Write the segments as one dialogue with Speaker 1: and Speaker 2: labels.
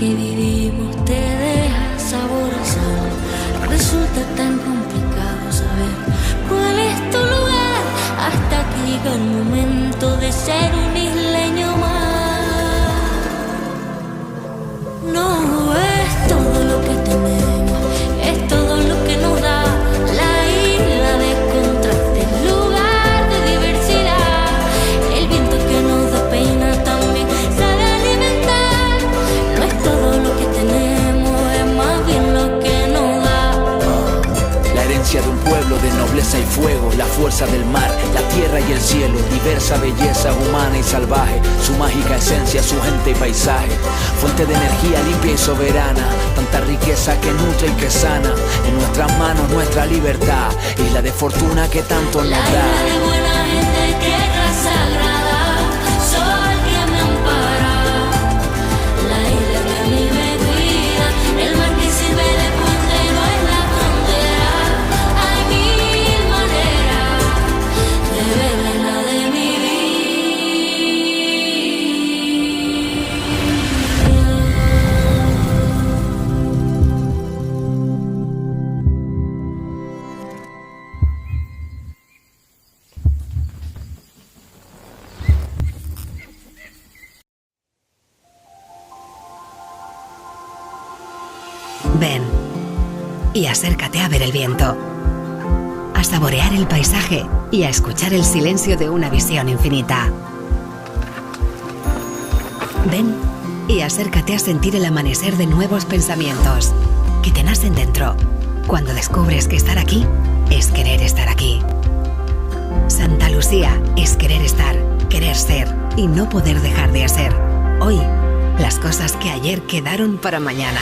Speaker 1: que vivimos te deja sabor a sal. Resulta tan complicado saber cuál es tu lugar hasta que llega el momento de ser un isleño más. No es todo lo que tenemos, es todo lo que nos da la isla de contrastes, lugar de diversidad. El viento que nos da pena también sabe alimentar. No es todo lo que tenemos, es más bien lo que nos da.
Speaker 2: La herencia de un pueblo de nobleza y fuego, la fuerza del mar, la tierra y el cielo, diversa belleza humana y salvaje, su mágica esencia, su gente y paisaje, fuente de energía limpia y soberana, tanta riqueza que nutre y que sana, en nuestras manos nuestra libertad, isla de fortuna que tanto nos da.
Speaker 1: La isla de buena gente, tierra sagrada, sol que me ampara, la isla que mi me cuida, el mar que sirve de puente no es la frontera. Hay mil maneras de ver la isla de mi vida.
Speaker 3: Ven y acércate a ver el viento, a saborear el paisaje y a escuchar el silencio de una visión infinita. Ven y acércate a sentir el amanecer de nuevos pensamientos que te nacen dentro cuando descubres que estar aquí es querer estar aquí. Santa Lucía es querer estar, querer ser y no poder dejar de hacer. Hoy, las cosas que ayer quedaron para mañana.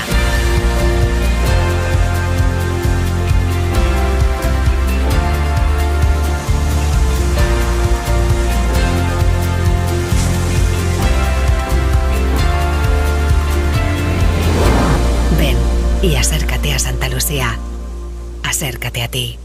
Speaker 3: Ven y acércate a Santa Lucía. Acércate a ti.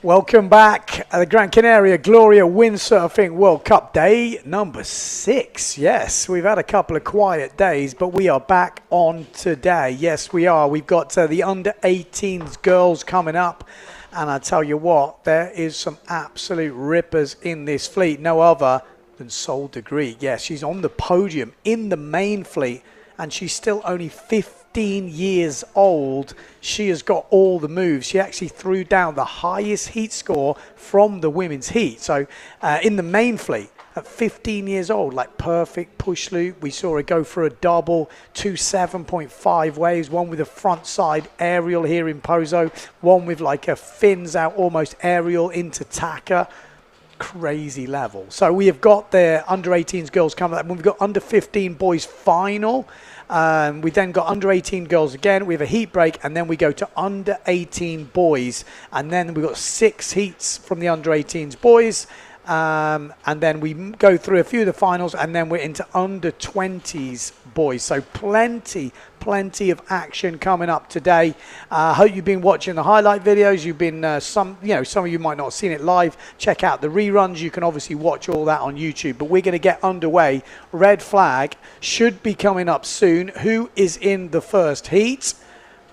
Speaker 4: Welcome back at the Gran Canaria GLORIA Windsurfing World Cup day number 6. Yes, we've had a couple of quiet days, but we are back on today. Yes, we are. We've got the under-18s girls coming up. And I tell you what, there is some absolute rippers in this fleet. No other than Sol de Greek. Yes, she's on the podium in the main fleet. And she's still only 15 years old. She has got all the moves. She actually threw down the highest heat score from the women's heat. So in the main fleet, at 15 years old, like perfect push loop. We saw her go for a double, 2 7.5 waves, one with a front side aerial here in Pozo, one with like a fins out almost aerial into tacker. Crazy level. So we have got the under 18s girls coming up. We've got under 15 boys final. We then got under 18 girls again. We have a heat break, and then we go to under 18 boys, and then we've got 6 heats from the under 18s boys. And then we go through a few of the finals, and then we're into under 20s boys. So plenty of action coming up today. I hope you've been watching the highlight videos. You've been some of you might not have seen it live. Check out the reruns. You can obviously watch all that on YouTube. But we're going to get underway. Red flag should be coming up soon. Who is in the first heat?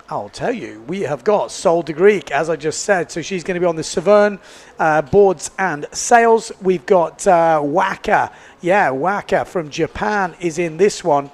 Speaker 4: I'll tell you, we have got Sol de Greek, as I just said. So she's going to be on the Severn boards and sails. We've got Waka. Yeah, Waka from Japan is in this one.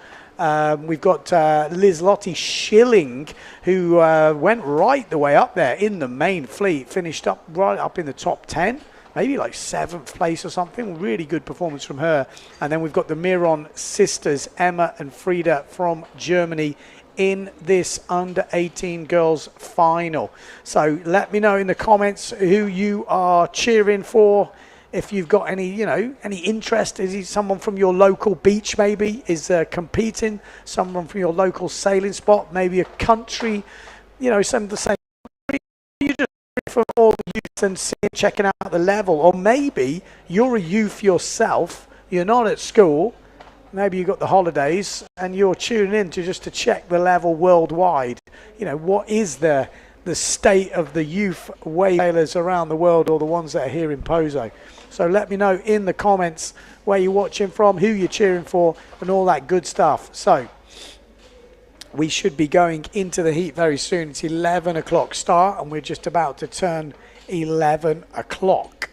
Speaker 4: We've got Liz Lottie Schilling, who went right the way up there in the main fleet, finished up right up in the top 10. Maybe like 7th place or something. Really good performance from her. And then we've got the Miron sisters, Emma and Frida from Germany, in this under 18 girls final. So let me know in the comments who you are cheering for. If you've got any, any interest, is he someone from your local beach maybe is competing, someone from your local sailing spot, maybe a country, some of the same. You just from all the youth and checking out the level, or maybe you're a youth yourself, you're not at school. Maybe you've got the holidays and you're tuning in to check the level worldwide. What is the the state of the youth wave sailors around the world, or the ones that are here in Pozo. So let me know in the comments where you're watching from, who you're cheering for, and all that good stuff. So we should be going into the heat very soon. It's 11 o'clock start, and we're just about to turn 11 o'clock.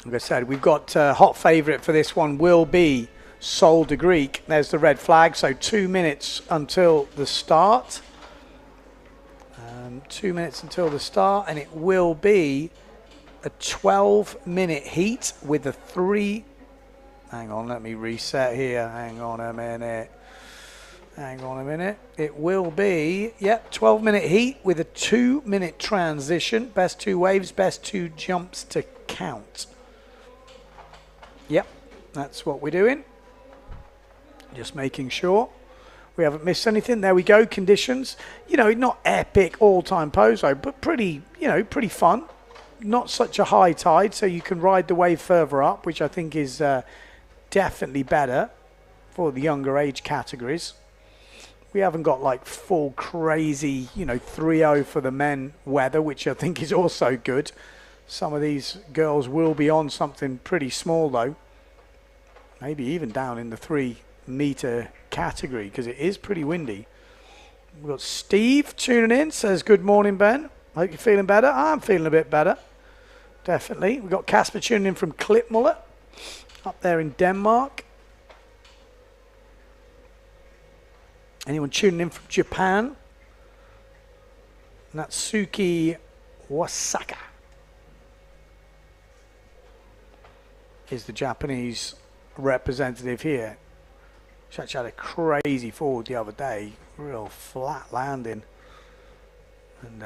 Speaker 4: Like I said, we've got hot favourite for this one will be Sol de Greek. There's the red flag, so 2 minutes until the start. 2 minutes until the start, and it will be a 12-minute heat with a 3... Hang on, let me reset here. Hang on a minute. It will be, 12-minute heat with a 2-minute transition. Best 2 waves, best 2 jumps to count. Yep, that's what we're doing. Just making sure we haven't missed anything. There we go. Conditions, not epic all-time Pozo, but pretty fun. Not such a high tide, so you can ride the wave further up, which I think is definitely better for the younger age categories. We haven't got like full crazy, 3-0 for the men weather, which I think is also good. Some of these girls will be on something pretty small though. Maybe even down in the 3-meter category, because it is pretty windy. We've got Steve tuning in, says good morning Ben. Hope you're feeling better. I'm feeling a bit better. Definitely. We've got Casper tuning in from Klitmøller up there in Denmark. Anyone tuning in from Japan? Natsuki Wasaka is the Japanese representative here. She actually had a crazy forward the other day, real flat landing, and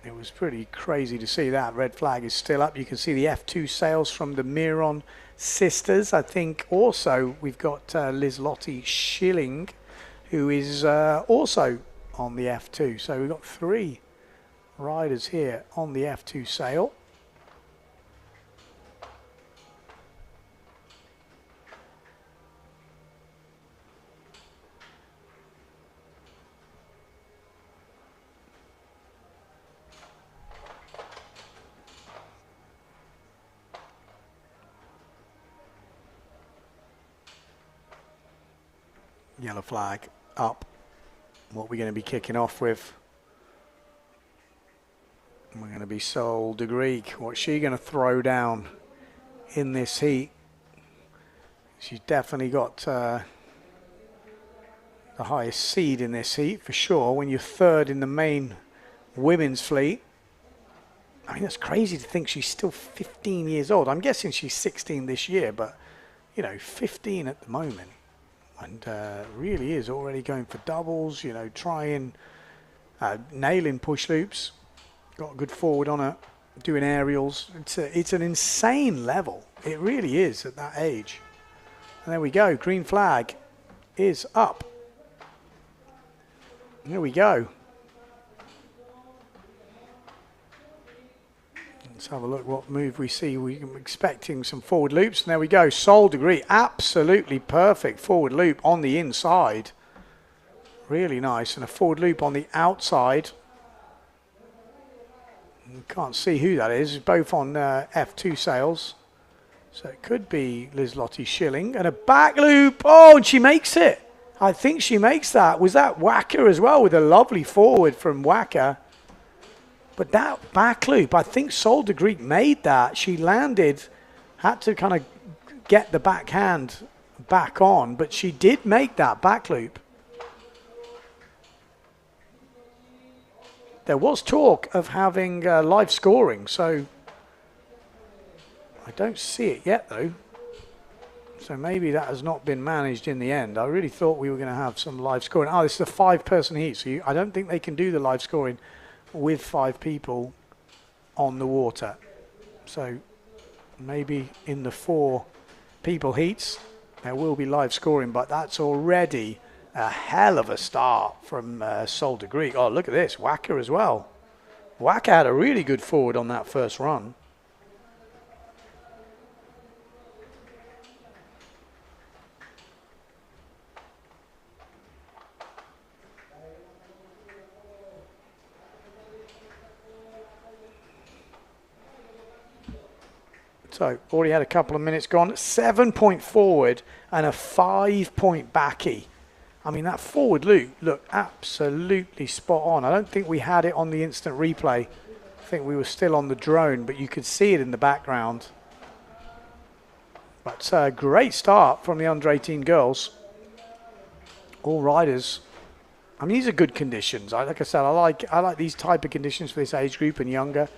Speaker 4: it was pretty crazy to see that. Red flag is still up. You can see the F2 sails from the Miron sisters. I think also we've got Liz-Lotte Schilling, who is also on the F2. So we've got 3 riders here on the F2 sail. Yellow flag up. What we're going to be kicking off with. We're going to be Sol de Greek. What's she going to throw down in this heat? She's definitely got the highest seed in this heat for sure. When you're third in the main women's fleet. I mean, that's crazy to think she's still 15 years old. I'm guessing she's 16 this year, but 15 at the moment. And really is already going for doubles, trying, nailing push loops. Got a good forward on her, doing aerials. It's an insane level. It really is at that age. And there we go. Green flag is up. There we go. Let's have a look what move we see. We're expecting some forward loops. And there we go. Sol de Greek. Absolutely perfect forward loop on the inside. Really nice. And a forward loop on the outside. You can't see who that is. It's both on F2 sails. So it could be Liz-Lotte Schilling. And a back loop. Oh, and she makes it. I think she makes that. Was that Wacker as well, with a lovely forward from Wacker? But that back loop, I think Sol de Greek made that. She landed, had to kind of get the backhand back on, but she did make that back loop. There was talk of having live scoring, so I don't see it yet though. So maybe that has not been managed in the end. I really thought we were going to have some live scoring. Oh, this is a 5-person heat, so I don't think they can do the live scoring with 5 people on the water. So maybe in the 4 people heats there will be live scoring, but that's already a hell of a start from Sol de Greek. Oh, look at this, Wacker as well. Wacker had a really good forward on that first run. So already had a couple of minutes gone. 7-point forward and a 5-point backy. I mean, that forward loop looked absolutely spot on. I don't think we had it on the instant replay. I think we were still on the drone, but you could see it in the background. But a great start from the under 18 girls. All riders. I mean, these are good conditions. Like I said, I like these type of conditions for this age group and younger.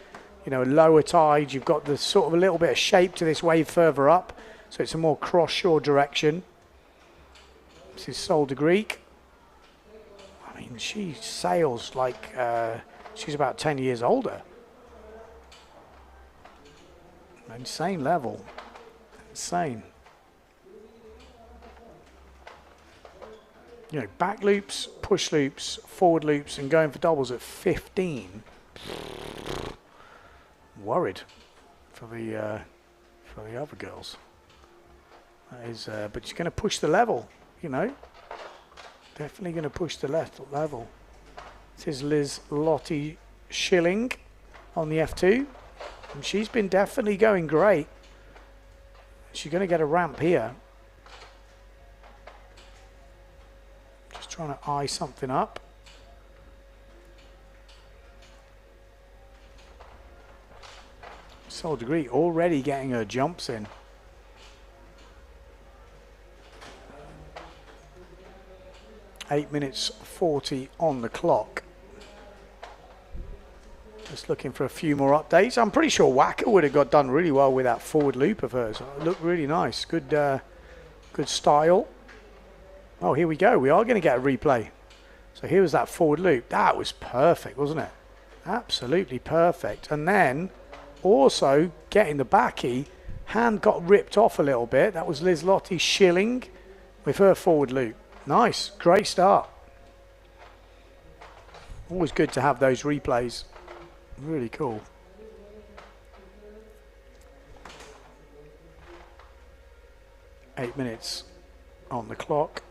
Speaker 4: You know, lower tide, you've got the sort of a little bit of shape to this wave further up, so it's a more cross-shore direction. This is Sol de Greek. I mean, she sails like she's about 10 years older. Insane level. Insane. You know, back loops, push loops, forward loops, and going for doubles at 15. Worried for the other girls. That is, but she's going to push the level, you know. Definitely going to push the level. This is Liz Lottie Schilling on the F2, and she's been definitely going great. She's going to get a ramp here. Just trying to eye something up. Sol de Greek already getting her jumps in. Eight minutes 40 on the clock. Just looking for a few more updates. I'm pretty sure Wacker would have got done really well with that forward loop of hers. It looked really nice. Good, good style. Oh, here we go. We are going to get a replay. So here was that forward loop. That was perfect, wasn't it? Absolutely perfect. And then also getting the backy, hand got ripped off a little bit. That was Liz Lottie Schilling with her forward loop. Nice, great start. Always good to have those replays. Really cool. Eight minutes on the clock.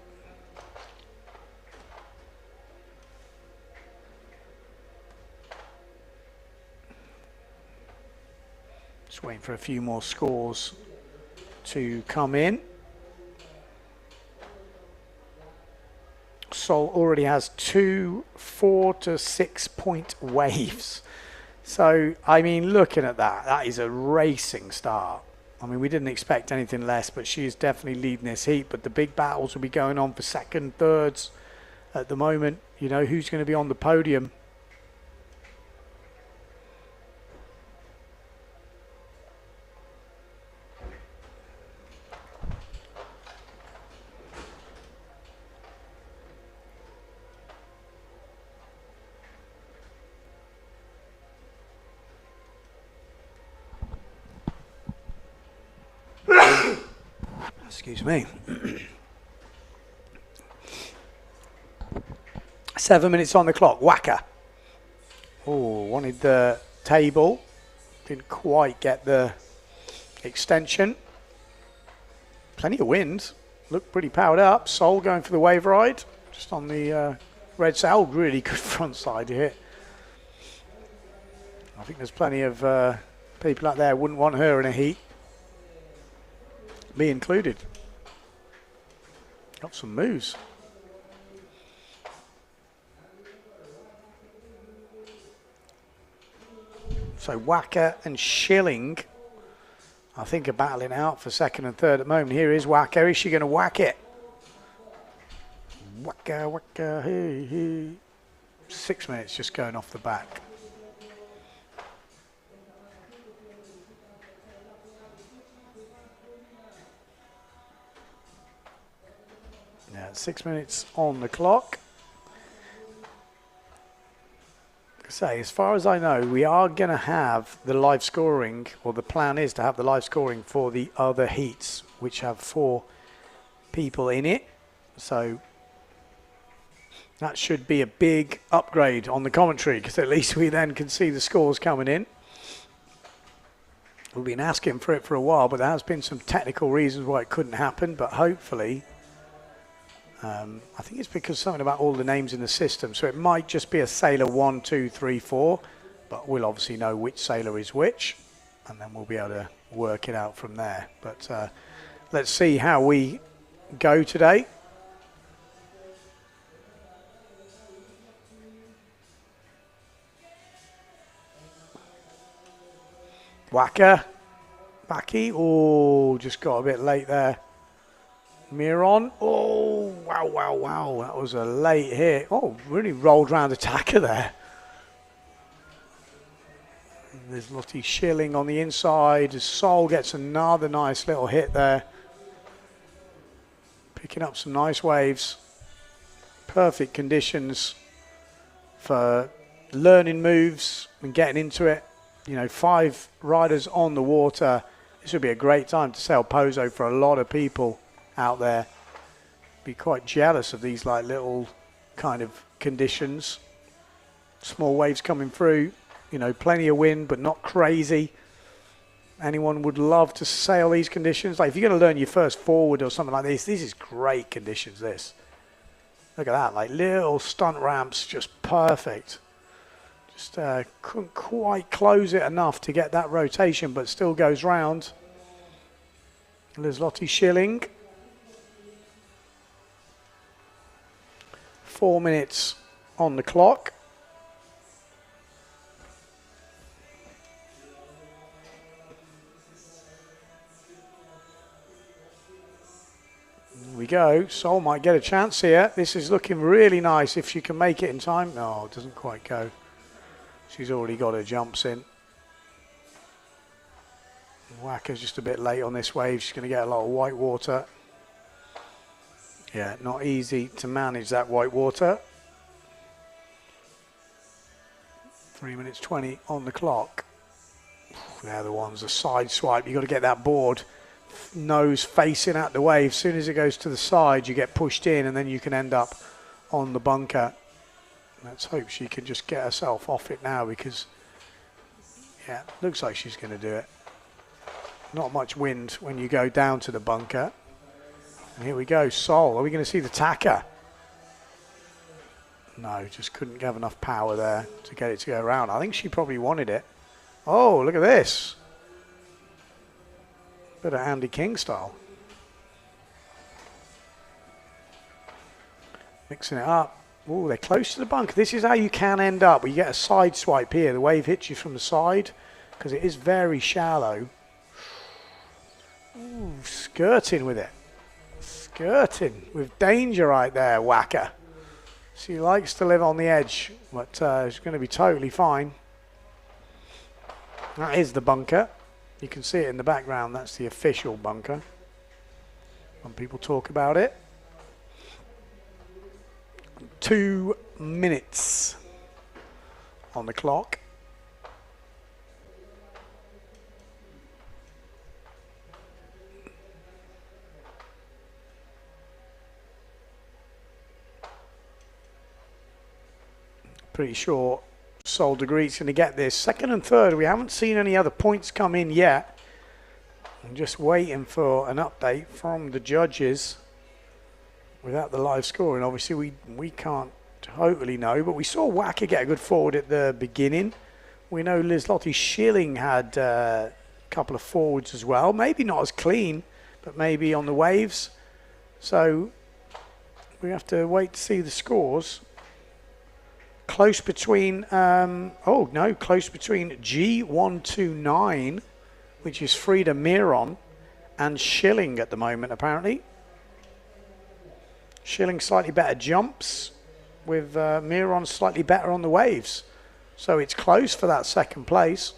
Speaker 4: Just waiting for a few more scores to come in. Sol already has 2 4 to 6 point waves. So, I mean, looking at that, that is a racing start. I mean, we didn't expect anything less, but she is definitely leading this heat. But the big battles will be going on for second, thirds at the moment. You know, who's going to be on the podium? Excuse me. 7 minutes on the clock. Wacker. Oh, wanted the table. Didn't quite get the extension. Plenty of wind. Looked pretty powered up. Sol going for the wave ride. Just on the red sail. Really good front side hit. I think there's plenty of people out there who wouldn't want her in a heat. Me included. Got some moves. So Wacker and Schilling, I think, are battling out for second and third at the moment. Here is Wacker. Is she going to whack it? Wacker, Wacker, hey, hey. 6 minutes just going off the back. Yeah, 6 minutes on the clock. Say, as far as I know, we are going to have the live scoring, or the plan is to have the live scoring for the other heats, which have 4 people in it. So that should be a big upgrade on the commentary, because at least we then can see the scores coming in. We've been asking for it for a while, but there has been some technical reasons why it couldn't happen, but hopefully... I think it's because something about all the names in the system. So it might just be a sailor 1, 2, 3, 4, but we'll obviously know which sailor is which, and then we'll be able to work it out from there. But let's see how we go today. Whacker. Backy. Oh, just got a bit late there. Miron. Oh, wow, wow, wow. That was a late hit. Oh, really rolled round attacker there. There's Lottie Schilling on the inside. Sol gets another nice little hit there. Picking up some nice waves. Perfect conditions for learning moves and getting into it. You know, 5 riders on the water. This would be a great time to sail Pozo for a lot of people out there. Be quite jealous of these like little kind of conditions. Small waves coming through. You know, plenty of wind, but not crazy. Anyone would love to sail these conditions. Like if you're going to learn your first forward or something like this is great conditions, this. Look at that, like little stunt ramps, just perfect. Just couldn't quite close it enough to get that rotation, but still goes round. There's Lottie Schilling. 4 minutes on the clock. Here we go. Sol might get a chance here. This is looking really nice if she can make it in time. No, it doesn't quite go. She's already got her jumps in. Whacker's just a bit late on this wave. She's going to get a lot of white water. Yeah, not easy to manage that white water. 3 minutes 20 on the clock. They're the ones, a side swipe. You've got to get that board nose facing out the wave. As soon as it goes to the side, you get pushed in and then you can end up on the bunker. Let's hope she can just get herself off it now because, yeah, looks like she's going to do it. Not much wind when you go down to the bunker. And here we go, Sol. Are we going to see the tacker? No, just couldn't have enough power there to get it to go around. I think she probably wanted it. Oh, look at this. Bit of Andy King style. Mixing it up. Oh, they're close to the bunker. This is how you can end up. You get a side swipe here. The wave hits you from the side because it is very shallow. Ooh, skirting with it. Skirting with danger right there, Whacker. She likes to live on the edge, but she's going to be totally fine. That is the bunker. You can see it in the background. That's the official bunker when people talk about it. 2 minutes on the clock. Pretty sure Sol Degree's going to get this. Second and third, we haven't seen any other points come in yet. I'm just waiting for an update from the judges. Without the live scoring, obviously we can't totally know, but we saw Whacker get a good forward at the beginning. We know Lottie Schilling had a couple of forwards as well. Maybe not as clean, but maybe on the waves. So we have to wait to see the scores. Close between, close between G129, which is Frida Miron, and Schilling at the moment, apparently. Schilling slightly better jumps, with Miron slightly better on the waves. So it's close for that second place.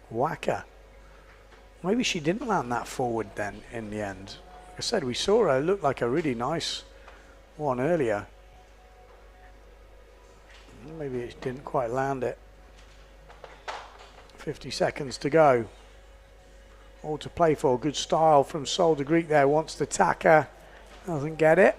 Speaker 4: Whacker. Maybe she didn't land that forward then in the end. Like I said, we saw her look like a really nice one earlier. Maybe it didn't quite land it. 50 seconds to go. All to play for. Good style from Sol de Greek there. Wants the tacker. Doesn't get it.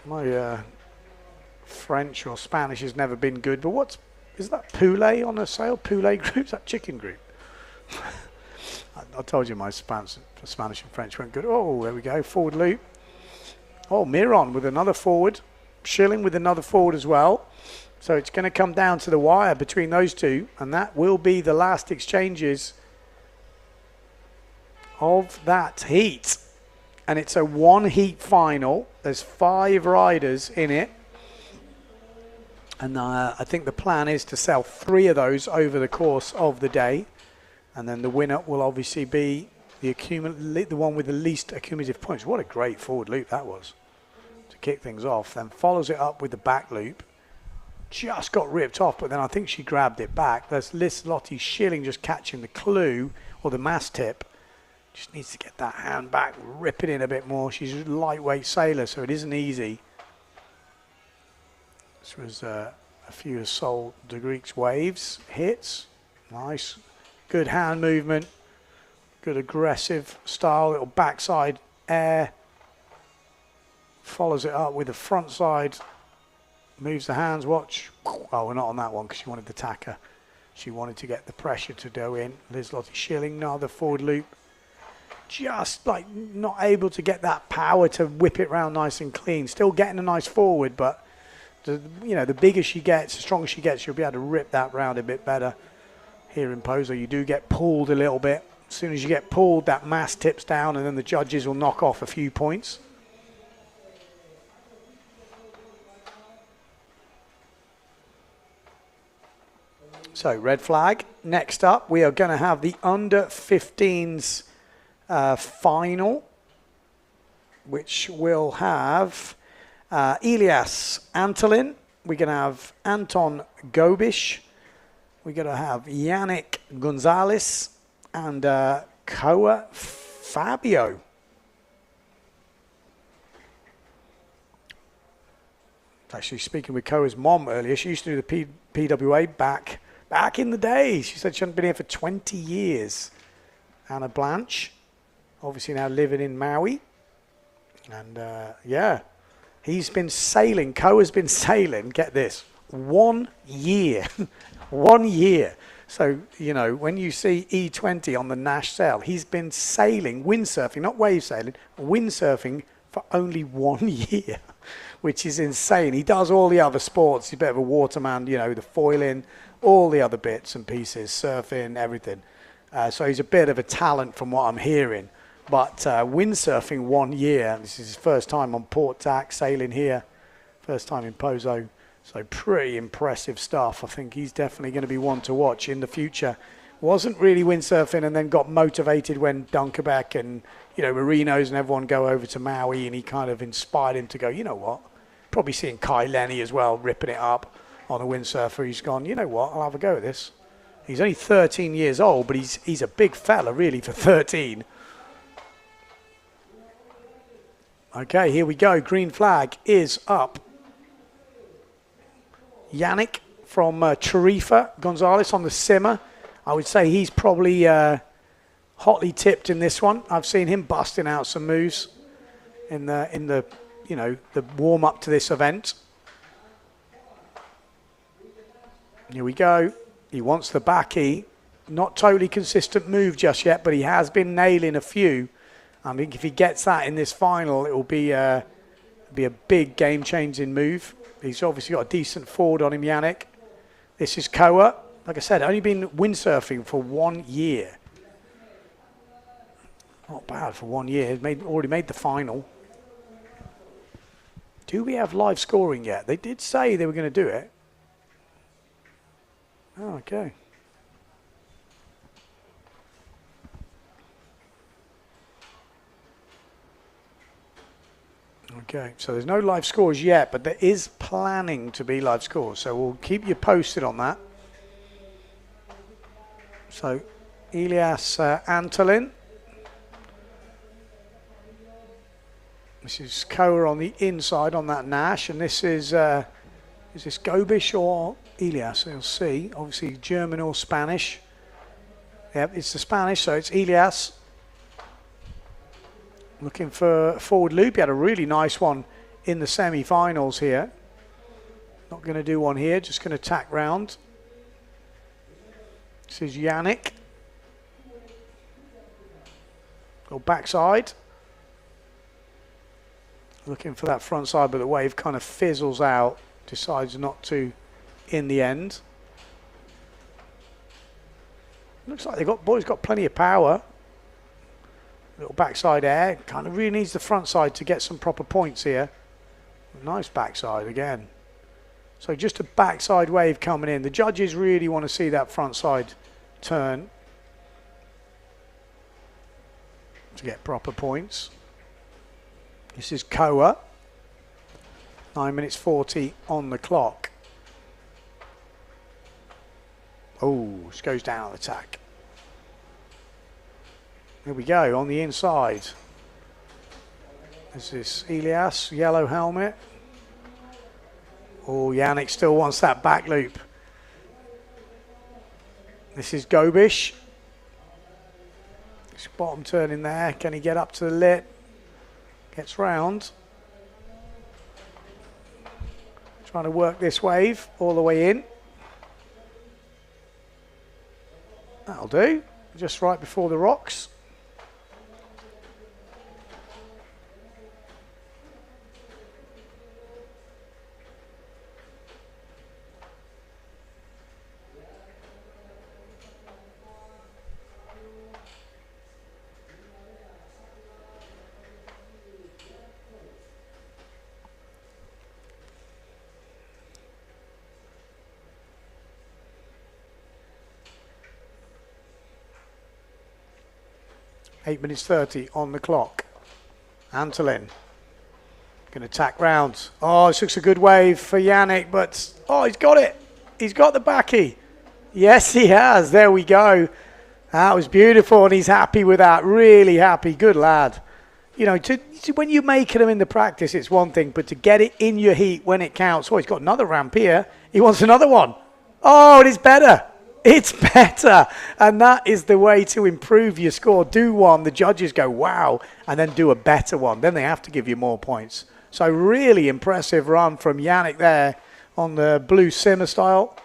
Speaker 4: My French or Spanish has never been good, but what's is that poulet on a sail? Poulet group? Is that chicken group? I told you my Spanish and French weren't good. Oh, there we go. Forward loop. Oh, Miron with another forward. Schilling with another forward as well. So it's going to come down to the wire between those two, and that will be the last exchanges of that heat. And it's a one heat final. There's 5 riders in it. And I think the plan is to sell 3 of those over the course of the day. And then the winner will obviously be the one with the least accumulative points. What a great forward loop that was to kick things off. Then follows it up with the back loop. Just got ripped off, but then I think she grabbed it back. There's Lottie Schilling just catching the clue or the mast tip. Just needs to get that hand back, rip it in a bit more. She's a lightweight sailor, so it isn't easy. This was a few of Sol de Greek's waves, hits. Nice. Good hand movement. Good aggressive style. Little backside air. Follows it up with the front side. Moves the hands, watch. Oh, we're not on that one because she wanted the tacker. She wanted to get the pressure to go in. Liz Lottie Schilling, another forward loop. Just like not able to get that power to whip it round nice and clean. Still getting a nice forward, but the bigger she gets, the stronger she gets, she'll be able to rip that round a bit better. Here in Pozo, you do get pulled a little bit. As soon as you get pulled, that mast tips down, and then the judges will knock off a few points. So, red flag. Next up, we are going to have the under 15s final, which will have Elias Antolin. We're going to have Anton Gobish. We're going to have Yannick Gonzalez and Koa Fabio. Actually, speaking with Koa's mom earlier, she used to do the PWA back in the day. She said she hadn't been here for 20 years. Anna Blanche, obviously now living in Maui. And yeah, he's been sailing. Koa's been sailing, get this, 1 year. 1 year. So, when you see E20 on the Nash sail, he's been sailing, windsurfing, not wave sailing, windsurfing for only 1 year, which is insane. He does all the other sports. He's a bit of a waterman, the foiling, all the other bits and pieces, surfing, everything. So he's a bit of a talent from what I'm hearing. But windsurfing 1 year, this is his first time on port tack, sailing here, first time in Pozo. So pretty impressive stuff. I think he's definitely going to be one to watch in the future. Wasn't really windsurfing and then got motivated when Dunkerbeck and, Marinos and everyone go over to Maui, and he kind of inspired him to go, you know what? Probably seeing Kai Lenny as well, ripping it up on a windsurfer. He's gone, you know what? I'll have a go at this. He's only 13 years old, but he's a big fella, really, for 13. Okay, here we go. Green flag is up. Yannick from Tarifa Gonzalez on the simmer. I would say he's probably hotly tipped in this one. I've seen him busting out some moves in the the warm up to this event. Here we go. He wants the backy. Not totally consistent move just yet, but he has been nailing a few. I think if he gets that in this final, it will be a big game-changing move. He's obviously got a decent forward on him, Yannick. This is Koa. Like I said, only been windsurfing for 1 year. Not bad for 1 year. Already made the final. Do we have live scoring yet? They did say they were going to do it. Oh, okay. Okay, so there's no live scores yet, but there is planning to be live scores, so we'll keep you posted on that. So, Elias Antolin. This is Koa on the inside on that Nash, and this is this Gobish or Elias? You'll see. Obviously German or Spanish. Yep, it's the Spanish, so it's Elias. Looking for a forward loop. He had a really nice one in the semi-finals here. Not going to do one here, just going to tack round. This is Yannick. Little backside. Looking for that front side, but the wave kind of fizzles out. Decides not to in the end. Looks like boy's got plenty of power. Little backside air. Kind of really needs the front side to get some proper points here. Nice backside again. So just a backside wave coming in. The judges really want to see that front side turn to get proper points. This is Koa. 9 minutes 40 on the clock. Oh, this goes down on attack. Here we go, on the inside. This is Elias, yellow helmet. Oh, Yannick still wants that back loop. This is Gobish. This bottom turn in there. Can he get up to the lip? Gets round. Trying to work this wave all the way in. That'll do. Just right before the rocks. Eight minutes 30 on the clock. Antolin going to tack round. Oh, this looks a good wave for Yannick, but oh, he's got it. He's got the backy. Yes, he has. There we go. That was beautiful, and he's happy with that. Really happy. Good lad. You know, when you're making them in the practice, it's one thing, but to get it in your heat when it counts. Oh, he's got another ramp here. He wants another one. Oh, it is better. It's better, and that is the way to improve your score. Do one, the judges go, wow, and then do a better one. Then they have to give you more points. So really impressive run from Yannick there on the blue simmer style.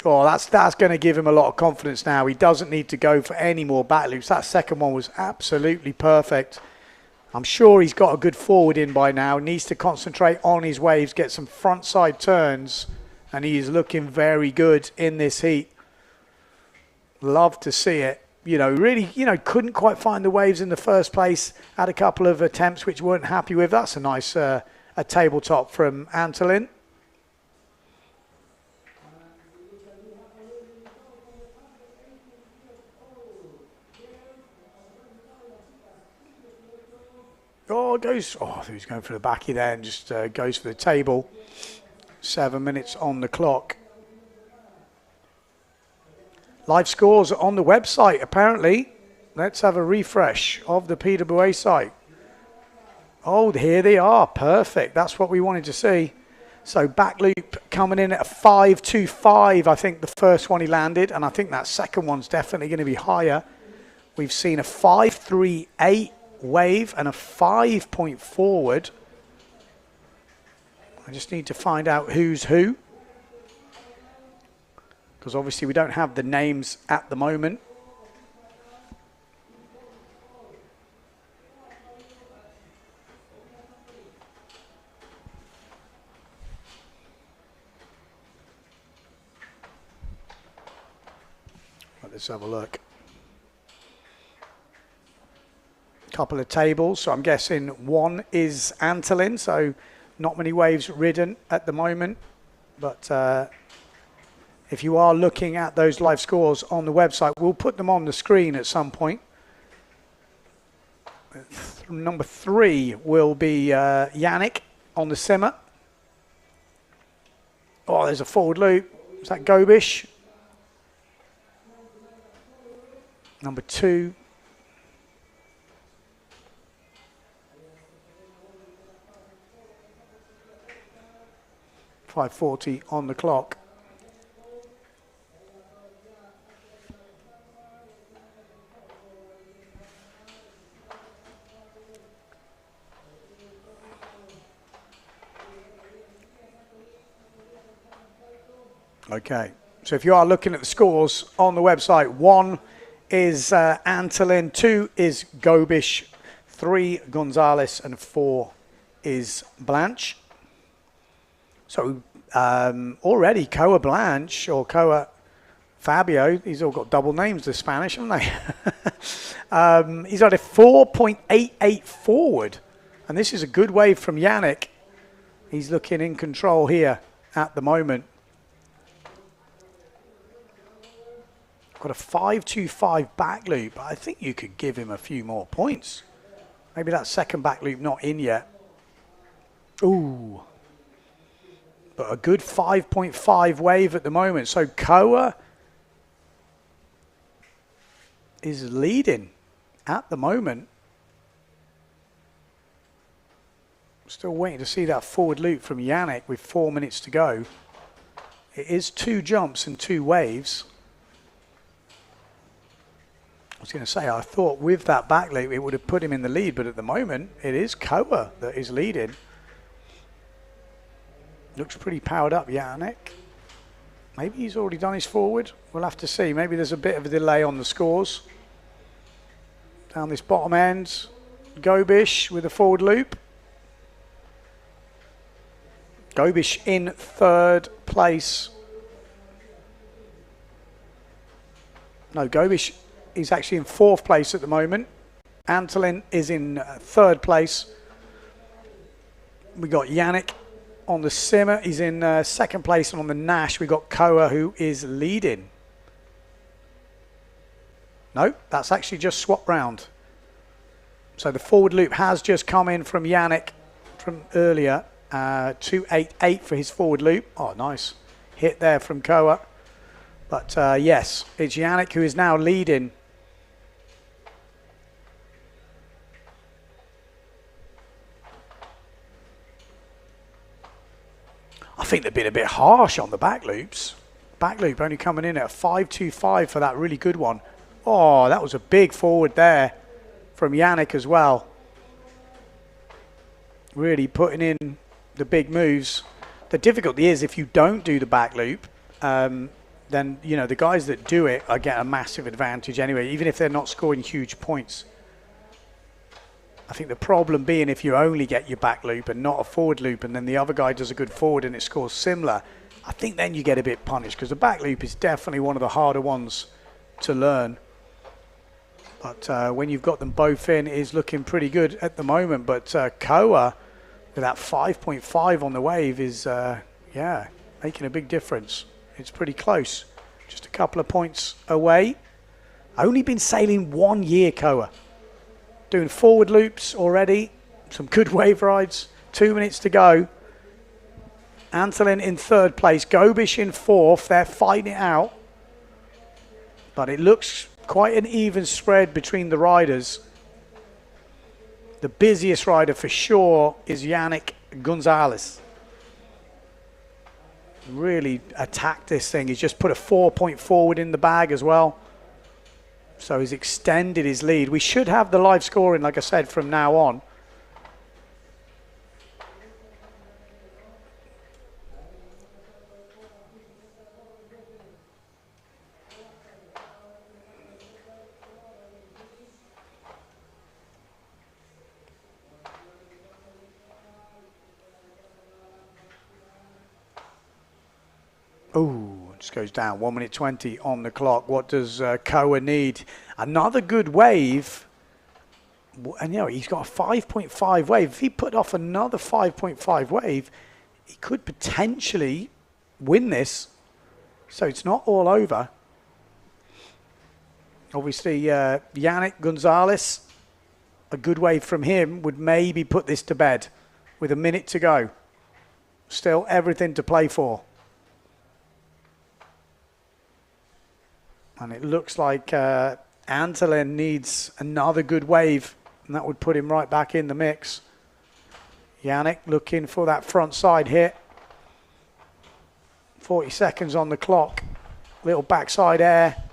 Speaker 4: Oh, that's going to give him a lot of confidence now. He doesn't need to go for any more back loops. That second one was absolutely perfect. I'm sure he's got a good forward in by now. Needs to concentrate on his waves, get some front side turns. And he is looking very good in this heat. Love to see it. You know, really, couldn't quite find the waves in the first place. Had a couple of attempts which weren't happy with. That's a nice a tabletop from Antolin. Oh, it goes. Oh, he was going for the backy there and just goes for the table. 7 minutes on the clock. Live scores are on the website, apparently. Let's have a refresh of the PWA site. Oh, here they are. Perfect. That's what we wanted to see. So back loop coming in at a 5.25. I think the first one he landed, and I think that second one's definitely going to be higher. We've seen a 5.38 wave and a 5-point forward. I just need to find out who's who, because obviously we don't have the names at the moment. Let's have a look. Couple of tables, so I'm guessing one is Antolin, so not many waves ridden at the moment, but if you are looking at those live scores on the website, we'll put them on the screen at some point. Number 3 will be Yannick on the simmer. Oh, there's a forward loop. Is that Gobish? Number 2. .540 on the clock. Okay, So if you are looking at the scores on the website, 1 is Antolin, 2 is Gobish, 3 Gonzalez, and 4 is Blanche. So already Coa Blanche or Coa Fabio, he's all got double names, the Spanish, haven't they? He's at a 4.88 forward. And this is a good wave from Yannick. He's looking in control here at the moment. Got a 5.25 back loop. I think you could give him a few more points. Maybe that second back loop not in yet. Ooh. But a good 5.5 wave at the moment. So Coa is leading at the moment. Still waiting to see that forward loop from Yannick with 4 minutes to go. It is 2 jumps and 2 waves. I was going to say, I thought with that back loop it would have put him in the lead, but at the moment it is Coa that is leading. Looks pretty powered up, Yannick. Maybe he's already done his forward. We'll have to see. Maybe there's a bit of a delay on the scores. Down this bottom end, Gobish with a forward loop. Gobish in 3rd place. No, Gobish is actually in 4th place at the moment. Antolin is in 3rd place. We got Yannick on the Simmer. He's in 2nd place. And on the Nash, we got Coa, who is leading. No, that's actually just swapped round. So the forward loop has just come in from Yannick from earlier. 2.88 for his forward loop. Oh, nice hit there from Coa. But yes, it's Yannick who is now leading. I think they've been a bit harsh on the back loops. Back loop only coming in at a 5.25 for that really good one. Oh, that was a big forward there from Yannick as well. Really putting in the big moves. The difficulty is if you don't do the back loop, then you know the guys that do it get a massive advantage anyway, even if they're not scoring huge points. I think the problem being if you only get your back loop and not a forward loop, and then the other guy does a good forward and it scores similar, I think then you get a bit punished, because the back loop is definitely one of the harder ones to learn. But when you've got them both in, it is looking pretty good at the moment. But Coa, with that 5.5 on the wave, is yeah, making a big difference. It's pretty close, just a couple of points away. Only been sailing 1 year, Coa. Doing forward loops already, some good wave rides. 2 minutes to go. Antolin in 3rd place, Gobish in 4th. They're fighting it out, but it looks quite an even spread between the riders. The busiest rider for sure is Yannick Gonzalez. Really attacked this thing. He's just put a 4-point forward in the bag as well. So he's extended his lead. We should have the live scoring, like I said, from now on. Ooh, just goes down. 1 minute 20 on the clock. What does Coa need? Another good wave. And, you know, he's got a 5.5 wave. If he put off another 5.5 wave, he could potentially win this. So it's not all over. Obviously, Yannick Gonzalez, a good wave from him would maybe put this to bed with a minute to go. Still everything to play for. And it looks like Antolin needs another good wave, and that would put him right back in the mix. Yannick looking for that front side hit. 40 seconds on the clock. Little backside air.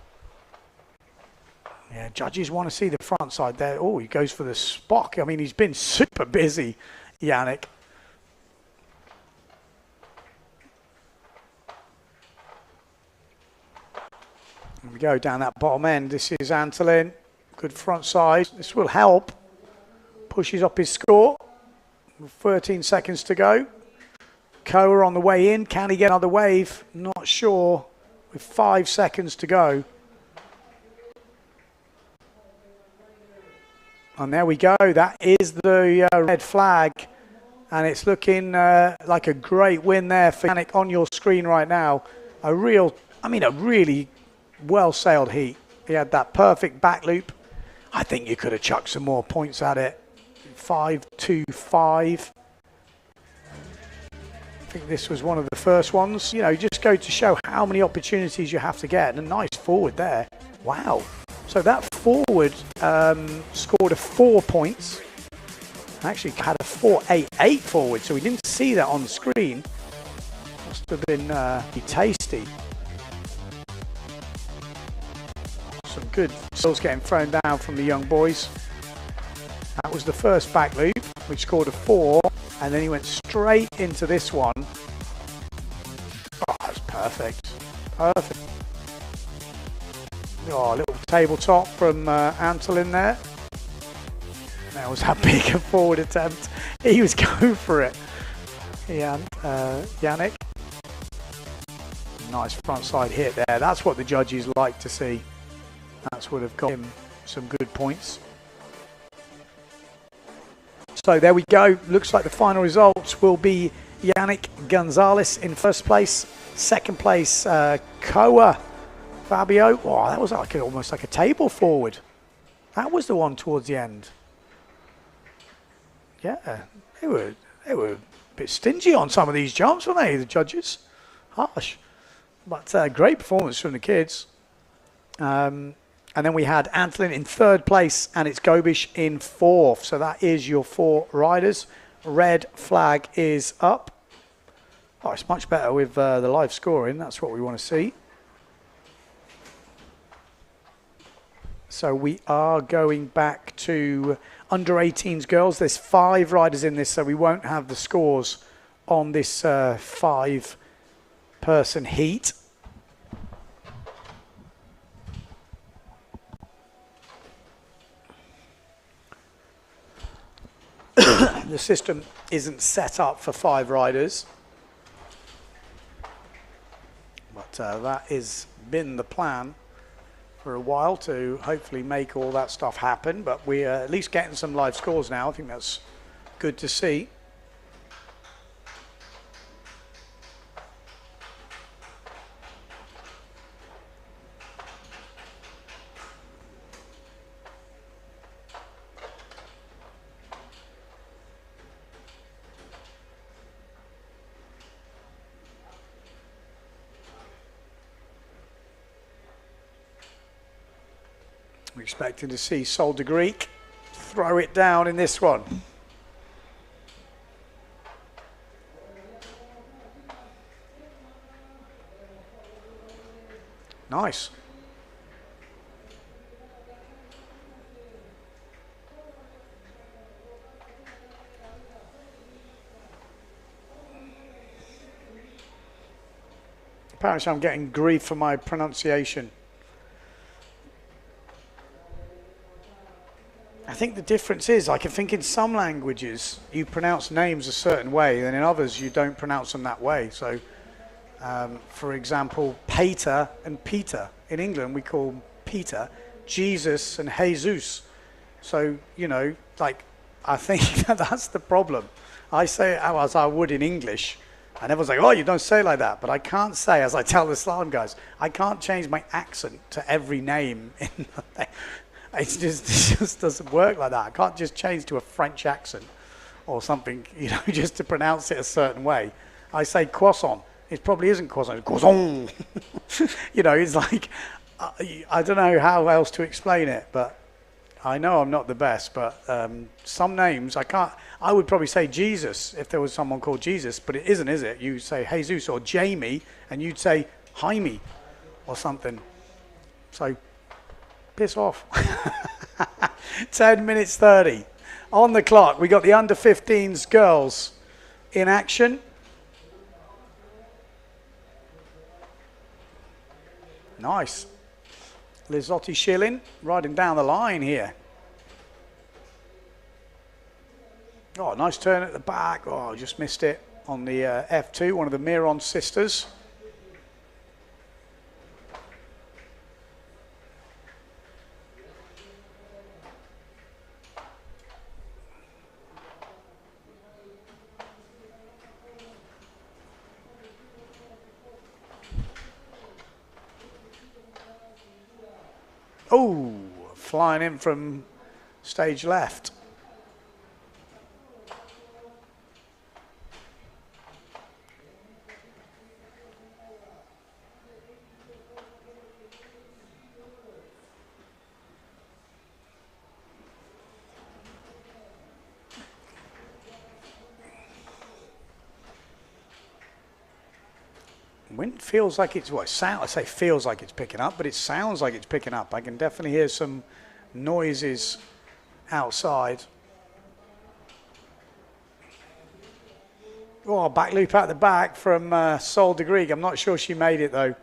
Speaker 4: Yeah, judges want to see the front side there. Oh, he goes for the Spock. I mean, he's been super busy, Yannick. Here we go down that bottom end. This is Antolin. Good front side. This will help. Pushes up his score. 13 seconds to go. Koa on the way in. Can he get another wave? Not sure. With 5 seconds to go. And there we go. That is the red flag. And it's looking like a great win there for Yannick on your screen right now. A really well-sailed heat. He had that perfect back loop. I think you could have chucked some more points at it. 5-2-5. I think this was one of the first ones. You know, just go to show how many opportunities you have to get. And a nice forward there. Wow. So that forward scored a 4 points. Actually had a 4.88 forward, so we didn't see that on the screen. Must have been tasty. Some good skills getting thrown down from the young boys. That was the first back loop, which scored a 4, and then he went straight into this one. Oh, that's perfect. Perfect. Oh, a little tabletop from Antolin there. That was a big forward attempt. He was going for it. Yannick. Nice front side hit there. That's what the judges like to see. That's what have got him some good points. So there we go. Looks like the final results will be Yannick Gonzalez in first place. Second place, Koa Fabio. Oh, that was like almost like a table forward. That was the one towards the end. Yeah, they were a bit stingy on some of these jumps, weren't they, the judges? Harsh. But great performance from the kids. And then we had Antolin in third place, and it's Gobish in fourth. So that is your 4 riders. Red flag is up. Oh, it's much better with the live scoring. That's what we want to see. So we are going back to under 18s girls. There's 5 riders in this, so we won't have the scores on this 5-person heat. The system isn't set up for 5 riders, but that has been the plan for a while to hopefully make all that stuff happen. But we're at least getting some live scores now. I think that's good to see. We're expecting to see Sol de Greek throw it down in this one. Nice. Apparently I'm getting grief for my pronunciation. I think the difference is, I can think in some languages you pronounce names a certain way, and in others you don't pronounce them that way. So, for example, Peter and Peter. In England we call Peter Jesus and Jesus. So, you know, like, I think that's the problem. I say it as I would in English, and everyone's like, oh, you don't say it like that. But I can't say, as I tell the slalom guys, I can't change my accent to every name in the thing. It just doesn't work like that. I can't just change to a French accent or something, you know, just to pronounce it a certain way. I say croissant. It probably isn't croissant. It's croissant. You know, it's like, I don't know how else to explain it, but I know I'm not the best. But some names, I would probably say Jesus if there was someone called Jesus, but it isn't, is it? You say Jesus or Jamie, and you'd say Jaime or something. So, piss off. 10 minutes 30 on the clock. We got the under 15s girls in action. Nice. Lizotti Schilling riding down the line here. Oh, nice turn at the back. Oh, just missed it on the F2, one of the Miron sisters. Oh, flying in from stage left. Wind feels like it's, well, I say feels like it's picking up, but it sounds like it's picking up. I can definitely hear some noises outside. Oh, back loop out the back from Sol de Greek. I'm not sure she made it though.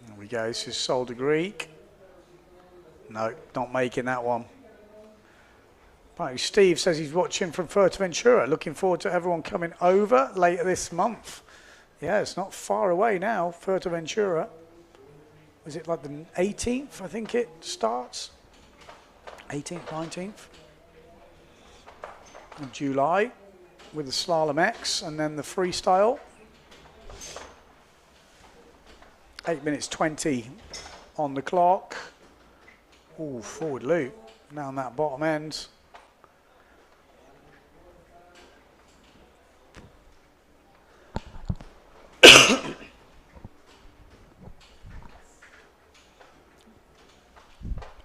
Speaker 4: There we go, this is Sol de Greek. No, not making that one. Right, Steve says he's watching from Fuerteventura. Looking forward to everyone coming over later this month. Yeah, it's not far away now, Fuerteventura. Is it like the 18th, I think it starts? 18th, 19th of July with the Slalom X and then the freestyle. 8 minutes 20 on the clock. Ooh, forward loop down that bottom end.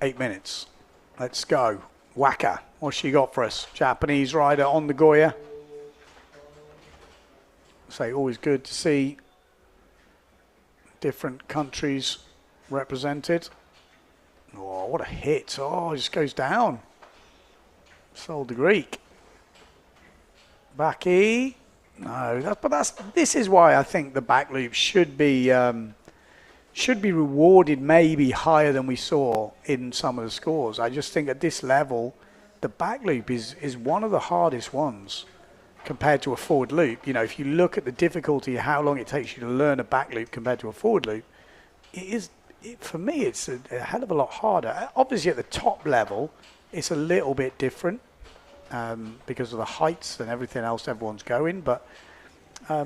Speaker 4: Eight minutes. Let's go. Waka, what's she got for us? Japanese rider on the Goya. So always good to see different countries represented. Oh, what a hit. Oh, it just goes down. Sol de Greek. Backy. No, this is why I think the back loop should be rewarded maybe higher than we saw in some of the scores. I just think at this level, the back loop is one of the hardest ones compared to a forward loop. You know, if you look at the difficulty, how long it takes you to learn a back loop compared to a forward loop, for me, it's a hell of a lot harder. Obviously, at the top level, it's a little bit different because of the heights and everything else everyone's going. But I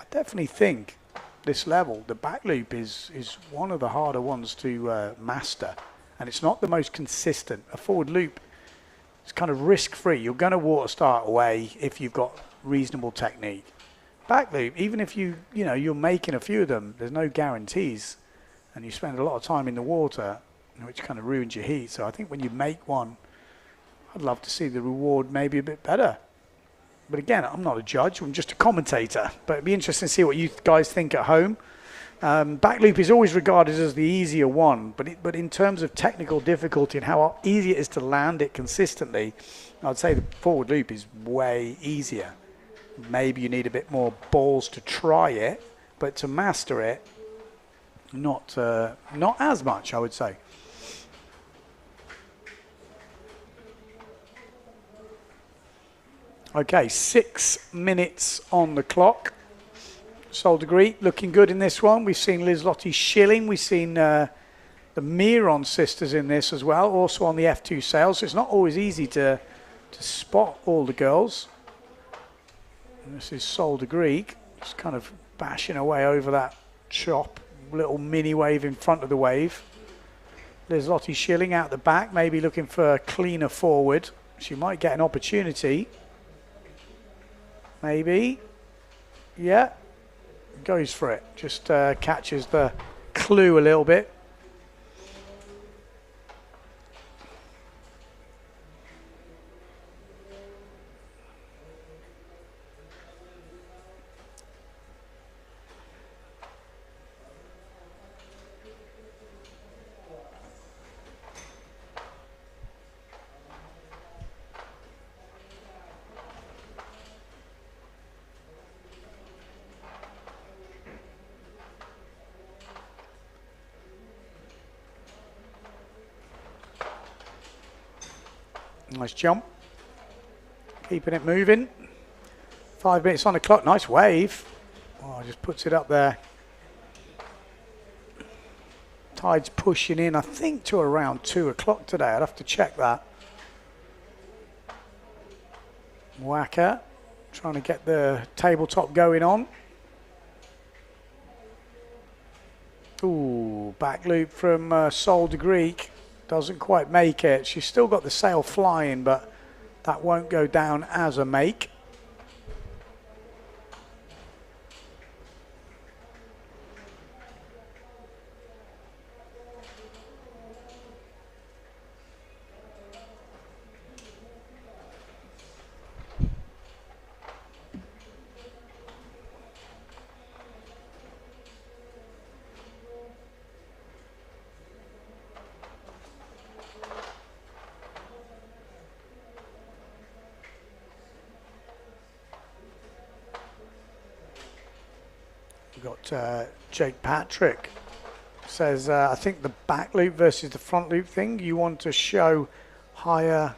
Speaker 4: definitely think this level, the back loop is one of the harder ones to master. And it's not the most consistent. A forward loop is kind of risk-free. You're going to water start away if you've got reasonable technique. Back loop, even if you're making a few of them, there's no guarantees. And you spend a lot of time in the water, which kind of ruins your heat. So I think when you make one, I'd love to see the reward maybe a bit better. But again, I'm not a judge, I'm just a commentator. But it'd be interesting to see what you guys think at home. Back loop is always regarded as the easier one, but in terms of technical difficulty and how easy it is to land it consistently, I'd say the forward loop is way easier. Maybe you need a bit more balls to try it, but to master it, not as much, I would say. Okay, 6 minutes on the clock. Sol de Greek looking good in this one. We've seen Lizotti Schilling. We've seen the Miron sisters in this as well, also on the F2 sail. So it's not always easy to spot all the girls. And this is Sol de Greek, just kind of bashing away over that chop. Little mini wave in front of the wave. Lizotti Schilling out the back, maybe looking for a cleaner forward. She might get an opportunity. Maybe. Yeah. Goes for it. Just catches the clue a little bit. Nice jump. Keeping it moving. 5 minutes on the clock. Nice wave. Oh, just puts it up there. Tide's pushing in, I think, to around 2 o'clock today. I'd have to check that. Whacker trying to get the tabletop going on. Ooh, back loop from Sol de Greek. Doesn't quite make it. She's still got the sail flying, but that won't go down as a make. Got Jake Patrick says, I think the back loop versus the front loop thing, you want to show higher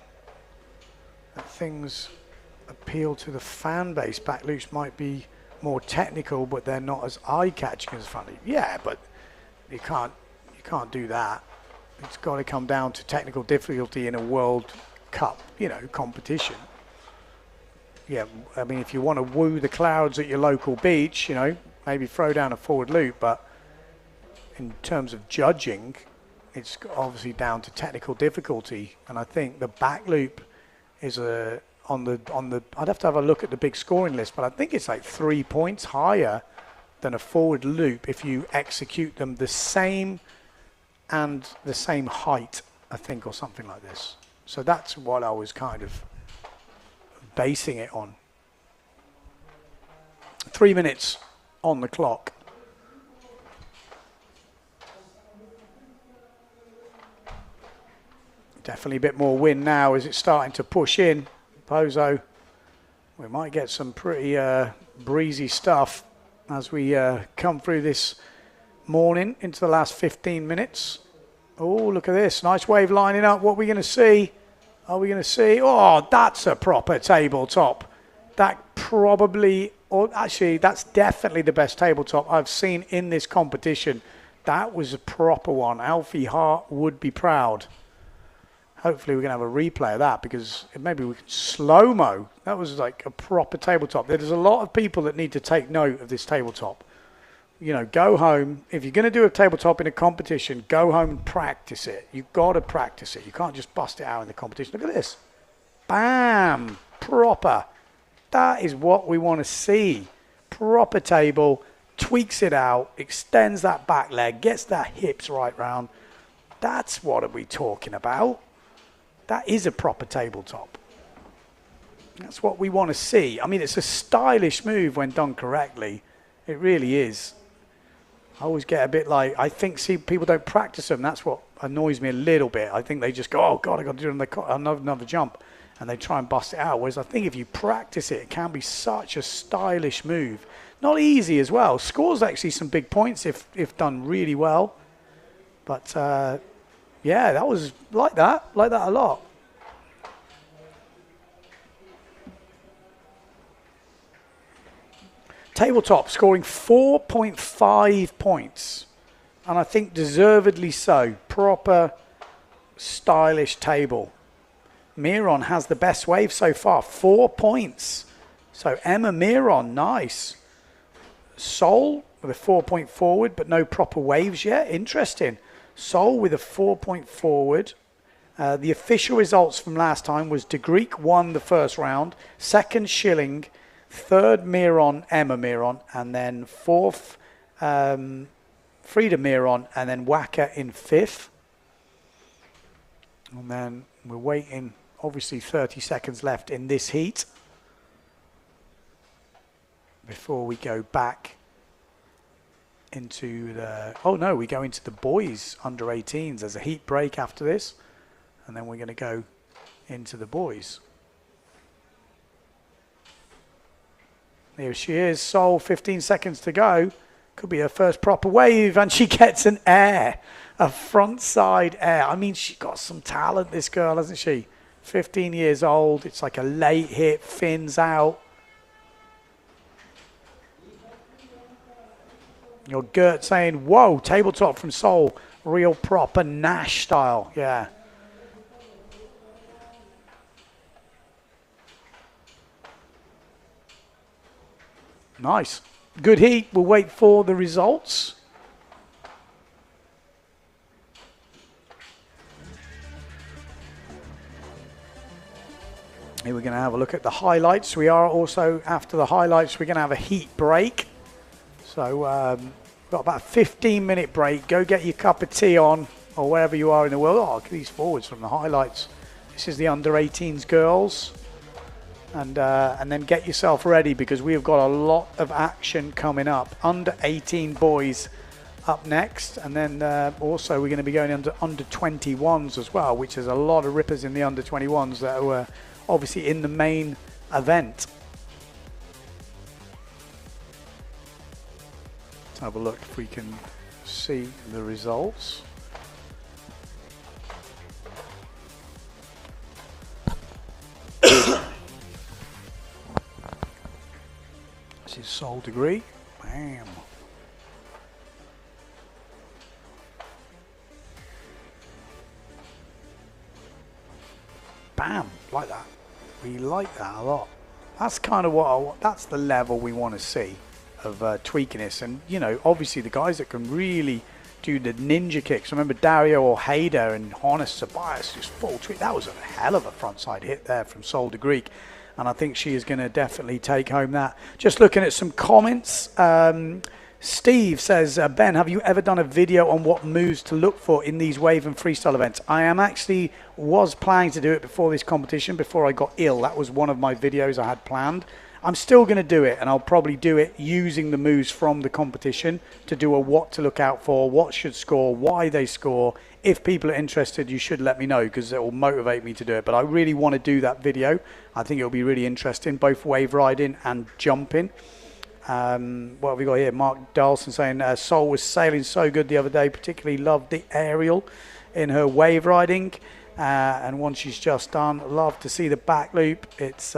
Speaker 4: that things appeal to the fan base. Back loops might be more technical, but they're not as eye-catching as front loop. Yeah, but you can't do that. It's got to come down to technical difficulty in a World Cup, competition. Yeah, I mean, if you want to woo the clouds at your local beach, maybe throw down a forward loop, but in terms of judging, it's obviously down to technical difficulty. And I think the back loop is on the I'd have to have a look at the big scoring list, but I think it's like 3 points higher than a forward loop if you execute them the same and the same height, I think, or something like this. So that's what I was kind of basing it on. 3 minutes on the clock. Definitely a bit more wind now as it's starting to push in. Pozo, we might get some pretty breezy stuff as we come through this morning into the last 15 minutes. Oh, look at this. Nice wave lining up. What are we going to see? Are we going to see? Oh, that's a proper tabletop. That probably... Or actually, that's definitely the best tabletop I've seen in this competition. That was a proper one. Alfie Hart would be proud. Hopefully, we're going to have a replay of that because maybe we can slow-mo. That was like a proper tabletop. There's a lot of people that need to take note of this tabletop. Go home. If you're going to do a tabletop in a competition, go home and practice it. You've got to practice it. You can't just bust it out in the competition. Look at this. Bam! Proper. That is what we want to see. Proper table, tweaks it out, extends that back leg, gets that hips right round. That's what are we talking about. That is a proper tabletop. That's what we want to see. I mean, it's a stylish move when done correctly. It really is. I always get a bit like, people don't practice them. That's what annoys me a little bit. I think they just go, oh God, I got to do another jump. And they try and bust it out. Whereas I think if you practice it, it can be such a stylish move. Not easy as well. Scores actually some big points if done really well. But yeah, that was like that a lot. Tabletop scoring 4.5 points. And I think deservedly so. Proper stylish table. Miron has the best wave so far, 4 points. So Emma Miron, nice. Sol with a 4-point forward, but no proper waves yet. Interesting. Sol with a 4-point forward. The official results from last time was De Greek won the first round, second Schilling, third Miron, Emma Miron, and then fourth Frida Miron, and then Whacker in fifth. And then we're waiting. Obviously 30 seconds left in this heat before we go back into the... Oh no, we go into the boys under 18s. There's a heat break after this, and then we're going to go into the boys. There she is, Sol, 15 seconds to go. Could be her first proper wave, and she gets an air, a front side air. I mean, she got some talent, this girl, hasn't she? 15 years old. It's like a late hit, fins out. Your Gert saying, whoa, tabletop from Seoul. Real proper Nash style. Yeah. Nice. Good heat. We'll wait for the results. Here we're going to have a look at the highlights. We are also, after the highlights, we're going to have a heat break. So we've got about a 15-minute break. Go get your cup of tea on, or wherever you are in the world. Oh, look at these forwards from the highlights. This is the under-18s girls. And then get yourself ready, because we have got a lot of action coming up. Under-18 boys up next. And then also we're going to be going under 21s as well, which is a lot of rippers in the under 21s that were obviously in the main event. Let's have a look if we can see the results. This is Seoul degree. Bam. Bam, like that. We like that a lot. That's kind of what that's the level we want to see of tweaking this. And you know, obviously the guys that can really do the ninja kicks. Remember Dario Ojeda and Honest Sabias, just full tweak. That was a hell of a frontside hit there from Seoul de Greek. And I think she is going to definitely take home that. Just looking at some comments. Steve says, Ben, have you ever done a video on what moves to look for in these wave and freestyle events? I was planning to do it before this competition, before I got ill. That was one of my videos I had planned. I'm still going to do it, and I'll probably do it using the moves from the competition to do a what to look out for, what should score, why they score. If people are interested, you should let me know, because it will motivate me to do it. But I really want to do that video. I think it'll be really interesting, both wave riding and jumping. What have we got here? Mark Darlson saying Sol was sailing so good the other day, particularly loved the aerial in her wave riding, and one she's just done. Love to see the back loop. It's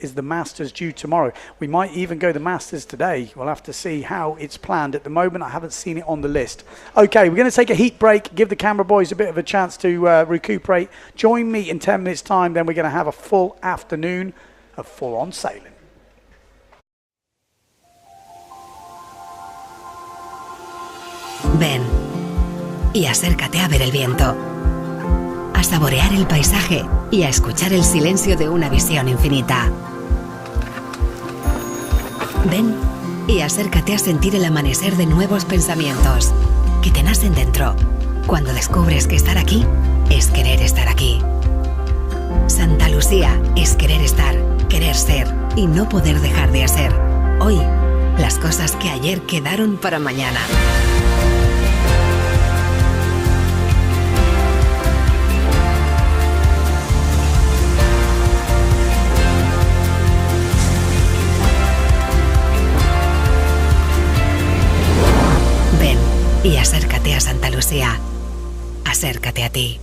Speaker 4: is the Masters due tomorrow? We might even go the Masters today. We'll have to see how it's planned. At the moment I haven't seen it on the list. Okay, we're going to take a heat break, give the camera boys a bit of a chance to recuperate. Join me in 10 minutes time, then we're going to have a full afternoon of full on sailing.
Speaker 3: Ven y acércate a ver el viento, a saborear el paisaje y a escuchar el silencio de una visión infinita. Ven y acércate a sentir el amanecer de nuevos pensamientos que te nacen dentro cuando descubres que estar aquí es querer estar aquí. Santa Lucía es querer estar, querer ser y no poder dejar de hacer. Hoy, las cosas que ayer quedaron para mañana. Y acércate a Santa Lucía. Acércate a ti.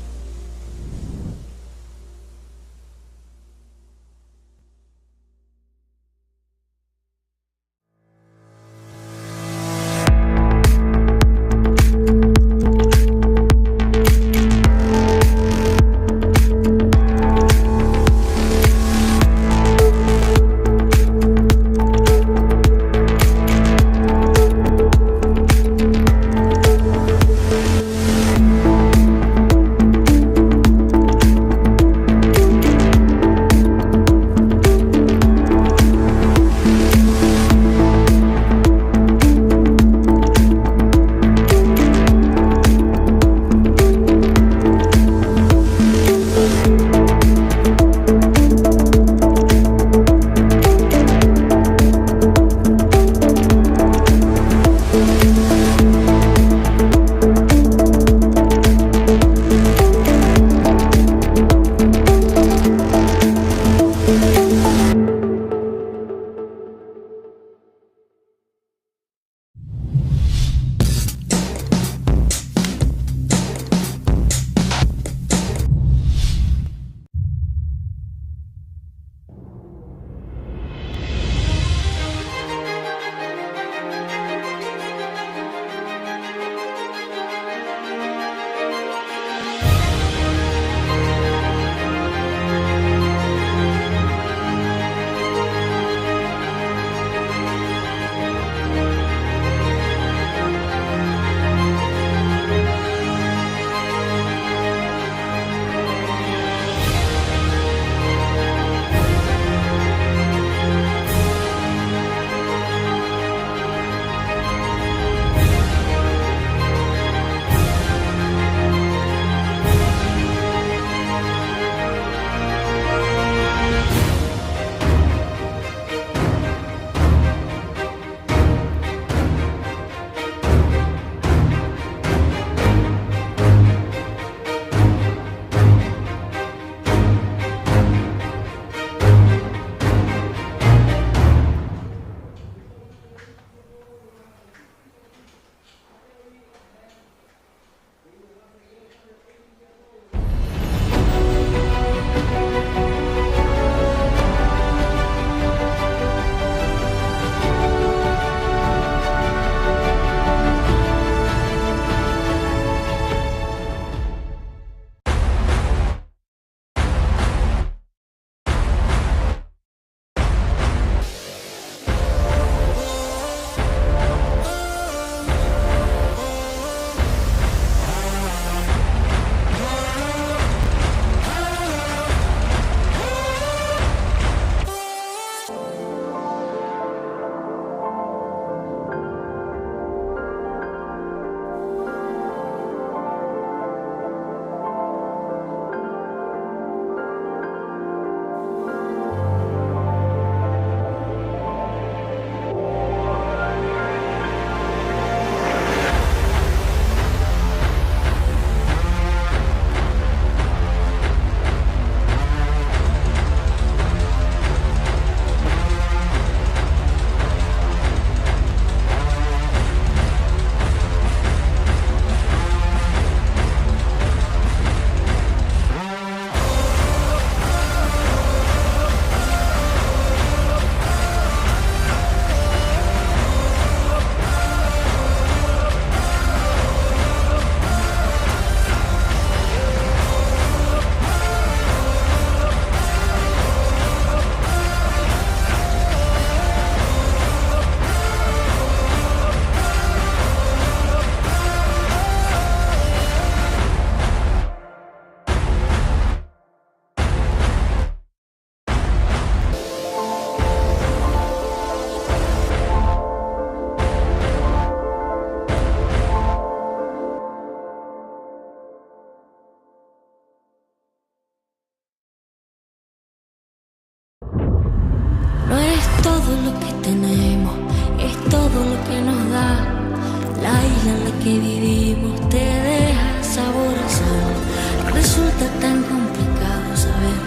Speaker 1: que vivimos te deja sabor a sal. Resulta tan complicado saber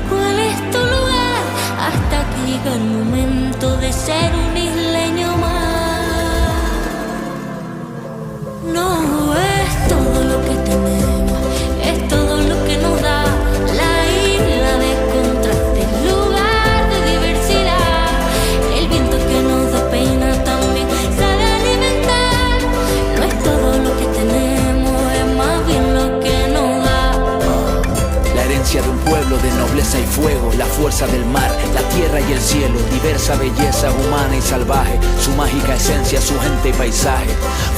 Speaker 1: cuál es tu lugar hasta que llega el momento de ser un isleño más. No es todo lo que tenemos, es todo lo que nos da la isla de contrastes, lugar de diversidad. El viento que nos da pena también sabe alimentar. No es todo lo que tenemos, es más bien lo que nos da.
Speaker 2: La herencia de un pueblo de nobleza y fuego, la fuerza del mar, la tierra y el cielo, diversa belleza humana y salvaje, su mágica esencia, su gente y paisaje,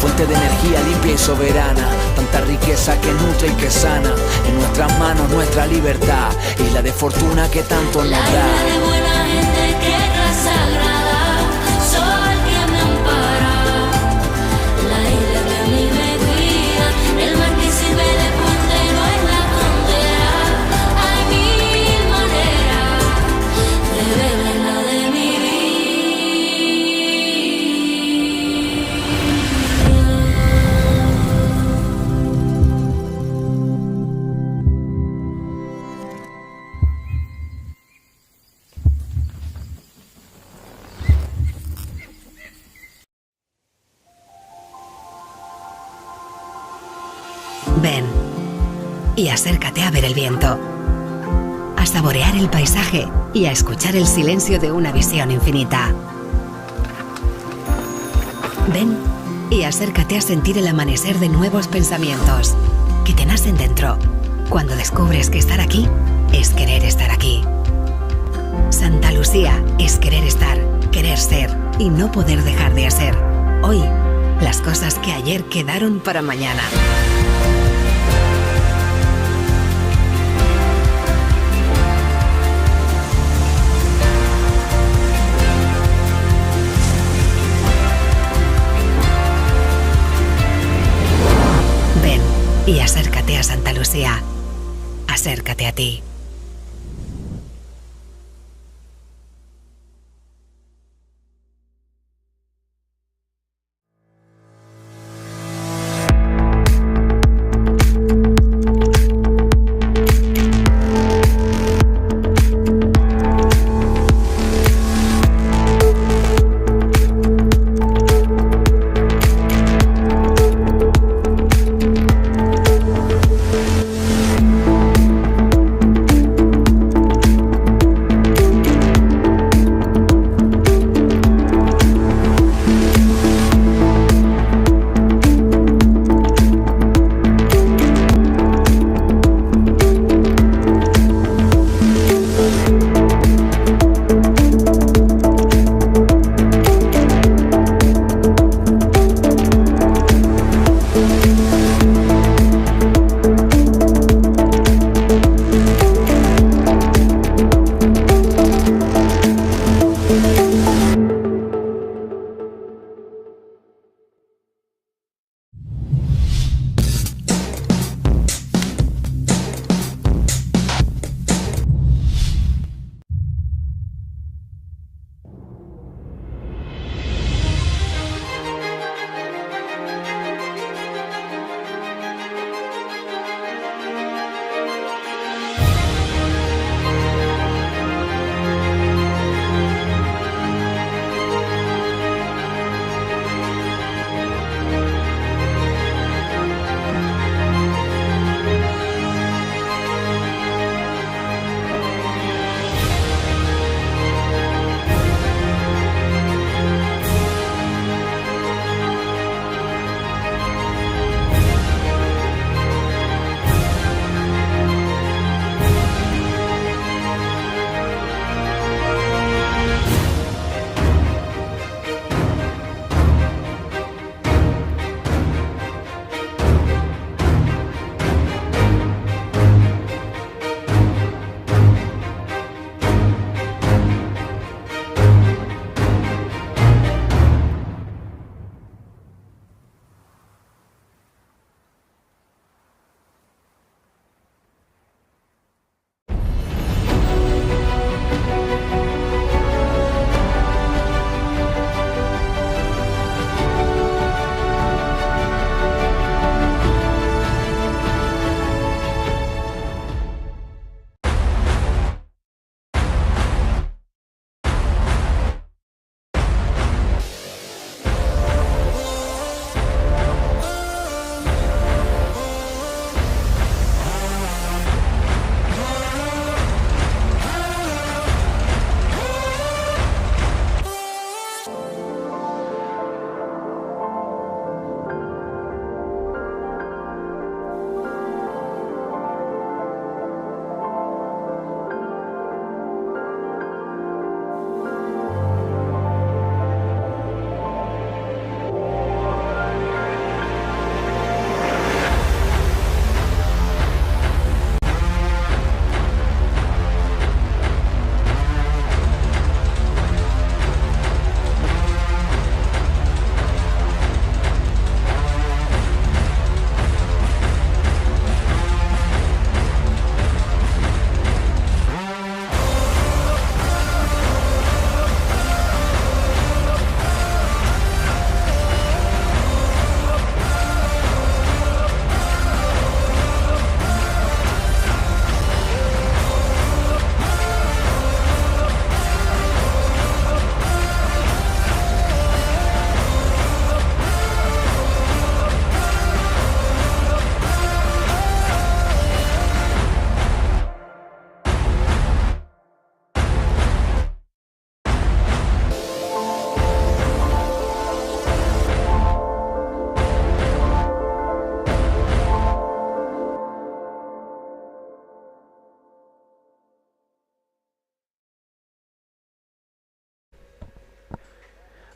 Speaker 2: fuente de energía limpia y soberana, tanta riqueza que nutre y que sana, en nuestras manos nuestra libertad, isla de fortuna que tanto nos
Speaker 1: La
Speaker 2: da.
Speaker 1: isla de buena gente, tierra sagrada, sol que me ampara, la isla que a mí me cuida, el mar que sirve de puente no es la frontera. Hay mil maneras de ver la de mi vida.
Speaker 3: Ven y acércate a ver el viento, a saborear el paisaje y a escuchar el silencio de una visión infinita. Ven y acércate a sentir el amanecer de nuevos pensamientos que te nacen dentro cuando descubres que estar aquí es querer estar aquí. Santa Lucía es querer estar, querer ser y no poder dejar de hacer hoy las cosas que ayer quedaron para mañana. Ven y acércate a Santa Lucía. Acércate a ti.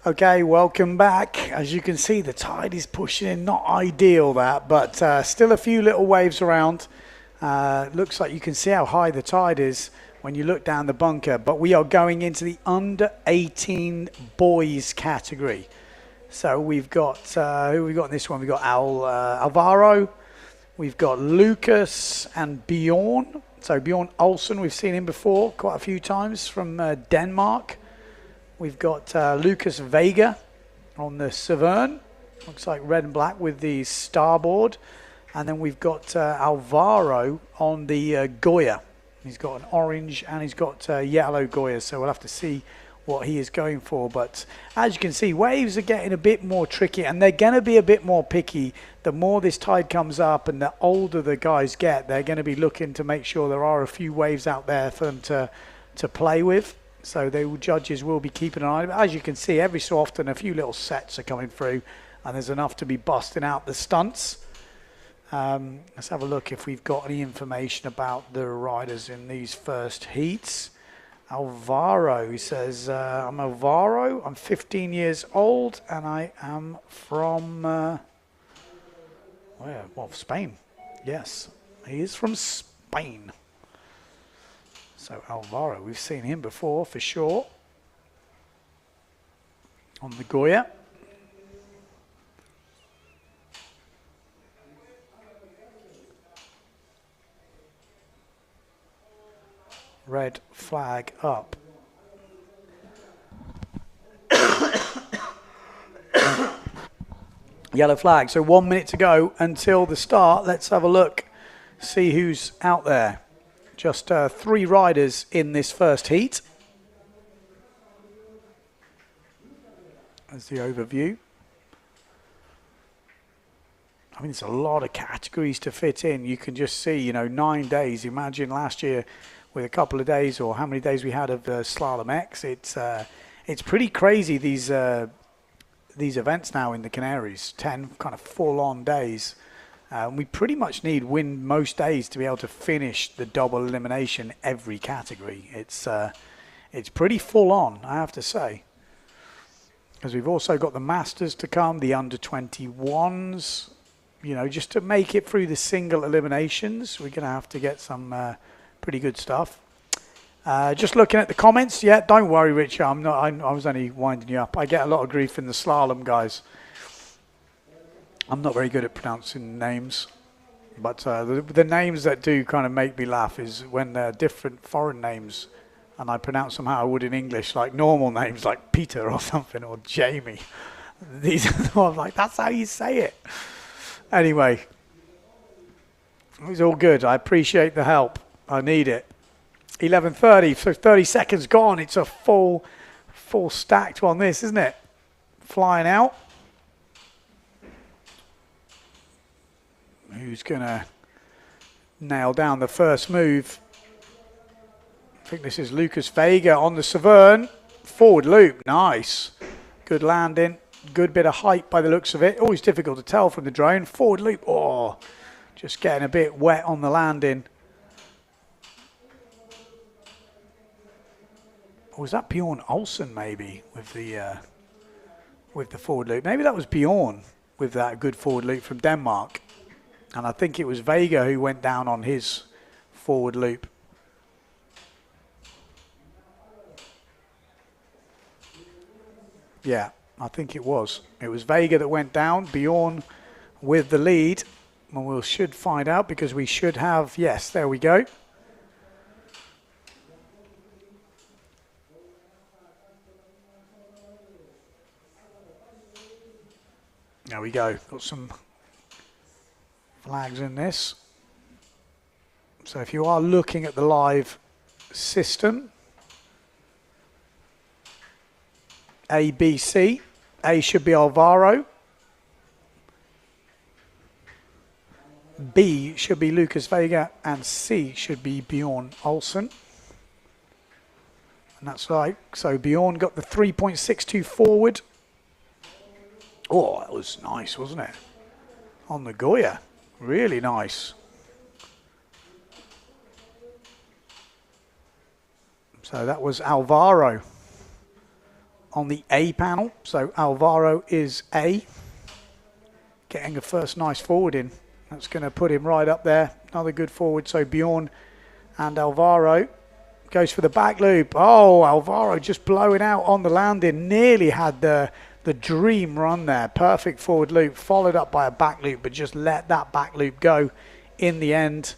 Speaker 4: Okay, welcome back. As you can see, the tide is pushing in. Not ideal that, but still a few little waves around. Looks like you can see how high the tide is when you look down the bunker. But we are going into the under 18 boys category. So we've got, who we got in this one? We've got Alvaro, we've got Lucas and Bjorn. So Bjorn Olsen, we've seen him before quite a few times from Denmark. We've got Lucas Vega on the Severn. Looks like red and black with the starboard. And then we've got Alvaro on the Goya. He's got an orange and he's got yellow Goya. So we'll have to see what he is going for. But as you can see, waves are getting a bit more tricky and they're going to be a bit more picky. The more this tide comes up and the older the guys get, they're going to be looking to make sure there are a few waves out there for them to play with. So the judges will be keeping an eye. But as you can see, every so often a few little sets are coming through and there's enough to be busting out the stunts. Let's have a look if we've got any information about the riders in these first heats. Alvaro, he says, I'm Alvaro, I'm 15 years old and I am from, where? Well, Spain. Yes, he is from Spain. So Alvaro, we've seen him before for sure on the Goya. Red flag up. Yellow flag. So 1 minute to go until the start. Let's have a look, see who's out there. Just 3 riders in this first heat. That's the overview. I mean, it's a lot of categories to fit in. You can just see, you know, 9 days. Imagine last year with a couple of days, or how many days we had of Slalom X. It's pretty crazy, these events now in the Canaries. 10 kind of full-on days. We pretty much need win most days to be able to finish the double elimination every category. It's pretty full on, I have to say. Because we've also got the Masters to come, the under 21s. You know, just to make it through the single eliminations, we're going to have to get some pretty good stuff. Just looking at the comments, yeah, don't worry, Richard. I was only winding you up. I get a lot of grief in the slalom, guys. I'm not very good at pronouncing names, but the names that do kind of make me laugh is when they're different foreign names and I pronounce them how I would in English, like normal names like Peter or something, or Jamie. These are like, that's how you say it. Anyway, it's all good. I appreciate the help. I need it. 11:30, so 30 seconds gone. It's a full stacked one, this, isn't it? Flying out. Who's going to nail down the first move? I think this is Lucas Vega on the Severn. Forward loop, nice. Good landing, good bit of height by the looks of it. Always difficult to tell from the drone. Forward loop, oh, just getting a bit wet on the landing. Or was that Bjorn Olsen maybe with the forward loop? Maybe that was Bjorn with that good forward loop from Denmark. And I think it was Vega who went down on his forward loop. Yeah, I think it was. It was Vega that went down, Bjorn with the lead. And we should find out because we should have, yes, there we go. There we go. Got some flags in this. So if you are looking at the live system, A, B, C. A should be Alvaro. B should be Lucas Vega. And C should be Bjorn Olsen. And that's right. So Bjorn got the 3.62 forward. Oh, that was nice, wasn't it? On the Goya. Really nice. So that was Alvaro. on the A panel. So Alvaro is A. Getting a first nice forward in. That's going to put him right up there. Another good forward. So Bjorn and Alvaro goes for the back loop. Oh, Alvaro just blowing out on the landing. Nearly had the dream run there. Perfect forward loop, followed up by a back loop, but just let that back loop go in the end.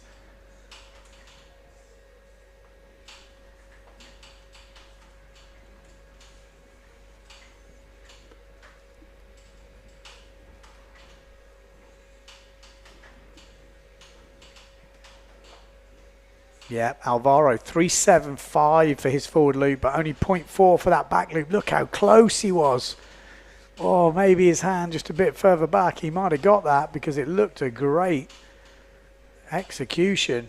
Speaker 4: Yeah, Alvaro, 3.75 for his forward loop, but only 0.4 for that back loop. Look how close he was. Oh, maybe his hand just a bit further back. He might have got that because it looked a great execution.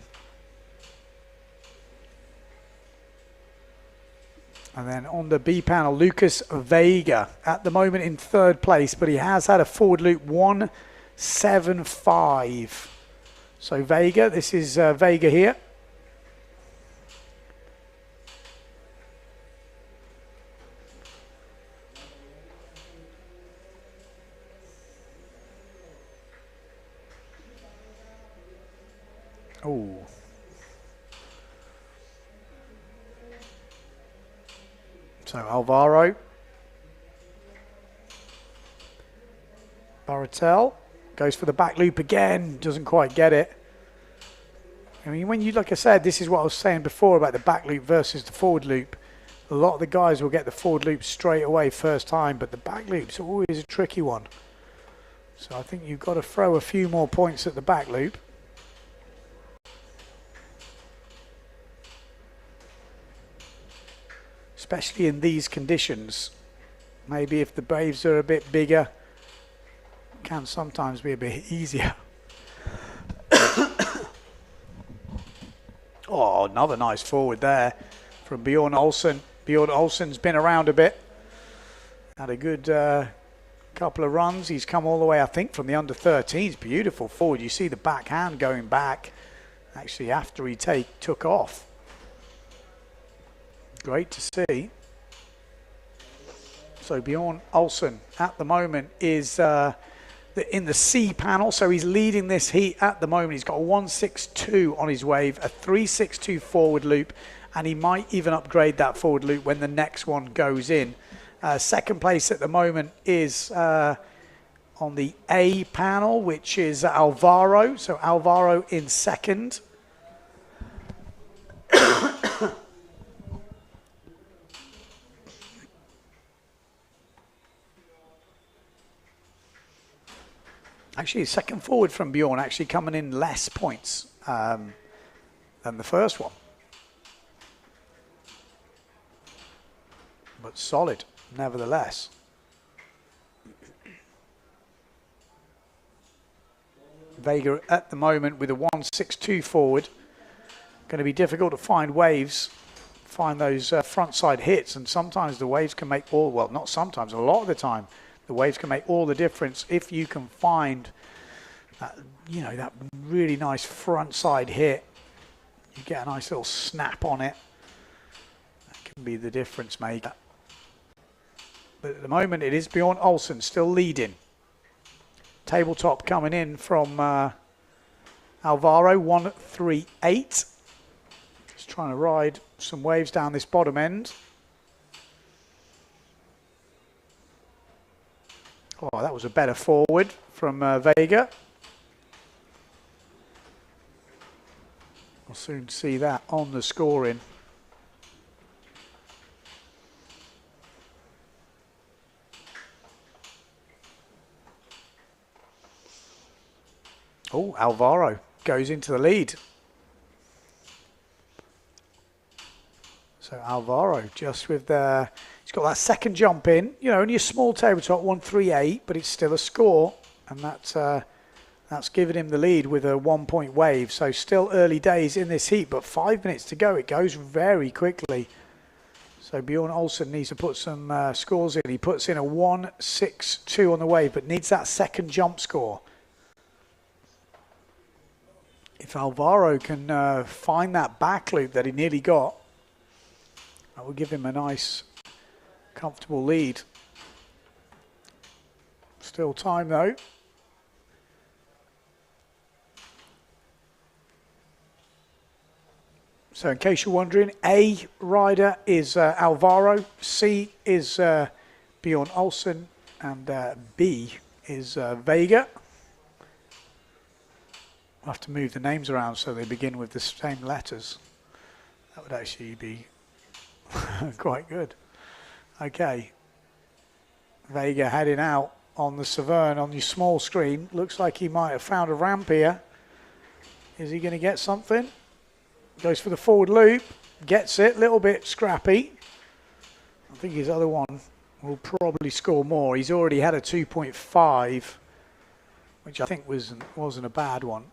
Speaker 4: And then on the B panel, Lucas Vega at the moment in third place, but he has had a forward loop 1.75. So Vega, this is Vega here. Oh. So Alvaro. Baratel goes for the back loop again. Doesn't quite get it. I mean, when you, like I said, this is what I was saying before about the back loop versus the forward loop. A lot of the guys will get the forward loop straight away first time, but the back loop's always a tricky one. So I think you've got to throw a few more points at the back loop. Especially in these conditions. Maybe if the waves are a bit bigger, it can sometimes be a bit easier. Oh, another nice forward there from Bjorn Olsen. Bjorn Olsen's been around a bit. Had a good couple of runs. He's come all the way, I think, from the under-13s. Beautiful forward. You see the backhand going back actually after he took off. Great to see. So Bjorn Olsen at the moment is in the C panel, so he's leading this heat at the moment. He's got a 1.62 on his wave, a 3.62 forward loop, and he might even upgrade that forward loop when the next one goes in. Second place at the moment is on the A panel, which is Alvaro. So Alvaro in second. Actually, second forward from Bjorn, actually coming in less points than the first one. But solid, nevertheless. Vega at the moment with a 1.62 forward. Going to be difficult to find waves, find those front side hits, and sometimes the waves can make all, well, not sometimes, a lot of the time, the waves can make all the difference if you can find that, you know, that really nice front side hit. You get a nice little snap on it. That can be the difference maker. But at the moment it is Bjorn Olsen still leading. Tabletop coming in from Alvaro, 1.38. Just trying to ride some waves down this bottom end. Oh, that was a better forward from Vega. We'll soon see that on the scoring. Oh, Alvaro goes into the lead. So Alvaro just with the... He's got that second jump in, you know, only a small tabletop, 1.38, but it's still a score, and that's given him the lead with a 1 point wave. So still early days in this heat, but 5 minutes to go. It goes very quickly. So Bjorn Olsen needs to put some scores in. He puts in a 1.62 on the wave, but needs that second jump score. If Alvaro can find that back loop that he nearly got, that will give him a nice Comfortable lead. Still time though. So in case you're wondering, A rider is Alvaro, C is Bjorn Olsen, and B is Vega. I'll have to move the names around so they begin with the same letters. That would actually be quite good. Okay. Vega heading out on the Severn on your small screen. Looks like he might have found a ramp here. Is he going to get something? Goes for the forward loop. Gets it. Little bit scrappy. I think his other one will probably score more. He's already had a 2.5, which I think wasn't a bad one.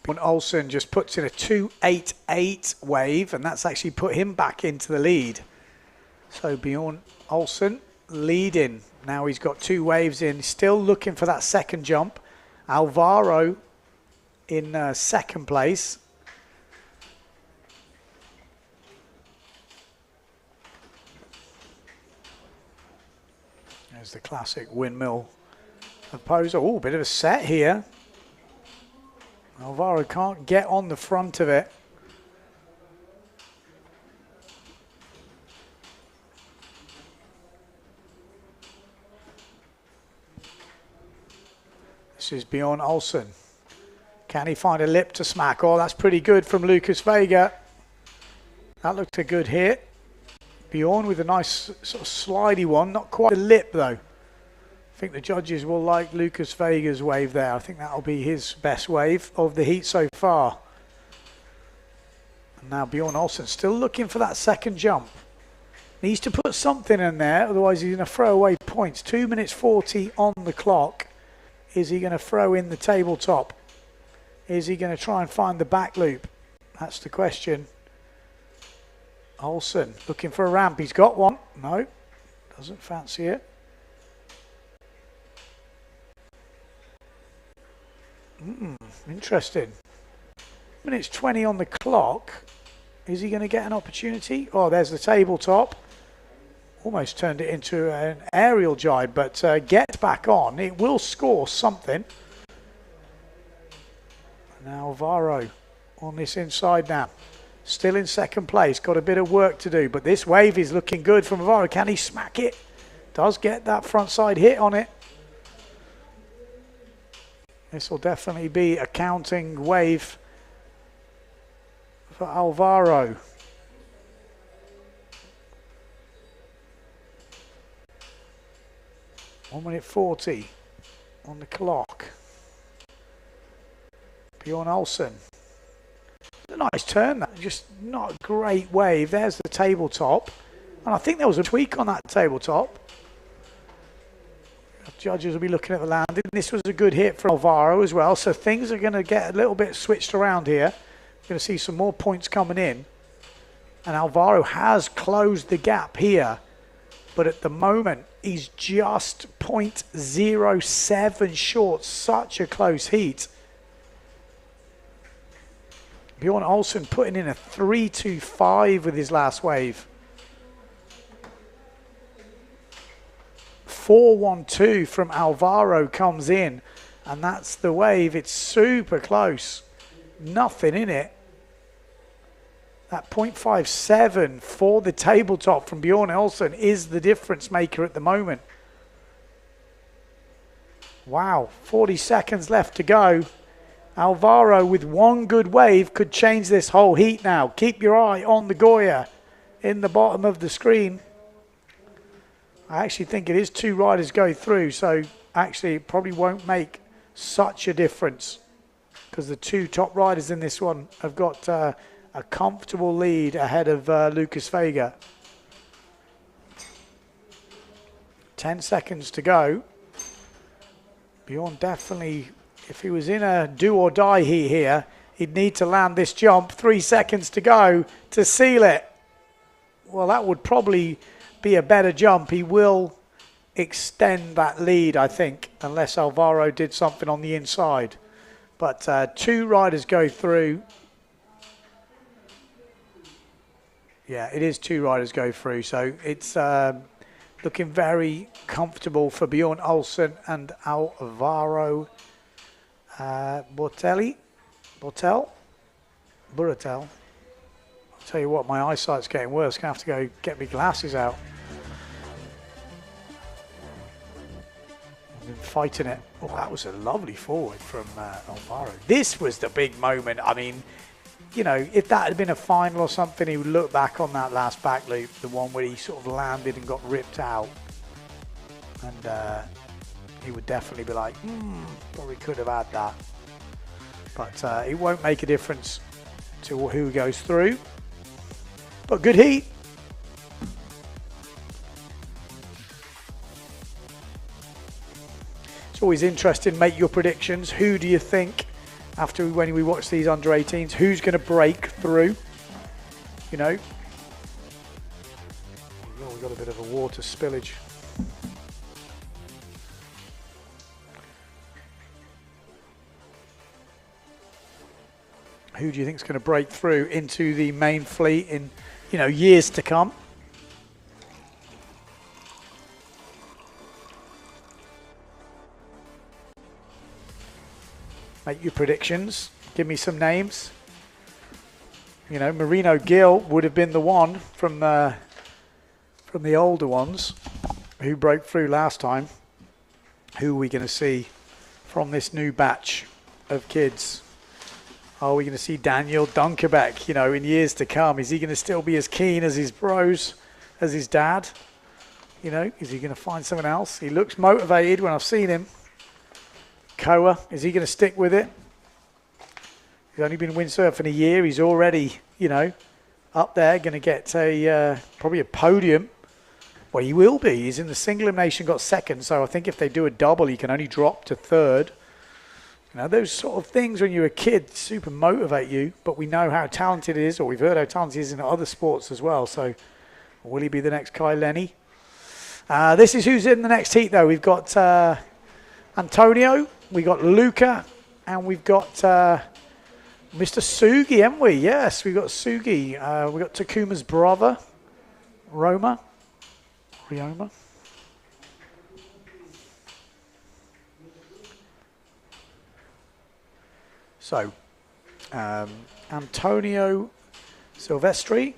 Speaker 4: When Olsen just puts in a 2.88 wave, and that's actually put him back into the lead. So Bjorn Olsen leading. Now he's got 2 waves in, still looking for that second jump. Alvaro in second place. There's the classic windmill of Pozo. Oh, bit of a set here. Alvaro can't get on the front of it. This is Bjorn Olsen. Can he find a lip to smack? Oh, that's pretty good from Lucas Vega. That looked a good hit. Bjorn with a nice sort of slidey one. Not quite a lip though. I think the judges will like Lucas Vega's wave there. I think that'll be his best wave of the heat so far. And now Bjorn Olsen still looking for that second jump. Needs to put something in there, otherwise he's going to throw away points. 2 minutes 40 on the clock. Is he going to throw in the tabletop? Is he going to try and find the back loop? That's the question. Olsen looking for a ramp. He's got one. No, doesn't fancy it. Interesting. Minutes 20 on the clock. Is he going to get an opportunity? Oh, there's the tabletop. Almost turned it into an aerial jibe, but get back on. It will score something. Now Alvaro on this inside now. Still in second place. Got a bit of work to do, but this wave is looking good from Alvaro. Can he smack it? Does get that front side hit on it. This will definitely be a counting wave for Alvaro. One minute 40 on the clock. Bjorn Olsen. A nice turn, that. Just not a great wave. There's the tabletop. And I think there was a tweak on that tabletop. Judges will be looking at the landing. This was a good hit from Alvaro as well. So things are going to get a little bit switched around here. We're going to see some more points coming in. And Alvaro has closed the gap here. But at the moment, he's just 0.07 short. Such a close heat. Bjorn Olsen putting in a 3.25 with his last wave. 4.12 from Alvaro comes in, and that's the wave. It's super close. Nothing in it. That 0.57 for the tabletop from Bjorn Olsen is the difference maker at the moment. Wow, 40 seconds left to go. Alvaro with one good wave could change this whole heat now. Keep your eye on the Goya in the bottom of the screen. I actually think it is 2 riders go through, so actually it probably won't make such a difference because the 2 top riders in this one have got a comfortable lead ahead of Lucas Vega. 10 seconds to go. Bjorn definitely, if he was in a do or die heat here, he'd need to land this jump. 3 seconds to go to seal it. Well, that would probably be a better jump. He will extend that lead, I think, unless Alvaro did something on the inside. But 2 riders go through. Yeah, it is 2 riders go through, so it's looking very comfortable for Bjorn Olsen and Alvaro Bortel. I'll tell you what, my eyesight's getting worse. Gonna have to go get my glasses out. I've been fighting it. Oh, that was a lovely forward from Alvaro. This was the big moment. I mean, you know, if that had been a final or something, he would look back on that last back loop, the one where he sort of landed and got ripped out. And he would definitely be like, probably could have had that. But it won't make a difference to who goes through. But good heat. It's always interesting, make your predictions. Who do you think, after when we watch these under 18s, who's going to break through? You know? Oh, we've got a bit of a water spillage. Who do you think is going to break through into the main fleet in, you know, years to come? Make your predictions. Give me some names. You know, Marino Gill would have been the one from the older ones who broke through last time. Who are we going to see from this new batch of kids? Are we going to see Daniel Dunkerbeck, you know, in years to come? Is he going to still be as keen as his bros, as his dad? You know, is he going to find someone else? He looks motivated when I've seen him. Koa, is he going to stick with it? He's only been windsurfing a year. He's already, you know, up there, going to get a probably a podium. Well, he will be. He's in the single elimination, got second. So I think if they do a double, he can only drop to third. You know, those sort of things when you're a kid super motivate you, but we know how talented he is, or we've heard how talented he is in other sports as well. So will he be the next Kai Lenny? This is who's in the next heat, though. We've got Antonio, we've got Luca, and we've got Mr. Sugi, haven't we? Yes, we've got Sugi. We've got Takuma's brother, Ryoma. So, Antonio Silvestri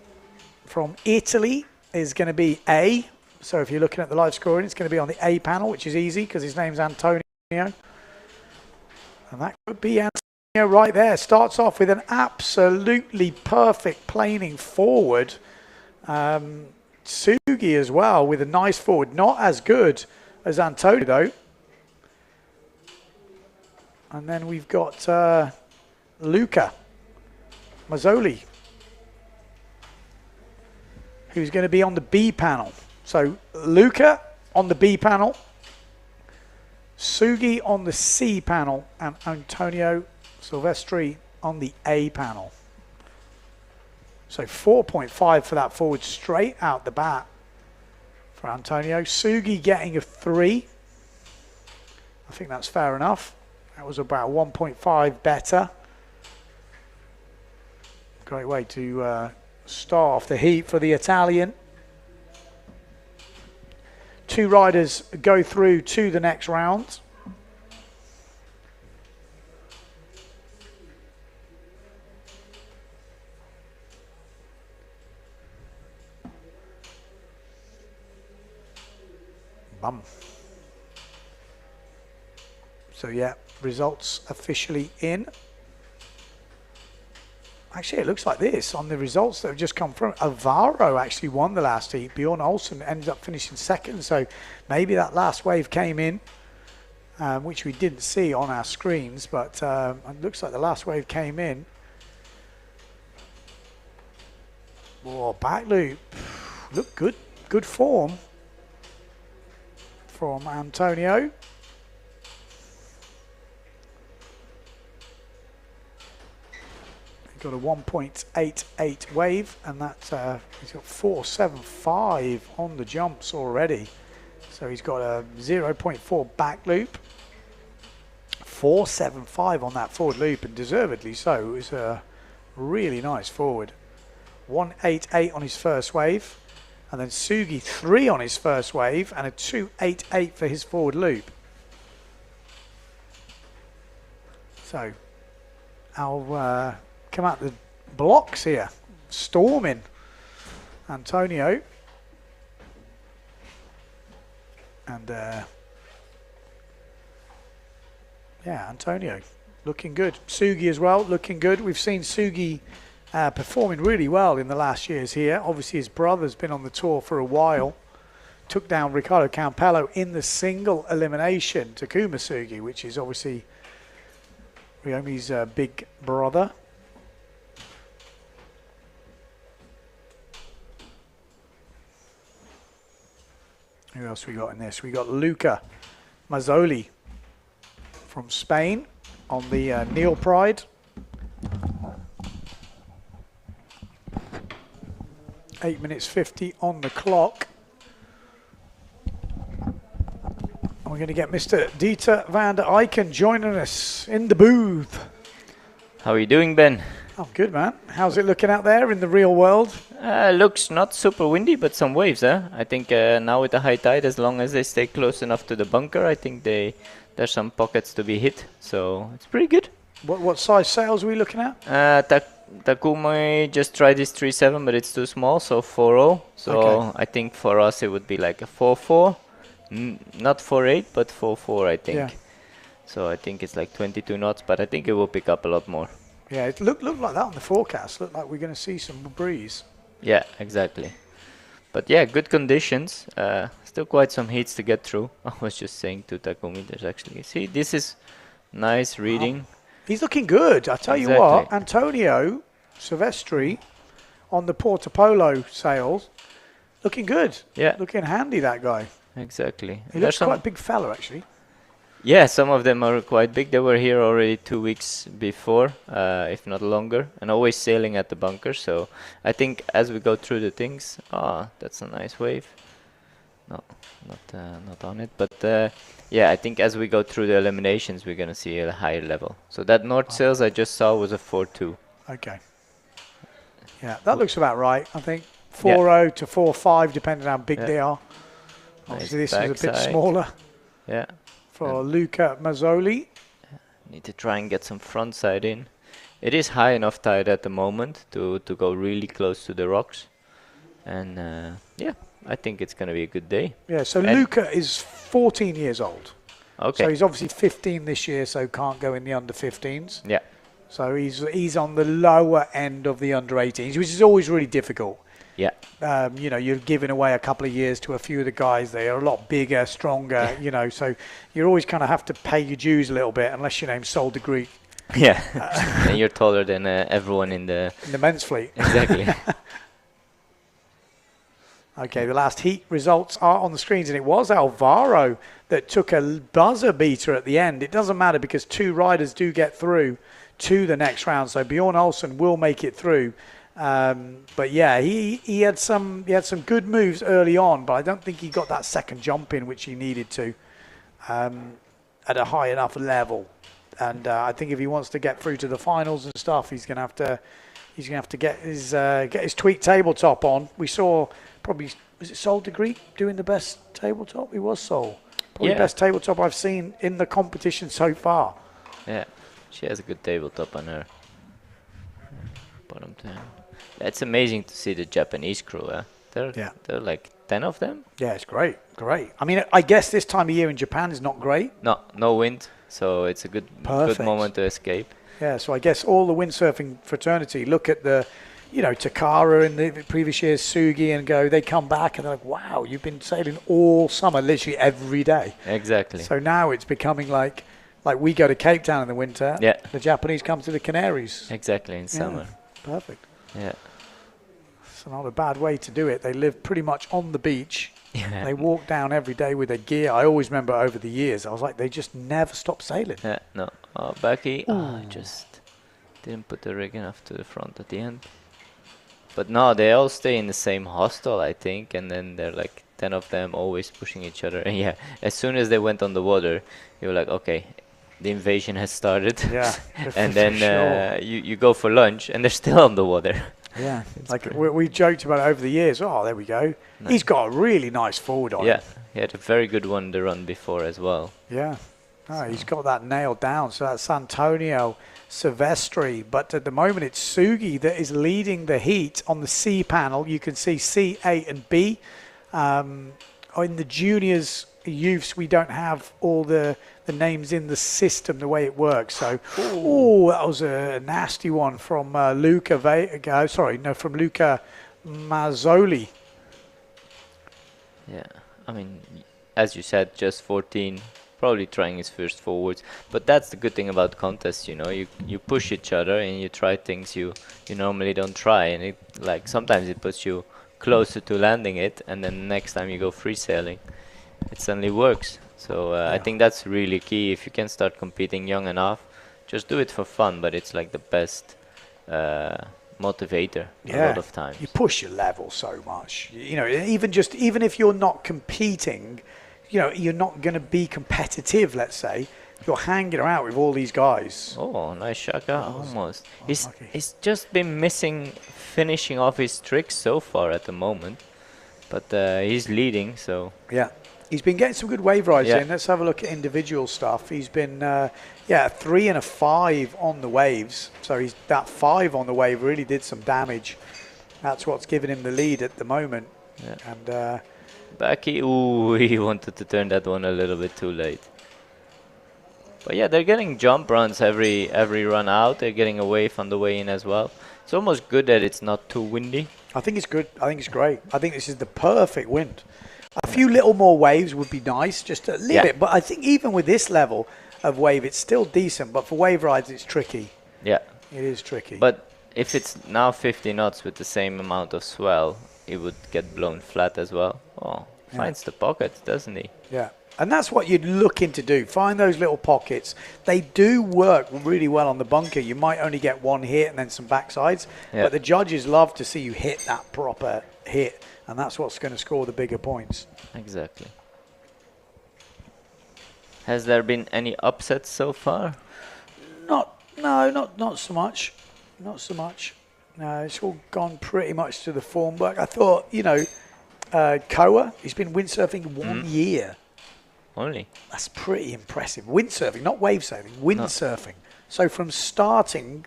Speaker 4: from Italy is going to be A. So if you're looking at the live scoring, it's going to be on the A panel, which is easy because his name's Antonio. And that could be Antonio right there. Starts off with an absolutely perfect planing forward. Sugi as well with a nice forward. Not as good as Antonio, though. And then we've got Luca Mazzoli, who's going to be on the B panel. So Luca on the B panel, Sugi on the C panel, and Antonio Silvestri on the A panel. So 4.5 for that forward straight out the bat for Antonio. Sugi getting a 3. I think that's fair enough. That was about 1.5 better. Great way to start off the heat for the Italian. 2 riders go through to the next round. Bum. So yeah, results officially in. Actually, it looks like this on the results that have just come from. Alvaro actually won the last heat. Bjorn Olsen ended up finishing second. So maybe that last wave came in, which we didn't see on our screens. But it looks like the last wave came in. Oh, back loop. Look good. Good form from Antonio. Got a 1.88 wave, and that's he's got 4.75 on the jumps already. So he's got a 0.4 back loop, 4.75 on that forward loop, and deservedly so. It was a really nice forward. 188 on his first wave, and then Sugi 3 on his first wave, and a 288 for his forward loop. So I'll come out the blocks here, storming Antonio, and yeah, Antonio looking good. Sugi as well, looking good. We've seen Sugi performing really well in the last years here. Obviously his brother's been on the tour for a while. Took down Ricardo Campello in the single elimination, Takuma Sugi, which is obviously Ryomi's big brother. Who else we got in this? We got Luca Mazzoli from Spain on the Neil Pride. 8 minutes 50 on the clock. And we're going to get Mr. Dieter van der Eycken joining us in the booth.
Speaker 5: How are you doing, Ben?
Speaker 4: I'm good, man. How's it looking out there in the real world?
Speaker 5: Looks not super windy, but some waves, huh? I think now with the high tide, as long as they stay close enough to the bunker, I think there's some pockets to be hit, so it's pretty good.
Speaker 4: What size sails are we looking at?
Speaker 5: Takuma just tried this 3.7, but it's too small, so 4.0. So
Speaker 4: Okay.
Speaker 5: I think for us it would be like a 4.4, not 4.8, but 4.4, I think.
Speaker 4: Yeah.
Speaker 5: So I think it's like 22 knots, but I think it will pick up a lot more.
Speaker 4: Yeah, it looked like that on the forecast. Looked like we're going to see some breeze.
Speaker 5: Yeah, exactly. But yeah, good conditions. Still quite some heats to get through. I was just saying to Takumi, there's actually... See, this is nice reading.
Speaker 4: He's looking good. I tell you what, Antonio Silvestri on the Porto Polo sails, looking good.
Speaker 5: Yeah.
Speaker 4: Looking handy, that guy.
Speaker 5: Exactly.
Speaker 4: He looks quite a big fella, actually.
Speaker 5: Yeah, some of them are quite big. They were here already 2 weeks before, if not longer, and always sailing at the bunker. So I think as we go through the things, that's a nice wave. No, not on it. But yeah, I think as we go through the eliminations, we're gonna see a higher level. So that north sails I just saw was a 4.2.
Speaker 4: Okay. Yeah, that looks about right. I think 4.0 to 4.5, depending on how big they are. Obviously, this is a bit
Speaker 5: backside.
Speaker 4: smaller.
Speaker 5: Yeah.
Speaker 4: For Luca Mazzoli.
Speaker 5: Need to try and get some front side in. It is high enough tide at the moment to go really close to the rocks. And yeah, I think it's going to be a good day.
Speaker 4: Yeah, so Luca is 14 years old.
Speaker 5: Okay.
Speaker 4: So he's obviously 15 this year, so can't go in the under 15s.
Speaker 5: Yeah.
Speaker 4: So he's on the lower end of the under 18s, which is always really difficult.
Speaker 5: Yeah.
Speaker 4: You know, you're giving away a couple of years to a few of the guys. They are a lot bigger, stronger, you know, so you always kind of have to pay your dues a little bit, unless your name's Sol de Greek.
Speaker 5: Yeah. And you're taller than everyone in the
Speaker 4: men's fleet.
Speaker 5: Exactly.
Speaker 4: Okay, the last heat results are on the screens, and it was Alvaro that took a buzzer beater at the end. It doesn't matter because two riders do get through to the next round, so Bjorn Olsen will make it through. But yeah, he had some good moves early on, but I don't think he got that second jump in which he needed to at a high enough level. And I think if he wants to get through to the finals and stuff, he's gonna have to get his tweaked tabletop on. We saw probably, was it Sol de Greek doing the best tabletop? He was Sol. Probably the best tabletop I've seen in the competition so far.
Speaker 5: Yeah, she has a good tabletop on her. Bottom 10. It's amazing to see the Japanese crew. There are like 10 of them.
Speaker 4: Yeah, it's great. I mean, I guess this time of year in Japan is not great.
Speaker 5: No wind, so it's a good moment to escape.
Speaker 4: Yeah, so I guess all the windsurfing fraternity look at the, you know, Takara in the previous years, Sugi, and go, they come back and they're like, wow, you've been sailing all summer, literally every day.
Speaker 5: Exactly.
Speaker 4: So now it's becoming like we go to Cape Town in the winter.
Speaker 5: Yeah.
Speaker 4: The Japanese come to the Canaries.
Speaker 5: Exactly, in summer.
Speaker 4: Perfect.
Speaker 5: Yeah.
Speaker 4: It's not a bad way to do it. They live pretty much on the beach.
Speaker 5: Yeah.
Speaker 4: They walk down every day with their gear. I always remember over the years, I was like, they just never stop sailing.
Speaker 5: Yeah, no. Becky, I just didn't put the rig enough to the front at the end. But no, they all stay in the same hostel, I think, and then they're like 10 of them always pushing each other. And yeah, as soon as they went on the water, you were like, okay, the invasion has started.
Speaker 4: Yeah.
Speaker 5: And then you go for lunch and they're still on the water.
Speaker 4: Yeah, like we joked about it over the years. Oh, there we go.
Speaker 5: Nice.
Speaker 4: He's got a really nice forward on him.
Speaker 5: Yeah, he had a very good one the run before as well.
Speaker 4: Yeah. Oh, he's got that nailed down. So that's Antonio Silvestri. But at the moment, it's Sugi that is leading the heat on the C panel. You can see C, A, and B. In the juniors, youths, we don't have all the names in the system the way it works. So, that was a nasty one from Luca Mazzoli.
Speaker 5: Yeah, I mean, as you said, just 14, probably trying his first forwards. But that's the good thing about contests, you know, you push each other and you try things you normally don't try, and it like sometimes it puts you closer to landing it, and then next time you go free sailing, it suddenly works. So I think that's really key. If you can start competing young enough, just do it for fun, but it's like the best motivator a lot of times.
Speaker 4: You push your level so much. You know, even if you're not competing, you know, you're not going to be competitive, let's say. You're hanging around with all these guys.
Speaker 5: Oh, nice shaka, almost. He's
Speaker 4: lucky.
Speaker 5: just been missing finishing off his tricks so far at the moment, but he's leading, so...
Speaker 4: Yeah. He's been getting some good wave rides
Speaker 5: Yeah.
Speaker 4: in. Let's have a look at individual stuff. He's been, a 3 and a 5 on the waves. So that 5 on the wave really did some damage. That's what's giving him the lead at the moment.
Speaker 5: Yeah.
Speaker 4: And
Speaker 5: Backy, ooh, he wanted to turn that one a little bit too late. But yeah, they're getting jump runs every run out. They're getting a wave on the way in as well. It's almost good that it's not too windy.
Speaker 4: I think it's good. I think it's great. I think this is the perfect wind. A few little more waves would be nice, just a little bit. But I think even with this level of wave, it's still decent. But for wave rides, it's tricky.
Speaker 5: Yeah.
Speaker 4: It is tricky.
Speaker 5: But if it's now 50 knots with the same amount of swell, it would get blown flat as well. Oh, finds the pocket, doesn't he?
Speaker 4: Yeah. And that's what you're looking to do. Find those little pockets. They do work really well on the bunker. You might only get one hit and then some backsides.
Speaker 5: Yeah.
Speaker 4: But the judges love to see you hit that proper hit. And that's what's going to score the bigger points.
Speaker 5: Exactly. Has there been any upsets so far?
Speaker 4: Not so much. Not so much. No, it's all gone pretty much to the form book. I thought, you know, Koa, he's been windsurfing 1 year.
Speaker 5: Only?
Speaker 4: That's pretty impressive. Windsurfing, not wave sailing, windsurfing. So from starting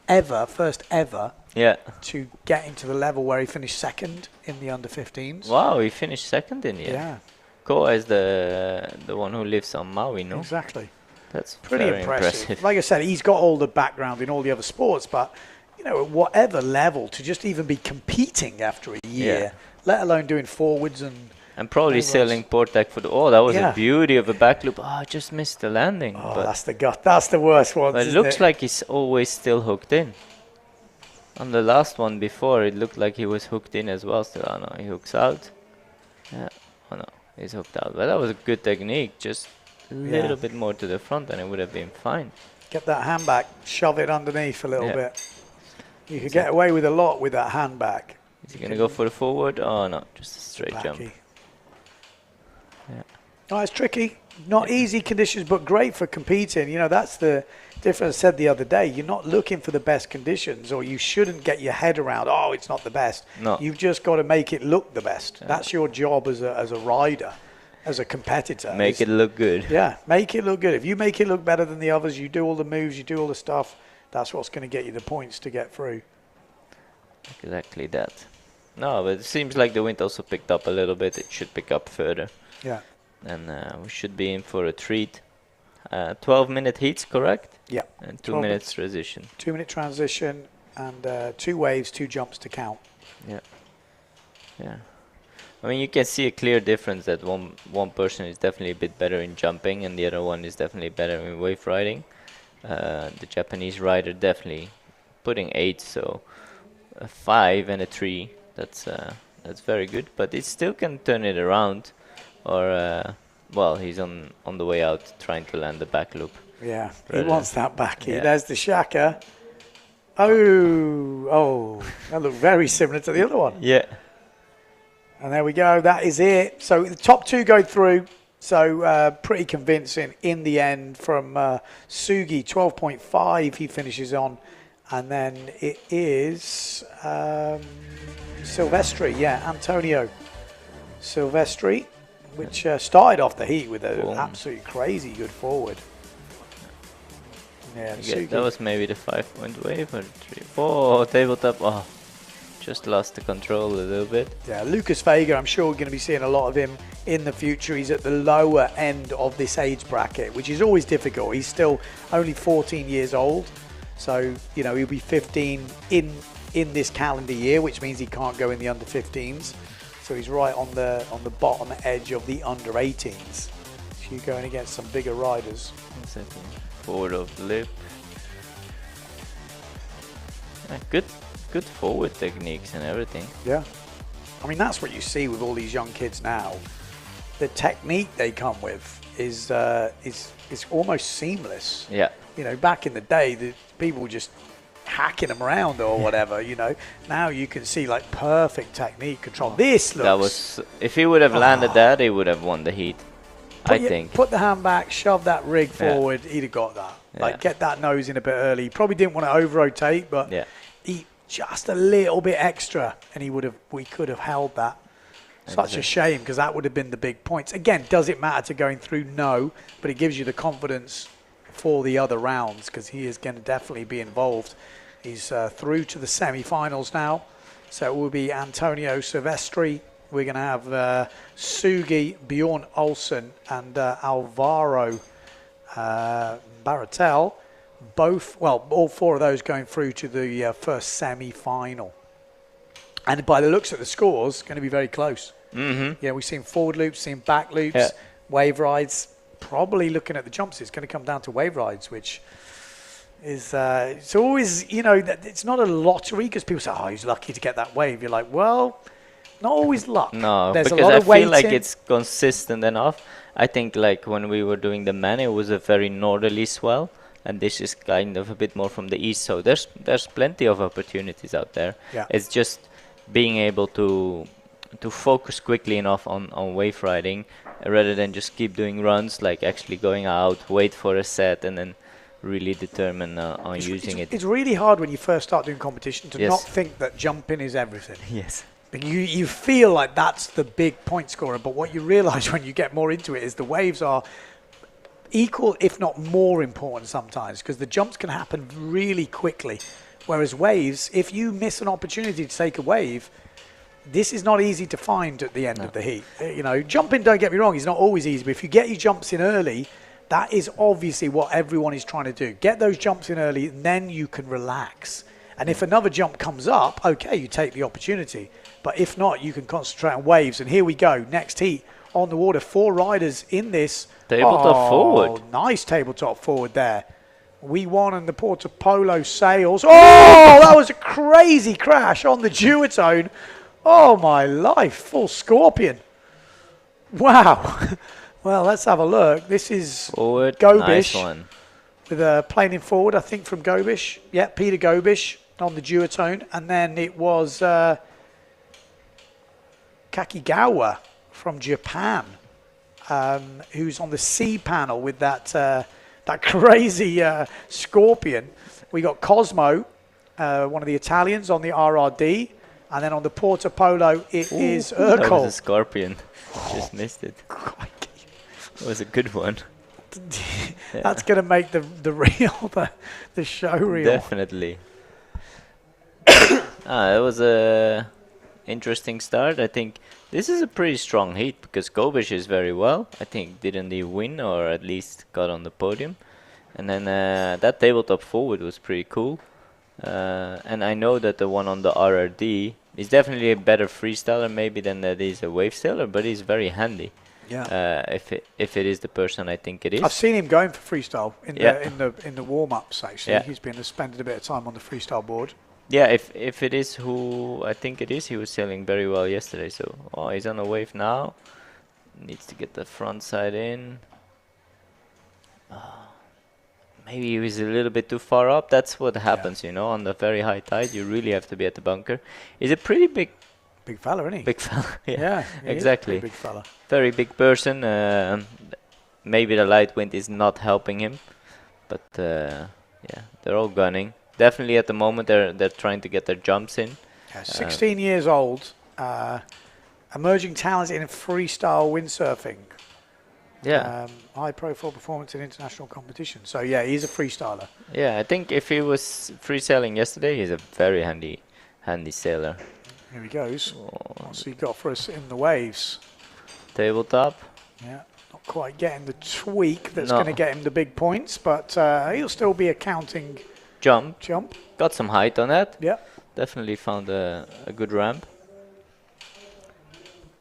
Speaker 4: first ever, to get into the level where he finished second in the under-15s.
Speaker 5: Wow, he finished second in the end.
Speaker 4: Yeah.
Speaker 5: Koa is the one who lives on Maui, no?
Speaker 4: Exactly.
Speaker 5: That's
Speaker 4: Pretty
Speaker 5: very
Speaker 4: impressive. Like I said, he's got all the background in all the other sports, but, you know, at whatever level, to just even be competing after a year, let alone doing forwards
Speaker 5: and probably sailing port deck for the... Oh, that was a beauty of a back loop. Oh, I just missed the landing.
Speaker 4: Oh,
Speaker 5: but
Speaker 4: that's the worst one.
Speaker 5: But it looks like he's always still hooked in. On the last one before, it looked like he was hooked in as well still. Oh no, he hooks out. Yeah. Oh no, he's hooked out. But that was a good technique. Just a little bit more to the front and it would have been fine.
Speaker 4: Get that hand back, shove it underneath a little bit. You could get away with a lot with that hand back.
Speaker 5: Is he going to go for the forward? Oh no, just a straight jump. Yeah.
Speaker 4: Oh, it's tricky. Not easy conditions, but great for competing. You know, that's the difference. I said the other day, you're not looking for the best conditions, or you shouldn't get your head around, oh, it's not the best.
Speaker 5: No.
Speaker 4: You've just got to make it look the best. Yeah. That's your job as a rider, as a competitor.
Speaker 5: Make it look good.
Speaker 4: Yeah, make it look good. If you make it look better than the others, you do all the moves, you do all the stuff, that's what's going to get you the points to get through.
Speaker 5: Exactly that. No, but it seems like the wind also picked up a little bit. It should pick up further.
Speaker 4: Yeah.
Speaker 5: And we should be in for a treat. 12-minute heats, correct?
Speaker 4: Yeah.
Speaker 5: And 2 minutes transition.
Speaker 4: 2-minute transition and 2 waves, 2 jumps to count.
Speaker 5: Yeah. Yeah. I mean, you can see a clear difference that one person is definitely a bit better in jumping and the other one is definitely better in wave riding. The Japanese rider definitely putting 8, so a 5 and a 3. That's very good, but it still can turn it around. Or well, he's on the way out trying to land the back loop.
Speaker 4: Yeah, he wants that back here. Yeah. There's the shaka. Oh, that looked very similar to the other one.
Speaker 5: Yeah.
Speaker 4: And there we go. That is it. So the top 2 go through. So pretty convincing in the end from Sugi. 12.5 he finishes on. And then it is Silvestri, yeah, Antonio Silvestri, which started off the heat with an absolutely crazy good forward. Yeah,
Speaker 5: that was maybe the 5-point wave or 3. Oh, tabletop. Oh, just lost the control a little bit.
Speaker 4: Yeah, Lucas Vega, I'm sure we're going to be seeing a lot of him in the future. He's at the lower end of this age bracket, which is always difficult. He's still only 14 years old. So, you know, he'll be 15 in this calendar year, which means he can't go in the under 15s. So he's right on the bottom edge of the under 18s. So you're going against some bigger riders.
Speaker 5: Exactly. Forward of the lip. Good forward techniques and everything.
Speaker 4: Yeah. I mean, that's what you see with all these young kids now. The technique they come with is almost seamless.
Speaker 5: Yeah.
Speaker 4: You know, back in the day, the people were just hacking them around or whatever, you know. Now you can see like perfect technique control. This looks...
Speaker 5: That was, if he would have landed that, he would have won the heat. I think.
Speaker 4: Put the hand back, shove that rig forward, he'd have got that. Like, get that nose in a bit early. He probably didn't want to over-rotate, but he just a little bit extra, and we could have held that. Such a shame, because that would have been the big points. Again, does it matter to going through? No, but it gives you the confidence for the other rounds, because he is going to definitely be involved. He's through to the semi-finals now, so it will be Antonio Silvestri. We're going to have Sugi, Bjorn Olsen, and Alvaro Baratel. All four of those going through to the first semi-final. And by the looks of the scores, going to be very close.
Speaker 5: Mm-hmm.
Speaker 4: Yeah, we've seen forward loops, seen back loops, wave rides. Probably looking at the jumps, it's going to come down to wave rides, which is it's always, you know, it's not a lottery, because people say, oh, he's lucky to get that wave. You're like, well, not always luck.
Speaker 5: No,
Speaker 4: there's
Speaker 5: because
Speaker 4: a lot
Speaker 5: I
Speaker 4: of
Speaker 5: feel like
Speaker 4: waiting.
Speaker 5: it's consistent enough. I think like when we were doing the man, it was a very northerly swell, and this is kind of a bit more from the east. So there's plenty of opportunities out there.
Speaker 4: Yeah.
Speaker 5: It's just being able to focus quickly enough on wave riding, rather than just keep doing runs, like actually going out, wait for a set, and then really determine on using it.
Speaker 4: It's really hard when you first start doing competition to
Speaker 5: Yes.
Speaker 4: not think that jumping is everything.
Speaker 5: Yes.
Speaker 4: You feel like that's the big point scorer, but what you realize when you get more into it is the waves are equal, if not more important sometimes, because the jumps can happen really quickly. Whereas waves, if you miss an opportunity to take a wave, this is not easy to find at the end of the heat. You know, jumping, don't get me wrong, is not always easy, but if you get your jumps in early, that is obviously what everyone is trying to do. Get those jumps in early, and then you can relax. And if another jump comes up, okay, you take the opportunity. But if not, you can concentrate on waves. And here we go, next heat on the water. 4 riders in this.
Speaker 5: Tabletop forward.
Speaker 4: Nice tabletop forward there. We won on the Porta Polo sails. Oh, that was a crazy crash on the duotone. Oh, my life. Full scorpion. Wow. Well, let's have a look. This is
Speaker 5: Forward,
Speaker 4: Gobish.
Speaker 5: nice one.
Speaker 4: With a planing forward, I think, from Gobish. Yeah, Peter Gobish on the duotone. And then it was Kakigawa from Japan, who's on the C panel with that crazy scorpion. We got Cosmo, one of the Italians, on the RRD. And then on the Porta Polo, it is
Speaker 5: That was a
Speaker 4: Urkel.
Speaker 5: scorpion. Just missed it. It was a good one.
Speaker 4: That's going to make the reel, the show reel.
Speaker 5: Definitely. It was a interesting start. I think this is a pretty strong heat, because Gobish is very well. I think didn't he win, or at least got on the podium. And then that tabletop forward was pretty cool. And I know that the one on the RRD is definitely a better freestyler maybe than that he's a wavesailer, but he's very handy.
Speaker 4: Yeah.
Speaker 5: If it is the person I think it is.
Speaker 4: I've seen him going for freestyle in the warm ups. Actually, he's been spending a bit of time on the freestyle board.
Speaker 5: Yeah, if it is who I think it is, he was sailing very well yesterday. So he's on a wave now. Needs to get the front side in. Maybe he was a little bit too far up. That's what happens, you know. On the very high tide, you really have to be at the bunker. He's a pretty big
Speaker 4: fella, isn't he?
Speaker 5: Big fella.
Speaker 4: Yeah,
Speaker 5: exactly.
Speaker 4: Big fella.
Speaker 5: Very big person. Maybe the light wind is not helping him, but yeah, they're all gunning. definitely at the moment they're trying to get their jumps in.
Speaker 4: 16 years old, emerging talent in freestyle windsurfing.
Speaker 5: Yeah.
Speaker 4: High profile performance in international competition. So yeah, he's a freestyler.
Speaker 5: Yeah, I think if he was freestyling yesterday, he's a very handy sailor.
Speaker 4: Here he goes. What's he got for us in the waves?
Speaker 5: Tabletop.
Speaker 4: Yeah, not quite getting the tweak that's
Speaker 5: No.
Speaker 4: going to get him the big points, but he'll still be a counting
Speaker 5: Jump. Got some height on that.
Speaker 4: Yeah.
Speaker 5: Definitely found a good ramp.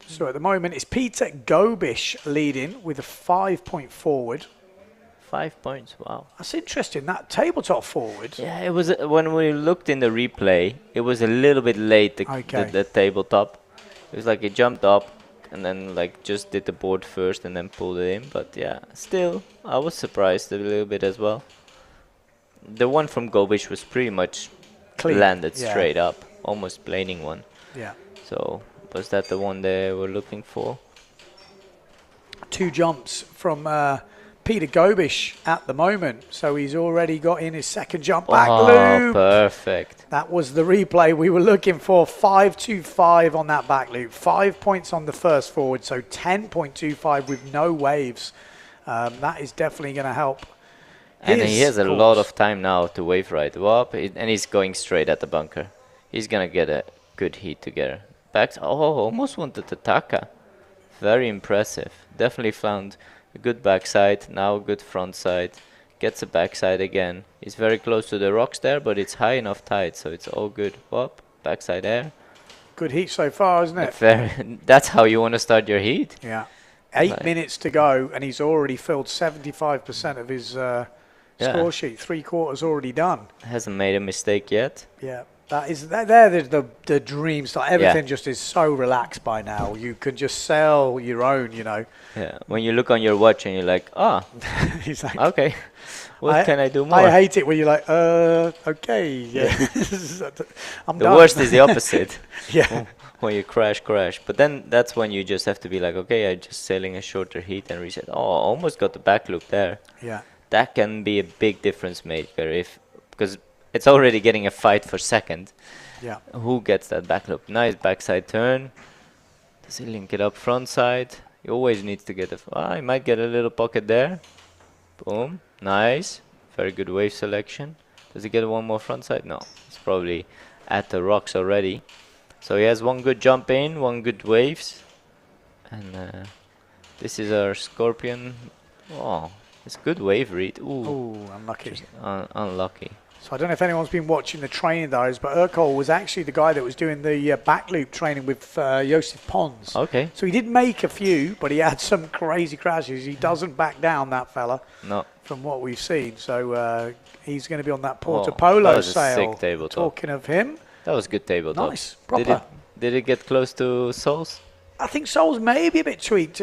Speaker 4: So at the moment, it's Peter Gobish leading with a 5-point forward.
Speaker 5: 5 points, wow.
Speaker 4: That's interesting, that tabletop forward.
Speaker 5: Yeah, it was when we looked in the replay, it was a little bit late, the tabletop. It was like it jumped up and then like just did the board first and then pulled it in. But yeah, still, I was surprised a little bit as well. The one from Gobish was pretty much
Speaker 4: Clean.
Speaker 5: landed
Speaker 4: Yeah.
Speaker 5: straight up, almost planing one.
Speaker 4: Yeah.
Speaker 5: So was that the one they were looking for?
Speaker 4: 2 jumps from Peter Gobish at the moment. So he's already got in his second jump back loop.
Speaker 5: Perfect.
Speaker 4: That was the replay we were looking for. 5.25 on that back loop. 5 points on the first forward. So 10.25 with no waves. That is definitely going to help.
Speaker 5: And he has a
Speaker 4: course.
Speaker 5: lot of time now to wave ride up, and he's going straight at the bunker. He's gonna get a good heat together. Back, almost wanted the Taka. Very impressive. Definitely found a good backside, now a good front side. Gets a backside again. He's very close to the rocks there, but it's high enough tide, so it's all good. Up, backside air.
Speaker 4: Good heat so far, isn't it?
Speaker 5: That's how you want to start your heat.
Speaker 4: Yeah. 8 minutes to go, and he's already filled 75% of his score sheet. 3/4 already done.
Speaker 5: Hasn't made a mistake yet.
Speaker 4: Yeah. There's the dream style. Everything just is so relaxed by now. You can just sail your own, you know.
Speaker 5: Yeah. When you look on your watch and you're like,
Speaker 4: He's like,
Speaker 5: okay. What can I do more?
Speaker 4: I hate it when you're like, okay, yeah. I'm
Speaker 5: The
Speaker 4: done.
Speaker 5: worst is the opposite.
Speaker 4: Yeah.
Speaker 5: When you crash. But then that's when you just have to be like, okay, I'm just sailing a shorter heat and reset. Almost got the back loop there.
Speaker 4: Yeah.
Speaker 5: That can be a big difference maker because it's already getting a fight for second.
Speaker 4: Yeah.
Speaker 5: Who gets that back loop? Nice backside turn. Does he link it up front side? He always needs to get he might get a little pocket there. Boom. Nice. Very good wave selection. Does he get one more front side? No. It's probably at the rocks already. So he has one good jump in, one good waves. And this is our Scorpion. Oh, it's good wave read.
Speaker 4: Ooh, unlucky.
Speaker 5: Unlucky.
Speaker 4: So I don't know if anyone's been watching the training those, but Urkel was actually the guy that was doing the back loop training with Josef Pons.
Speaker 5: Okay.
Speaker 4: So he did make a few, but he had some crazy crashes. He doesn't back down, that fella.
Speaker 5: No.
Speaker 4: From what we've seen. So he's going to be on that Porto Polo sail.
Speaker 5: Sick tabletop.
Speaker 4: Talking of him.
Speaker 5: That was good tabletop.
Speaker 4: Nice. Proper.
Speaker 5: Did it get close to Souls?
Speaker 4: I think Soul's maybe a bit tweaked,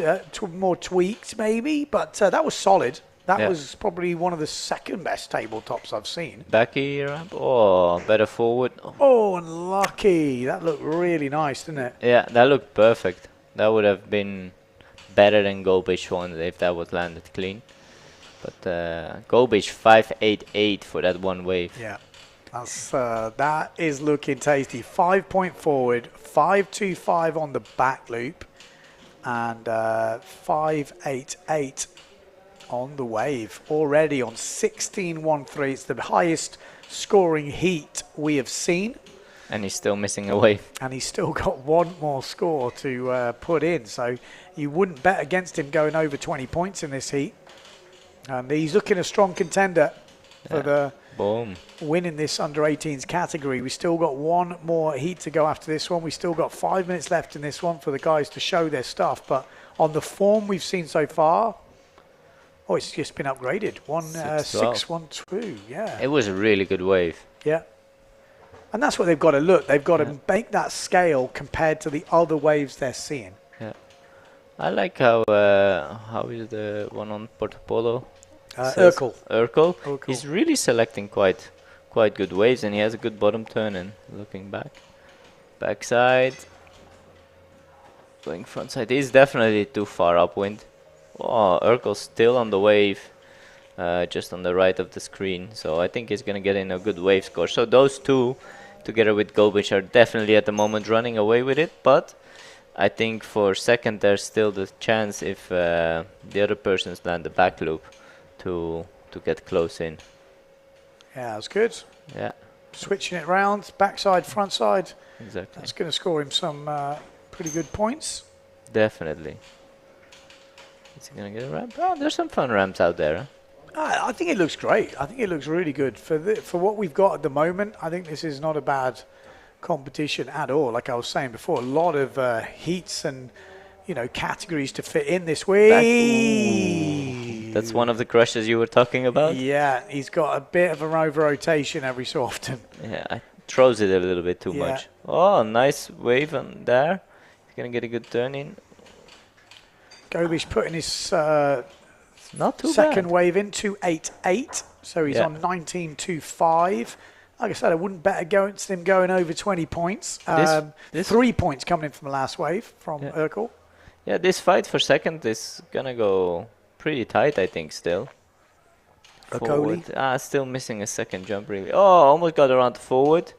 Speaker 4: more tweaked maybe, but that was solid. That was probably one of the second best tabletops I've seen.
Speaker 5: Backy ramp? Oh, better forward.
Speaker 4: Oh, unlucky. That looked really nice, didn't it?
Speaker 5: Yeah, that looked perfect. That would have been better than Gobish one if that was landed clean. But Gobish 588 for that one wave.
Speaker 4: Yeah, that is looking tasty. 5-point forward, 525 on the back loop, and 588 on the wave. Already on 16.13. It's the highest scoring heat we have seen.
Speaker 5: And he's still missing a wave.
Speaker 4: And he's still got one more score to put in. So you wouldn't bet against him going over 20 points in this heat. And he's looking a strong contender for the win in this under-18s category. We still got one more heat to go after this one. We still got 5 minutes left in this one for the guys to show their stuff. But on the form we've seen so far, it's just been upgraded. 6-1-2, yeah.
Speaker 5: It was a really good wave.
Speaker 4: Yeah. And that's what they've got to look. They've got to make that scale compared to the other waves they're seeing.
Speaker 5: Yeah. I like how is the one on Porto Polo? Urkel. He's really selecting quite good waves, and he has a good bottom turn and looking back. Backside. Going front side. He's definitely too far upwind. Oh, Urkel's still on the wave. just on the right of the screen. So I think he's going to get in a good wave score. So those two, together with Gobic, are definitely at the moment running away with it. But I think for second, there's still the chance if the other persons land the back loop to get close in.
Speaker 4: Yeah, that's good.
Speaker 5: Yeah.
Speaker 4: Switching it round, backside, front side.
Speaker 5: Exactly.
Speaker 4: That's going to score him some pretty good points.
Speaker 5: Definitely. Is he going to get a ramp? Oh, there's some fun ramps out there. Huh?
Speaker 4: I think it looks great. I think it looks really good. For what we've got at the moment, I think this is not a bad competition at all. Like I was saying before, a lot of heats and, you know, categories to fit in this week.
Speaker 5: That's one of the crushes you were talking about?
Speaker 4: Yeah, he's got a bit of an over-rotation every so often.
Speaker 5: Yeah, I throws it a little bit too much. Oh, nice wave on there. He's going to get a good turn in.
Speaker 4: Gobic putting his
Speaker 5: not too
Speaker 4: second
Speaker 5: bad.
Speaker 4: wave in, 288. So he's on 19.25. Like I said, I wouldn't bet against him going over 20 points.
Speaker 5: This
Speaker 4: 3 points coming in from the last wave from Urkel.
Speaker 5: Yeah, this fight for second is going to go pretty tight, I think, still. Forward. Still missing a second jump, really. Oh, almost got around to forward.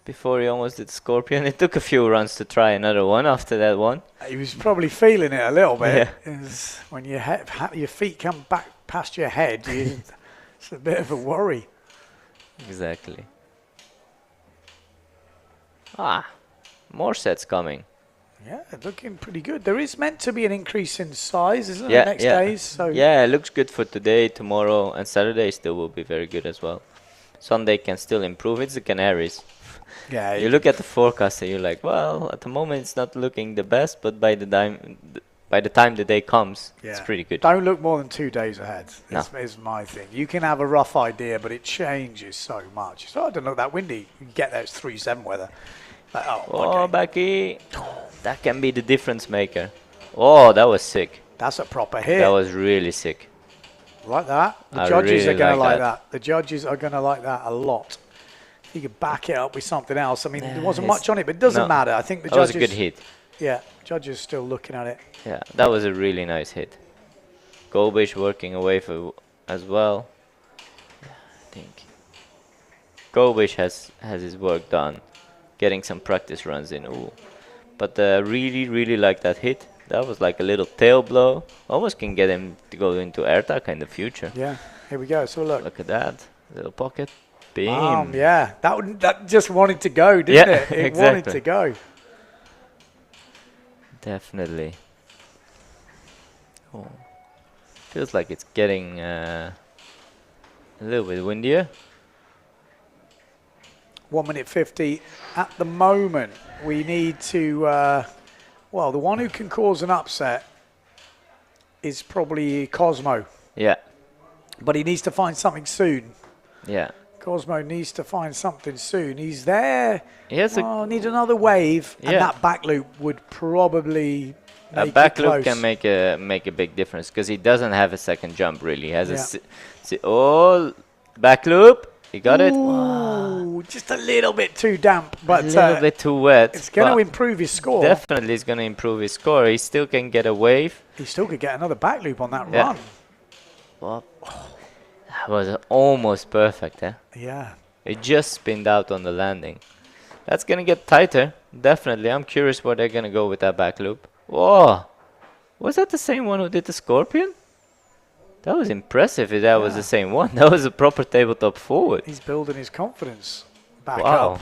Speaker 5: Before he almost did Scorpion. It took a few runs to try another one after that one.
Speaker 4: He was probably feeling it a little bit.
Speaker 5: Yeah.
Speaker 4: When your feet come back past your head, it's a bit of a worry.
Speaker 5: Exactly. More sets coming.
Speaker 4: Yeah, looking pretty good. There is meant to be an increase in size, isn't there, next days? So
Speaker 5: yeah, it looks good for today, tomorrow, and Saturday still will be very good as well. Sunday can still improve. It's the Canaries.
Speaker 4: Yeah,
Speaker 5: you look at the forecast and you're like, well, at the moment it's not looking the best, but by the time the day comes, it's pretty good.
Speaker 4: Don't look more than 2 days ahead. Is my thing. You can have a rough idea, but it changes so much. So I don't look that windy. You can get there, it's 3-7 weather. Like,
Speaker 5: Becky, that can be the difference maker. Oh, that was sick.
Speaker 4: That's a proper hit.
Speaker 5: That was really sick.
Speaker 4: Like that. The judges are going to like that. The judges are going to like that a lot. You could back it up with something else. I mean, there wasn't much on it, but it doesn't matter. I think the judges...
Speaker 5: That was a good hit.
Speaker 4: Yeah, judges still looking at it.
Speaker 5: Yeah, that was a really nice hit. Gobic working away as well. I think Gobic has his work done. Getting some practice runs in. Ooh. But really like that hit. That was like a little tail blow. Almost can get him to go into airtack in the future.
Speaker 4: Yeah, here we go. So look
Speaker 5: at that. Little pocket. Beam.
Speaker 4: Yeah, that just wanted to go, didn't it? It wanted to go.
Speaker 5: Definitely. Oh. Feels like it's getting a little bit windier.
Speaker 4: 1 minute 50 at the moment. We need to, well, the one who can cause an upset is probably Cosmo.
Speaker 5: Yeah.
Speaker 4: But he needs to find something soon.
Speaker 5: Yeah.
Speaker 4: Cosmo needs to find something soon. He's there.
Speaker 5: He has
Speaker 4: need another wave, and that back loop would probably make
Speaker 5: a back
Speaker 4: it
Speaker 5: loop
Speaker 4: close.
Speaker 5: can make a big difference because he doesn't have a second jump really. He has back loop. He got it.
Speaker 4: Ooh, just a little bit too damp, but
Speaker 5: a little bit too wet.
Speaker 4: It's going to improve his score.
Speaker 5: Definitely, it's going to improve his score. He still can get a wave.
Speaker 4: He still could get another back loop on that run.
Speaker 5: Well, that was almost perfect, eh?
Speaker 4: Yeah.
Speaker 5: It just spinned out on the landing. That's going to get tighter, definitely. I'm curious where they're going to go with that back loop. Whoa! Was that the same one who did the Scorpion? That was impressive if that was the same one. That was a proper tabletop forward.
Speaker 4: He's building his confidence back up.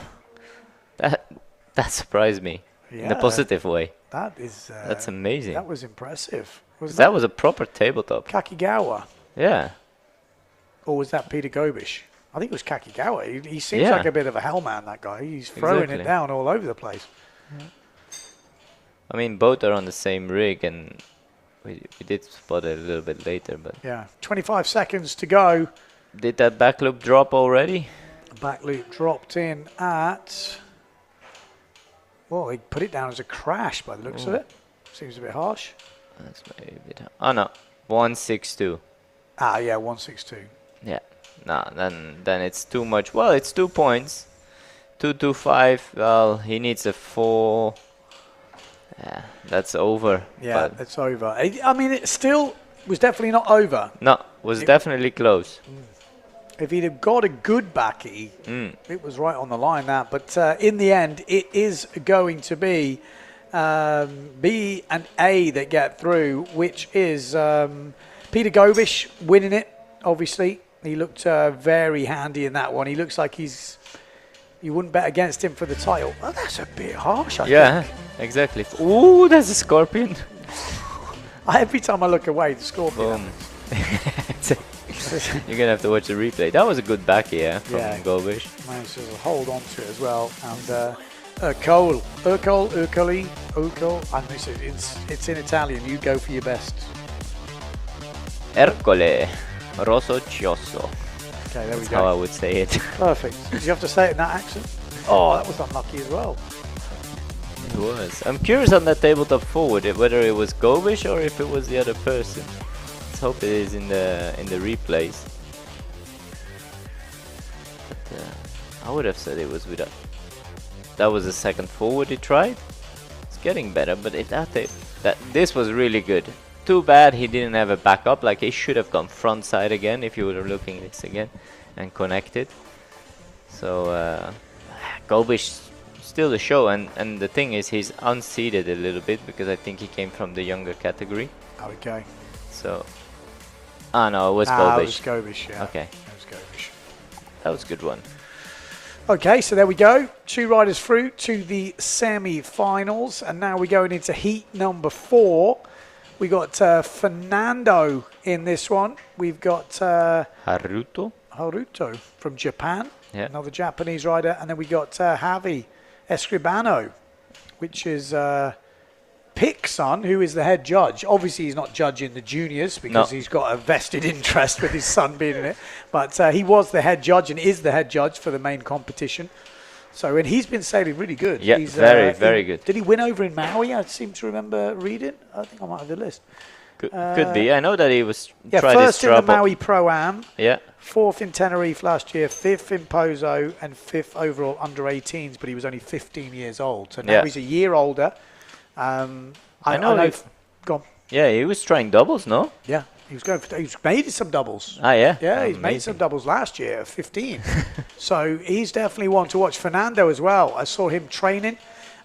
Speaker 5: That surprised me in a positive way. That's amazing.
Speaker 4: That was impressive.
Speaker 5: That was a proper tabletop.
Speaker 4: Kakigawa.
Speaker 5: Yeah.
Speaker 4: Or was that Peter Gobic? I think it was Kakigawa. He seems like a bit of a hellman, that guy. He's throwing it down all over the place.
Speaker 5: Yeah. I mean, both are on the same rig, and we did spot it a little bit later. But
Speaker 4: yeah, 25 seconds to go.
Speaker 5: Did that back loop drop already?
Speaker 4: Back loop dropped in at... Well, they put it down as a crash by the looks of it. Seems a bit harsh.
Speaker 5: That's maybe a bit... Oh, no. 162.
Speaker 4: Ah, yeah, 162.
Speaker 5: Yeah. No, then it's too much. Well, it's 2 points. 225. Well, he needs a 4. Yeah, that's over.
Speaker 4: Yeah, it's over. I mean, it still was definitely not over.
Speaker 5: No. was definitely close.
Speaker 4: If he'd have got a good backy, it was right on the line, that. But in the end, it is going to be B and A that get through, which is Peter Gobish winning it, obviously. He looked very handy in that one. He looks like you wouldn't bet against him for the title. Oh, that's a bit harsh, I think.
Speaker 5: Exactly. Ooh, there's a scorpion.
Speaker 4: Every time I look away, the scorpion.
Speaker 5: Boom. You're going to have to watch the replay. That was a good back here from Gobish.
Speaker 4: Managed to hold on to it as well. And Urcoli, it's in Italian. You go for your best.
Speaker 5: Ercole Rosso Chiosso.
Speaker 4: Okay, there we
Speaker 5: That's
Speaker 4: go.
Speaker 5: how I would say it.
Speaker 4: Perfect. Did you have to say it in that accent? Oh, that was unlucky as well.
Speaker 5: It was. I'm curious on that tabletop forward whether it was Gobish or if it was the other person. Let's hope it is in the replays. But I would have said it was without. That was the second forward he tried. It's getting better, but this was really good. Too bad he didn't have a backup. Like, he should have gone front side again if you were looking at this again and connected. So Gobish still the show, and the thing is he's unseeded a little bit because I think he came from the younger category.
Speaker 4: Okay.
Speaker 5: So no, it was Gobish.
Speaker 4: It was Gobish, yeah.
Speaker 5: Okay.
Speaker 4: It was Gobish.
Speaker 5: That was a good one.
Speaker 4: Okay, so there we go. 2 riders through to the semi-finals, and now we're going into heat number 4. We got Fernando in this one. We've got
Speaker 5: Haruto
Speaker 4: from Japan,
Speaker 5: Yeah.
Speaker 4: another Japanese rider, and then we got Javi Escribano, which is Pick's son, who is the head judge. Obviously, he's not judging the juniors because he's got a vested interest with his son being in it. But he was the head judge and is the head judge for the main competition. So, and he's been sailing really good.
Speaker 5: Yeah,
Speaker 4: he's,
Speaker 5: very good.
Speaker 4: Did he win over in Maui? I seem to remember reading. I think I might have the list.
Speaker 5: Could be. I know that he was tried
Speaker 4: first
Speaker 5: his
Speaker 4: in the
Speaker 5: trouble.
Speaker 4: Maui Pro-Am.
Speaker 5: Yeah.
Speaker 4: 4th in Tenerife last year, 5th in Pozo, and 5th overall under 18s, but he was only 15 years old. So now he's a year older. I know. Gone.
Speaker 5: Yeah, he was trying doubles, no?
Speaker 4: Yeah, he's made some doubles.
Speaker 5: Yeah?
Speaker 4: Yeah, he's made some doubles last year at 15. So he's definitely one to watch. Fernando as well. I saw him training.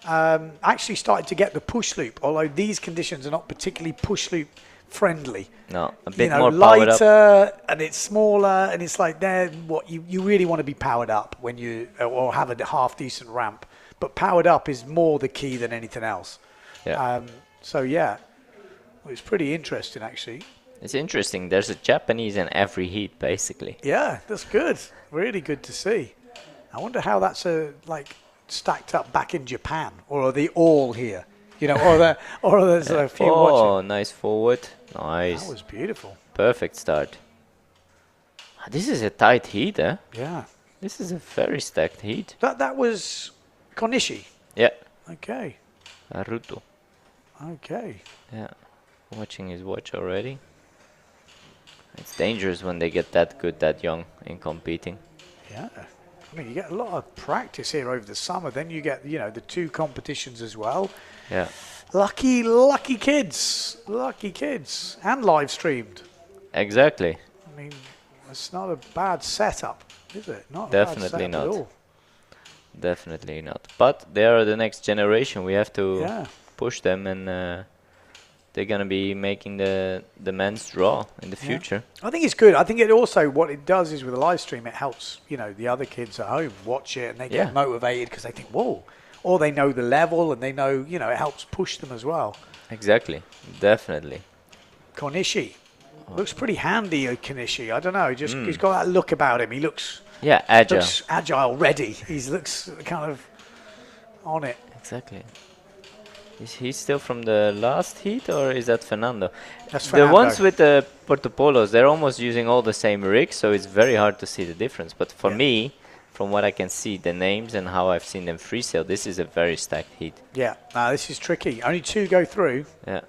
Speaker 4: Actually started to get the push loop, although these conditions are not particularly push loop friendly.
Speaker 5: No, a bit more powered up.
Speaker 4: Lighter, and it's smaller, and it's like what you really want to be powered up when you or have a half decent ramp. But powered up is more the key than anything else.
Speaker 5: Yeah.
Speaker 4: So yeah, it was pretty interesting actually.
Speaker 5: It's interesting. There's a Japanese in every heat, basically.
Speaker 4: Yeah, that's good. Really good to see. I wonder how that's stacked up back in Japan, or are they all here? You know, or there's a few watching.
Speaker 5: Oh, nice forward. Nice.
Speaker 4: That was beautiful.
Speaker 5: Perfect start. This is a tight heat, eh?
Speaker 4: Yeah.
Speaker 5: This is a very stacked heat.
Speaker 4: That was Konishi.
Speaker 5: Yeah.
Speaker 4: Okay.
Speaker 5: Haruto.
Speaker 4: Okay.
Speaker 5: Yeah. Watching his watch already. It's dangerous when they get that good that young in competing.
Speaker 4: Yeah. I mean, you get a lot of practice here over the summer. Then you get, the 2 competitions as well.
Speaker 5: Yeah.
Speaker 4: Lucky kids. Lucky kids. And live streamed.
Speaker 5: Exactly.
Speaker 4: I mean, it's not a bad setup, is it? Not
Speaker 5: Definitely
Speaker 4: a bad setup
Speaker 5: not.
Speaker 4: at all.
Speaker 5: Definitely not. But they are the next generation. We have to push them, and they're going to be making the men's draw in the future.
Speaker 4: I think it's good. I think it also, what it does is with a live stream, it helps, the other kids at home watch it and they get motivated because they think, whoa, or they know the level and they know, it helps push them as well.
Speaker 5: Exactly. Definitely.
Speaker 4: Konishi. Looks pretty handy, Konishi. I don't know. He's got that look about him. He looks
Speaker 5: agile.
Speaker 4: Looks agile, ready. He looks kind of on it.
Speaker 5: Exactly. Is he still from the last heat, or is that Fernando?
Speaker 4: That's Fernando.
Speaker 5: The ones with the Portopolos, they're almost using all the same rigs, so it's very hard to see the difference. But for me, from what I can see, the names and how I've seen them freesail, this is a very stacked heat.
Speaker 4: Yeah, this is tricky. Only 2 go through.
Speaker 5: Yeah.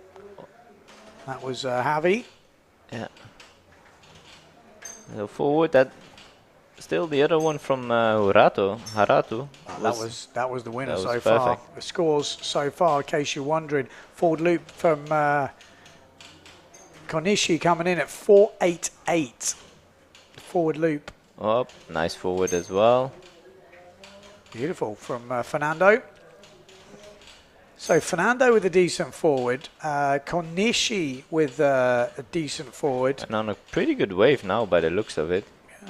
Speaker 4: That was Javi.
Speaker 5: Yeah. So forward, that still the other one from Haratu.
Speaker 4: That was the winner
Speaker 5: that
Speaker 4: so
Speaker 5: was
Speaker 4: far.
Speaker 5: perfect.
Speaker 4: The scores so far, in case you're wondering. Forward loop from Konishi coming in at 488. Forward loop.
Speaker 5: Oh, nice forward as well.
Speaker 4: Beautiful from Fernando. So Fernando with a decent forward. Konishi with a decent forward.
Speaker 5: And on a pretty good wave now by the looks of it.
Speaker 4: Yeah.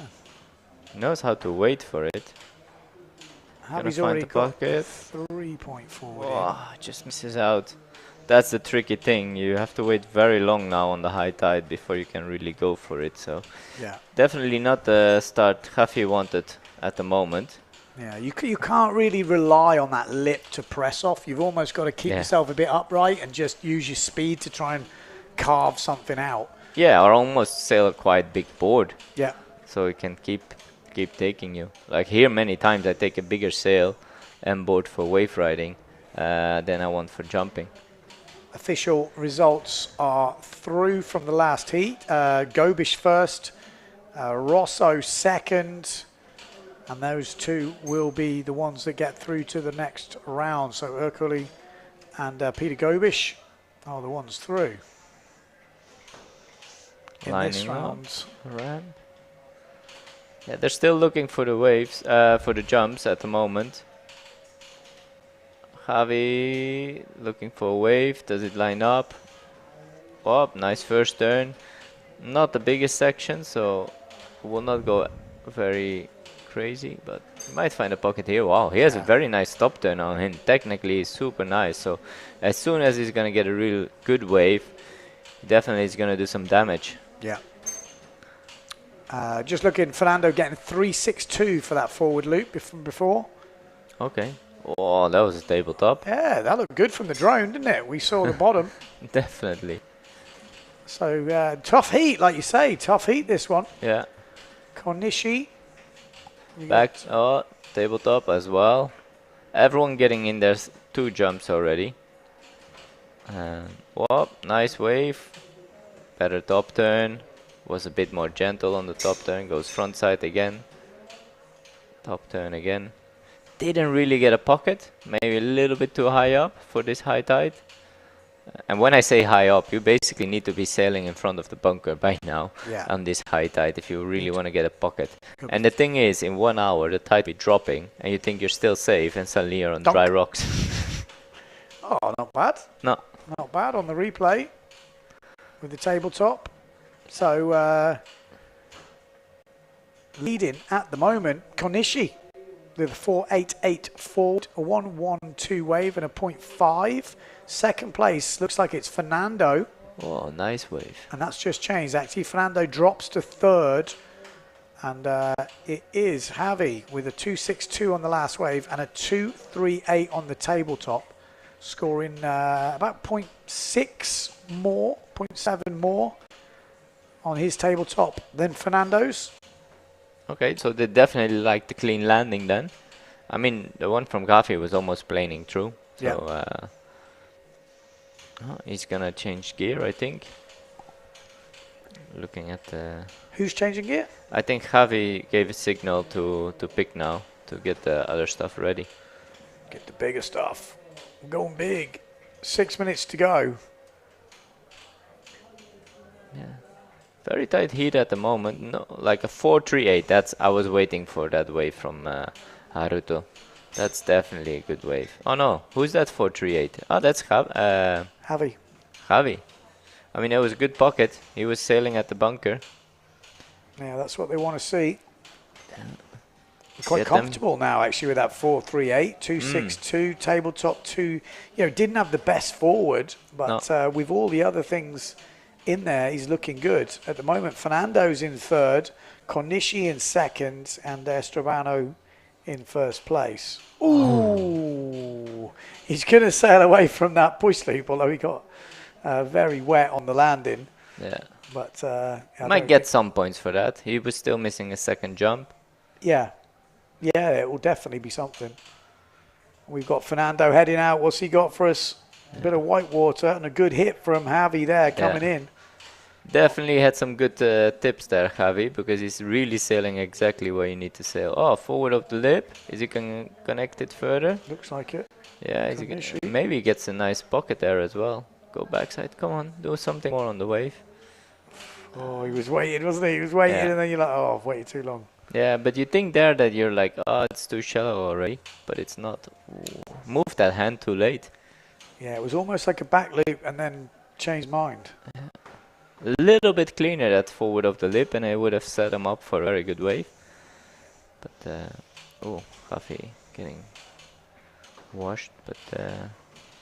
Speaker 5: He knows how to wait for it.
Speaker 4: Javi's
Speaker 5: find
Speaker 4: already
Speaker 5: the
Speaker 4: got
Speaker 5: pocket.
Speaker 4: 3-point forward.
Speaker 5: Oh, just misses out. That's the tricky thing. You have to wait very long now on the high tide before you can really go for it. So
Speaker 4: Yeah.
Speaker 5: definitely not the start Javi wanted at the moment.
Speaker 4: Yeah, you can't really rely on that lip to press off. You've almost got to keep yourself a bit upright and just use your speed to try and carve something out.
Speaker 5: Yeah, or almost sail a quite big board.
Speaker 4: Yeah.
Speaker 5: So it can keep taking you. Like here many times I take a bigger sail and board for wave riding than I want for jumping.
Speaker 4: Official results are through from the last heat. Gobish first, Rosso second, and those two will be the ones that get through to the next round. So Ercole and Peter Gobish are the ones through in this
Speaker 5: Lining
Speaker 4: round.
Speaker 5: up, ramp. Yeah, they're still looking for the waves, for the jumps at the moment. Javi looking for a wave. Does it line up? Oh, nice first turn. Not the biggest section, so will not go very crazy, but you might find a pocket here. Wow, he has a very nice top turn on him. Technically, he's super nice. So as soon as he's gonna get a real good wave, definitely is gonna do some damage.
Speaker 4: Yeah. Just looking, Fernando getting 362 for that forward loop from before.
Speaker 5: Okay. Oh, that was a tabletop.
Speaker 4: Yeah, that looked good from the drone, didn't it? We saw the bottom.
Speaker 5: Definitely.
Speaker 4: So tough heat, like you say. Tough heat, this one.
Speaker 5: Yeah.
Speaker 4: Konishi.
Speaker 5: Back. Oh, tabletop as well. Everyone getting in their 2 jumps already. And whoop, nice wave. Better top turn. Was a bit more gentle on the top turn. Goes front side again. Top turn again. Didn't really get a pocket. Maybe a little bit too high up for this high tide. And when I say high up, you basically need to be sailing in front of the bunker by now on this high tide if you really want to get a pocket. And the thing is, in 1 hour, the tide will be dropping and you think you're still safe and suddenly you're on dry rocks.
Speaker 4: Oh, not bad.
Speaker 5: No.
Speaker 4: Not bad on the replay with the tabletop. So leading at the moment, Konishi with a 488 forward, a 112 wave and a 0.5. Second place looks like it's Fernando.
Speaker 5: Oh, nice wave.
Speaker 4: And that's just changed. Actually, Fernando drops to third. And it is Javi with a 262 on the last wave and a 238 on the tabletop, scoring about 0.6 more, 0.7 more on his tabletop than Fernando's.
Speaker 5: Okay, so they definitely like the clean landing then. I mean, the one from Gafi was almost planing through. So he's gonna change gear, I think. Looking at the...
Speaker 4: Who's changing gear?
Speaker 5: I think Javi gave a signal to pick now, to get the other stuff ready.
Speaker 4: Get the bigger stuff. We're going big. 6 minutes to go.
Speaker 5: Yeah. Very tight heat at the moment. No, like a 438. That's I was waiting for that wave from Haruto. That's definitely a good wave. Oh no, who's that 438? Oh, that's
Speaker 4: Javi.
Speaker 5: Javi. I mean, it was a good pocket. He was sailing at the bunker.
Speaker 4: Yeah, that's what they want to see. Quite comfortable now, actually, with that 438, 262, tabletop 2. You know, didn't have the best forward, but with all the other things in there, he's looking good. At the moment, Fernando's in third, Konishi in second, and Estrabano in first place. Ooh! He's going to sail away from that push loop, although he got very wet on the landing.
Speaker 5: Yeah.
Speaker 4: But
Speaker 5: might get some points for that. He was still missing a second jump.
Speaker 4: Yeah. Yeah, it will definitely be something. We've got Fernando heading out. What's he got for us? A bit of white water and a good hit from Javi there coming in.
Speaker 5: Definitely had some good tips there, Javi, because he's really sailing exactly where you need to sail. Oh, forward of the lip. Is he connect it further?
Speaker 4: Looks like it.
Speaker 5: Yeah, maybe he gets a nice pocket there as well. Go backside. Come on, do something more on the wave.
Speaker 4: Oh, he was waiting, wasn't he? He was waiting,
Speaker 5: Yeah.
Speaker 4: and then you're like, oh, I've waited too long.
Speaker 5: Yeah, but you think there that you're like, oh, it's too shallow already, but it's not. Ooh, move that hand too late.
Speaker 4: Yeah, it was almost like a back loop and then changed mind.
Speaker 5: A little bit cleaner that forward of the lip, and I would have set him up for a very good wave. But oh, Javi getting washed. But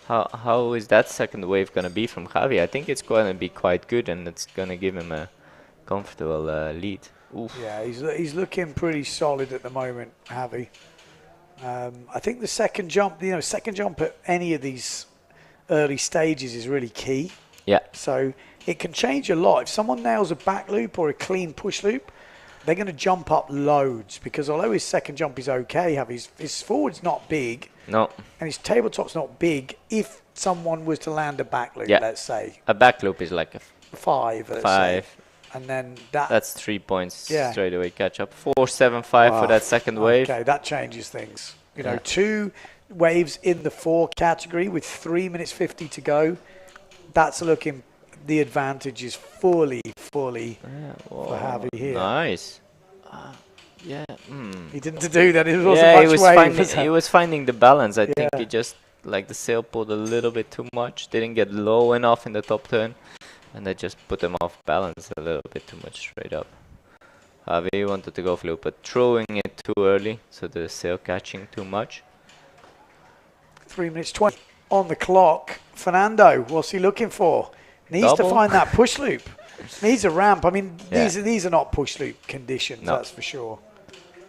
Speaker 5: how is that second wave gonna be from Javi? I think it's gonna be quite good, and it's gonna give him a comfortable lead. Oof.
Speaker 4: Yeah, he's looking pretty solid at the moment, Javi. I think the second jump, second jump at any of these early stages is really key.
Speaker 5: Yeah.
Speaker 4: So it can change a lot. If someone nails a back loop or a clean push loop, they're going to jump up loads, because although his second jump is okay, his forward's not big.
Speaker 5: No.
Speaker 4: And his tabletop's not big. If someone was to land a back loop,
Speaker 5: Yeah.
Speaker 4: let's say.
Speaker 5: A back loop is like a
Speaker 4: 5, let's
Speaker 5: 5.
Speaker 4: say. And then that...
Speaker 5: That's 3 points
Speaker 4: Yeah.
Speaker 5: straight away catch up. 4.75 for that second wave.
Speaker 4: Okay, that changes things. You know,
Speaker 5: Yeah.
Speaker 4: 2 waves in the 4 category with 3 minutes 50 to go. That's looking... The advantage is fully
Speaker 5: Yeah,
Speaker 4: for Javi here.
Speaker 5: Nice. Yeah.
Speaker 4: He didn't do that. It wasn't
Speaker 5: Yeah,
Speaker 4: much
Speaker 5: he was
Speaker 4: wave.
Speaker 5: finding he was finding the balance. I think
Speaker 4: Yeah.
Speaker 5: he just like the sail pulled a little bit too much. Didn't get low enough in the top turn, and that just put him off balance a little bit too much straight up. Javi wanted to go fluke, but throwing it too early, so the sail catching too much.
Speaker 4: 3 minutes 20 on the clock. Fernando, what's he looking for? Needs
Speaker 5: Double.
Speaker 4: to find that push loop. Needs a ramp. I mean,
Speaker 5: Yeah.
Speaker 4: these are not push loop conditions,
Speaker 5: No.
Speaker 4: that's for sure.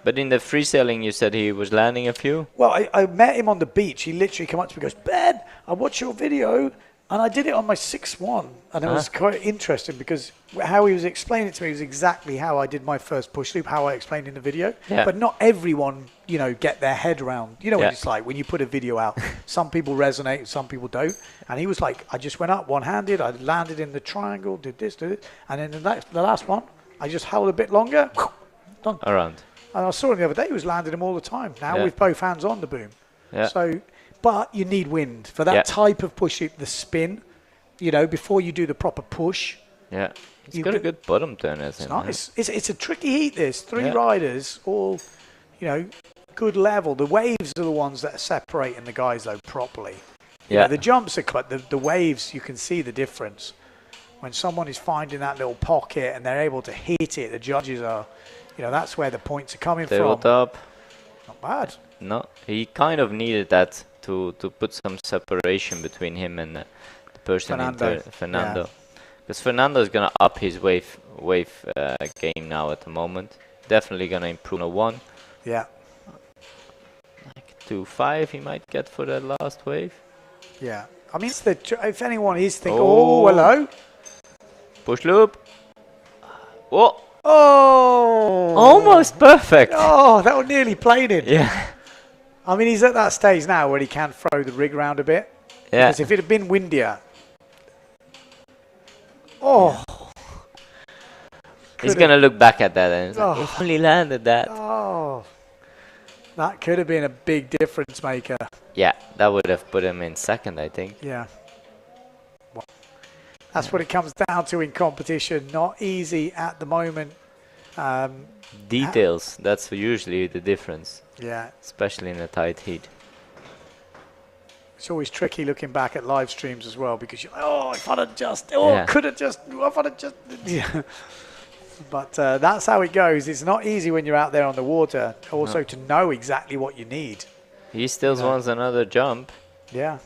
Speaker 5: But in the free sailing, you said he was landing a few.
Speaker 4: Well, I met him on the beach. He literally came up to me and goes, Ben, I watched your video, and I did it on my 6-1. And it was quite interesting, because how he was explaining it to me was exactly how I did my first push loop, how I explained in the video.
Speaker 5: Yeah.
Speaker 4: But not everyone, get their head around. You know what
Speaker 5: Yeah.
Speaker 4: it's like when you put a video out. Some people resonate, some people don't. And he was like, I just went up one-handed, I landed in the triangle, did this. And then the last one, I just held a bit longer, done.
Speaker 5: Around.
Speaker 4: And I saw him the other day, he was landing them all the time. Now
Speaker 5: Yeah.
Speaker 4: with both hands on the boom.
Speaker 5: Yeah.
Speaker 4: So, but you need wind for that
Speaker 5: Yeah.
Speaker 4: type of push loop, the spin, before you do the proper push.
Speaker 5: Yeah. He's
Speaker 4: You
Speaker 5: got a
Speaker 4: could-
Speaker 5: good bottom turn as
Speaker 4: It's
Speaker 5: him.
Speaker 4: nice. It's a tricky heat, this. 3
Speaker 5: Yeah.
Speaker 4: riders, all, good level. The waves are the ones that are separating the guys, though, properly.
Speaker 5: Yeah.
Speaker 4: The jumps are the waves, you can see the difference. When someone is finding that little pocket and they're able to hit it, the judges are, that's where the points are coming from.
Speaker 5: Tabletop.
Speaker 4: Not bad.
Speaker 5: No, he kind of needed that to put some separation between him and the person
Speaker 4: Fernando.
Speaker 5: Fernando. Because Fernando is gonna up his wave game now at the moment. Definitely gonna improve on a 1.
Speaker 4: Yeah.
Speaker 5: Like 2.5 he might get for that last wave.
Speaker 4: Yeah. I mean, if anyone is thinking,
Speaker 5: Oh.
Speaker 4: hello.
Speaker 5: Push loop. Oh,
Speaker 4: Oh.
Speaker 5: almost perfect.
Speaker 4: Oh, that was nearly played it.
Speaker 5: Yeah.
Speaker 4: I mean, he's at that stage now where he can throw the rig around a bit.
Speaker 5: Yeah.
Speaker 4: Because if it had been windier. Oh.
Speaker 5: He's
Speaker 4: Could've-
Speaker 5: gonna look back at that and he's like,
Speaker 4: Oh.
Speaker 5: if only landed that.
Speaker 4: Oh. That could have been a big difference maker.
Speaker 5: Yeah, that would have put him in second, I think.
Speaker 4: Yeah. Well, that's what it comes down to in competition. Not easy at the moment.
Speaker 5: Details, that's usually the difference,
Speaker 4: Yeah.
Speaker 5: especially in a tight heat.
Speaker 4: It's always tricky looking back at live streams as well, because you're like, if I'd have just,
Speaker 5: Yeah.
Speaker 4: could have just, if I'd have just, yeah. But that's how it goes. It's not easy when you're out there on the water, also to know exactly what you need.
Speaker 5: He still wants another jump.
Speaker 4: Yeah.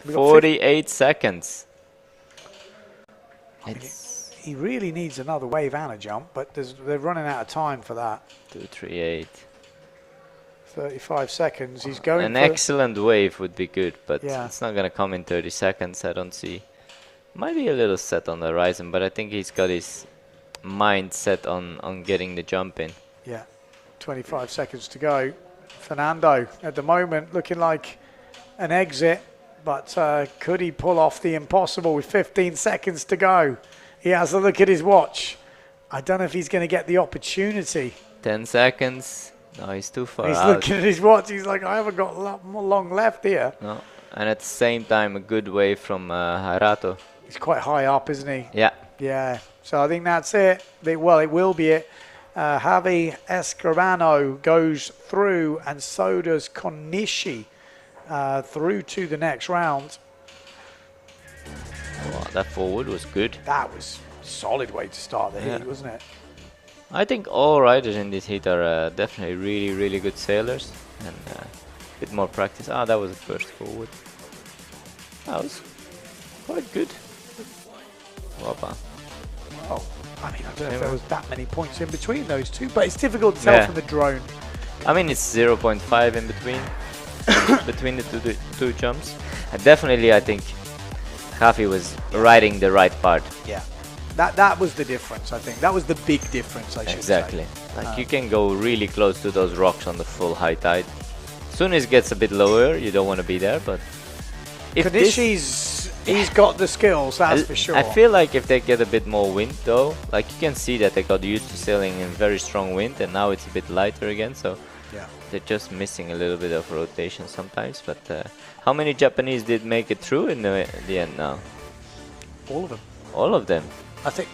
Speaker 4: We got
Speaker 5: 48 seconds.
Speaker 4: mean,
Speaker 5: It's
Speaker 4: He really needs another wave and a jump, but they're running out of time for that.
Speaker 5: 2.38.
Speaker 4: 35 seconds. He's going
Speaker 5: An
Speaker 4: for
Speaker 5: excellent wave would be good, but
Speaker 4: Yeah.
Speaker 5: it's not gonna come in 30 seconds. I don't see. Might be a little set on the horizon, but I think he's got his mind set on getting the jump in.
Speaker 4: Yeah, 25 seconds to go. Fernando at the moment looking like an exit, but could he pull off the impossible with 15 seconds to go? He has a look at his watch. I don't know if he's going to get the opportunity.
Speaker 5: 10 seconds. No, he's too far
Speaker 4: He's
Speaker 5: out.
Speaker 4: looking at his watch. He's like, I haven't got long left here.
Speaker 5: No. And at the same time, a good wave from Harato.
Speaker 4: He's quite high up, isn't he?
Speaker 5: Yeah.
Speaker 4: Yeah, so I think that's it. Well, it will be it. Javi Escribano goes through, and so does Konishi through to the next round.
Speaker 5: Wow, that forward was good.
Speaker 4: That was a solid way to start the heat, wasn't it?
Speaker 5: I think all riders in this heat are definitely really, really good sailors, and a bit more practice. Ah, that was the first forward. That was quite good. Wapa.
Speaker 4: Oh, I mean, I don't know if there was that many points in between those two, but it's difficult to tell from the drone.
Speaker 5: I mean, it's 0.5 in between between the two jumps. Definitely, I think Javi was riding the right part.
Speaker 4: Yeah. That was the difference, I think. That was the big difference, I should
Speaker 5: Exactly.
Speaker 4: say.
Speaker 5: Like you can go really close to those rocks on the full high tide. As soon as it gets a bit lower, you don't want to be there, but if
Speaker 4: he's got the skills, that's for sure.
Speaker 5: I feel like if they get a bit more wind though, like you can see that they got used to sailing in very strong wind, and now it's a bit lighter again, so
Speaker 4: yeah,
Speaker 5: they're just missing a little bit of rotation sometimes. But how many Japanese did make it through in the end now?
Speaker 4: All of them.
Speaker 5: All of them.
Speaker 4: I think.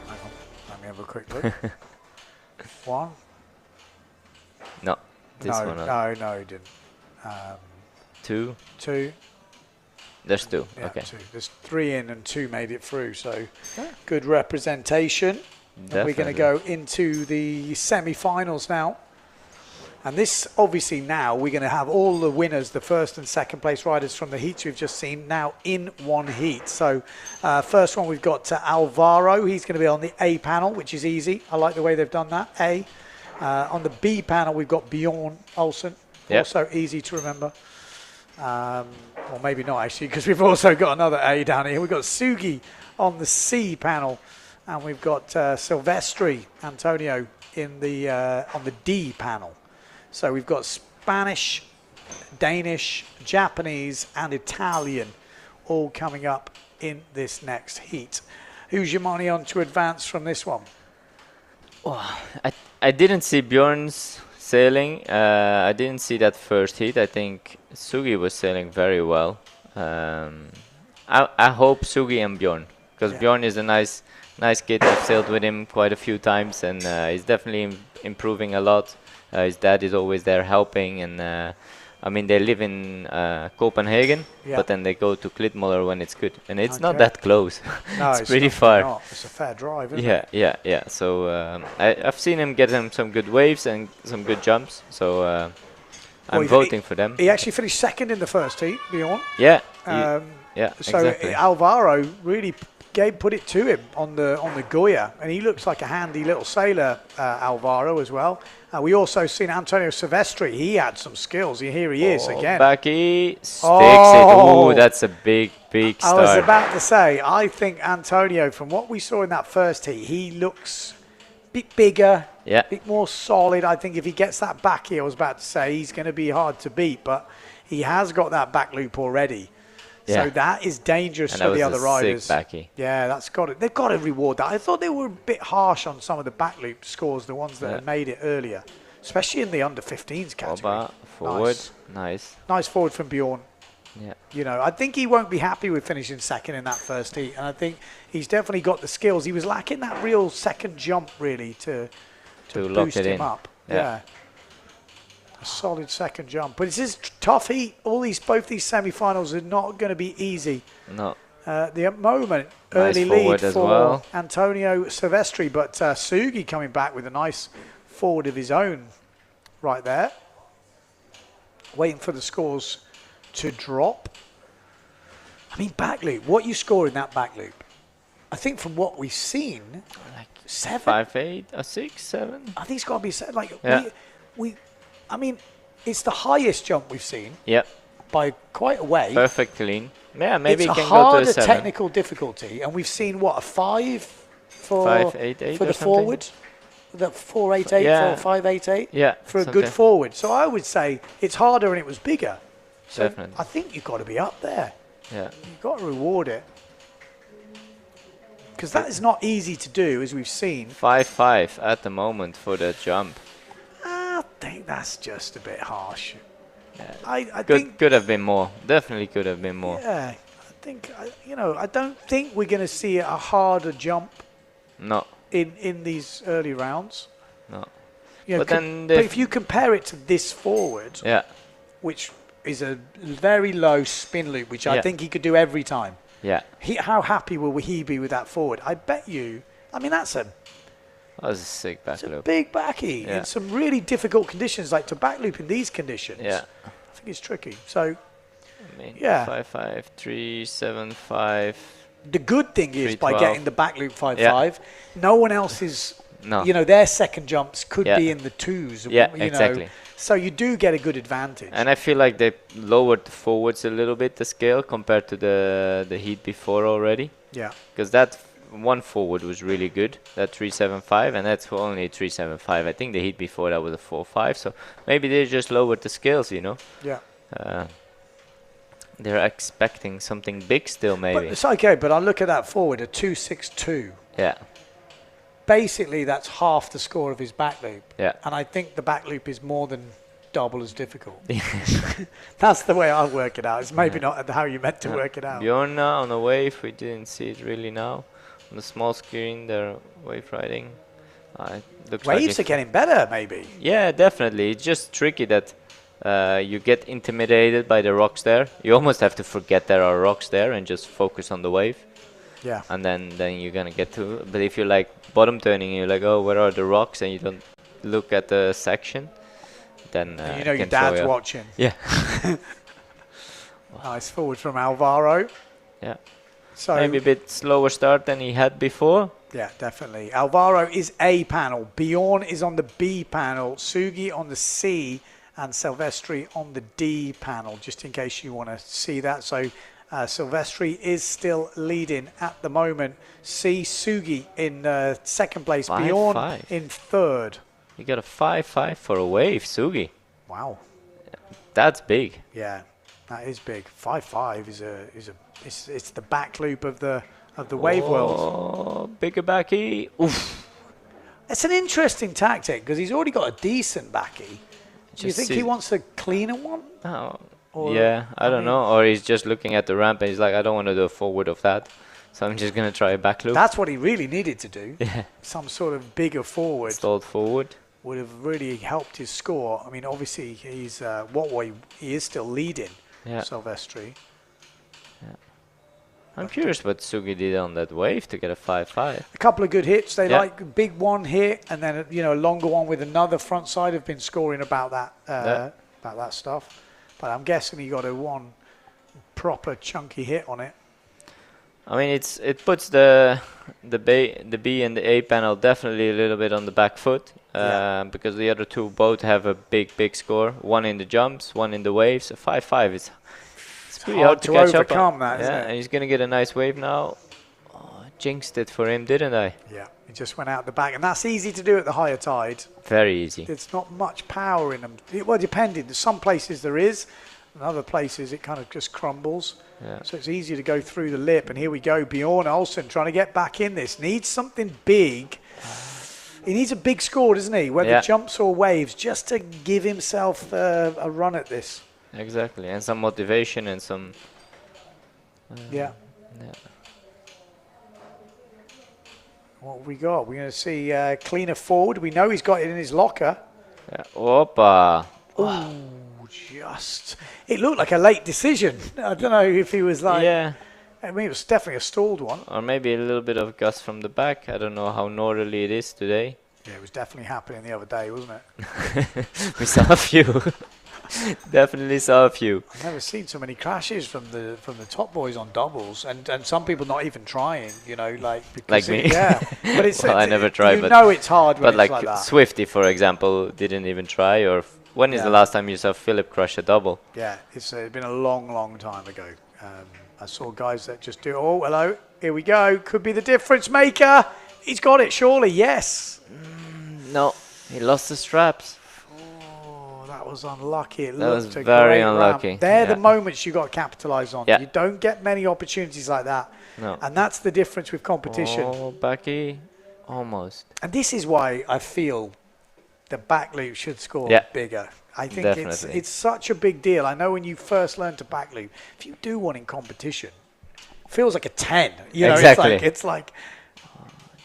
Speaker 4: Hang on, let me have a quick look. One.
Speaker 5: No, this one.
Speaker 4: No, he didn't.
Speaker 5: Two.
Speaker 4: Two.
Speaker 5: There's two.
Speaker 4: Yeah,
Speaker 5: okay.
Speaker 4: two. There's 3 in and 2 made it through, so good representation. And we're going to go into the semi-finals now. And this, obviously, now we're going to have all the winners, the first and second place riders from the heats we've just seen, now in one heat. So first one, we've got Alvaro. He's going to be on the A panel, which is easy. I like the way they've done that, A. On the B panel, we've got Bjorn Olsen.
Speaker 5: Yep.
Speaker 4: Also easy to remember. Or maybe not, actually, because we've also got another A down here. We've got Sugi on the C panel. And we've got Silvestri Antonio in the on the D panel. So we've got Spanish, Danish, Japanese, and Italian all coming up in this next heat. Who's your money on to advance from this one?
Speaker 5: Oh, I didn't see Bjorn's sailing. I didn't see that first heat. I think Sugi was sailing very well. I hope Sugi and Bjorn, because Bjorn is a nice kid. I've sailed with him quite a few times, and he's definitely improving a lot. His dad is always there helping, and I mean, they live in Copenhagen, but then they go to Klitmøller when it's good, and it's not that close.
Speaker 4: No,
Speaker 5: it's pretty far.
Speaker 4: Not. It's a fair drive, isn't it?
Speaker 5: Yeah. So I've seen him get some good waves and some good jumps. So I'm voting for them.
Speaker 4: He actually finished second in the first heat, Bjorn.
Speaker 5: Yeah.
Speaker 4: So
Speaker 5: exactly.
Speaker 4: Alvaro really put it to him on the Goya, and he looks like a handy little sailor, Alvaro, as well. We also seen Antonio Silvestri. He had some skills. Here he is again.
Speaker 5: Backy sticks it. Oh, that's a big start.
Speaker 4: I was about to say, I think Antonio, from what we saw in that first heat, he looks a bit bigger, a bit more solid. I think if he gets that back here, I was about to say, he's going to be hard to beat, but he has got that back loop already. So that is dangerous for the other riders. Yeah, that's got it. They've got to reward that. I thought they were a bit harsh on some of the back loop scores, the ones that had made it earlier, especially in the under 15s category.
Speaker 5: Forward, nice
Speaker 4: forward from Bjorn.
Speaker 5: Yeah,
Speaker 4: you know, I think he won't be happy with finishing second in that first heat, and I think he's definitely got the skills. He was lacking that real second jump really to boost him up. Yeah. A solid second jump, but it's just tough heat. Both these semi-finals are not going to be easy.
Speaker 5: No.
Speaker 4: The moment early lead for Antonio Silvestri, but Sugi coming back with a nice forward of his own right there. Waiting for the scores to drop. I mean, back loop. What you score in that back loop? I think from what we've seen, like 7,
Speaker 5: 5, 8, 6, 7.
Speaker 4: I think it's got to be 7. Like I mean, it's the highest jump we've seen.
Speaker 5: Yep.
Speaker 4: By quite a way.
Speaker 5: Perfect clean. Yeah, maybe
Speaker 4: it's
Speaker 5: it can go to a 7.
Speaker 4: It's a harder technical difficulty, and we've seen what, a 5 for
Speaker 5: 588
Speaker 4: for the forward, the 488 or 588.
Speaker 5: Yeah.
Speaker 4: For a good forward. So I would say it's harder and it was bigger. So
Speaker 5: definitely.
Speaker 4: I think you've got to be up there.
Speaker 5: Yeah.
Speaker 4: You've got to reward it. Because that is not easy to do, as we've seen.
Speaker 5: 5.5 at the moment for the jump.
Speaker 4: I think that's just a bit harsh.
Speaker 5: Yeah.
Speaker 4: I think
Speaker 5: could have been more. Definitely could have been more.
Speaker 4: Yeah, think, I don't think we're going to see a harder jump
Speaker 5: No,
Speaker 4: in these early rounds.
Speaker 5: no.
Speaker 4: You know,
Speaker 5: But then
Speaker 4: but
Speaker 5: the-
Speaker 4: if you compare it to this forward,
Speaker 5: Yeah,
Speaker 4: which is a very low spin loop, which I
Speaker 5: Yeah.
Speaker 4: think he could do every time.
Speaker 5: yeah.
Speaker 4: How happy will he be with that forward? I bet you. I mean, that's a
Speaker 5: That was a sick back loop.
Speaker 4: big backy
Speaker 5: Yeah.
Speaker 4: in some really difficult conditions. Like to back loop in these conditions,
Speaker 5: Yeah.
Speaker 4: I think it's tricky. So
Speaker 5: I mean,
Speaker 4: Yeah.
Speaker 5: 5-5, 3-7-5.
Speaker 4: the good thing is by
Speaker 5: 312.
Speaker 4: getting the back loop 5-5, no one else is.
Speaker 5: No.
Speaker 4: Their second jumps could
Speaker 5: Yeah.
Speaker 4: be in the twos.
Speaker 5: Yeah,
Speaker 4: you know.
Speaker 5: exactly.
Speaker 4: So you do get a good advantage.
Speaker 5: And I feel like they lowered the forwards a little bit, the scale, compared to the heat before already.
Speaker 4: Yeah.
Speaker 5: Because that one forward was really good, that 375, and that's only 375. I think the heat before that was a 4-5, so maybe they just lowered the scales,
Speaker 4: Yeah.
Speaker 5: They're expecting something big still,
Speaker 4: But
Speaker 5: maybe.
Speaker 4: it's okay. But I look at that forward, a 262.
Speaker 5: Yeah,
Speaker 4: Basically, that's half the score of his back loop.
Speaker 5: yeah.
Speaker 4: And I think the back loop is more than double as difficult. That's the way I work it out. It's maybe not how you meant to work it out.
Speaker 5: Bjorn now on the wave, we didn't see it really now. On the small screen, they're wave riding. It looks like
Speaker 4: Waves
Speaker 5: if-
Speaker 4: are getting better, maybe.
Speaker 5: Yeah, definitely. It's just tricky that you get intimidated by the rocks there. You almost have to forget there are rocks there and just focus on the wave.
Speaker 4: Yeah.
Speaker 5: And then you're going to get to. But if you're like bottom turning, you're like, oh, where are the rocks? And you don't look at the section, then
Speaker 4: And
Speaker 5: it
Speaker 4: your
Speaker 5: can throw
Speaker 4: dad's
Speaker 5: you off.
Speaker 4: watching.
Speaker 5: Yeah.
Speaker 4: Nice forward from Alvaro.
Speaker 5: Yeah.
Speaker 4: So
Speaker 5: Maybe a bit slower start than he had before.
Speaker 4: yeah, definitely. Alvaro is A panel. Bjorn is on the B panel. Sugi on the C, and Silvestri on the D panel. Just in case you want to see that. So Silvestri is still leading at the moment. C Sugi in second place.
Speaker 5: 5-5.
Speaker 4: Bjorn in third.
Speaker 5: You got a 5-5 for a wave, Sugi.
Speaker 4: Wow.
Speaker 5: That's big.
Speaker 4: Yeah, that is big. 5-5 it's the back loop of the wave world.
Speaker 5: Oh, bigger backy. Oof.
Speaker 4: It's an interesting tactic because he's already got a decent backy. Do you
Speaker 5: Just
Speaker 4: think
Speaker 5: see-
Speaker 4: he wants a cleaner one?
Speaker 5: Oh,
Speaker 4: Or-
Speaker 5: yeah, I don't
Speaker 4: mean-
Speaker 5: know. Or he's just looking at the ramp and he's like, I don't want to do a forward of that. So I'm just going to try a back loop.
Speaker 4: That's what he really needed to do.
Speaker 5: Yeah.
Speaker 4: Some sort of bigger forward
Speaker 5: Stalled forward.
Speaker 4: would have really helped his score. I mean, obviously he's he is still leading.
Speaker 5: Yeah.
Speaker 4: Silvestri.
Speaker 5: I'm curious what Sugi did on that wave to get a 5-5.
Speaker 4: A couple of good hits. They
Speaker 5: Yeah.
Speaker 4: like a big one hit and then a longer one with another front side. Have been scoring about that stuff. But I'm guessing he got a one proper chunky hit on it.
Speaker 5: I mean, it puts the B and the A panel definitely a little bit on the back foot because the other two both have a big score. One in the jumps, one in the waves. A 5-5 is pretty
Speaker 4: hard
Speaker 5: hard
Speaker 4: to
Speaker 5: to catch
Speaker 4: overcome
Speaker 5: up.
Speaker 4: that, isn't
Speaker 5: Yeah,
Speaker 4: it?
Speaker 5: and he's gonna get a nice wave now. Oh, jinxed it for him, didn't I?
Speaker 4: Yeah, he just went out the back, and that's easy to do at the higher tide.
Speaker 5: Very easy.
Speaker 4: There's not much power in them. Well, depending. Some places there is, and other places it kind of just crumbles.
Speaker 5: Yeah.
Speaker 4: So it's easy to go through the lip. And here we go, Bjorn Olsen trying to get back in this. Needs something big. He needs a big score, doesn't he? Whether
Speaker 5: Yeah.
Speaker 4: jumps or waves, just to give himself a run at this.
Speaker 5: Exactly, and some motivation and some.
Speaker 4: Yeah.
Speaker 5: Yeah.
Speaker 4: What have we got? We're going to see cleaner forward. We know he's got it in his locker.
Speaker 5: Yeah. Opa.
Speaker 4: Just. It looked like a late decision. I don't know if he was like.
Speaker 5: Yeah.
Speaker 4: I mean, it was definitely a stalled one.
Speaker 5: Or maybe a little bit of gust from the back. I don't know how northerly it is today.
Speaker 4: Yeah, it was definitely happening the other day, wasn't it?
Speaker 5: We saw a few. Definitely saw a few.
Speaker 4: I've never seen so many crashes from the top boys on doubles, and some people not even trying. Because
Speaker 5: Like me.
Speaker 4: Yeah, but it's.
Speaker 5: Well, I never tried,
Speaker 4: You
Speaker 5: but-
Speaker 4: know it's hard when
Speaker 5: But
Speaker 4: it's
Speaker 5: like
Speaker 4: like that.
Speaker 5: Swifty, for example, didn't even try. Or when is
Speaker 4: Yeah.
Speaker 5: the last time you saw Philip crush a double?
Speaker 4: Yeah, it's been a long time ago. I saw guys that just do. Oh, hello, here we go. Could be the difference maker. He's got it, surely. Yes.
Speaker 5: No, he lost the straps.
Speaker 4: Oh, that was unlucky. It
Speaker 5: That was
Speaker 4: looked a
Speaker 5: very
Speaker 4: great ramp.
Speaker 5: unlucky,
Speaker 4: They're the
Speaker 5: yeah.
Speaker 4: moments you got to capitalise on.
Speaker 5: Yeah.
Speaker 4: You don't get many opportunities like that.
Speaker 5: No.
Speaker 4: And that's the difference with competition.
Speaker 5: Oh, Becky, almost.
Speaker 4: And this is why I feel the back loop should score
Speaker 5: Yeah.
Speaker 4: bigger. I think
Speaker 5: Definitely.
Speaker 4: it's such a big deal. I know when you first learn to back loop, if you do one in competition, feels like a 10. You know,
Speaker 5: Exactly.
Speaker 4: it's like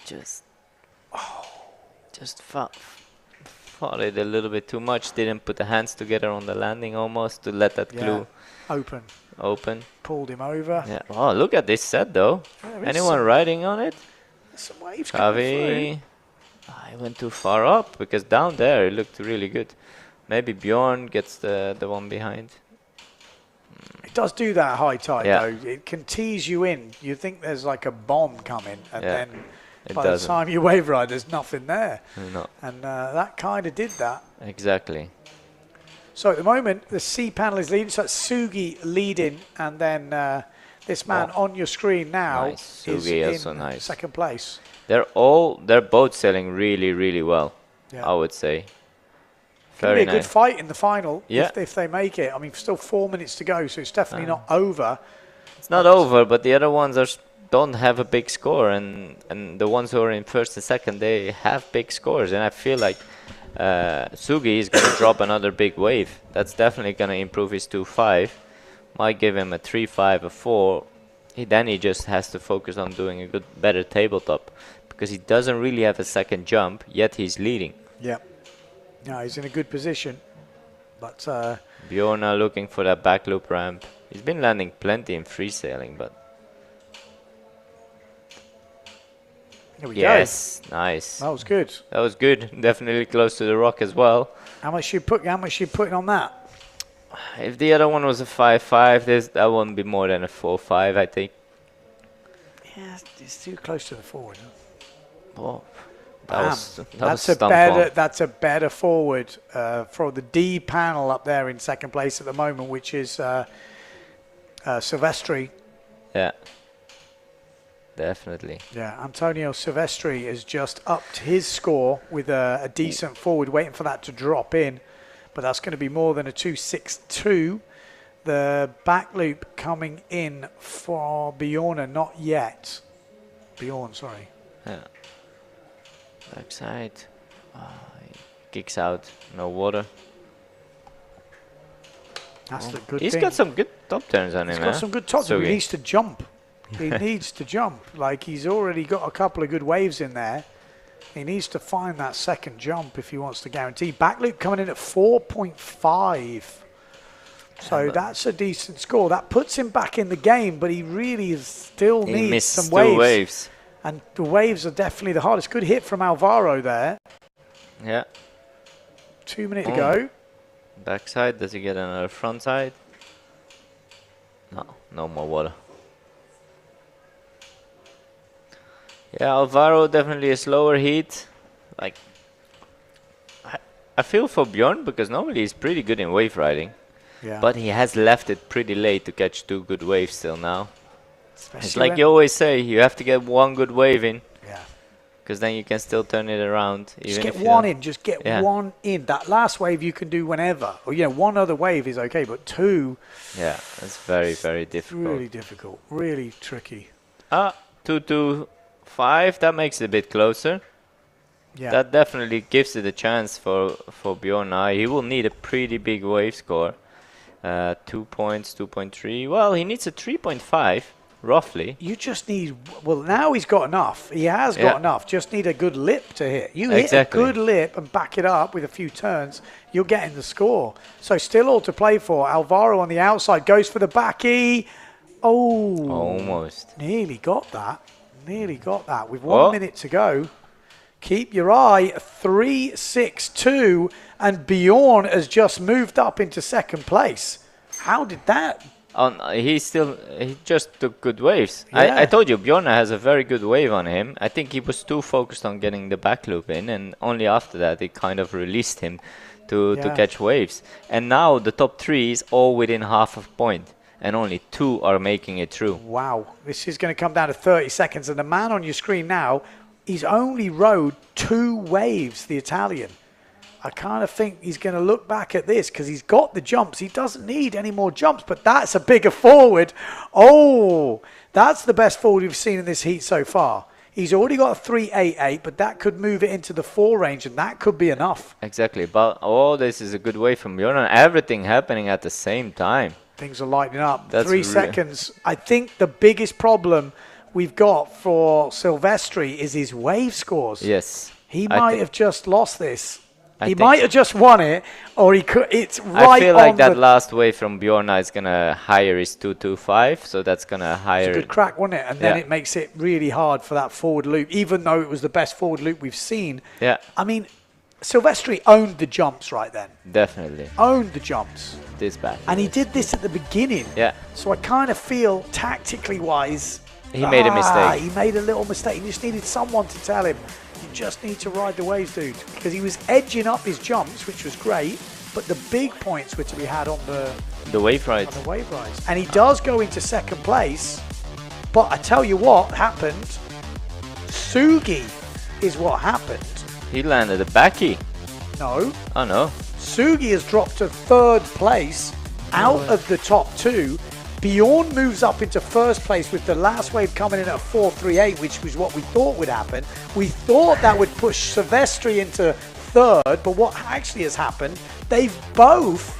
Speaker 5: just fought it a little bit too much. Didn't put the hands together on the landing almost to let that glue
Speaker 4: open. Pulled him over.
Speaker 5: Yeah. Oh, look at this set though. Anyone riding on it?
Speaker 4: Some waves coming through.
Speaker 5: I went too far up because down there it looked really good. Maybe Bjorn gets the one behind.
Speaker 4: It does do that high tide though. It can tease you in. You think there's like a bomb coming, and then by the time you wave ride, there's nothing there.
Speaker 5: No.
Speaker 4: And that kind of did that.
Speaker 5: Exactly.
Speaker 4: So at the moment, the C panel is leading. So it's Sugi leading, and then this man on your screen now is in second place.
Speaker 5: They're both sailing really, really well. I would say.
Speaker 4: Very nice. A good fight in the final if they make it. I mean, still 4 minutes to go, so it's definitely not over.
Speaker 5: It's not over, but the other ones don't have a big score, and the ones who are in first and second, they have big scores, and I feel like Sugi is going to drop another big wave. That's definitely going to improve his 2.5. Might give him a 3.5, a 4. Then he just has to focus on doing a better tabletop, because he doesn't really have a second jump, yet he's leading.
Speaker 4: Yeah. No, he's in a good position, but
Speaker 5: Bjorn looking for that back loop ramp. He's been landing plenty in free sailing, but
Speaker 4: here we go.
Speaker 5: Nice.
Speaker 4: That was good.
Speaker 5: That was good. Definitely close to the rock as well.
Speaker 4: How much you putting on that?
Speaker 5: If the other one was a 5.5, that wouldn't be more than a 4.5, I think.
Speaker 4: Yeah, it's too close to the forward.
Speaker 5: Oh.
Speaker 4: That's a better forward for the D panel up there in second place at the moment, which is Silvestri.
Speaker 5: Yeah, definitely.
Speaker 4: Yeah, Antonio Silvestri has just upped his score with a decent forward, waiting for that to drop in, but that's going to be more than a 2.62. The back loop coming in for Bjorn, not yet. Bjorn, sorry.
Speaker 5: Yeah. Backside, he kicks out, no water.
Speaker 4: That's the good
Speaker 5: He's
Speaker 4: thing.
Speaker 5: got some good top turns on him.
Speaker 4: He's got some good top turns. He needs to jump. He needs to jump. Like, he's already got a couple of good waves in there. He needs to find that second jump if he wants to guarantee. Back loop coming in at 4.5. So that's a decent score. That puts him back in the game, but he really still needs some waves.
Speaker 5: 2 waves.
Speaker 4: And the waves are definitely the hardest. Good hit from Alvaro there.
Speaker 5: Yeah.
Speaker 4: 2 minutes ago.
Speaker 5: Backside, does he get another front side? No more water. Yeah, Alvaro definitely a slower heat. Like, I feel for Bjorn, because normally he's pretty good in wave riding.
Speaker 4: Yeah.
Speaker 5: But he has left it pretty late to catch 2 good waves still now.
Speaker 4: Especially
Speaker 5: it's like you always say, you have to get 1 good wave in.
Speaker 4: Yeah.
Speaker 5: Because then you can still turn it around.
Speaker 4: Just get one in. Just get one in. That last wave you can do whenever. Or, one other wave is okay, but 2.
Speaker 5: Yeah, that's very, very difficult.
Speaker 4: Really difficult. Really tricky.
Speaker 5: 2.5, that makes it a bit closer. Yeah. That definitely gives it a chance for Bjorn now. He will need a pretty big wave score. 2 points, 2.3. Well, he needs a 3.5. Roughly.
Speaker 4: You just need, well, now he's got enough. He has got enough. Just need a good lip to hit. You hit a good lip and back it up with a few turns, you're getting the score. So still all to play for. Alvaro on the outside goes for the back E. Oh.
Speaker 5: Almost.
Speaker 4: Nearly got that. Nearly got that. With 1 minute to go. Keep your eye. 3-6-2. And Bjorn has just moved up into second place. How did that?
Speaker 5: He just took good waves. Yeah. I told you, Bjorn has a very good wave on him. I think he was too focused on getting the back loop in, and only after that it kind of released him to catch waves. And now the top 3 is all within half a point, and only 2 are making it through.
Speaker 4: Wow, this is going to come down to 30 seconds, and the man on your screen now, he's only rode 2 waves, the Italian. I kind of think he's going to look back at this because he's got the jumps. He doesn't need any more jumps, but that's a bigger forward. Oh, that's the best forward we've seen in this heat so far. He's already got a 3.88, but that could move it into the 4 range, and that could be enough.
Speaker 5: Exactly, but this is a good way from Bjorn. Everything happening at the same time.
Speaker 4: Things are lightening up.
Speaker 5: That's
Speaker 4: 3 seconds. I think the biggest problem we've got for Silvestri is his wave scores.
Speaker 5: Yes.
Speaker 4: He might have just lost this.
Speaker 5: I
Speaker 4: He
Speaker 5: think
Speaker 4: might
Speaker 5: so.
Speaker 4: have just won it, or he could. It's right
Speaker 5: I feel like
Speaker 4: on
Speaker 5: that
Speaker 4: the
Speaker 5: last wave from Bjorna is gonna higher his 225, so that's gonna higher.
Speaker 4: It's a good crack, wasn't it? And then
Speaker 5: Yeah.
Speaker 4: it makes it really hard for that forward loop, even though it was the best forward loop we've seen.
Speaker 5: Yeah,
Speaker 4: I mean, Silvestri owned the jumps right then.
Speaker 5: definitely.
Speaker 4: Owned the jumps.
Speaker 5: This back.
Speaker 4: And he did this at the beginning.
Speaker 5: Yeah.
Speaker 4: So I kind of feel, tactically wise,
Speaker 5: He made a mistake.
Speaker 4: He made a little mistake. He just needed someone to tell him, you just need to ride the waves, dude. Because he was edging up his jumps, which was great, but the big points were to be had on the
Speaker 5: wave ride.
Speaker 4: wave rides. And he does go into second place, but I tell you what happened. Sugi is what happened.
Speaker 5: He landed a backy.
Speaker 4: No,
Speaker 5: Oh no.
Speaker 4: Sugi has dropped to third place out of the top two. Bjorn moves up into first place with the last wave coming in at 4.38, which was what we thought would happen. We thought that would push Silvestri into third, but what actually has happened, they've both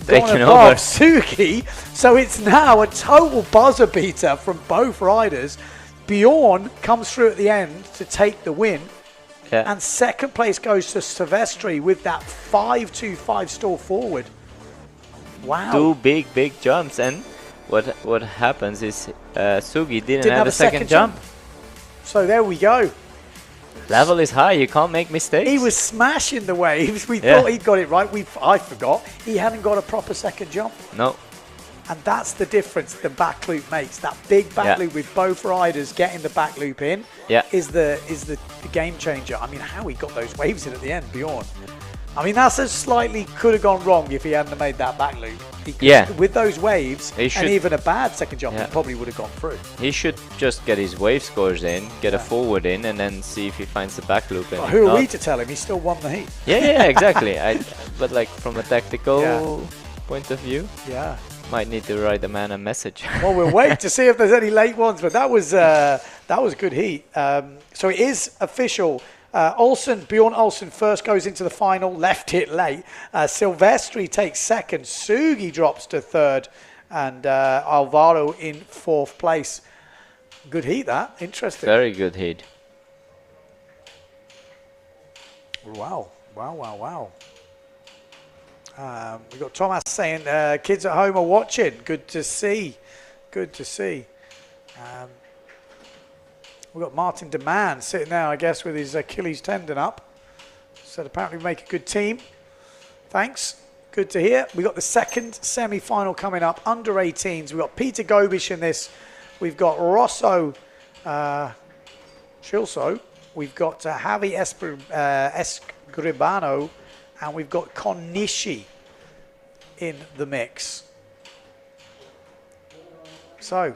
Speaker 4: gone
Speaker 5: Taken
Speaker 4: above
Speaker 5: over.
Speaker 4: Sugi, so it's now a total buzzer beater from both riders. Bjorn comes through at the end to take the win.
Speaker 5: Yeah.
Speaker 4: And second place goes to Silvestri with that 5.25 stall forward. Wow.
Speaker 5: Two big jumps, and what happens is Sugi didn't have a second jump.
Speaker 4: So there we go.
Speaker 5: Level is high. You can't make mistakes.
Speaker 4: He was smashing the waves. We
Speaker 5: Yeah.
Speaker 4: thought he'd got it right. I forgot. He hadn't got a proper second jump.
Speaker 5: No.
Speaker 4: And that's the difference the back loop makes. That big back
Speaker 5: Yeah.
Speaker 4: loop with both riders getting the back loop in
Speaker 5: Yeah.
Speaker 4: is the game changer. I mean, how he got those waves in at the end, Bjorn. I mean, that's a slightly could have gone wrong if he hadn't have made that back loop. He could-
Speaker 5: Yeah.
Speaker 4: With those waves
Speaker 5: He
Speaker 4: and
Speaker 5: should-
Speaker 4: even a bad second jump,
Speaker 5: Yeah.
Speaker 4: he probably would have gone through.
Speaker 5: He should just get his wave scores in, get a forward in, and then see if he finds the back loop. And
Speaker 4: But
Speaker 5: if
Speaker 4: who are we
Speaker 5: not-
Speaker 4: to tell him? He still won the heat.
Speaker 5: Yeah, exactly. But like from a tactical point of view,
Speaker 4: Yeah.
Speaker 5: might need to write the man a message.
Speaker 4: Well, we'll wait to see if there's any late ones, but that was good heat. So it is official. Bjorn Olsen first goes into the final, left it late. Silvestri takes second. Sugi drops to third, and Alvaro in fourth place. Good heat, that. Interesting.
Speaker 5: Very good heat.
Speaker 4: Wow. We got Thomas saying, kids at home are watching. Good to see. We've got Martin Deman sitting there, I guess, with his Achilles tendon up. Said apparently we make a good team. Thanks. Good to hear. We got the second semi-final coming up, under 18s. We've got Peter Gobish in this. We've got Rosso Chilso. We've got Javi Escribano. And we've got Konishi in the mix. So,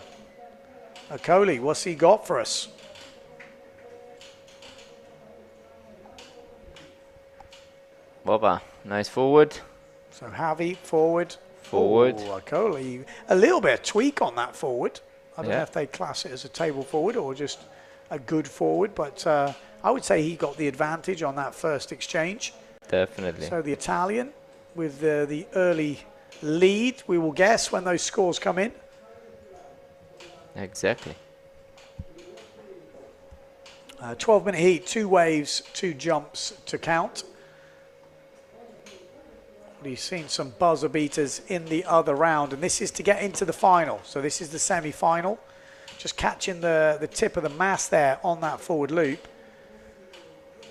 Speaker 4: Okoli, what's he got for us?
Speaker 5: Boba, nice forward.
Speaker 4: So Javi, forward.
Speaker 5: Forward.
Speaker 4: Oh, Okoli, a little bit of tweak on that forward. I don't know
Speaker 5: Yeah.
Speaker 4: if they class it as a table forward or just a good forward, but I would say he got the advantage on that first exchange.
Speaker 5: Definitely.
Speaker 4: So the Italian with the early lead, we will guess when those scores come in.
Speaker 5: Exactly.
Speaker 4: 12-minute heat, 2 waves, 2 jumps to count. We've seen some buzzer beaters in the other round, and this is to get into the final. So this is the semi-final. Just catching the tip of the mast there on that forward loop.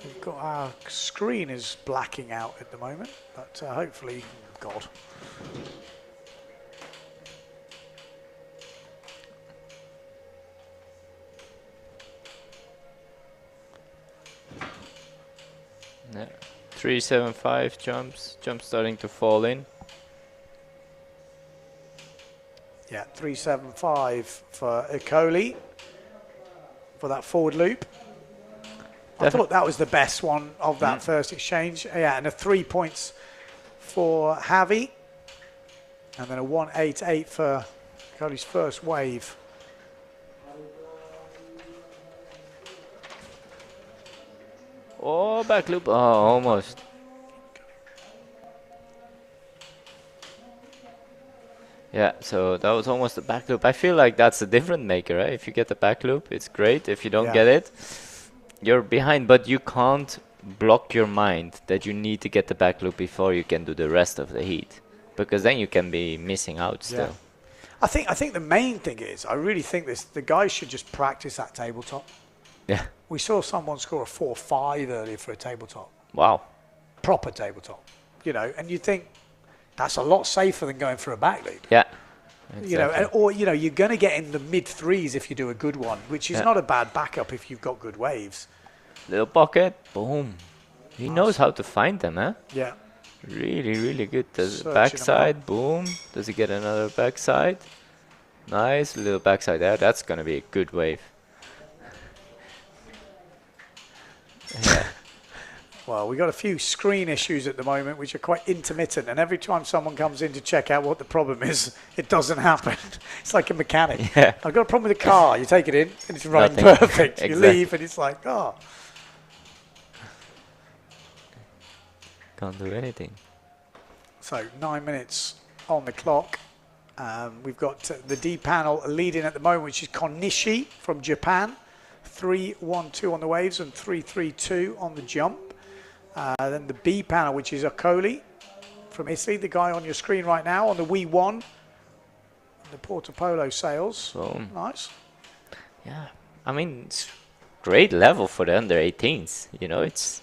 Speaker 4: We've got our screen is blacking out at the moment, but hopefully, God.
Speaker 5: Yeah. 375 jumps starting to fall in.
Speaker 4: Yeah, 375 for Okoli for that forward loop. I thought that was the best one of that first exchange. Yeah, and 3 points for Javi. And then a 188 for Okoli's first wave.
Speaker 5: Oh, back loop. Oh, almost. Yeah, so that was almost a back loop. I feel like that's a different maker, right? If you get the back loop, it's great. If you don't get it, you're behind, but you can't block your mind that you need to get the back loop before you can do the rest of the heat, because then you can be missing out still.
Speaker 4: I think the main thing is, I really think the guys should just practice that tabletop.
Speaker 5: Yeah.
Speaker 4: We saw someone score a 4-5 earlier for a tabletop.
Speaker 5: Wow.
Speaker 4: Proper tabletop, you know, and you think that's a lot safer than going for a back loop.
Speaker 5: Yeah. Exactly.
Speaker 4: You know, or you know, you're going to get in the mid threes if you do a good one, which is not a bad backup if you've got good waves.
Speaker 5: Little pocket, boom. He knows how to find them, huh?
Speaker 4: Yeah.
Speaker 5: Really, really good. Does
Speaker 4: Searching
Speaker 5: backside, boom. Does he get another backside? Nice little backside there. That's gonna be a good wave. Yeah.
Speaker 4: Well, we got a few screen issues at the moment, which are quite intermittent, and every time someone comes in to check out what the problem is, it doesn't happen. It's like a mechanic.
Speaker 5: Yeah.
Speaker 4: I've got a problem with the car. You take it in, and it's running
Speaker 5: Nothing.
Speaker 4: perfect. You
Speaker 5: Exactly.
Speaker 4: leave, and it's like, oh.
Speaker 5: Can't do anything.
Speaker 4: So 9 minutes on the clock. We've got the D panel leading at the moment, which is Konishi from Japan. 3-1-2 on the waves and 3-3-2 on the jump. Then the B panel, which is Okoli from Italy, the guy on your screen right now on the Wii1. The Porto Polo sails.
Speaker 5: Boom.
Speaker 4: Nice.
Speaker 5: Yeah. I mean, it's great level for the under 18s. You know, it's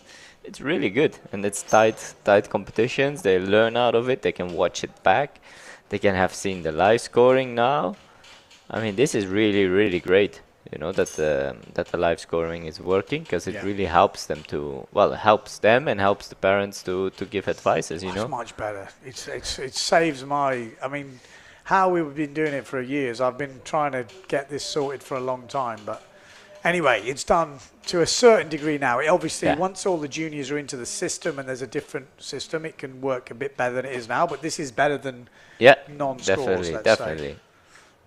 Speaker 5: really good, and it's tight competitions. They learn out of it. They can watch it back. They can have seen the live scoring now. I mean, this is really, really great. You know, that the live scoring is working, because it really helps them to, well, helps them and helps the parents to give advices. You know,
Speaker 4: It's much better. It saves my. I mean, how we've been doing it for years. I've been trying to get this sorted for a long time, but anyway, it's done to a certain degree now. It obviously, once all the juniors are into the system and there's a different system, it can work a bit better than it is now. But this is better than non-scores.
Speaker 5: Definitely.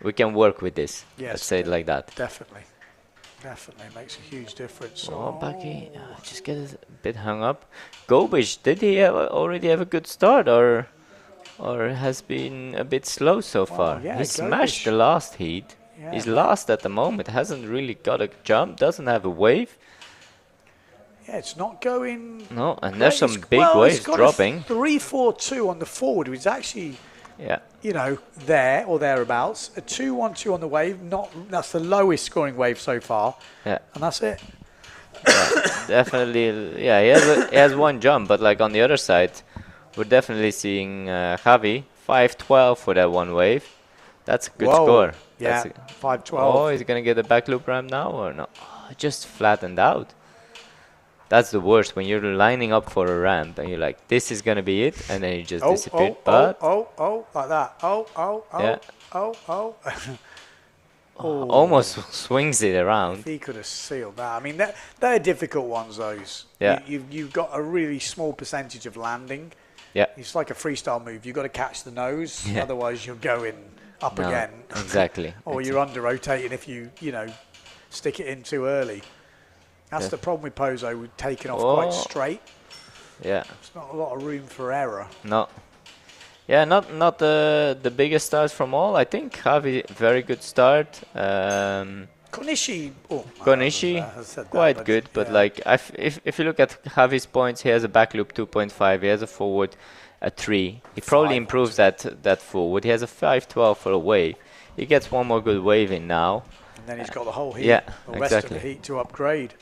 Speaker 5: We can work with this.
Speaker 4: Yes,
Speaker 5: let's say it like that.
Speaker 4: Definitely makes a huge difference.
Speaker 5: Oh, Bucky, just get a bit hung up. Gobish, did he already have a good start, or has been a bit slow so far?
Speaker 4: Yeah,
Speaker 5: He smashed the last heat.
Speaker 4: Yeah.
Speaker 5: He's last at the moment. Hasn't really got a jump. Doesn't have a wave.
Speaker 4: Yeah, it's not going.
Speaker 5: No, and there's
Speaker 4: great.
Speaker 5: some big waves
Speaker 4: it's got
Speaker 5: dropping.
Speaker 4: 3-4-2 on the forward, which is actually.
Speaker 5: Yeah.
Speaker 4: You know, there or thereabouts. A 2-1-2 on the wave. That's the lowest scoring wave so far.
Speaker 5: Yeah.
Speaker 4: And that's it.
Speaker 5: Yeah, definitely. Yeah, he has one jump, but like on the other side, we're definitely seeing Javi 5-12 for that one wave. That's a good score.
Speaker 4: Yeah, 5-12.
Speaker 5: Oh, is he gonna get a back loop ramp now or no? Oh, just flattened out. That's the worst, when you're lining up for a ramp and you're like, this is gonna be it, and then you just disappeared.
Speaker 4: Like that.
Speaker 5: Almost swings it around.
Speaker 4: He could have sealed that. I mean, they're difficult ones, those.
Speaker 5: Yeah.
Speaker 4: You've got a really small percentage of landing.
Speaker 5: Yeah.
Speaker 4: It's like a freestyle move. You've got to catch the nose, otherwise you're going up again.
Speaker 5: Exactly.
Speaker 4: Or you're under rotating if you stick it in too early. That's the problem with Pozo. We've taken off quite straight.
Speaker 5: Yeah.
Speaker 4: There's not a lot of room for error.
Speaker 5: No. Yeah, not the biggest start from all. I think Javi, very good start.
Speaker 4: Konishi,
Speaker 5: quite good, but like if you look at Javi's points, he has a back loop 2.5, he has a forward a 3. He probably improves that forward. He has a 5-12 for a wave. He gets one more good wave in now.
Speaker 4: And then he's got the whole heat,
Speaker 5: the
Speaker 4: rest of the heat to upgrade.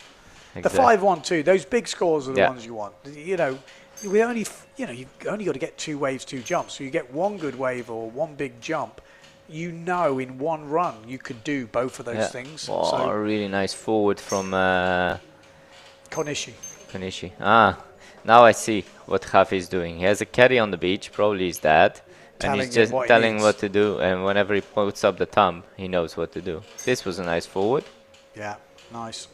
Speaker 5: Exactly.
Speaker 4: The 5-1-2, those big scores are the ones you want. You've only got to get 2 waves, 2 jumps. So you get one good wave or one big jump. In one run you could do both of those things.
Speaker 5: Oh, so really nice forward from
Speaker 4: Konishi.
Speaker 5: Now I see what Javi is doing. He has a caddy on the beach, probably his dad, and he's just telling him what to do. And whenever he puts up the thumb, he knows what to do. This was a nice forward.
Speaker 4: Yeah, nice.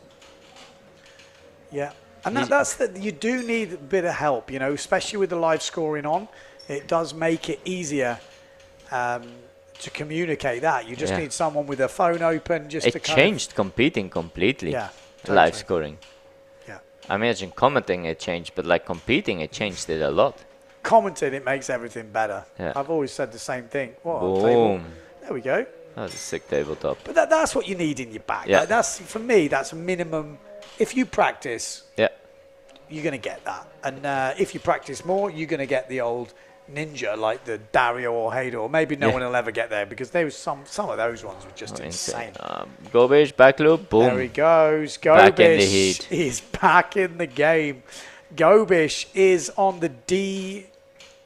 Speaker 4: Yeah, and that's you do need a bit of help, especially with the live scoring on. It does make it easier to communicate that. You just need someone with a phone open just to
Speaker 5: changed competing completely.
Speaker 4: Yeah, totally.
Speaker 5: Live scoring.
Speaker 4: Yeah.
Speaker 5: I imagine commenting it changed, but like competing it changed it a lot.
Speaker 4: commenting, it makes everything better.
Speaker 5: Yeah.
Speaker 4: I've always said the same thing. What a
Speaker 5: Boom.
Speaker 4: table. There we go.
Speaker 5: That was a sick tabletop.
Speaker 4: But that's what you need in your back.
Speaker 5: Yeah.
Speaker 4: That's, for me, that's a minimum. If you practice,
Speaker 5: Yeah.
Speaker 4: you're going to get that. And if you practice more, you're going to get the old ninja like the Dario or Haydo. Or maybe no one will ever get there because there was some of those ones were just insane.
Speaker 5: Gobish, back loop, boom.
Speaker 4: There he goes.
Speaker 5: Back in the
Speaker 4: Gobish
Speaker 5: heat.
Speaker 4: is back in the game. Gobish is on the D.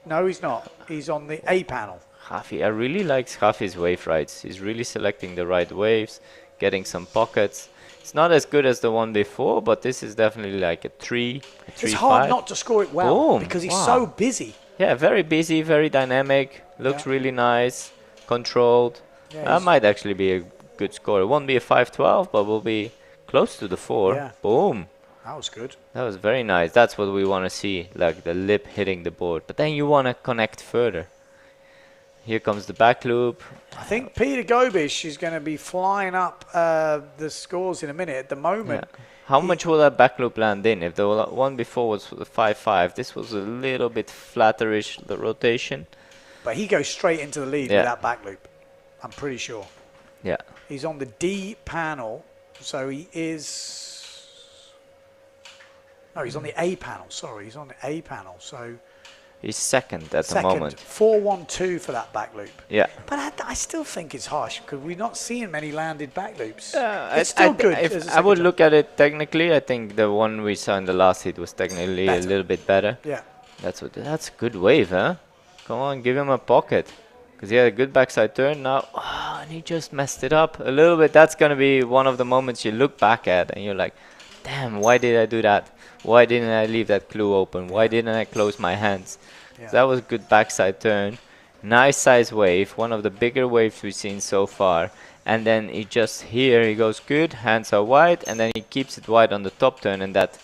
Speaker 4: No, he's not. He's on the A panel.
Speaker 5: Hafi, I really like Hafi's wave rides. He's really selecting the right waves, getting some pockets. It's not as good as the one before, but this is definitely like a 3, a 3,
Speaker 4: It's hard
Speaker 5: 5.
Speaker 4: not to score it well
Speaker 5: Boom.
Speaker 4: because he's
Speaker 5: Wow.
Speaker 4: so busy.
Speaker 5: Yeah, very busy, very dynamic. Looks
Speaker 4: Yeah.
Speaker 5: really nice, controlled.
Speaker 4: Yeah,
Speaker 5: That might actually be a good score. It won't be a 5-12, but will be close to the 4.
Speaker 4: Yeah.
Speaker 5: Boom.
Speaker 4: That was good.
Speaker 5: That was very nice. That's what we want to see, like the lip hitting the board. But then you want to connect further. Here comes the back loop.
Speaker 4: I think Peter Gobish is going to be flying up the scores in a minute. At the moment,
Speaker 5: How much will that back loop land in? If the one before was 5-5, this was a little bit flatterish, the rotation.
Speaker 4: but he goes straight into the lead
Speaker 5: Yeah.
Speaker 4: with that back loop. I'm pretty sure.
Speaker 5: Yeah.
Speaker 4: He's on the D panel, so he is... No, he's on the A panel. Sorry, he's on the A panel. So
Speaker 5: He's second at the
Speaker 4: second,
Speaker 5: moment.
Speaker 4: 4-1-2 for that back loop.
Speaker 5: Yeah.
Speaker 4: But I still think it's harsh because we're not seeing many landed back loops.
Speaker 5: I-
Speaker 4: It's still good.
Speaker 5: If
Speaker 4: as a
Speaker 5: I would
Speaker 4: second
Speaker 5: look at it technically, I think the one we saw in the last hit was technically a
Speaker 4: Better.
Speaker 5: little bit better.
Speaker 4: job. Yeah.
Speaker 5: That's a good wave, huh? Come on, give him a pocket. Because he had a good backside turn now. Oh, and he just messed it up a little bit. That's going to be one of the moments you look back at and you're like, damn, why did I do that? Why didn't I leave that clue open? Why didn't I close my hands?
Speaker 4: Yeah.
Speaker 5: So that was a good backside turn. Nice size wave. One of the bigger waves we've seen so far. And then he just here, he goes good. Hands are wide. And then he keeps it wide on the top turn. And that,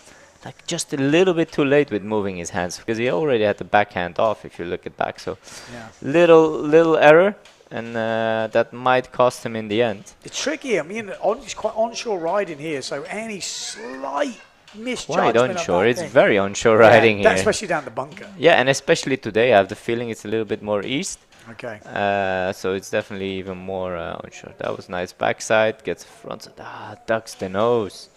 Speaker 5: like, just a little bit too late with moving his hands. Because he already had the backhand off if you look at back. So
Speaker 4: Yeah.
Speaker 5: little error. And that might cost him in the end.
Speaker 4: It's tricky. I mean, it's quite onshore riding here, so any slight misjudgment.
Speaker 5: Wide
Speaker 4: of
Speaker 5: onshore.
Speaker 4: that
Speaker 5: It's
Speaker 4: thing.
Speaker 5: very onshore
Speaker 4: Yeah,
Speaker 5: riding here.
Speaker 4: especially down the bunker.
Speaker 5: Yeah, and especially today, I have the feeling it's a little bit more east.
Speaker 4: Okay.
Speaker 5: So it's definitely even more onshore. That was nice backside. Gets front. Ducks the nose.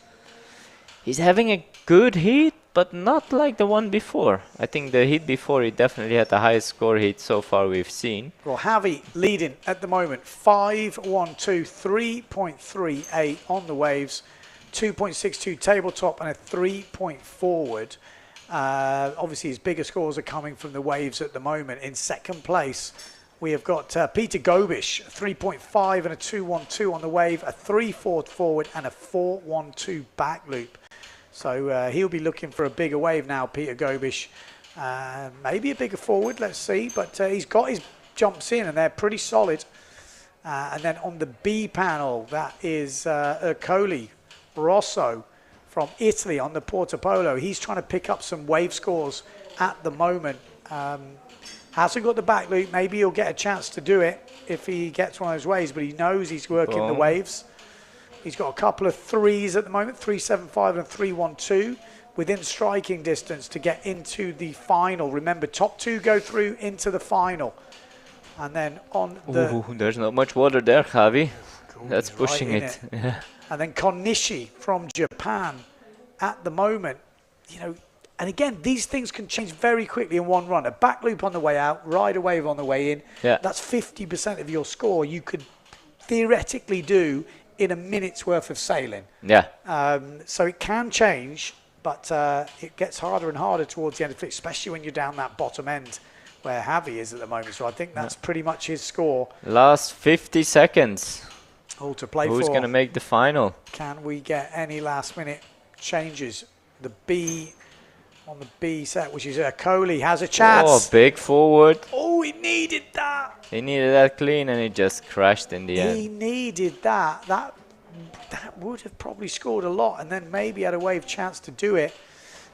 Speaker 5: He's having a good heat, but not like the one before. I think the heat before, he definitely had the highest score heat so far we've seen.
Speaker 4: Well, Javi leading at the moment, 5-1-2, 3.38 on the waves, 2.62 tabletop, and a 3-point forward. Obviously, his bigger scores are coming from the waves at the moment. In second place, we have got Peter Gobish, 3.5 and a 2-1-2 on the wave, a 3-4 forward, and a 4-1-2 back loop. So he'll be looking for a bigger wave now, Peter Gobish. Maybe a bigger forward, let's see. But he's got his jumps in, and they're pretty solid. And then on the B panel, that is Ercole Rosso from Italy on the Porto Polo. He's trying to pick up some wave scores at the moment. Hasn't got the back loop. Maybe he'll get a chance to do it if he gets one of those waves, but he knows he's working the waves. He's got a couple of threes at the moment, 3.75 and 3.12 within striking distance to get into the final. Remember, top two go through into the final. And then on the...
Speaker 5: Ooh, there's not much water there, Javi. That's
Speaker 4: right
Speaker 5: pushing
Speaker 4: in
Speaker 5: it. Yeah.
Speaker 4: And then Konishi from Japan at the moment. You know, and again, these things can change very quickly in one run. A back loop on the way out, ride a wave on the way in.
Speaker 5: Yeah.
Speaker 4: That's 50% of your score you could theoretically do in a minute's worth of sailing.
Speaker 5: Yeah.
Speaker 4: So it can change, but it gets harder and harder towards the end of it, especially when you're down that bottom end where Javi is at the moment. So I think that's pretty much his score.
Speaker 5: Last 50 seconds.
Speaker 4: All to play
Speaker 5: Who's
Speaker 4: for.
Speaker 5: going to make the final?
Speaker 4: Can we get any last minute changes? The B on the B set, which is Ercole, has a chance.
Speaker 5: Oh, big forward.
Speaker 4: Oh, he needed that.
Speaker 5: He needed that clean and he just crashed in the
Speaker 4: He
Speaker 5: end.
Speaker 4: needed that. That would have probably scored a lot, and then maybe had a wave chance to do it.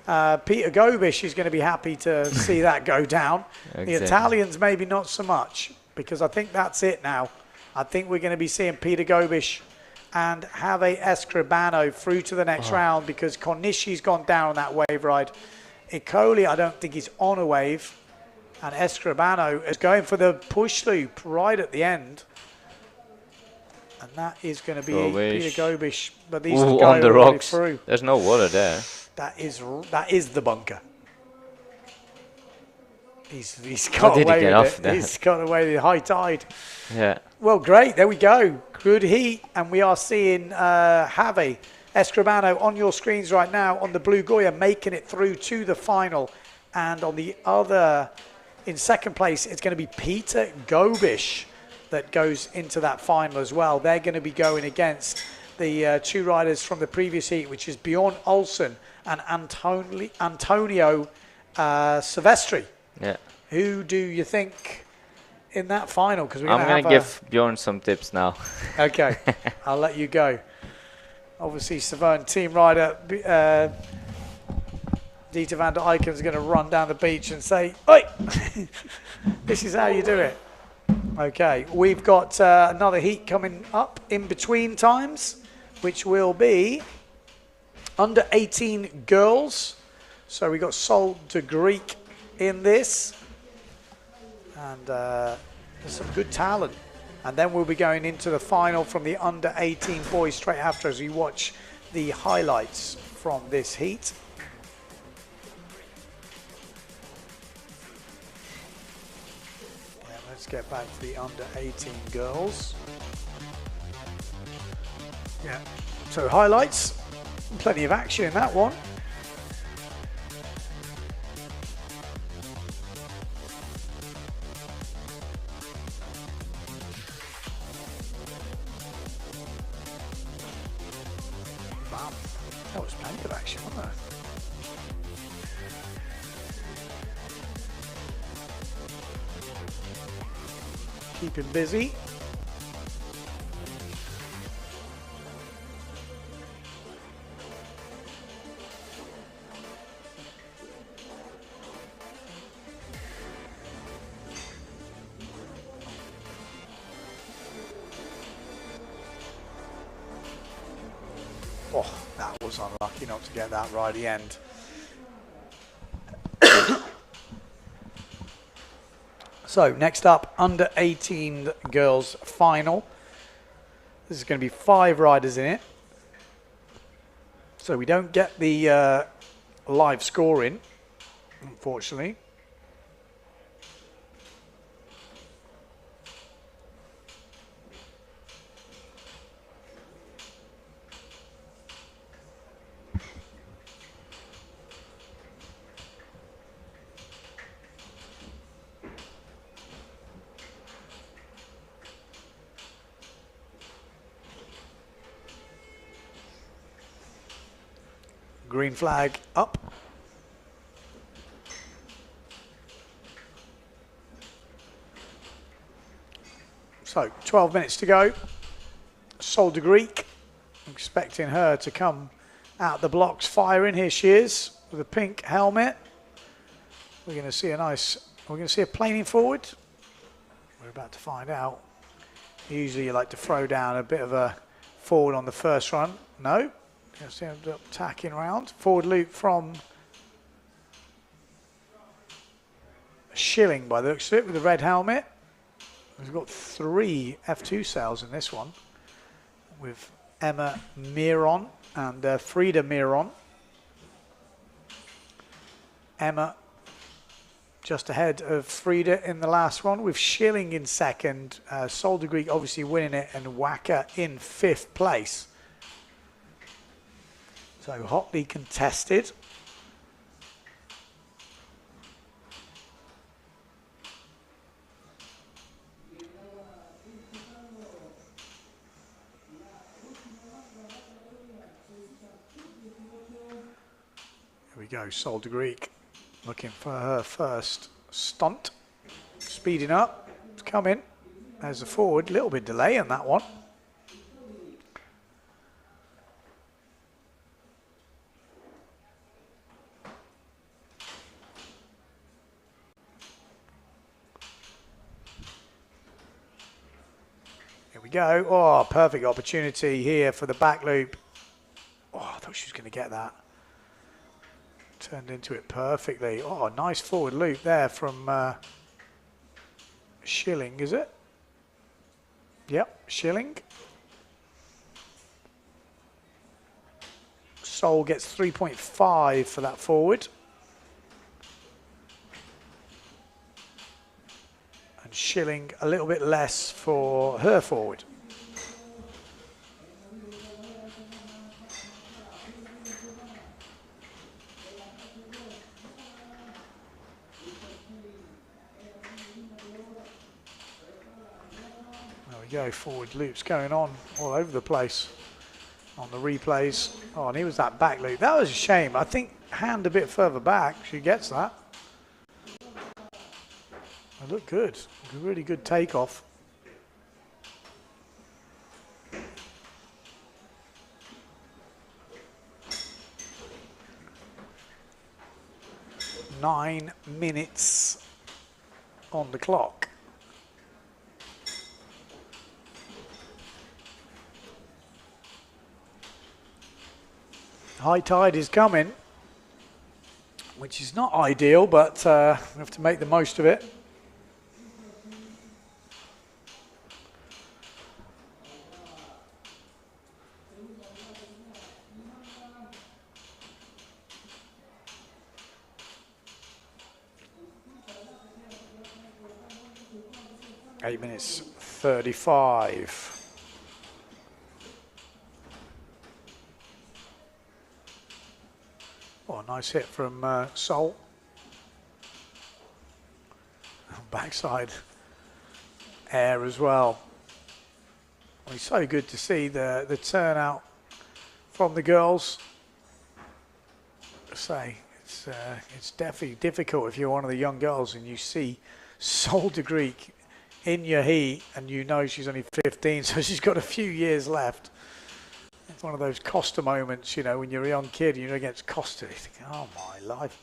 Speaker 4: Peter Gobish is going to be happy to see that go down.
Speaker 5: Exactly.
Speaker 4: The Italians maybe not so much, because I think that's it now. I think we're going to be seeing Peter Gobish and Javi Escribano through to the next round, because Konishi's gone down on that wave ride. Ercole, I don't think he's on a wave. And Escribano is going for the push loop right at the end. And that is going to be Peter Gobish. But these
Speaker 5: Ooh,
Speaker 4: guys
Speaker 5: on the
Speaker 4: are already
Speaker 5: rocks.
Speaker 4: through.
Speaker 5: There's no water there.
Speaker 4: That is the bunker. He's got
Speaker 5: How did he
Speaker 4: away
Speaker 5: get
Speaker 4: with
Speaker 5: off
Speaker 4: it.
Speaker 5: that?
Speaker 4: He's got away with the high tide.
Speaker 5: Yeah.
Speaker 4: Well, great. There we go. Good heat. And we are seeing Javi Escribano on your screens right now on the Blue Goya, making it through to the final. And on the other, in second place, it's going to be Peter Gobish that goes into that final as well. They're going to be going against the two riders from the previous heat, which is Bjorn Olsen and Antonio Silvestri.
Speaker 5: Yeah.
Speaker 4: Who do you think in that final? Because we're
Speaker 5: I'm
Speaker 4: going to
Speaker 5: give Bjorn some tips now.
Speaker 4: Okay, I'll let you go. Obviously, Savone team rider Dieter van der Eycken is going to run down the beach and say, "Oi, this is how you do it." Okay, we've got another heat coming up in between times, which will be under 18 girls. So we got Sol de Greek in this, and there's some good talent. And then we'll be going into the final from the under 18 boys straight after as we watch the highlights from this heat. Yeah, let's get back to the under 18 girls. Yeah, so highlights, plenty of action in that one. That was plenty of action, wasn't there? Keep him busy. Oh, that was unlucky not to get that right at the end. So next up, under 18 girls final. This is going to be 5 riders in it. So we don't get the live scoring, unfortunately. Green flag up. So 12 minutes to go. Sol de Greek, expecting her to come out the blocks firing. Here she is with a pink helmet. We're going to see a planing forward. We're about to find out. Usually you like to throw down a bit of a forward on the first run. No. Just end up tacking around. Forward loop from Schilling by the looks of it with the red helmet. We've got 3 F2 sails in this one with Emma Miron and Frida Miron. Emma just ahead of Frida in the last one with Schilling in second. Sol de Greek obviously winning it and Wacker in 5th place. So hotly contested. Here we go, Sol de Greek looking for her first stunt. Speeding up, it's coming. There's a forward, little bit delay on that one. Here we go. Oh, perfect opportunity here for the back loop. Oh, I thought she was going to get that. Turned into it perfectly. Oh, nice forward loop there from Schilling, is it? Yep, Schilling. Sol gets 3.5 for that forward. And Schilling a little bit less for her forward. There we go, forward loops going on all over the place on the replays. Oh, and he was that back loop. That was a shame. I think hand a bit further back, she gets that. It looked good. Really good takeoff. Nine minutes on the clock. High tide is coming, which is not ideal, but we have to make the most of it. Eight minutes 35. Oh, nice hit from Sol. Backside air as well. Well, it's so good to see the turnout from the girls. Say it's definitely difficult if you're one of the young girls and you see Sol de Greek in your heat and you know she's only 15, so she's got a few years left. It's one of those Costa moments, you know, when you're a young kid and you're against Costa, you think, oh my life.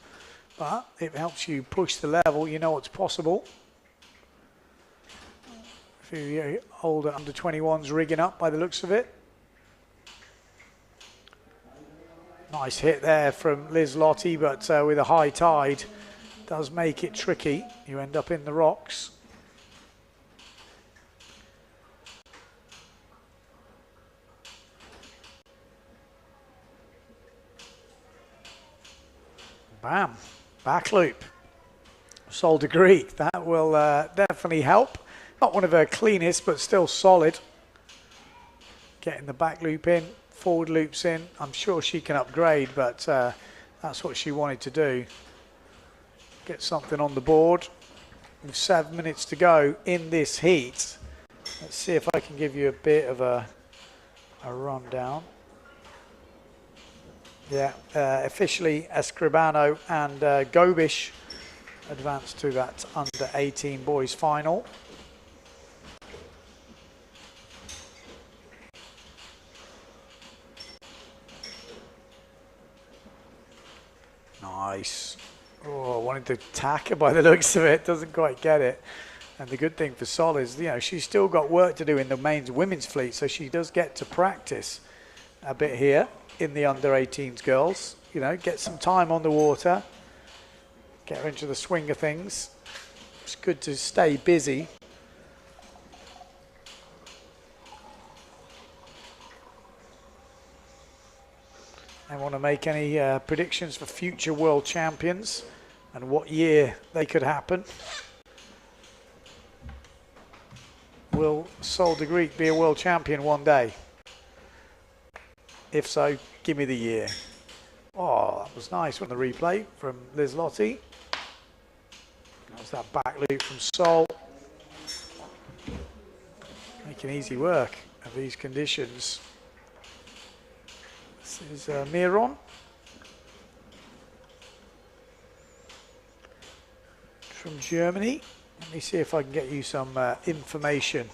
Speaker 4: But it helps you push the level, you know what's possible. A few older under 21s rigging up by the looks of it. Nice hit there from Liz Lottie, but with a high tide, does make it tricky. You end up in the rocks. Bam, back loop. Sol de Greek, that will definitely help. Not one of her cleanest, but still solid. Getting the back loop in, forward loops in. I'm sure she can upgrade, but that's what she wanted to do. Get something on the board. With 7 minutes to go in this heat. Let's see if I can give you a bit of a rundown. Yeah, officially Escribano and Gobish advanced to that under 18 boys final. Nice. Oh, wanted to attack her by the looks of it, doesn't quite get it. And the good thing for Sol is, you know, she's still got work to do in the mains women's fleet, so she does get to practice a bit here in the under 18s girls, you know, get some time on the water, get her into the swing of things. It's good to stay busy. I want to make any predictions for future world champions and what year they could happen. Will Sol de Greek be a world champion one day? If so, give me the year. Oh, that was nice on the replay from Liz Lottie. That was that back loop from Sol. Making easy work of these conditions. This is Miron. From Germany. Let me see if I can get you some information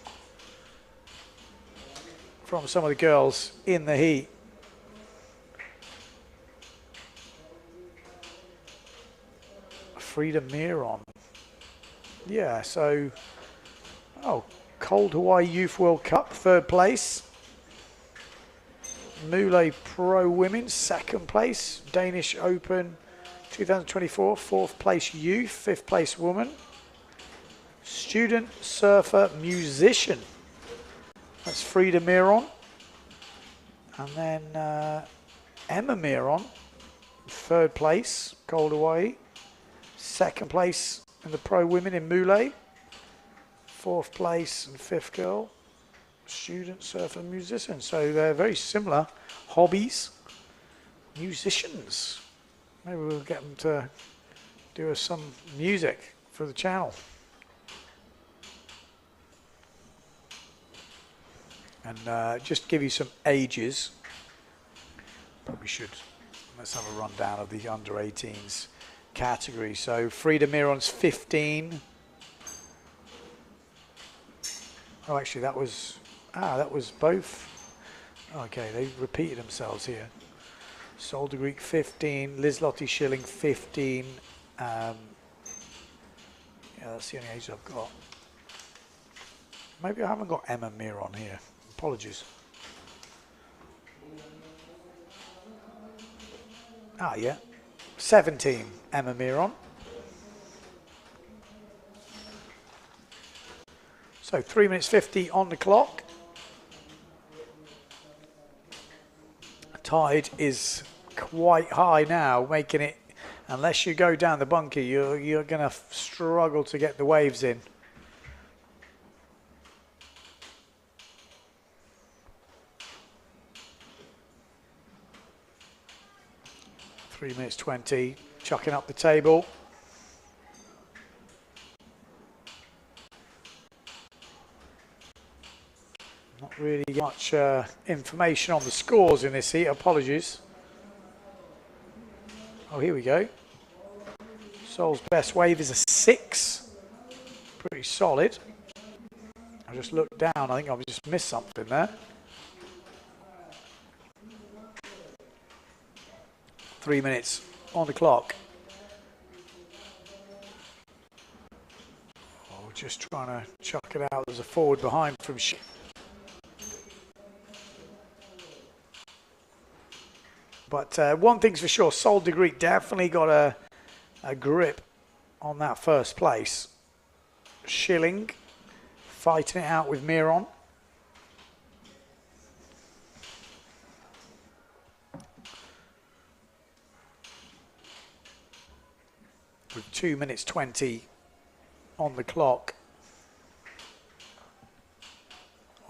Speaker 4: from some of the girls in the heat. Frida Miron. Yeah, so, Cold Hawaii Youth World Cup, 3rd place. Moulet Pro Women, 2nd place. Danish Open 2024, 4th place youth, 5th place woman. Student, surfer, musician. That's Frida Miron. And then Emma Miron, 3rd place, gold away. 2nd place in the pro women in Moulet. 4th place and 5th girl. Student, surfer, musician. So they're very similar hobbies. Musicians. Maybe we'll get them to do us some music for the channel. And just give you some ages. Probably should. Let's have a rundown of the under 18s category. So Frida Miron's 15. Oh, actually, that was both. Okay, they repeated themselves here. Solde Greek 15, Liz Lottie Schilling 15. Yeah, that's the only age I've got. Maybe I haven't got Emma Miron here. Apologies. Ah, yeah. 17, Emma Miron. So 3 minutes 50 on the clock. Tide is quite high now, making it, unless you go down the bunker, you're going to struggle to get the waves in. Three minutes 20, chucking up the table. Not really much information on the scores in this heat, apologies. Oh, here we go. Sol's best wave is a 6. Pretty solid. I just looked down, I think I've just missed something there. 3 minutes on the clock. Oh, just trying to chuck it out. There's a forward behind from But one thing's for sure, Sol de Greek definitely got a grip on that first place. Schilling fighting it out with Miron. With 2 minutes 20 on the clock.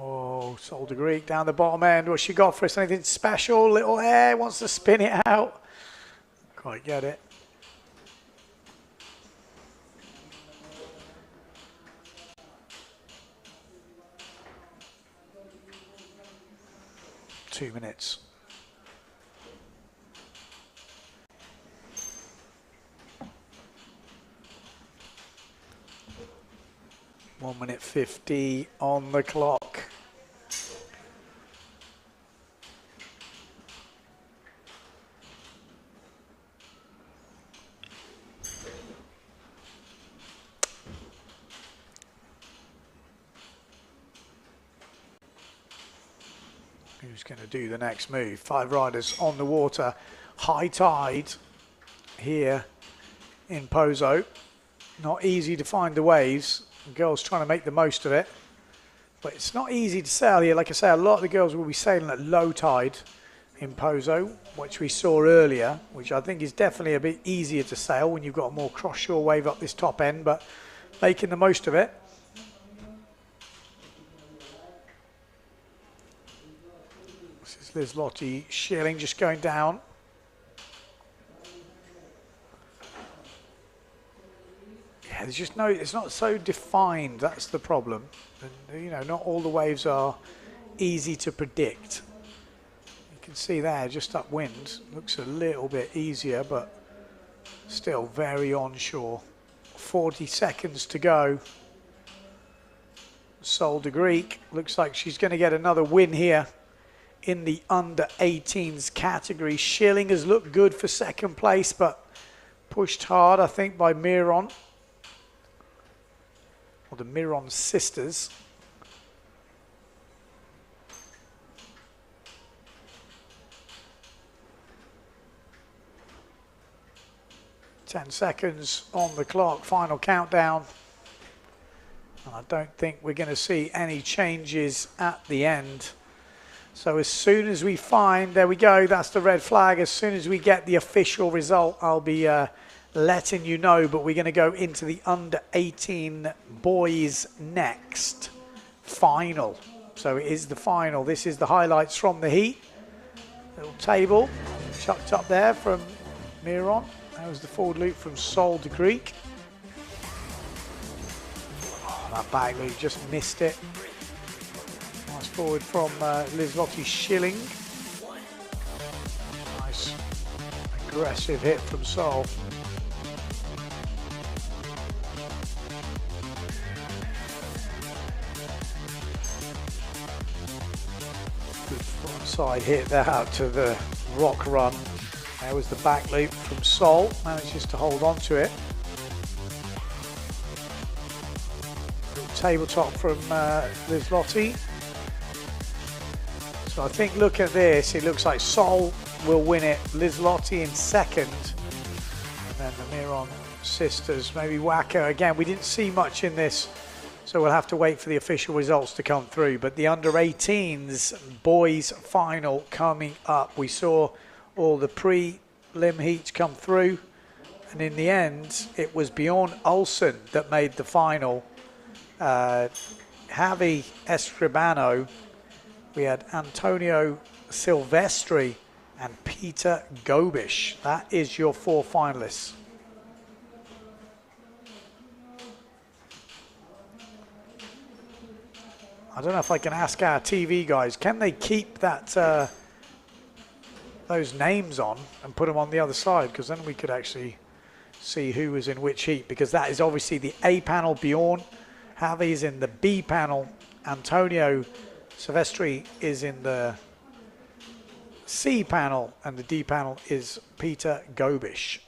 Speaker 4: Oh, Sol de Greek down the bottom end. What's she got for us? Anything special? Little air, wants to spin it out. Quite get it. Two minutes. 1 minute 50 on the clock. Who's going to do the next move? 5 riders on the water. High tide here in Pozo. Not easy to find the waves. The girls trying to make the most of it. But it's not easy to sail here. Like I say, a lot of the girls will be sailing at low tide in Pozo, which we saw earlier, which I think is definitely a bit easier to sail when you've got a more cross-shore wave up this top end, but making the most of it. This is Liz Lottie Schilling just going down. Yeah, there's just no, it's not so defined, that's the problem. And, you know, not all the waves are easy to predict. You can see there, just upwind, looks a little bit easier, but still very onshore. 40 seconds to go. Sol de Greek, looks like she's going to get another win here in the under 18s category. Schilling has looked good for second place, but pushed hard, I think, by Miron. Or the Miron sisters. 10 seconds on the clock, final countdown. And I don't think we're going to see any changes at the end. So as soon as we find, there we go, that's the red flag. As soon as we get the official result, I'll be letting you know. But we're going to go into the under 18 boys next final. So it is the final. This is the highlights from the heat. Little table chucked up there from Miron. That was the forward loop from Sol to Greek. Oh, that back loop just missed it. Nice forward from Liz-Lotte Schilling. Nice aggressive hit from Sol. Good frontside hit there out to the rock run. There was the back loop from Sol. Manages to hold on to it. Little tabletop from Liz-Lotte. So I think, look at this, it looks like Sol will win it, Liz-Lotte in second, and then the Miron sisters, maybe Wacker. Again, we didn't see much in this, so we'll have to wait for the official results to come through. But the under 18s boys final coming up. We saw all the pre-lim heats come through, and in the end, it was Bjorn Olsen that made the final. Javi Escribano. We had Antonio Silvestri and Peter Gobish. That is your 4 finalists. I don't know if I can ask our TV guys, can they keep that those names on and put them on the other side? Because then we could actually see who was in which heat, because that is obviously the A panel, Bjorn. Javi's in the B panel. Antonio Silvestri is in the C panel, and the D panel is Peter Gobish.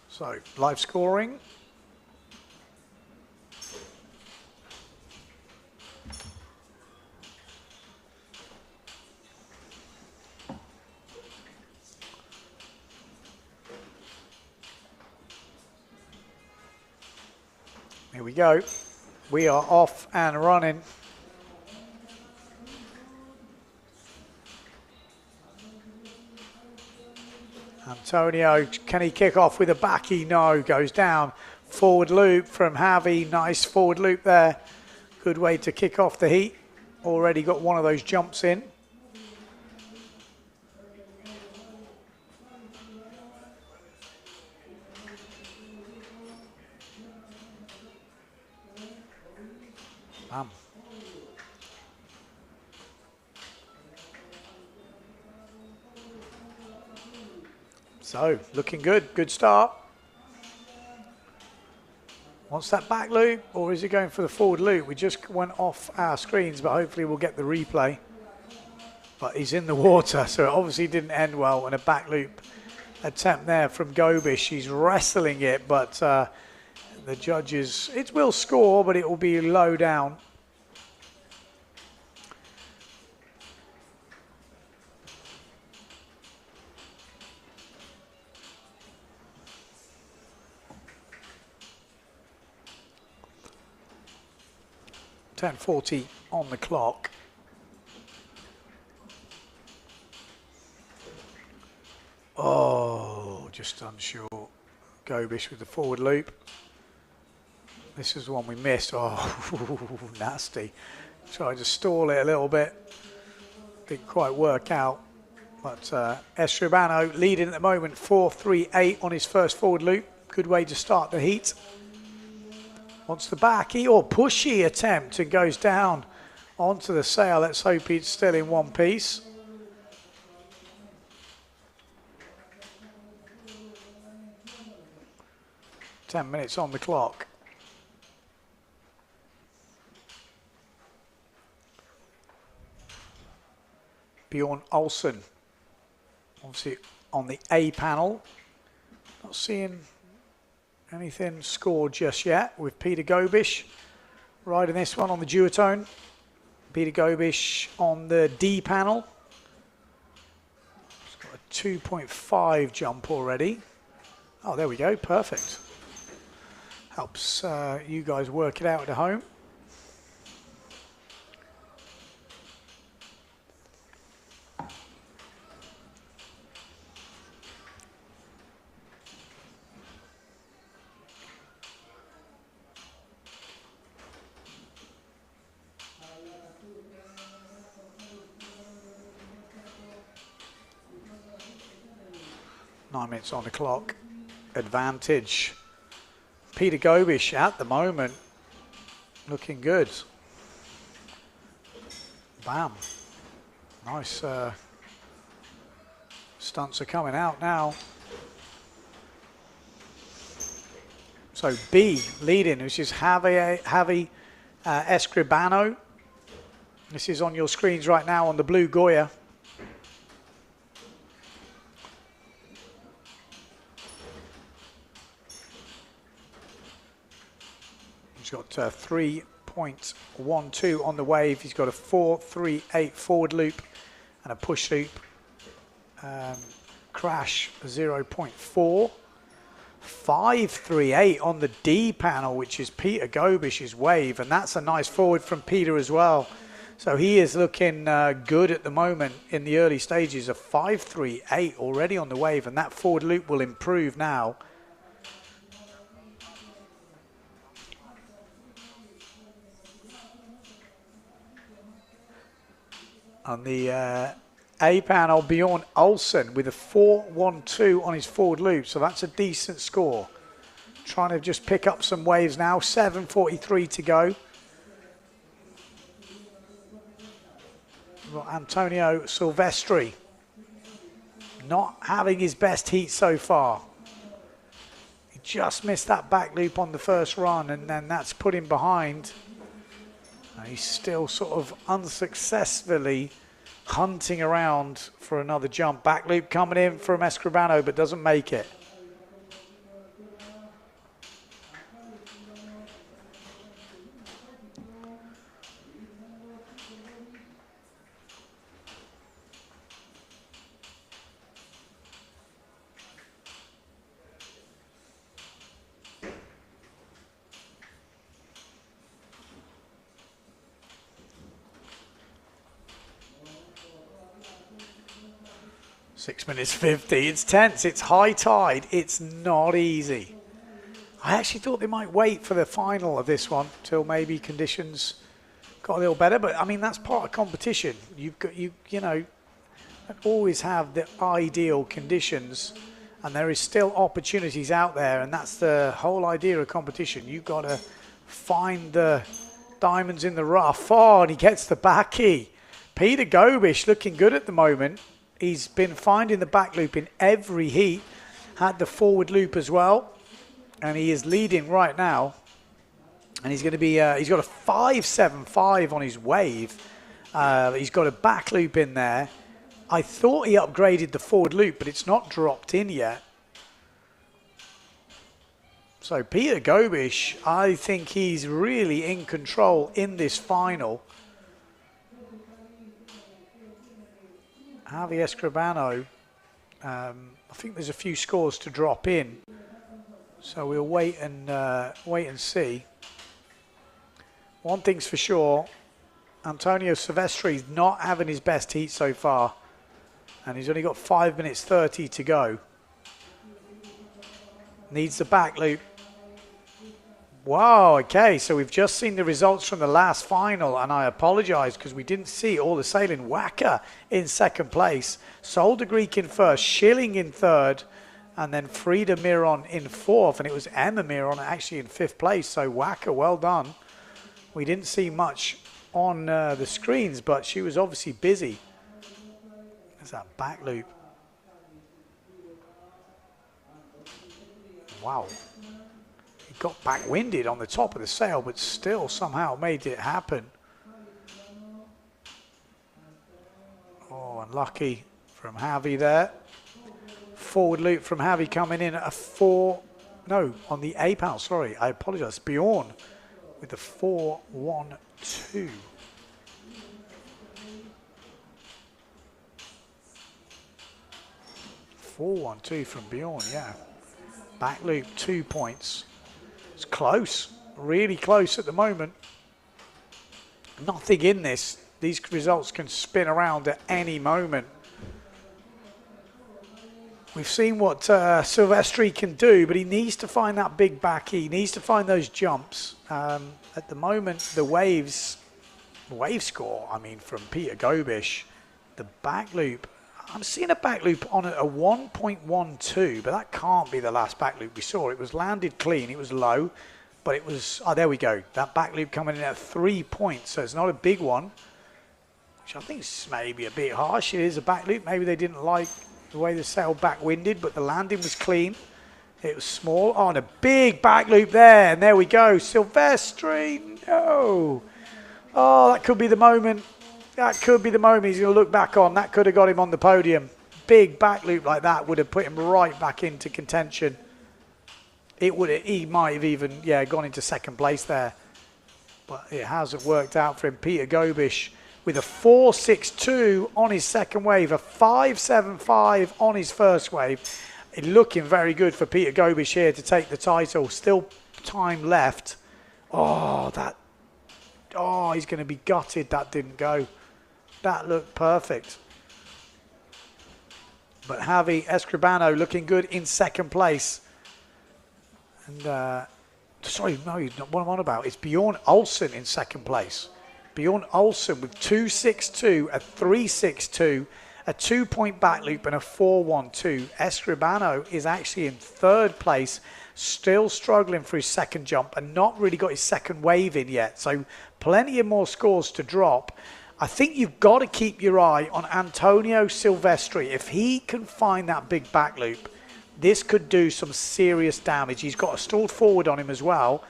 Speaker 4: So, live scoring. Here we go. We are off and running. Antonio, can he kick off with a backy? No, goes down. Forward loop from Javi. Nice forward loop there. Good way to kick off the heat. Already got one of those jumps in. Bam. So, looking good. Good start. Wants that back loop, or is he going for the forward loop? We just went off our screens, but hopefully we'll get the replay. But he's in the water, so it obviously didn't end well. And a back loop attempt there from Gobish. He's wrestling it, but the judges, it will score, but it will be low down. .40 on the clock. Oh, just unsure. Gobish with the forward loop. This is the one we missed. Oh, nasty. Tried to stall it a little bit. Didn't quite work out. But Escribano leading at the moment, 4.38 on his first forward loop. Good way to start the heat. Wants the backy or pushy attempt and goes down onto the sail. Let's hope it's still in one piece. Ten minutes on the clock. Bjorn Olsen, obviously on the A panel. Not seeing anything scored just yet with Peter Gobish riding this one on the duotone. Peter Gobish on the D panel. He's got a 2.5 jump already. Oh, there we go, perfect. Helps you guys work it out at home. On the clock, advantage. Peter Gobish at the moment looking good. Bam. Nice stunts are coming out now. So B leading, which is Javi Escribano. This is on your screens right now on the blue Goya. He's got 3.12 on the wave. He's got a 4.38 forward loop and a push loop. Crash 0.4. 5.38 on the D panel, which is Peter Gobish's wave. And that's a nice forward from Peter as well. So he is looking good at the moment in the early stages. A 5.38 already on the wave. And that forward loop will improve now. On the A panel, Bjorn Olsen with a 4.12 on his forward loop. So that's a decent score. Trying to just pick up some waves now. 7.43 to go. We've got Antonio Silvestri not having his best heat so far. He just missed that back loop on the first run, and then that's put him behind. He's still sort of unsuccessfully hunting around for another jump. Back loop coming in from Escribano, but doesn't make it. Six minutes 50. It's tense. It's high tide. It's not easy. I actually thought they might wait for the final of this one till maybe conditions got a little better. But I mean, that's part of competition. You've got you know, always have the ideal conditions, and there is still opportunities out there, and that's the whole idea of competition. You've got to find the diamonds in the rough. Oh, and he gets the backy. Peter Gobish looking good at the moment. He's been finding the back loop in every heat, had the forward loop as well, and he is leading right now. And he's going to be, he's got a 5.75 on his wave. He's got a back loop in there. I thought he upgraded the forward loop, but it's not dropped in yet. So Peter Gobish, I think he's really in control in this final. Javi Escribano, I think there's a few scores to drop in, so we'll wait and see. One thing's for sure, Antonio Silvestri is not having his best heat so far, and he's only got 5 minutes 30 to go. Needs the back loop. Wow, okay, so we've just seen the results from the last final, and I apologize because we didn't see all the sailing. Wacker in second place, Solder Greek in first, Schilling in third, And then Frida Miron in 4th, and it was Emma Miron actually in 5th place. So Wacker, well done. We didn't see much on the screens, but she was obviously busy. There's that back loop. Wow. He got back-winded on the top of the sail, but still somehow made it happen. Oh, unlucky from Javi there. Forward loop from Javi coming in at a 4, no, on the A-pound, sorry, I apologize. Bjorn with the 4-1-2. From Bjorn, yeah. Back loop, 2 points. It's close, really close at the moment. Nothing in this. These results can spin around at any moment. We've seen what Silvestri can do, but he needs to find that big back. He needs to find those jumps. At the moment, the wave score, I mean, from Peter Gobish, the back loop, I'm seeing a back loop on a 1.12, but that can't be the last back loop we saw. It was landed clean, it was low, but it was, oh, there we go. That back loop coming in at 3 points, so it's not a big one, which I think is maybe a bit harsh. It is a back loop. Maybe they didn't like the way the sail back-winded, but the landing was clean. It was small. Oh, and a big back loop there, and there we go. Silvestri, no. Oh, that could be the moment. That could be the moment he's going to look back on. That could have got him on the podium. Big back loop like that would have put him right back into contention. It would have, he might have even, yeah, gone into 2nd place there. But it hasn't worked out for him. Peter Gobish with a 4.62 on his 2nd wave, a 5.75 on his 1st wave. Looking very good for Peter Gobish here to take the title. Still time left. Oh, he's going to be gutted that didn't go. That looked perfect. But Javi Escribano looking good in 2nd place. And, sorry, no, not what I'm on about. It's Bjorn Olsen in 2nd place. Bjorn Olsen with 2.62, a 3.62, a 2-point back loop and a 4.12. Escribano is actually in 3rd place, still struggling for his 2nd jump and not really got his 2nd wave in yet. So plenty of more scores to drop. I think you've got to keep your eye on Antonio Silvestri. If he can find that big back loop, this could do some serious damage. He's got a stalled forward on him as well.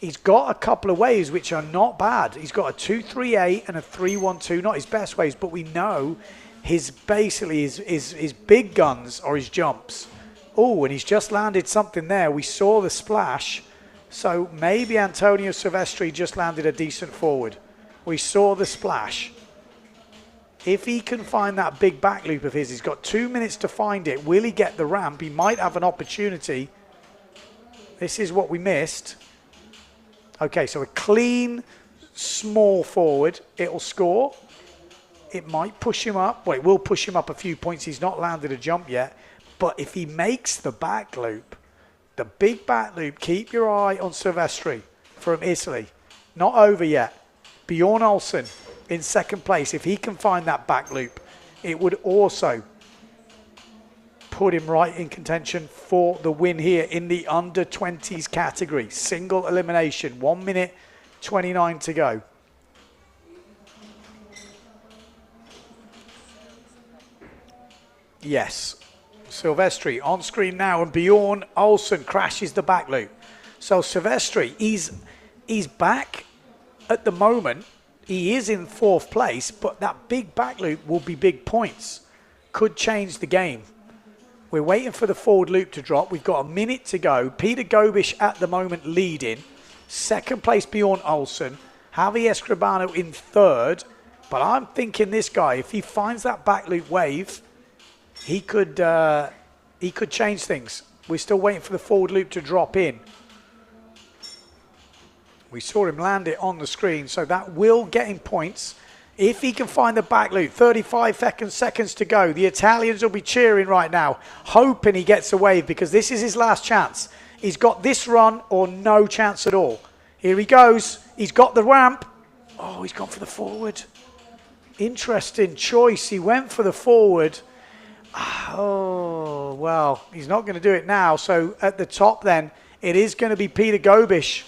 Speaker 4: He's got a couple of waves which are not bad. He's got a 2.38 and a 3.12, not his best waves, but we know his big guns are his jumps. Oh, and he's just landed something there. We saw the splash. So maybe Antonio Silvestri just landed a decent forward. We saw the splash. If he can find that big back loop of his, he's got 2 minutes to find it. Will he get the ramp? He might have an opportunity. This is what we missed. Okay, so a clean, small forward. It'll score. It might push him up. Well, it will push him up a few points. He's not landed a jump yet. But if he makes the back loop, the big back loop, keep your eye on Silvestri from Italy. Not over yet. Bjorn Olsen in 2nd place. If he can find that back loop, it would also put him right in contention for the win here in the under 20s category. Single elimination, 1 minute 29 to go. Yes, Silvestri on screen now, and Bjorn Olsen crashes the back loop. So Silvestri, he's back at the moment. He is in 4th place, but that big back loop will be big points. Could change the game. We're waiting for the forward loop to drop. We've got a minute to go. Peter Gobish at the moment leading. 2nd place Bjorn Olsen. Javi Escribano in 3rd. But I'm thinking this guy, if he finds that back loop wave, he could change things. We're still waiting for the forward loop to drop in. We saw him land it on the screen, so that will get him points. If he can find the back loop, 35 seconds to go. The Italians will be cheering right now, hoping he gets a wave because this is his last chance. He's got this run or no chance at all. Here he goes. He's got the ramp. Oh, he's gone for the forward. Interesting choice. He went for the forward. Oh, well, he's not going to do it now. So at the top then, it is going to be Peter Gobish.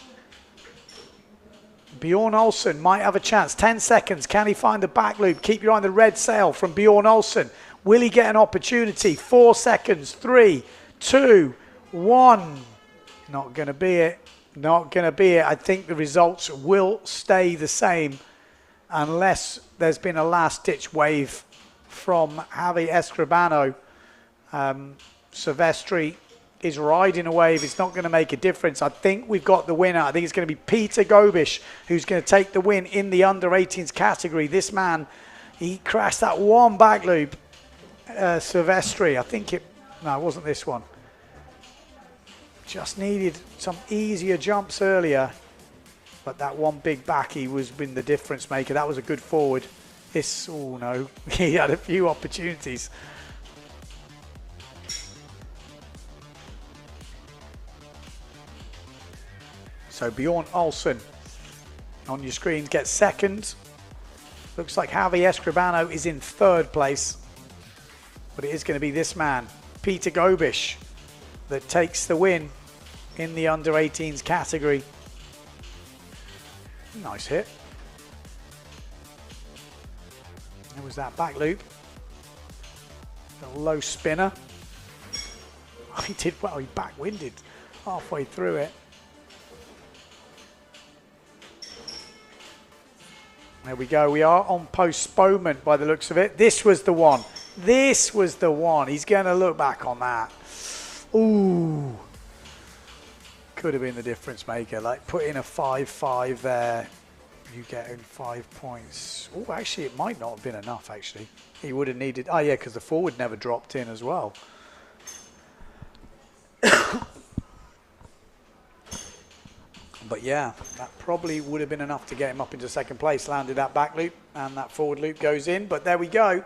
Speaker 4: Bjorn Olsen might have a chance. 10 seconds. Can he find the back loop? Keep your eye on the red sail from Bjorn Olsen. Will he get an opportunity? 4 seconds. 3, 2, 1. Not going to be it. Not going to be it. I think the results will stay the same unless there's been a last-ditch wave from Javi Escribano. Silvestri is riding a wave. It's not going to make a difference. I think we've got the winner. I think it's going to be Peter Gobish who's going to take the win in the under-18s category. This man, he crashed that one back loop. Silvestri, I think it... No, it wasn't this one. Just needed some easier jumps earlier. But that one big back, he was been the difference maker. That was a good forward. This, oh no, he had a few opportunities. So Bjorn Olsen on your screens gets second. Looks like Javi Escribano is in third place. But it is going to be this man, Peter Gobish, that takes the win in the under-18s category. Nice hit. There was that back loop. A low spinner. Oh, he did well. He backwinded halfway through it. There we go. We are on postponement by the looks of it. This was the one. This was the one. He's going to look back on that. Ooh. Could have been the difference maker. Like put in a 5-5 there. You get in 5 points. Oh, actually, it might not have been enough, actually. He would have needed... Oh, yeah, because the forward never dropped in as well. But, yeah, that probably would have been enough to get him up into second place. Landed that back loop, and that forward loop goes in. But there we go.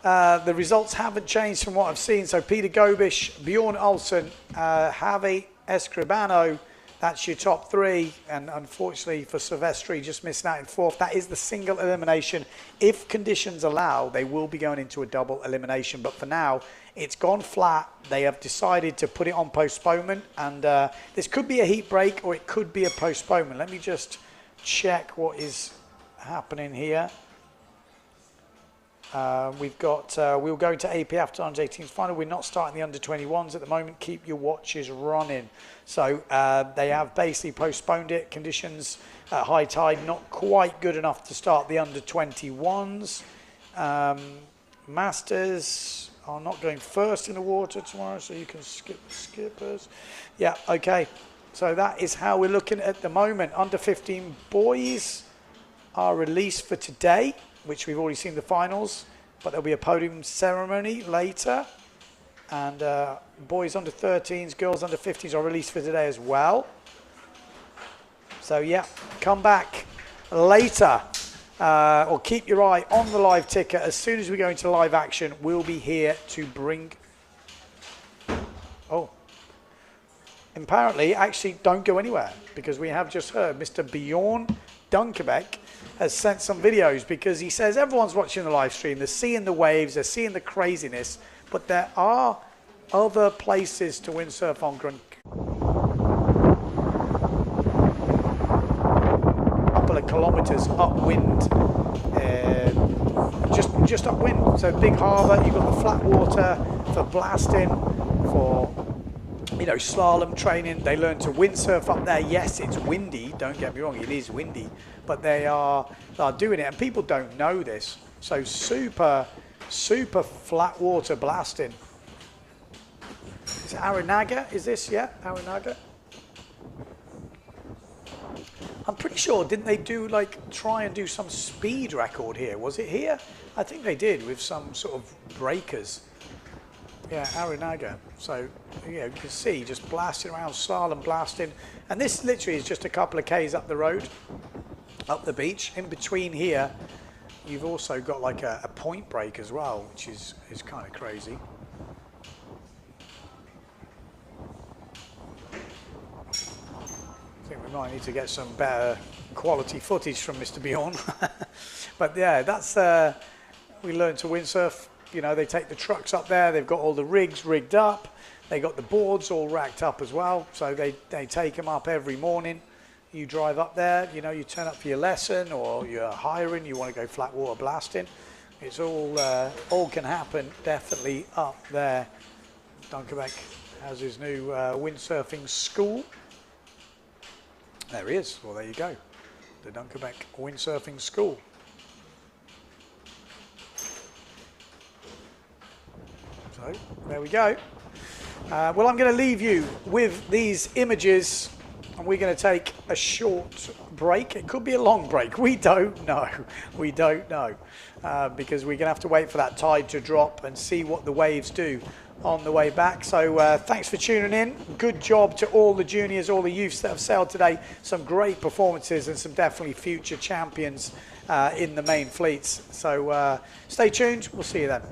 Speaker 4: The results haven't changed from what I've seen. So, Peter Gobish, Bjorn Olsen, Javi Escribano, that's your top three, and unfortunately for Silvestri, just missing out in fourth. That is the single elimination. If conditions allow, they will be going into a double elimination, but for now, it's gone flat. They have decided to put it on postponement, and this could be a heat break or it could be a postponement. Let me just check what is happening here. We've got, we'll go to AP after under 18s final. We're not starting the under 21s at the moment. Keep your watches running. So they have basically postponed it. Conditions at high tide not quite good enough to start the under 21s. Masters are not going first in the water tomorrow, so you can skip the skippers. Yeah, okay. So that is how we're looking at the moment. Under 15 boys are released for today, which we've already seen the finals, but there'll be a podium ceremony later. And boys under 13s, girls under 50s are released for today as well. So yeah, come back later, or keep your eye on the live ticker. As soon as we go into live action, we'll be here to bring... Oh. Apparently, actually, don't go anywhere, because we have just heard Mr. Bjorn Dunkerbeck has sent some videos, because he says everyone's watching the live stream, they're seeing the waves, they're seeing the craziness, but there are other places to windsurf on Gran couple of kilometers upwind, just upwind. So big harbour, you've got the flat water for blasting, for slalom training. They learn to windsurf up there. Yes, it's windy, don't get me wrong, it is windy, but they are doing it, and people don't know this. So super flat water blasting. Is it Aranaga? Is this, yeah, Aranaga? I'm pretty sure, didn't they try and do some speed record here? Was it here? I think they did, with some sort of breakers. Yeah, Aranaga. So, you can see, just blasting around, slalom blasting. And this literally is just a couple of Ks up the road, up the beach. In between here, you've also got like a point break as well, which is kind of crazy. I think we might need to get some better quality footage from Mr. Bjorn. But yeah, that's, we learned to windsurf You know, they take the trucks up there. They've got all the rigs rigged up. They got the boards all racked up as well. So they take them up every morning. You drive up there, you know, you turn up for your lesson or you're hiring, you want to go flat water blasting. It's all can happen definitely up there. Dunkerbeck has his new windsurfing school. There he is. Well, there you go. The Dunkerbeck Windsurfing School. So, there we go. Well, I'm going to leave you with these images and we're going to take a short break. It could be a long break. We don't know. We don't know. Because we're going to have to wait for that tide to drop and see what the waves do on the way back. So thanks for tuning in. Good job to all the juniors, all the youths that have sailed today. Some great performances and some definitely future champions in the main fleets. So stay tuned. We'll see you then.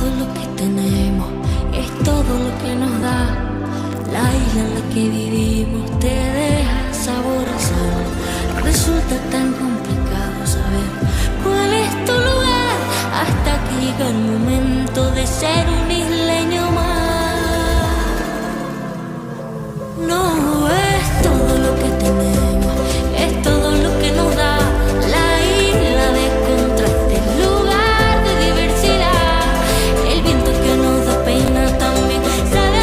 Speaker 1: todo lo que tenemos, es todo lo que nos da. La isla en la que vivimos te deja sabor a sal. Resulta tan complicado saber cuál es tu lugar, hasta que llega el momento de ser un isleño más. No es todo lo que tenemos, es todo lo que nos da. La isla de contrastes, lugar de diversidad. El viento que nos da pena también sabe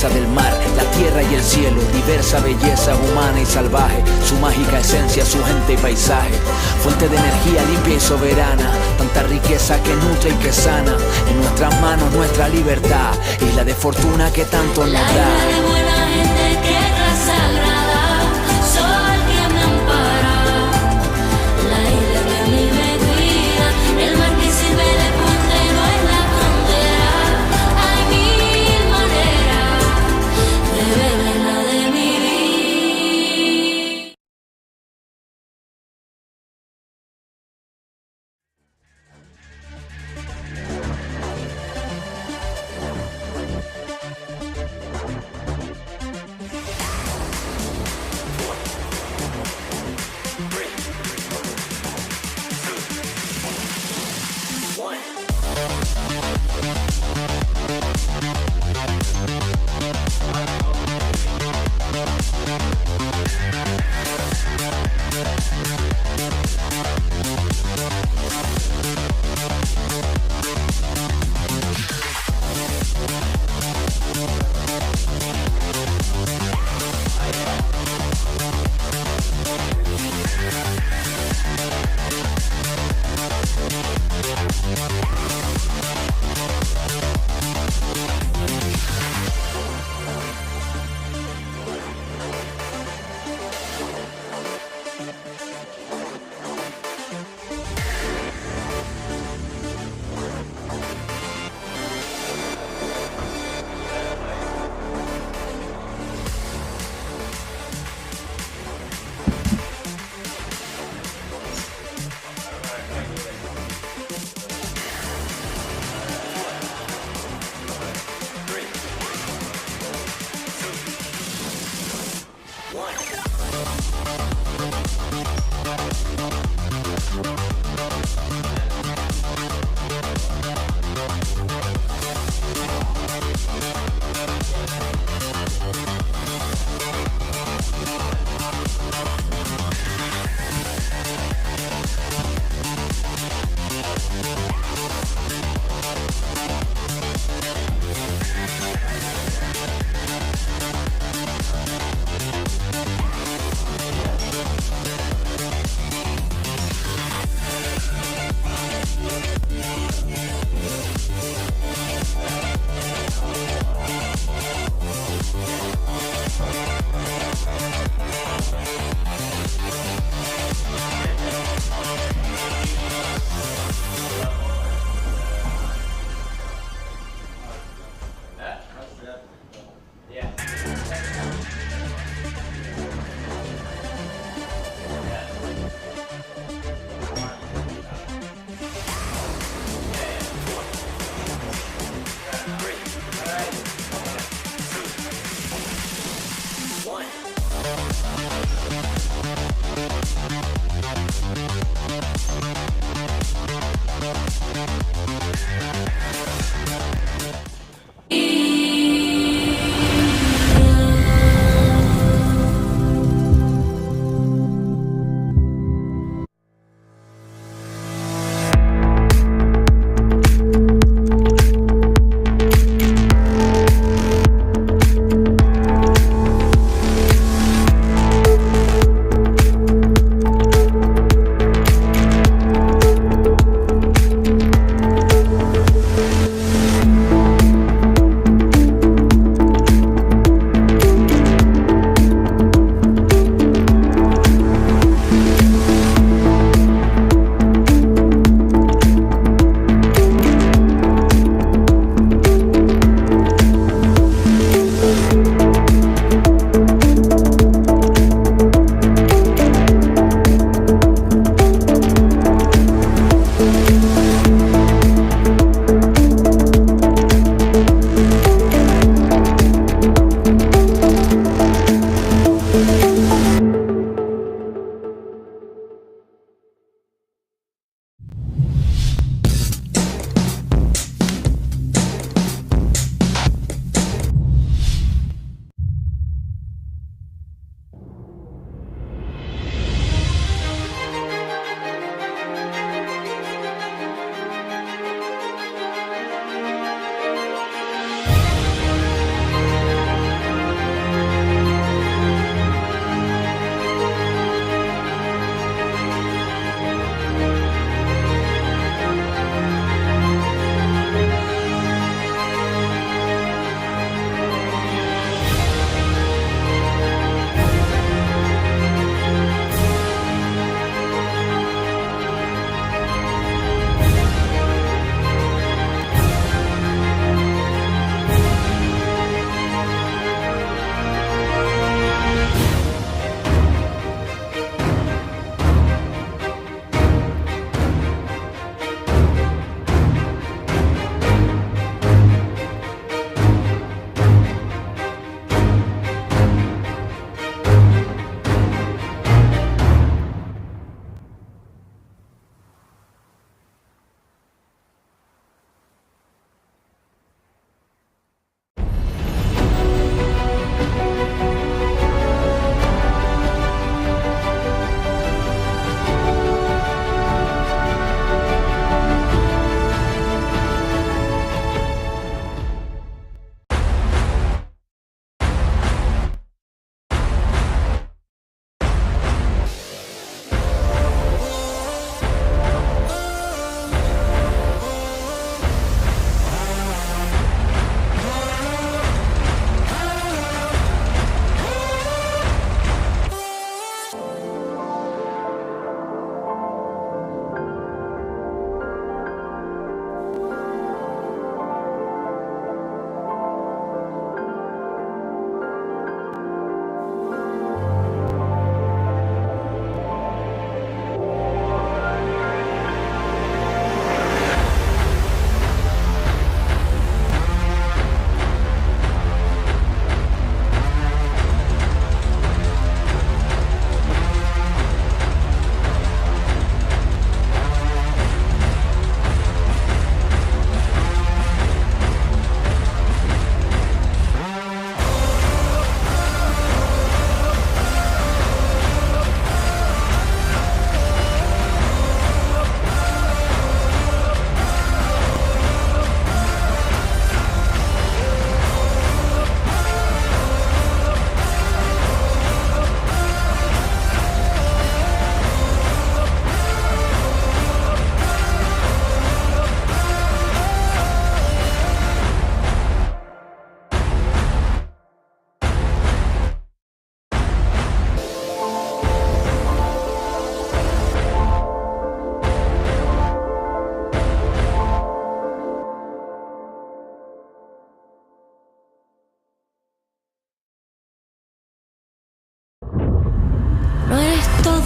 Speaker 2: fuerza del mar, la tierra y el cielo, diversa belleza humana y salvaje, su mágica esencia, su gente y paisaje, fuente de energía limpia y soberana, tanta riqueza que nutre y que sana, en nuestras manos nuestra libertad, isla de fortuna que tanto nos
Speaker 1: La isla
Speaker 2: da.
Speaker 1: de buena gente, tierra sagrada, sol que me ampara. La isla que mi me cuida, el mar que sirve de puente no es la frontera. Hay mil maneras de ver la de vivir.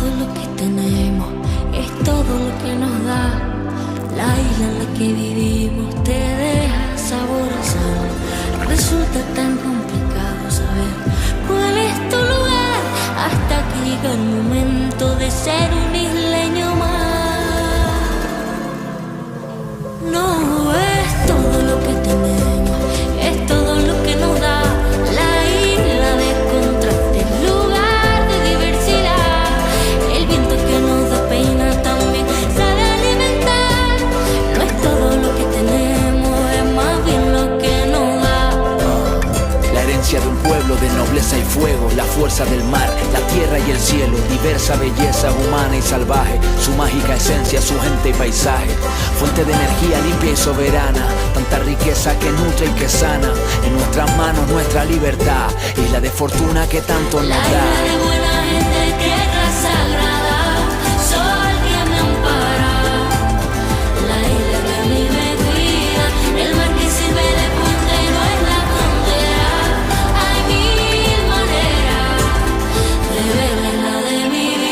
Speaker 1: todo lo que tenemos, es todo lo que nos da. La isla en la que vivimos te deja sabor a sal. Resulta tan complicado saber cuál es tu lugar, hasta que llega el momento de ser un isleño más. No es todo lo que tenemos, es todo lo que nos da. La isla de contrastes, lugar de diversidad. El viento que nos da pena también sabe alimentar. No es todo lo que tenemos, es más bien lo que nos da.
Speaker 2: La herencia de un pueblo de nobleza y fuego, la fuerza del mar, la tierra y el cielo, diversa belleza humana y salvaje, su mágica esencia, su gente y paisaje, fuente de energía limpia y soberana, tanta riqueza que nutre y que sana, en nuestras manos nuestra libertad, isla de fortuna que tanto nos
Speaker 1: La
Speaker 2: da.
Speaker 1: isla de buena gente, tierra sagrada, sol que me ampara. La isla que a mí me cuida, el mar que sirve de puente y no es la frontera. Hay mil maneras de ver la isla de mi vida.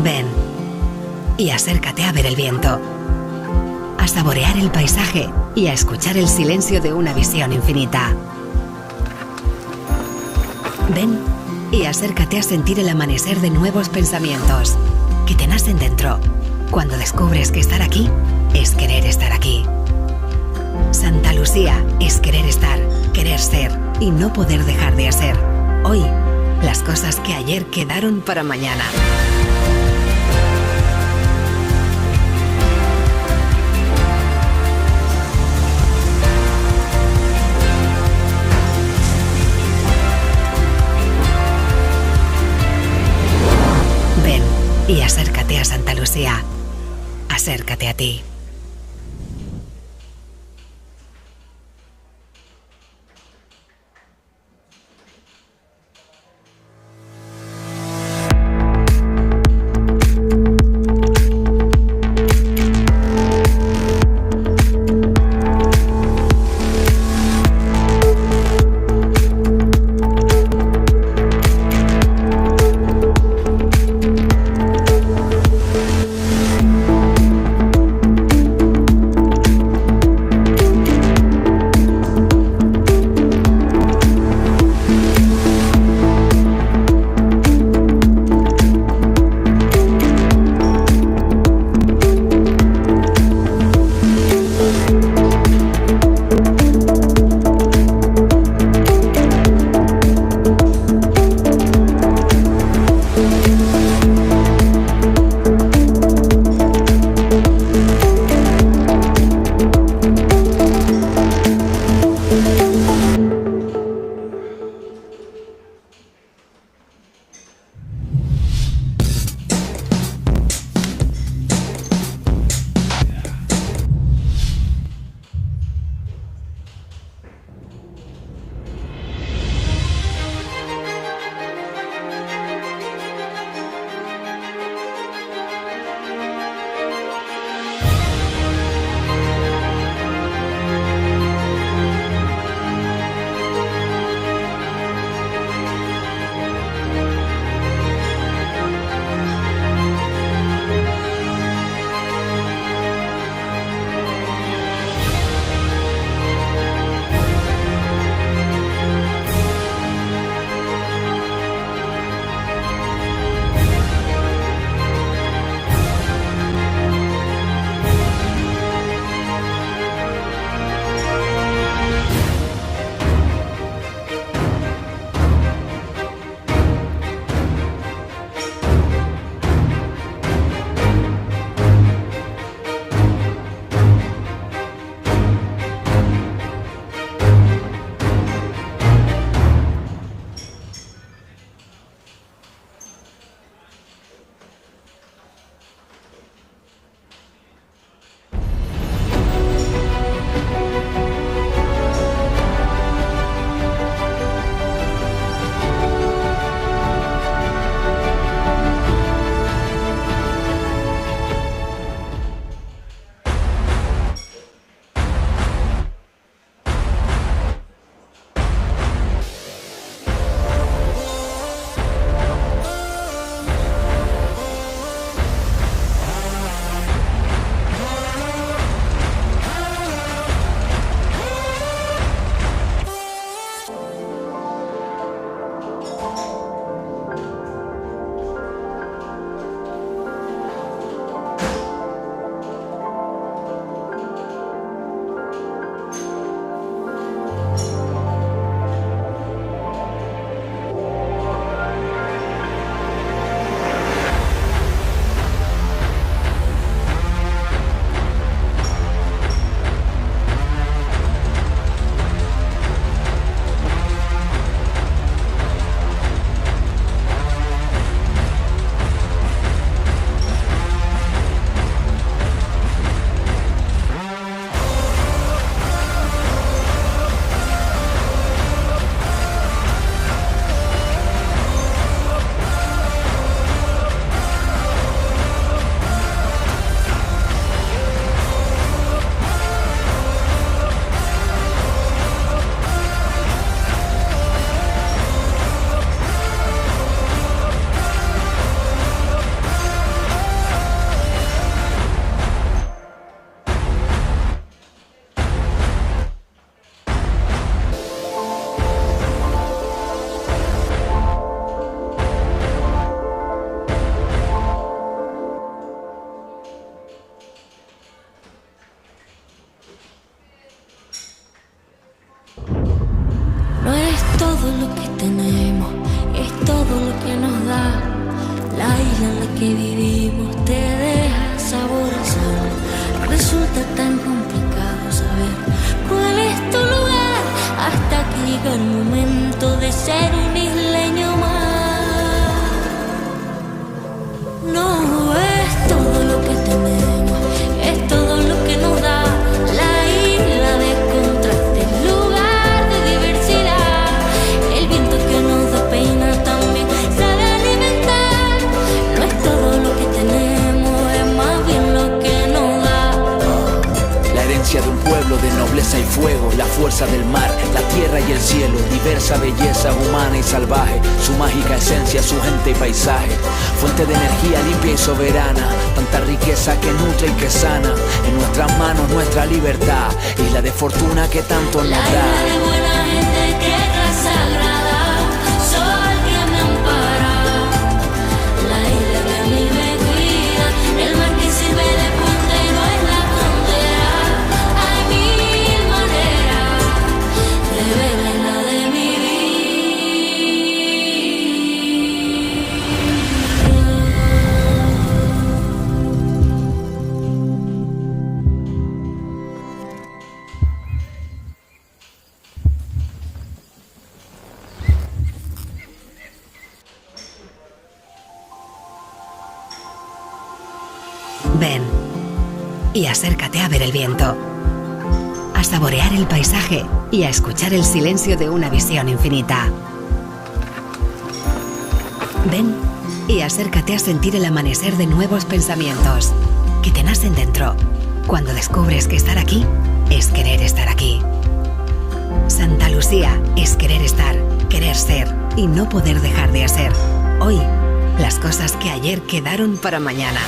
Speaker 3: Ven y acércate a ver el viento, a saborear el paisaje y a escuchar el silencio de una visión infinita. Ven y acércate a sentir el amanecer de nuevos pensamientos que te nacen dentro cuando descubres que estar aquí es querer estar aquí. Santa Lucía es querer estar, querer ser y no poder dejar de hacer. Hoy, las cosas que ayer quedaron para mañana. Ven y acércate a Santa Lucía. Acércate a ti.
Speaker 1: tan complicado saber cuál es tu lugar hasta que llega el momento de ser un isleño más. No es todo lo que tenemos, es todo lo que nos da la isla de contrastes, lugar de diversidad. El viento que nos despeina también sabe alimentar. No es todo lo que tenemos, es más bien lo que nos da.
Speaker 2: La herencia de un pueblo de nobleza y fuego, la fuerza del mar, la tierra y el cielo, diversa belleza humana y salvaje, su mágica esencia, su gente y paisaje, fuente de energía limpia y soberana, tanta riqueza que nutre y que sana, en nuestras manos nuestra libertad, isla de fortuna que tanto nos
Speaker 1: La isla
Speaker 2: da.
Speaker 1: de buena gente, tierra sagrada, sol que me ampara. La isla que a mí me cuida, el mar que sirve de puente y no es la frontera. Hay mil maneras de ver la isla de mi vida.
Speaker 3: Ven y acércate a ver el viento, a saborear el paisaje y a escuchar el silencio de una visión infinita. Ven y acércate a sentir el amanecer de nuevos pensamientos que te nacen dentro cuando descubres que estar aquí es querer estar aquí. Santa Lucía es querer estar, querer ser y no poder dejar de hacer hoy las cosas que ayer quedaron para mañana.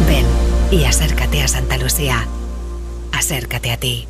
Speaker 3: Ven y acércate a Santa Lucía. Acércate a ti.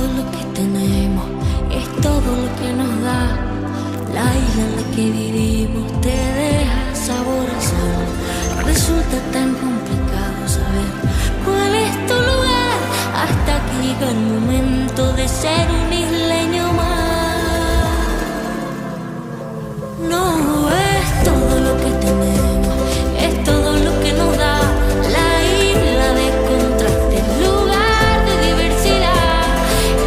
Speaker 1: todo lo que tenemos, es todo lo que nos da. La isla en la que vivimos te deja sabor a sal. Resulta tan complicado saber cuál es tu lugar, hasta que llega el momento de ser un isleño más. No es todo lo que tenemos, es todo lo que nos da. La isla de contrastes, lugar de diversidad.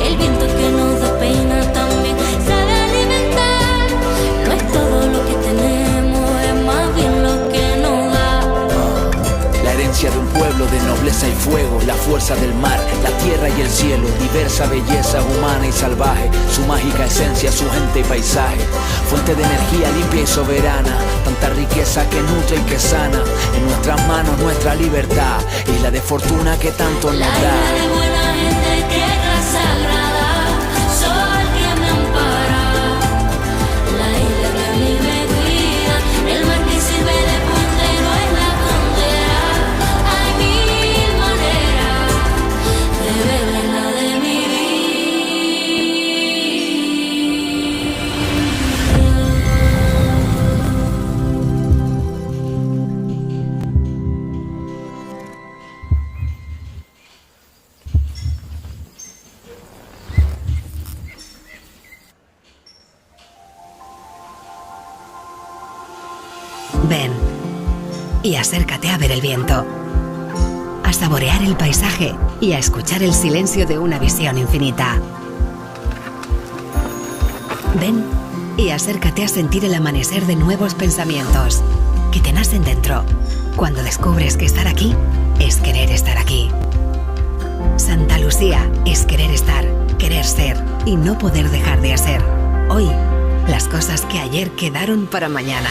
Speaker 1: El viento que nos da pena también sabe alimentar. No es todo lo que tenemos, es más bien lo que nos da.
Speaker 2: La herencia de un pueblo de nobleza y fuego, la fuerza del mar, la tierra y el cielo, diversa belleza humana y salvaje, su mágica esencia, su gente y paisaje, fuente de energía limpia y soberana, tanta riqueza que nutre y que sana, en nuestras manos nuestra libertad, isla de fortuna que tanto nos
Speaker 1: La
Speaker 2: da.
Speaker 1: isla de buena gente, tierra sagrada, sol que me ampara. La isla que a mí me cuida, el mar que sirve de puente, no es la frontera. Hay mil maneras de ver la de mi vida.
Speaker 3: Ven y acércate a ver el viento, a saborear el paisaje y a escuchar el silencio de una visión infinita. Ven y acércate a sentir el amanecer de nuevos pensamientos que te nacen dentro cuando descubres que estar aquí es querer estar aquí. Santa Lucía es querer estar, querer ser y no poder dejar de hacer. Hoy, las cosas que ayer quedaron para mañana.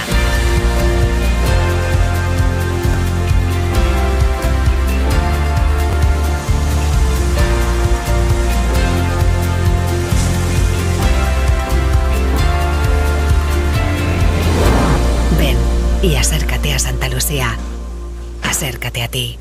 Speaker 3: Ven y acércate a Santa Lucía. Acércate a ti.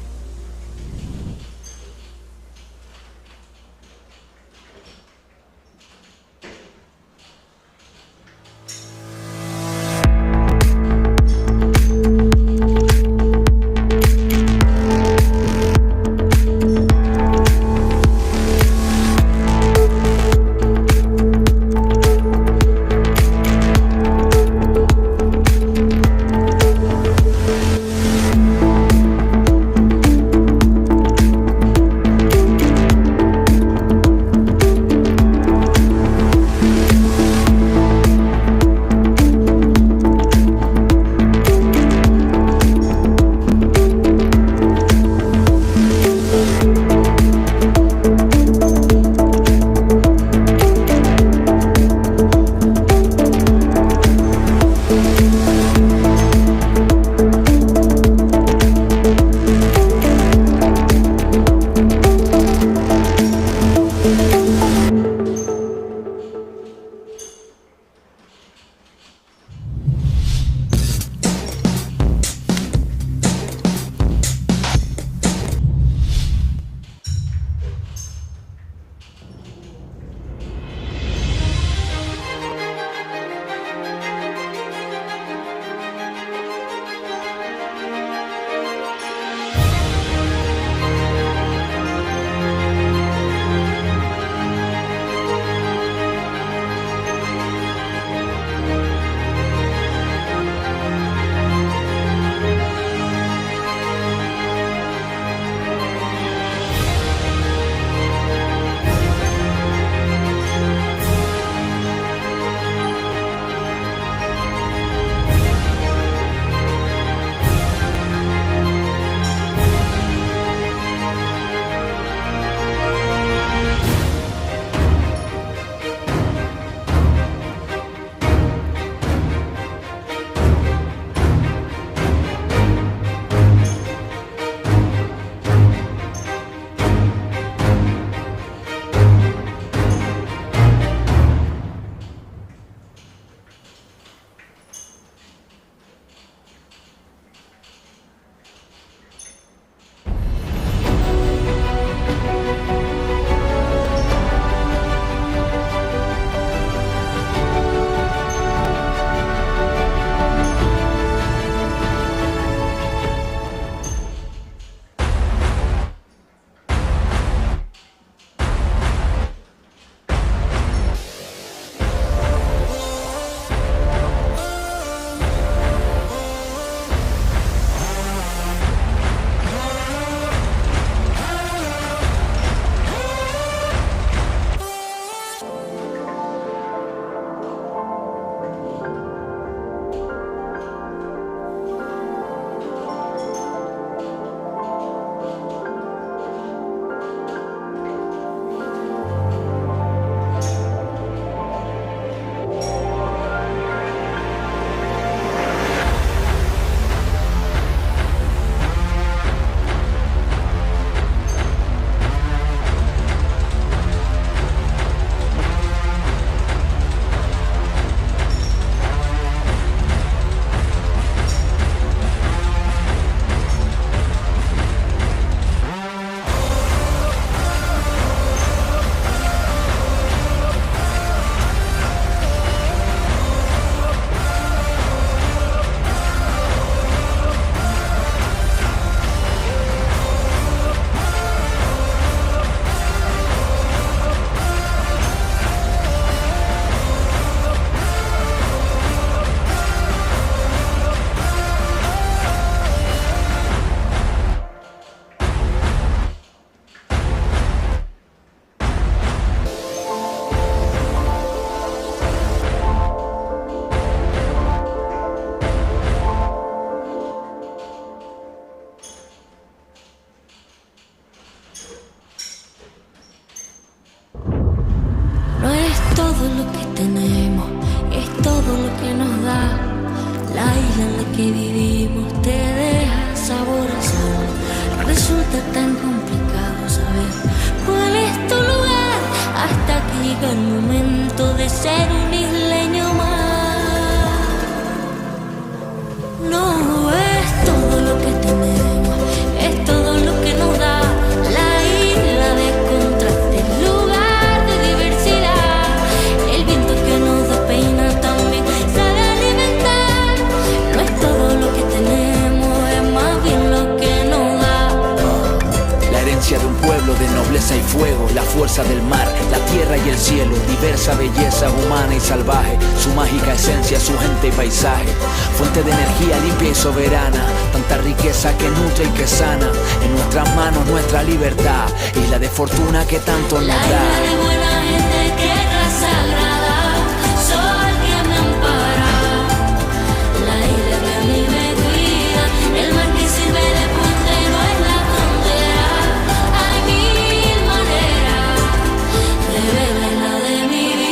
Speaker 1: llega el momento de ser un isleño más. No es todo lo que tenemos, es todo lo que nos da la isla de contraste, lugar de diversidad. El viento que nos despeina también sabe alimentar. No es todo lo que tenemos, es más bien lo que nos da.
Speaker 2: La herencia de un pueblo de nobleza y fuego, la fuerza del mar, la tierra y el cielo, diversa belleza humana y salvaje, su mágica esencia, su gente y paisaje, fuente de energía limpia y soberana, tanta riqueza que nutre y que sana, en nuestras manos nuestra libertad, isla de fortuna que tanto nos
Speaker 1: La
Speaker 2: da.
Speaker 1: isla de buena gente, tierra sagrada, sol que me ampara. La isla que a mí me cuida, el mar que sirve de puente no es la frontera. Hay mil maneras de beber la de mi vida.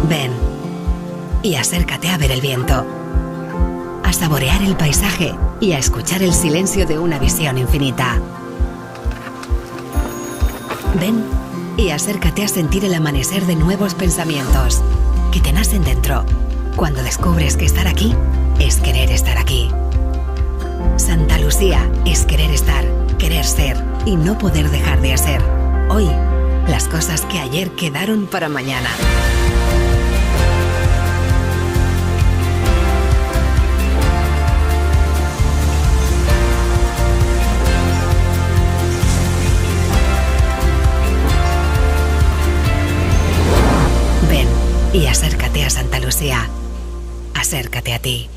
Speaker 3: Ven y acércate a ver el viento, a saborear el paisaje y a escuchar el silencio de una visión infinita. Ven y acércate a sentir el amanecer de nuevos pensamientos que te nacen dentro cuando descubres que estar aquí es querer estar aquí. Santa Lucía es querer estar, querer ser y no poder dejar de hacer. Hoy, las cosas que ayer quedaron para mañana. Ven y acércate a Santa Lucía. Acércate a ti.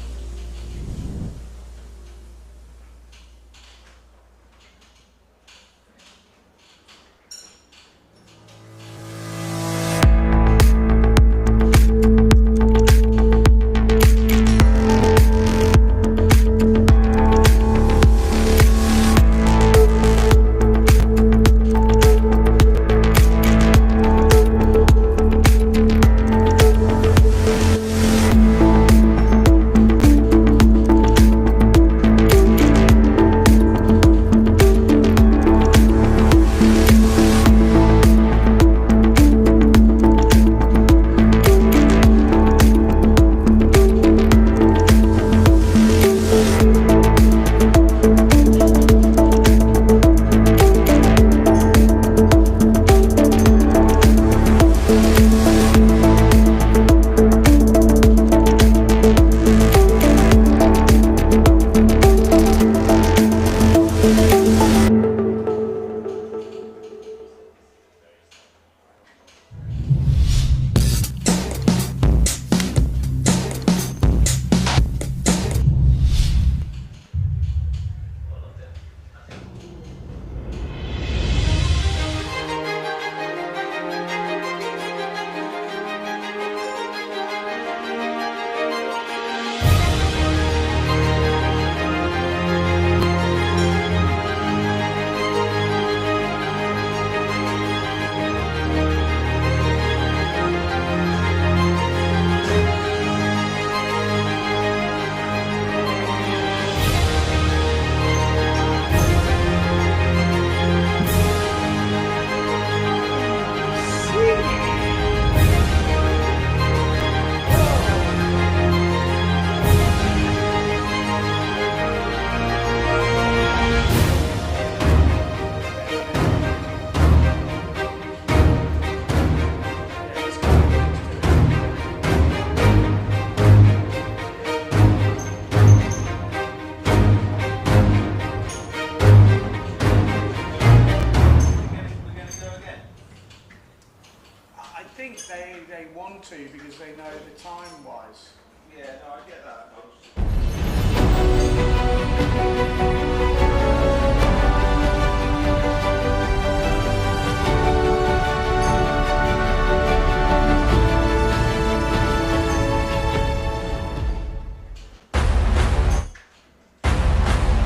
Speaker 4: they want to because they know the time-wise.
Speaker 6: Yeah, no, I get that.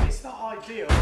Speaker 4: It's not ideal.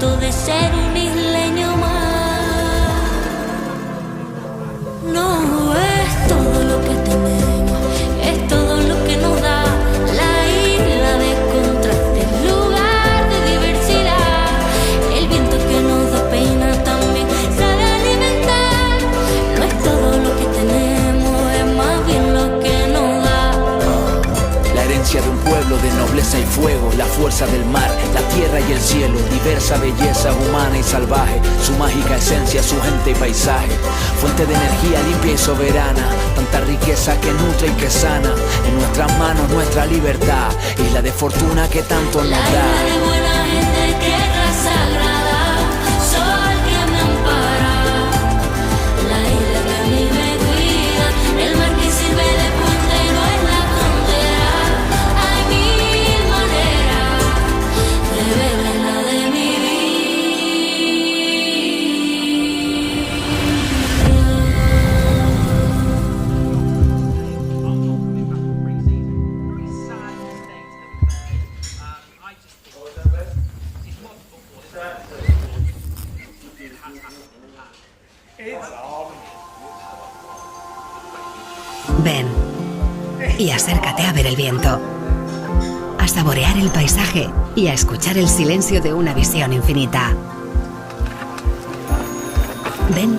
Speaker 1: momento de ser un isleño más. No es todo lo que tenemos, es todo lo que nos da la isla de contrastes, lugar de diversidad. El viento que nos da pena también sabe alimentar. No es todo lo que tenemos, es más bien lo que nos da.
Speaker 2: La herencia de un pueblo de nobleza y fuego, la fuerza del mar, la tierra y el cielo, diversa belleza humana y salvaje, su mágica esencia, su gente y paisaje, fuente de energía limpia y soberana, tanta riqueza que nutre y que sana, en nuestras manos nuestra libertad, isla de fortuna que tanto nos
Speaker 1: La
Speaker 2: da.
Speaker 1: isla de buena gente, tierra sagrada, sol que me ampara, la isla que a mí me cuida, el mar que sirve de puente y no es la frontera. Hay mil maneras de ver la isla de mi
Speaker 3: Ven y acércate a ver el viento, a saborear el paisaje y a escuchar el silencio de una visión infinita. Ven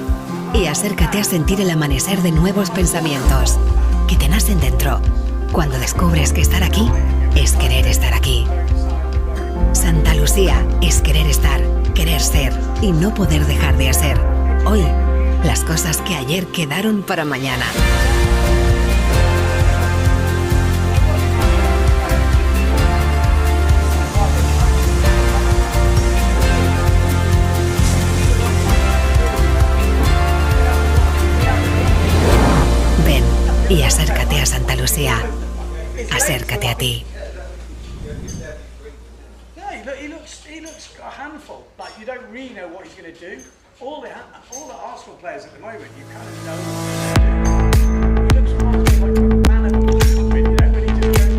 Speaker 3: y acércate a sentir el amanecer de nuevos pensamientos que te nacen dentro cuando descubres que estar aquí es querer estar aquí. Santa Lucía es querer estar, querer ser y no poder dejar de hacer hoy las cosas que ayer quedaron para mañana. Ven y acércate a Santa Lucía. Acércate a ti.
Speaker 4: Yeah, he looks a handful. Like you don't really know what he's going to do. All the Arsenal players at the moment, you kind of know what they're going to do. He looks reminds me like a man of a bit, you know, when he just goes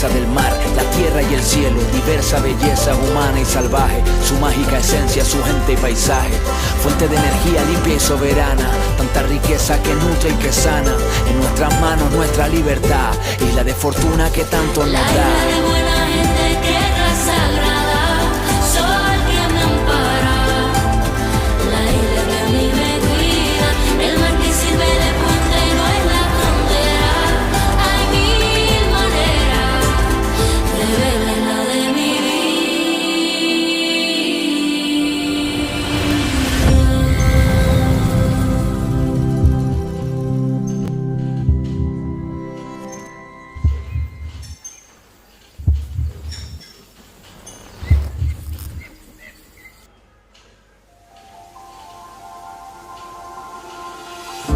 Speaker 2: fuerza del mar, la tierra y el cielo, diversa belleza humana y salvaje, su mágica esencia, su gente y paisaje, fuente de energía limpia y soberana, tanta riqueza que nutre y que sana, en nuestras manos nuestra libertad, isla de fortuna que tanto nos
Speaker 1: La
Speaker 2: da.
Speaker 1: isla de buena gente, tierra sagrada, sol que me ampara, la isla que a mí me cuida, el mar que sirve de puente no es la frontera, hay mil maneras de ver la isla de mi vida.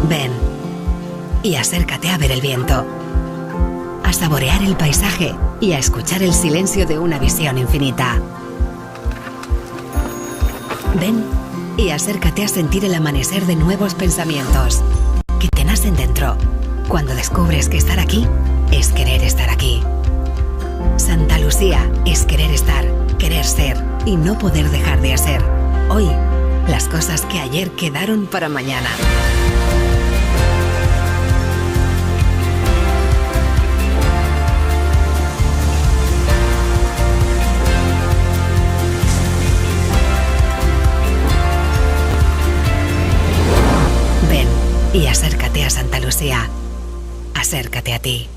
Speaker 3: Ven y acércate a ver el viento, a saborear el paisaje y a escuchar el silencio de una visión infinita. Ven y acércate a sentir el amanecer de nuevos pensamientos que te nacen dentro cuando descubres que estar aquí es querer estar aquí. Santa Lucía es querer estar, querer ser y no poder dejar de hacer. Hoy, las cosas que ayer quedaron para mañana. Ven y acércate a Santa Lucía. Acércate a ti.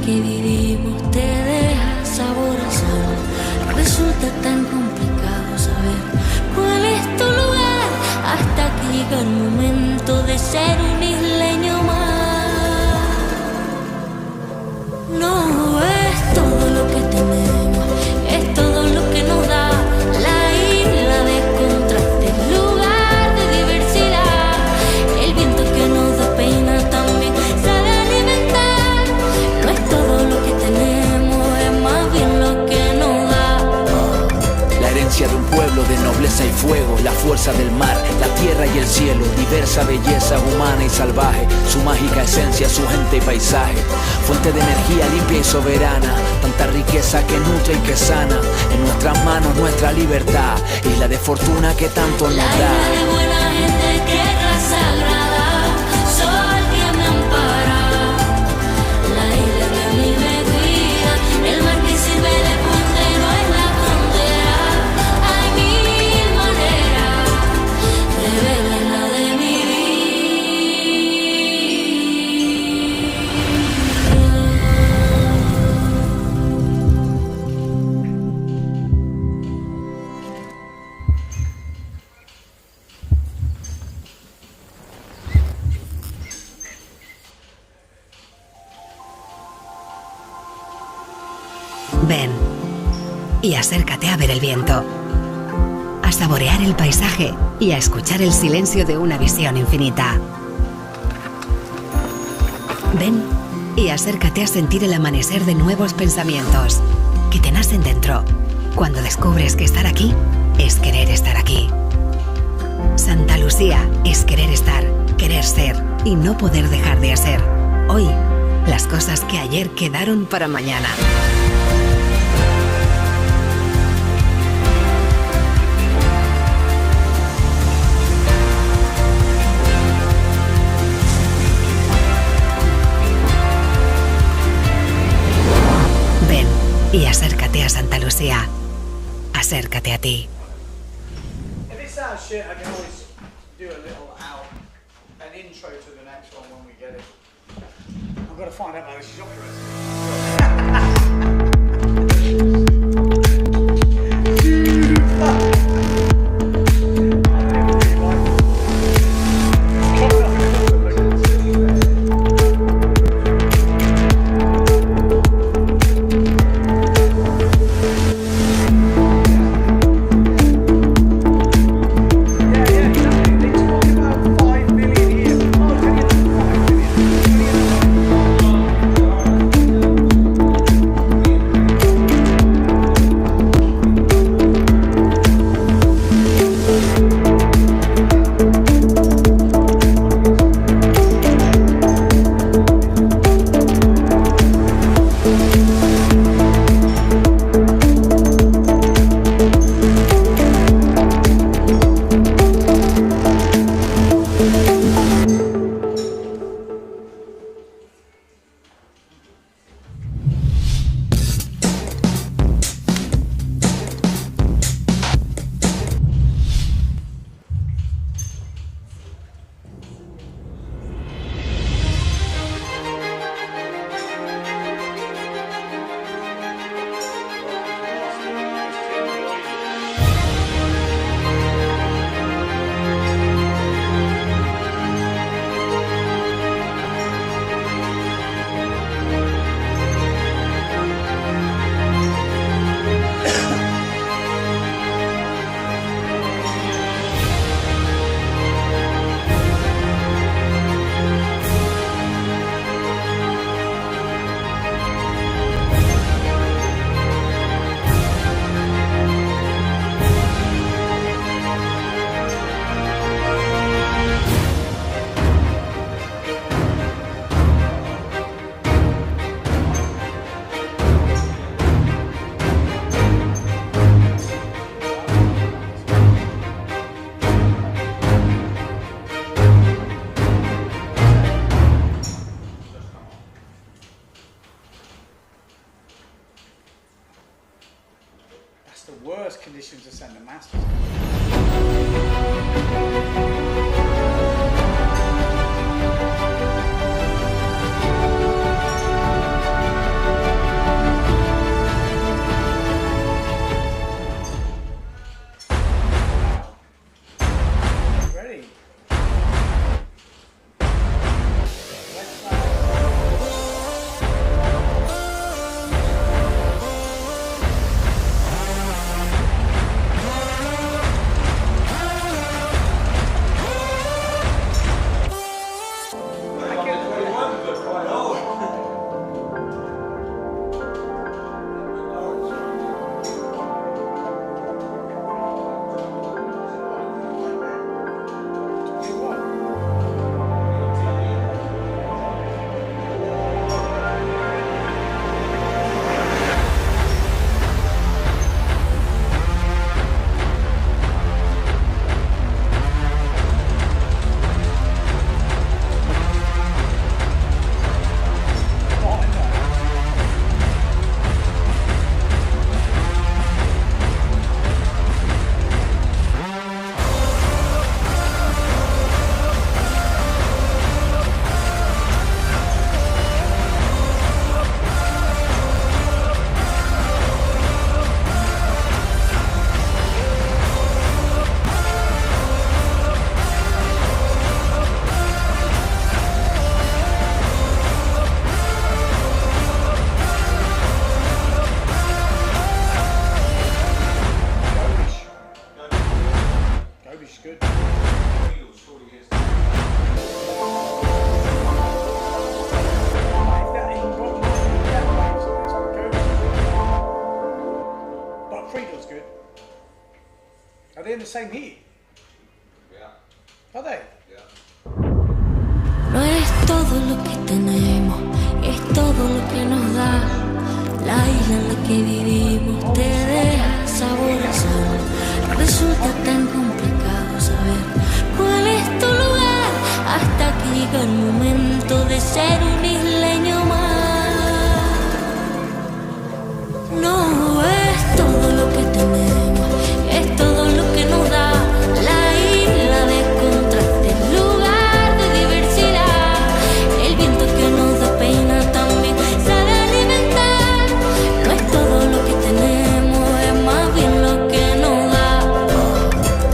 Speaker 1: que vivimos te deja sabor a sal. Resulta tan complicado saber cuál es tu lugar hasta que llega el momento de ser un isleño más. No es todo lo que tenemos, es todo lo que nos da la isla de contrastes, lugar de diversidad. El viento que nos da pena también sabe alimentar. No es todo lo que tenemos, es más bien lo que nos da.
Speaker 2: La herencia de un pueblo de nobleza y fuego, la fuerza del mar, la tierra y el cielo, diversa belleza humana y salvaje, su mágica esencia, su gente y paisaje, fuente de energía limpia y soberana, tanta riqueza que nutre y que sana, en nuestras manos nuestra libertad, isla de fortuna que tanto nos
Speaker 1: La
Speaker 2: da.
Speaker 1: isla de buena gente, tierra sagrada, sol que me ampara. La isla que a mí me cuida, el mar que sirve de puente, no es la frontera. Hay mil maneras de ver la isla de mi vida.
Speaker 3: Ven y acércate a ver el viento, a saborear el paisaje y a escuchar el silencio de una visión infinita. Ven y acércate a sentir el amanecer de nuevos pensamientos que te nacen dentro cuando descubres que estar aquí es querer estar aquí. Santa Lucía es querer estar, querer ser y no poder dejar de hacer hoy las cosas que ayer quedaron para mañana. Ven y acércate a Santa Lucía. Acércate a ti.
Speaker 4: If it sounds shit, I can always do a little an intro to the next one when we get it. I've got to find out how this is operating. Are they in the same heat? Are they?
Speaker 1: No es todo lo que tenemos, es todo lo que nos da. La isla en la que vivimos te deja sabor a sal. Resulta tan complicado saber cuál es tu lugar hasta que llega el momento de ser un isleño más. No es todo lo que tenemos, es todo lo que nos da. La isla de contrastes, lugar de diversidad. El viento que nos despeina también sabe alimentar. No es todo lo que tenemos, es más bien lo que nos da.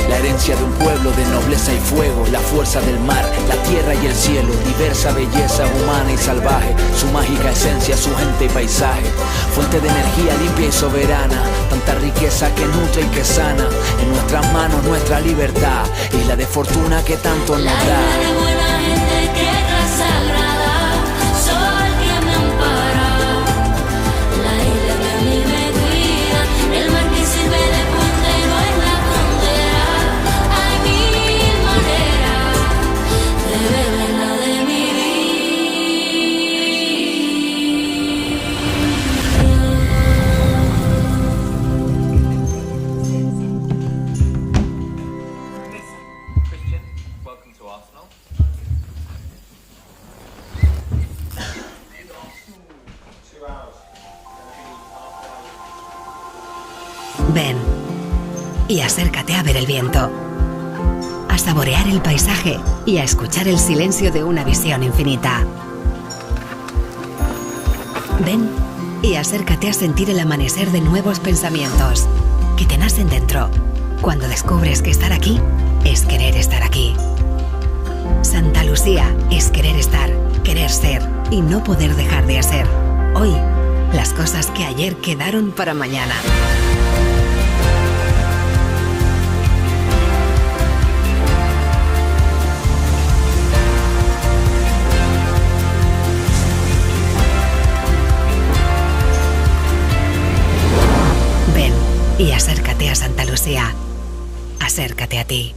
Speaker 2: La herencia de un pueblo de nobleza y fuego, la fuerza del mar, la tierra y el cielo, diversa belleza humana y salvaje, su mágica esencia, su gente y paisaje, fuente de energía limpia y soberana, tanta riqueza que nutre y que sana, en nuestras manos nuestra libertad, isla de fortuna que tanto nos
Speaker 1: La
Speaker 2: da.
Speaker 1: isla de buena gente, tierra sagrada, sol que me ampara. La isla que a mí me cuida, el mar que sirve de puente no es la frontera. Hay mil maneras de ver la isla de mi
Speaker 6: Christian, welcome to Arsenal.
Speaker 3: Ven y acércate a ver el viento, a saborear el paisaje y a escuchar el silencio de una visión infinita. Ven y acércate a sentir el amanecer de nuevos pensamientos que te nacen dentro cuando descubres que estar aquí es querer estar aquí. Santa Lucía es querer estar, querer ser y no poder dejar de hacer. Hoy, las cosas que ayer quedaron para mañana. Ven y acércate a Santa Lucía. Acércate a ti.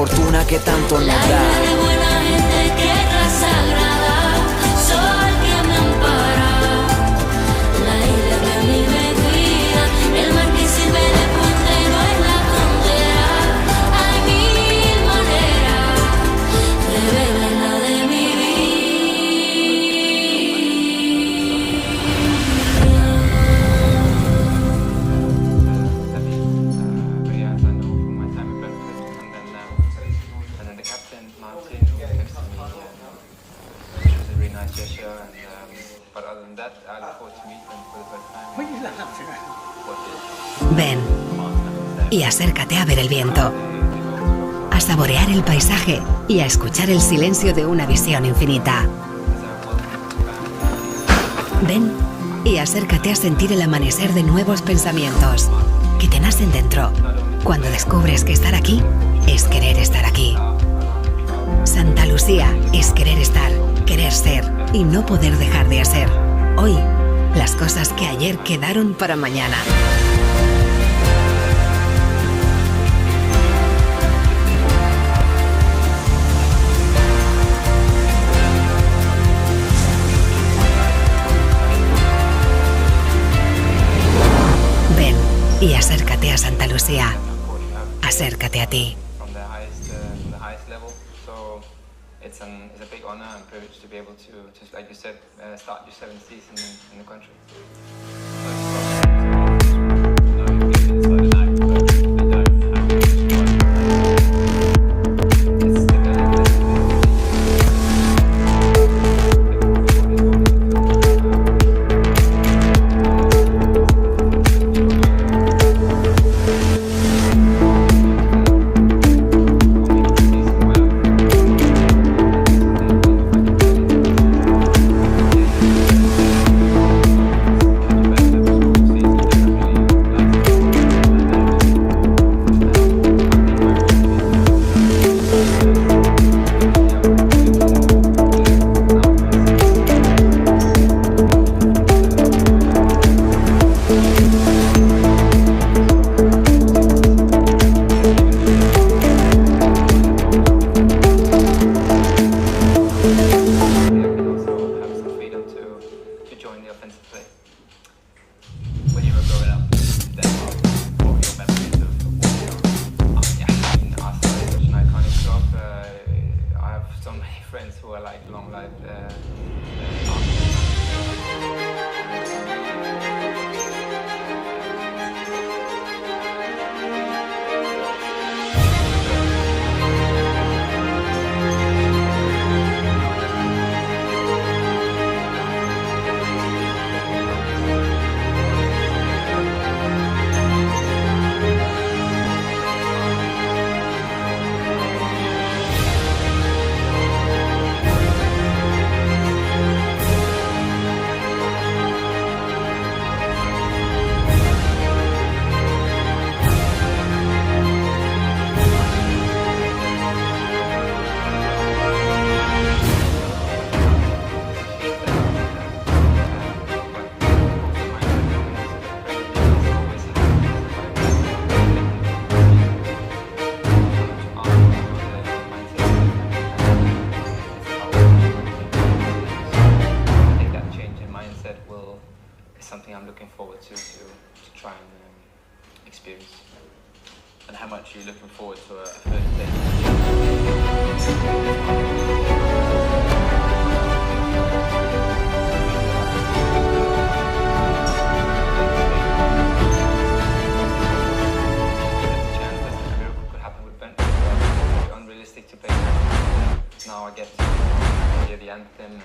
Speaker 2: Fortuna que tanto nos da.
Speaker 3: Ven y acércate a ver el viento. a saborear el paisaje y a escuchar el silencio de una visión infinita. Ven y acércate a sentir el amanecer de nuevos pensamientos que te nacen dentro cuando descubres que estar aquí es querer estar aquí. Santa Lucía es querer estar, querer ser y no poder dejar de hacer. Hoy, las cosas que ayer quedaron para mañana. Ven y acércate a Santa Lucía. Acércate a ti.
Speaker 6: From the highest level. So it's a big honor and privilege to be able to like you said, start your 7th season in the country. And how much are you looking forward to a first day? Unrealistic to pay. Now I get to hear the anthem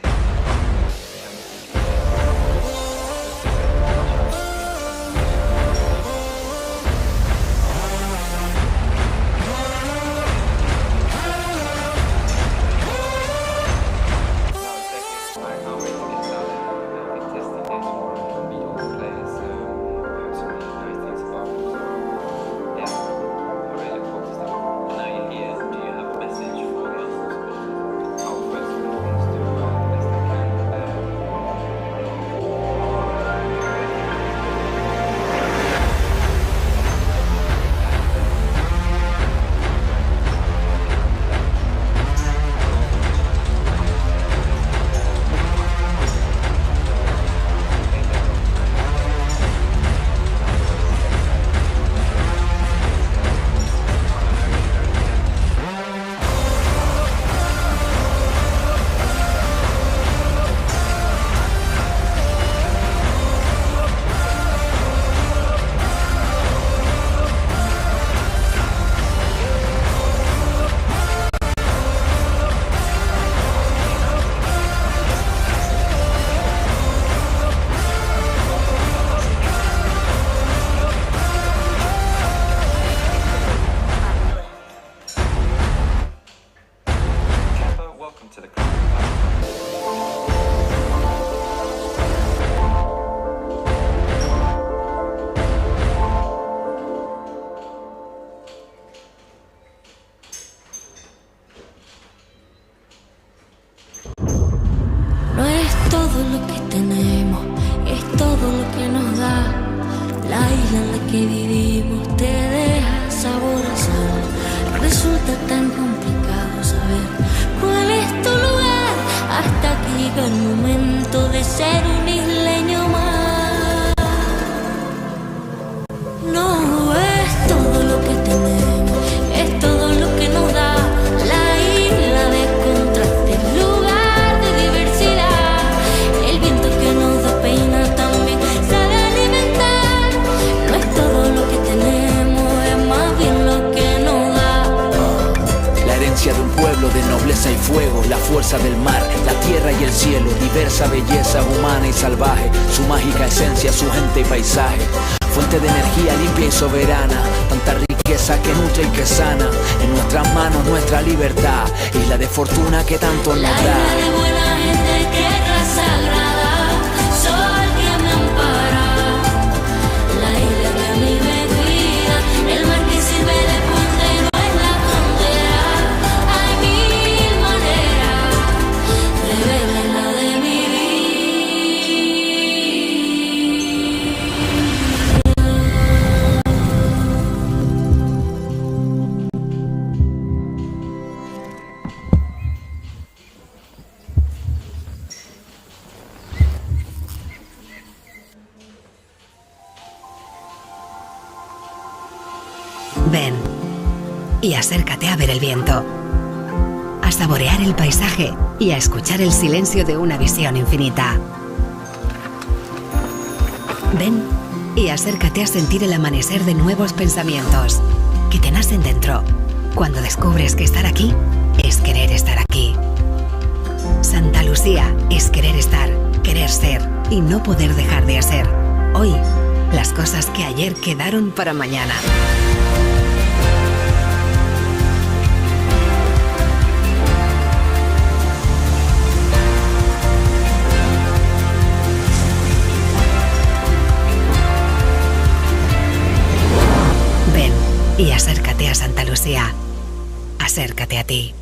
Speaker 6: welcome to the Grand.
Speaker 1: No es todo lo que tenemos, es todo lo que nos da. La isla en la que vivimos te deja sabor a sal. Resulta tan complicado saber cuál es tu lugar hasta que llega el momento de ser un isleño más. No es todo lo que tenemos, es todo lo que nos da. La isla de contrastes, lugar de diversidad. El viento que nos da pena también sabe alimentar. No es todo lo que tenemos, es más bien lo que nos da.
Speaker 2: La herencia de un pueblo de nobleza y fuego, la fuerza del mar, la tierra y el cielo, diversa belleza humana y salvaje, su mágica esencia, su gente y paisaje, fuente de energía limpia y soberana, tanta riqueza que nutre y que sana, en nuestras manos nuestra libertad, isla de fortuna que tanto nos
Speaker 1: La
Speaker 2: da.
Speaker 1: isla de buena gente, tierra sagrada, sol que me ampara. La isla que a mí me cuida, el mar que sirve de puente y no es la frontera. Hay mil maneras de ver la isla de mi vida.
Speaker 3: Ven y acércate a ver el viento, a saborear el paisaje y a escuchar el silencio de una visión infinita. Ven y acércate a sentir el amanecer de nuevos pensamientos que te nacen dentro cuando descubres que estar aquí es querer estar aquí. Santa Lucía es querer estar, querer ser y no poder dejar de hacer. Hoy, las cosas que ayer quedaron para mañana. Ven y acércate a Santa Lucía. Acércate a ti.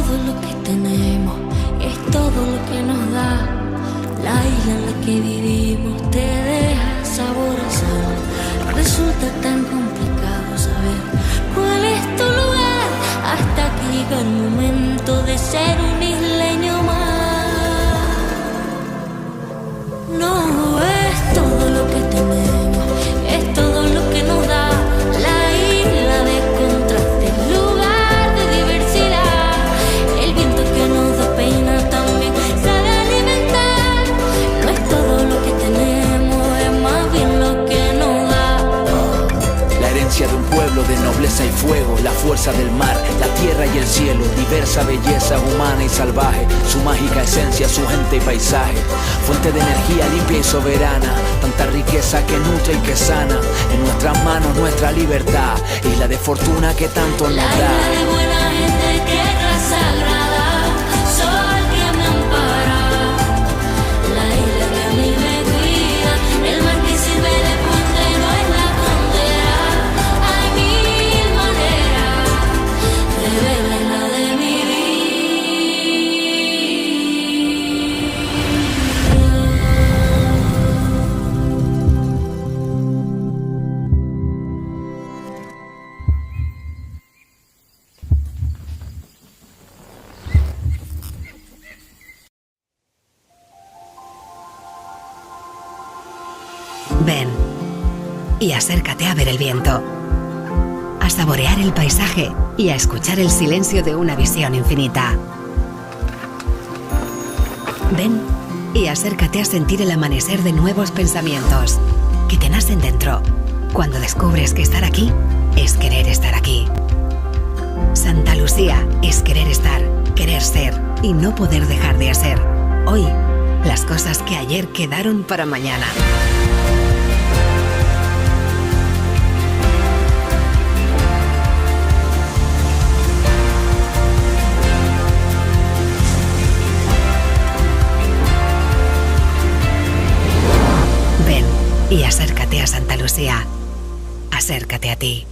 Speaker 1: todo lo que tenemos, es todo lo que nos da. La isla en la que vivimos te deja sabor a sal. Resulta tan complicado saber cuál es tu lugar, hasta que llega el momento de ser un isleño más. No es todo lo que tenemos, es todo lo que nos da. La isla de contrastes, lugar de diversidad. El viento que nos da pena también sabe alimentar. No es todo lo que tenemos, es más bien lo que nos da.
Speaker 2: La herencia de un pueblo de nobleza y fuego, la fuerza del mar, la tierra y el cielo, diversa belleza humana y salvaje, su mágica esencia, su gente y paisaje, fuente de energía limpia y soberana, tanta riqueza que nutre y que sana, en nuestras manos nuestra libertad, isla de fortuna que tanto nos
Speaker 1: La
Speaker 2: da.
Speaker 1: isla de buena gente, tierra sagrada, sol que me ampara. La isla que a mí me cuida, el mar que sirve de puente no es la frontera. Hay mil maneras de ver la isla de mi vida.
Speaker 3: Ven y acércate a ver el viento, a saborear el paisaje y a escuchar el silencio de una visión infinita. Ven y acércate a sentir el amanecer de nuevos pensamientos que te nacen dentro cuando descubres que estar aquí es querer estar aquí. Santa Lucía es querer estar, querer ser y no poder dejar de hacer hoy las cosas que ayer quedaron para mañana. Ven y acércate a Santa Lucía. Acércate a ti.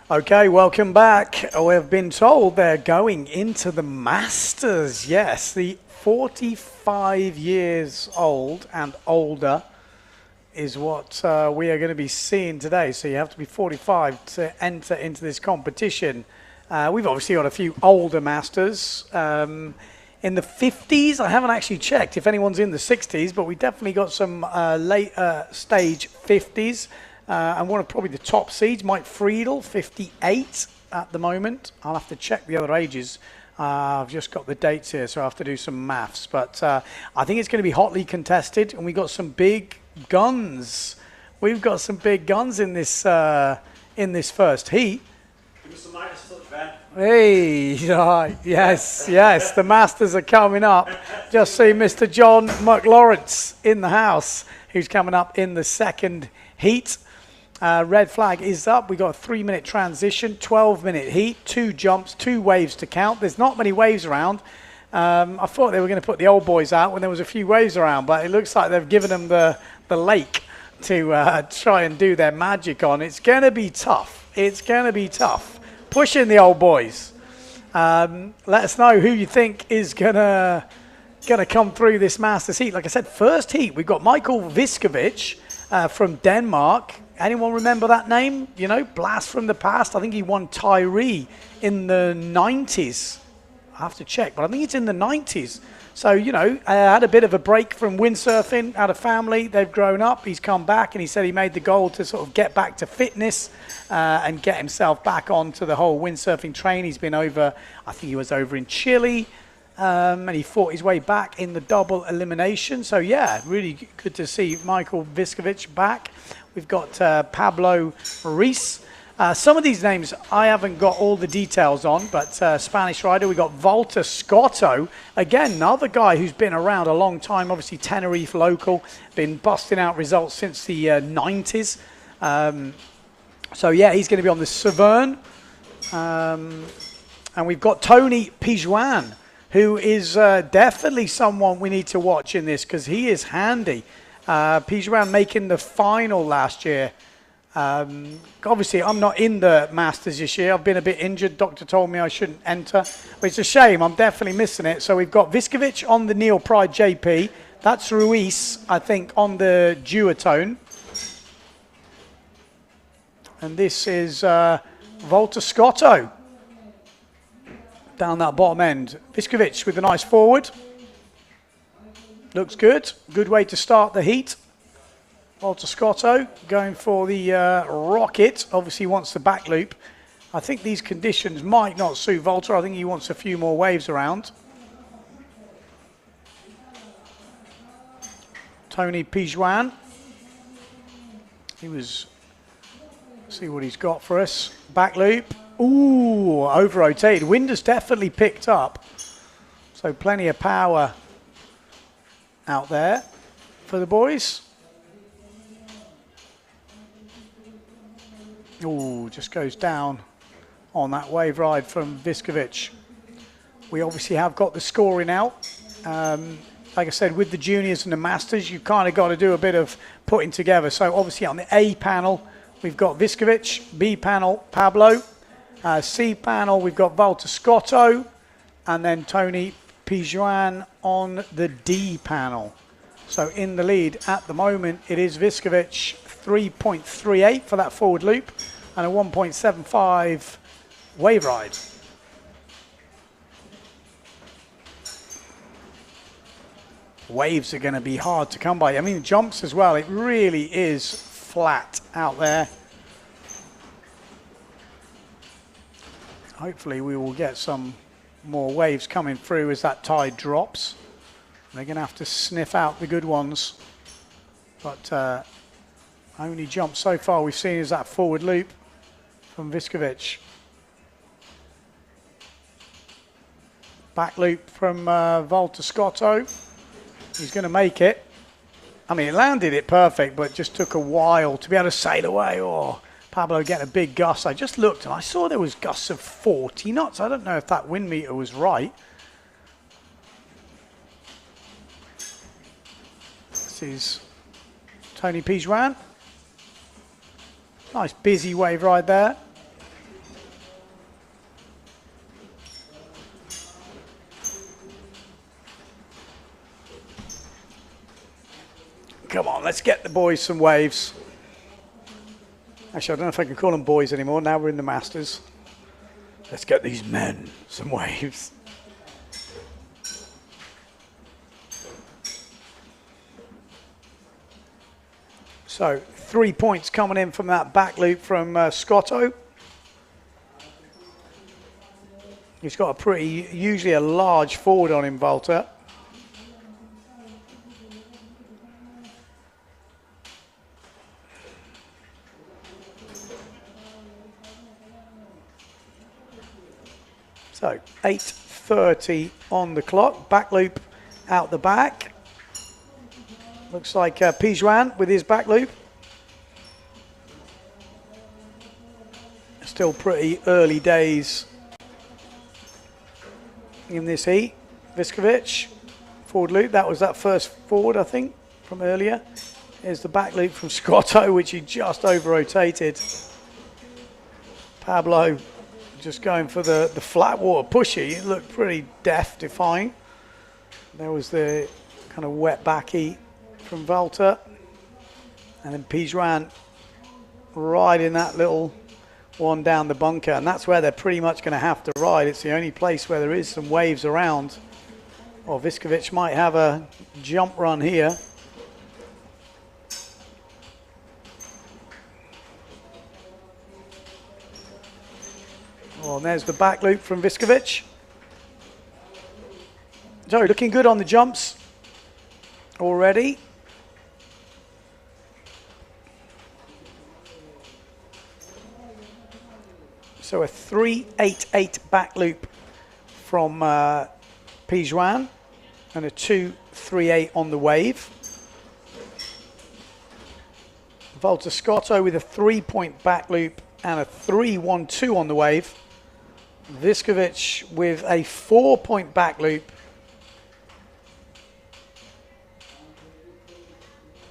Speaker 4: Okay, welcome back. We've been told they're going into the Masters. Yes, the 45 years old and older is what we are going to be seeing today. So you have to be 45 to enter into this competition. We've obviously got a few older Masters. In the 50s, I haven't actually checked if anyone's in the 60s, but we definitely got some late stage 50s. And one of probably the top seeds, Mike Friedel, 58 at the moment. I'll have to check the other ages. I've just got the dates here, so I have to do some maths. But I think it's going to be hotly contested, and we've got some big guns. We've got some big guns in this first heat.
Speaker 7: Give us some Midas touch, Ben.
Speaker 4: Hey, right, yes, the Masters are coming up. Just see Mr. John McLawrence in the house, who's coming up in the second heat. Red flag is up. We got a 3-minute transition, 12-minute heat, 2 jumps, 2 waves to count. There's not many waves around. I thought they were going to put the old boys out when there was a few waves around, but it looks like they've given them the lake to try and do their magic on. It's going to be tough. It's going to be tough. Push in the old boys. Let us know who you think is going to come through this Masters heat. Like I said, first heat, we've got Michael Viskovich from Denmark. Anyone remember that name? You know, blast from the past. I think he won Tyree in the 90s. I have to check, but I think it's in the 90s. So, you know, had a bit of a break from windsurfing, had a family, they've grown up. He's come back and he said he made the goal to sort of get back to fitness and get himself back onto the whole windsurfing train. He's been over, I think he was over in Chile, and he fought his way back in the double elimination. So, yeah, really good to see Michael Viskovich back. We've got Pablo Reese. Some of these names I haven't got all the details on, but Spanish rider, we've got Walter Scotto. Again, another guy who's been around a long time, obviously Tenerife local, been busting out results since the 90s. So, yeah, he's going to be on the Severn. And we've got Tony Pijuan, who is definitely someone we need to watch in this because he is handy. Pijuan making the final last year. Obviously, I'm not in the Masters this year. I've been a bit injured. Doctor told me I shouldn't enter. But it's a shame. I'm definitely missing it. So we've got Viskovic on the Neil Pride JP. That's Ruiz, I think, on the duotone. And this is Walter Scotto down that bottom end. Viskovic with a nice forward. Looks good. Good way to start the heat. Walter Scotto going for the rocket. Obviously wants the back loop. I think these conditions might not suit Walter. I think he wants a few more waves around. Tony Pijuan. See what he's got for us. Back loop. Ooh, over-rotated. Wind has definitely picked up. So plenty of power out there for the boys. Ooh, just goes down on that wave ride from Viskovic. We obviously have got the scoring out. Like I said, with the juniors and the masters, you've kind of got to do a bit of putting together. So obviously on the A panel, we've got Viskovic. B panel, Pablo. C panel, we've got Walter Scotto. And then Tony Pijuan on the D panel. So in the lead at the moment, it is Viskovic, 3.38 for that forward loop and a 1.75 wave ride. Waves are going to be hard to come by. I mean, jumps as well. It really is flat out there. Hopefully we will get some more waves coming through as that tide drops. They're going to have to sniff out the good ones. But only jump so far we've seen is that forward loop from Viskovic. Back loop from Walter Scotto. He's going to make it. I mean, it landed it perfect, but just took a while to be able to sail away. Oh, Pablo getting a big gust. I just looked and I saw there was gusts of 40 knots. I don't know if that wind meter was right. This is Tony Pijuan. Nice busy wave ride there. Come on, let's get the boys some waves. Actually, I don't know if I can call them boys anymore. Now we're in the Masters. Let's get these men some waves. So 3 points coming in from that back loop from Scotto. He's got a usually a large forward on him, Walter. So 8:30 on the clock. Back loop out the back. Looks like Pijuan with his back loop. Still pretty early days in this heat. Viskovic, forward loop. That was that first forward, I think, from earlier. Here's the back loop from Scotto, which he just over-rotated. Pablo just going for the flat water pushy. It looked pretty death-defying. There was the kind of wet back heat from Walter. And then Pijuan riding that little one down the bunker. And that's where they're pretty much going to have to ride. It's the only place where there is some waves around. Or Viskovic might have a jump run here. Oh, and there's the back loop from Viskovic. So looking good on the jumps already. So a 3.88 back loop from Pijuan and a 2.38 on the wave. Walter Scotto with a 3-point back loop and a 3.12 on the wave. Viskovic with a 4-point back loop.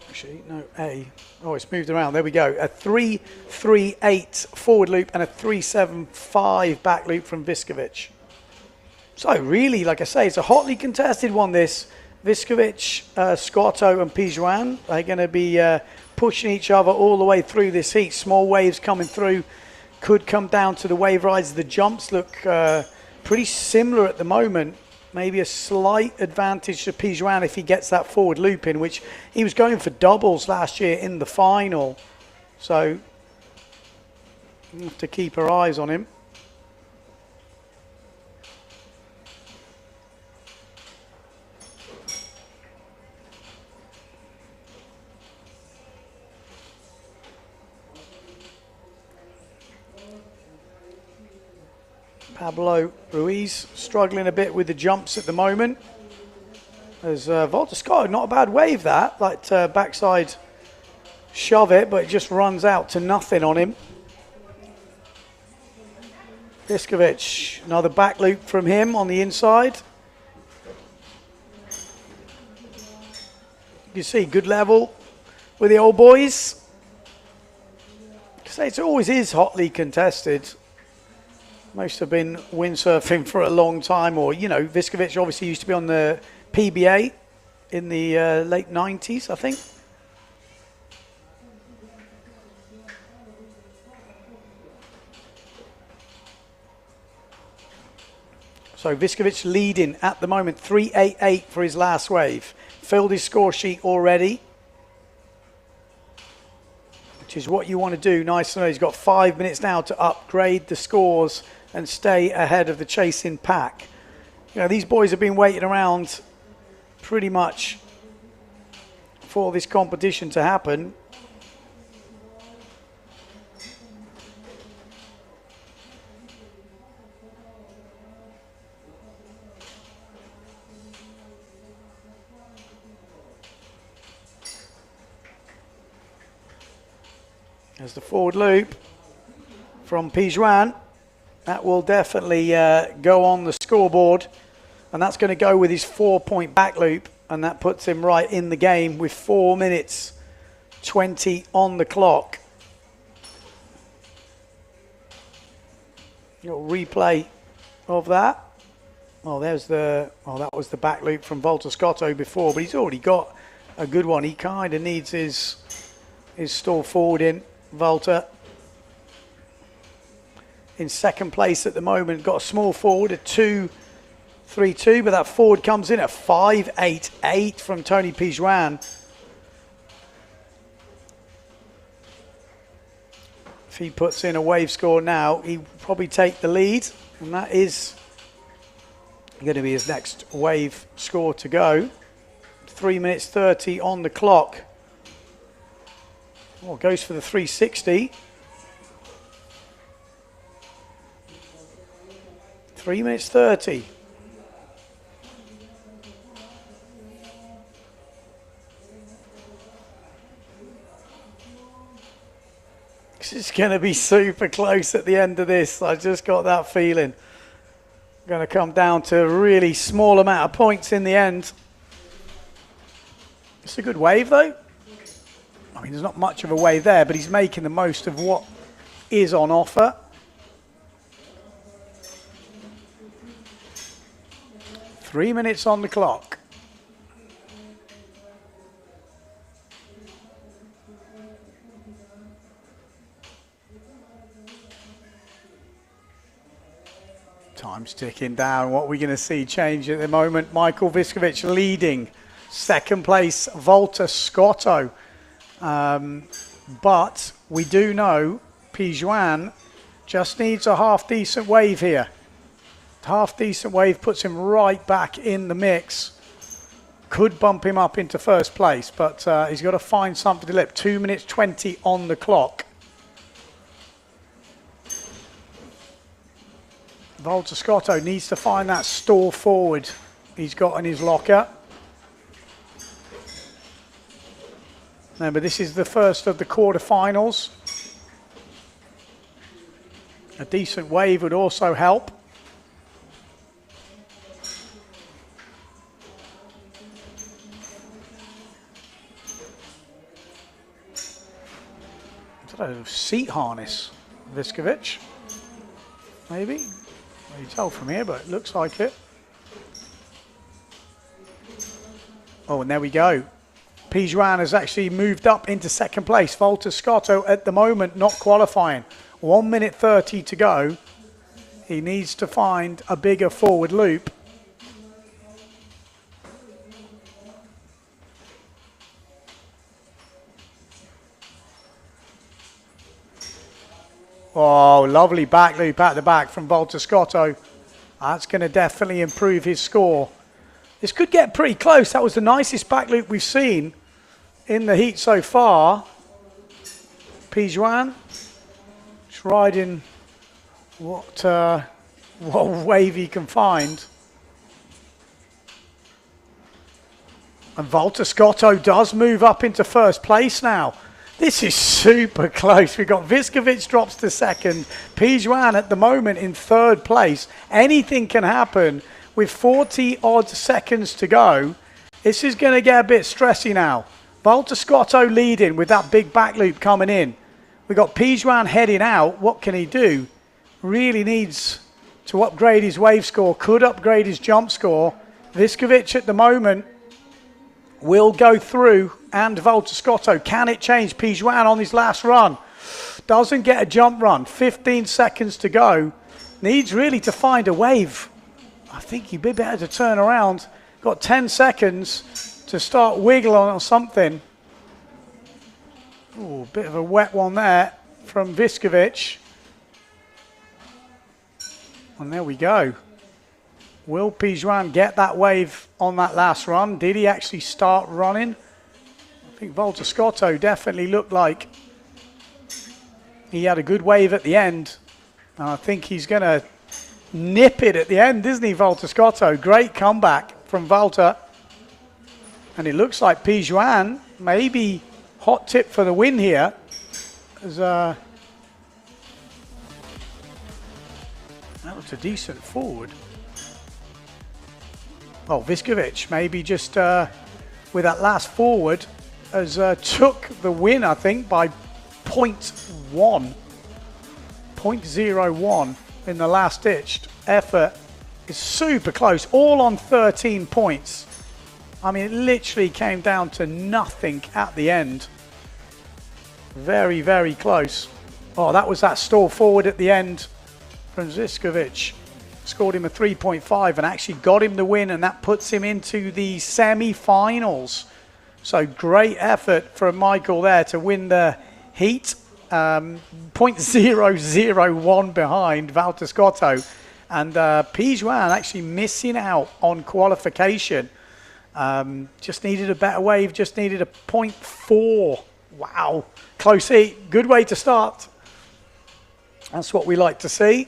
Speaker 4: Actually, no, A. Oh, it's moved around. There we go. A 3-3-8 forward loop and a 3-7-5 back loop from Viskovic. So really, like I say, it's a hotly contested one, this. Viskovic, Scotto and Pijuan are going to be pushing each other all the way through this heat. Small waves coming through. Could come down to the wave rides. The jumps look pretty similar at the moment. Maybe a slight advantage to Pijuan if he gets that forward loop in, which he was going for doubles last year in the final. So we have to keep our eyes on him. Pablo Ruiz struggling a bit with the jumps at the moment. As Volta Scott, not a bad wave that, like backside shove it, but it just runs out to nothing on him. Viskovic, another back loop from him on the inside. You can see good level with the old boys. It always is hotly contested. Most have been windsurfing for a long time, or, you know, Viskovic obviously used to be on the PBA in the late 90s, I think. So Viskovic leading at the moment, 3.88 for his last wave. Filled his score sheet already, which is what you want to do. Nice to know he's got 5 minutes now to upgrade the scores and stay ahead of the chasing pack. You know, these boys have been waiting around pretty much for this competition to happen. There's the forward loop from Pijuan. That will definitely go on the scoreboard, and that's going to go with his 4-point back loop, and that puts him right in the game with 4 minutes 20 on the clock. Little replay of that. Oh, that was the back loop from Volta Scotto before, but he's already got a good one. He kind of needs his stall forward in. Volta in second place at the moment, got a small forward at 2.32, but that forward comes in at 5.88 from Tony Pijuan. If he puts in a wave score now, he'll probably take the lead, and that is going to be his next wave score to go. 3 minutes 30 on the clock. Well, goes for the 360. 3 minutes 30. This is going to be super close at the end of this. I just got that feeling. Going to come down to a really small amount of points in the end. It's a good wave though. I mean, there's not much of a wave there, but he's making the most of what is on offer. Three minutes on the clock. Time's ticking down. What are we going to see change at the moment? Michael Viskovic leading. Second place, Volta Scotto. But we do know Pijuan just needs a half-decent wave here. Half-decent wave puts him right back in the mix. Could bump him up into first place, but he's got to find something to lip. 2 minutes 20 on the clock. Volta Scotto needs to find that stall forward he's got in his locker. Remember, this is the first of the quarterfinals. A decent wave would also help. a seat harness, Viskovic. Maybe. Well, you tell from here, but it looks like it. Oh, and there we go. Pijuan has actually moved up into second place. Walter Scotto at the moment not qualifying. 1 minute 30 to go. He needs to find a bigger forward loop. Oh, lovely back loop at the back from Walter Scotto. That's going to definitely improve his score. This could get pretty close. That was the nicest back loop we've seen in the heat so far. Pijuan just riding what wave he can find. And Walter Scotto does move up into first place now. This is super close. We've got Viskovic drops to second. Pijuan at the moment in third place. Anything can happen with 40 odd seconds to go. This is going to get a bit stressy now. Walter Scotto leading with that big back loop coming in. We've got Pijuan heading out. What can he do? Really needs to upgrade his wave score. Could upgrade his jump score. Viskovic at the moment will go through, and Walter Scotto. Can it change? Pijuan on his last run. Doesn't get a jump run. 15 seconds to go. Needs really to find a wave. I think he'd be better to turn around. Got 10 seconds to start wiggling or something. Ooh, bit of a wet one there from Viskovic. And there we go. Will Pijuan get that wave on that last run? Did he actually start running? I think Walter Scotto definitely looked like he had a good wave at the end. And I think he's going to nip it at the end, isn't he, Walter Scotto? Great comeback from Walter. And it looks like Pijuan, maybe hot tip for the win here. As, that looks a decent forward. Oh, Viskovic maybe just with that last forward has took the win, I think, by 0.01 in the last ditched effort. Is super close, all on 13 points. I mean, it literally came down to nothing at the end. Very, very close. Oh, that was that stall forward at the end from Viskovic. Scored him a 3.5 and actually got him the win, and that puts him into the semi-finals. So great effort from Michael there to win the heat. 0.001 behind Walter Scotto. And Pijuan actually missing out on qualification. Just needed a better wave, just needed a 0.4. Wow, close heat. Good way to start. That's what we like to see.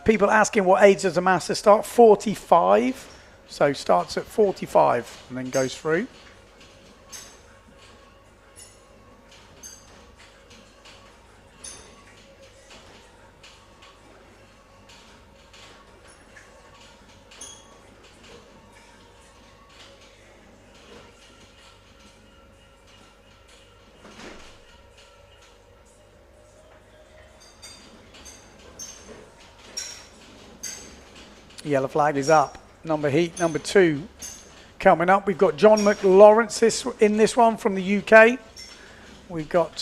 Speaker 4: People asking what age does a master start? 45. So starts at 45 and then goes through. Yellow flag is up. Heat number 2 coming up. We've got John McLawrence in this one from the UK. We've got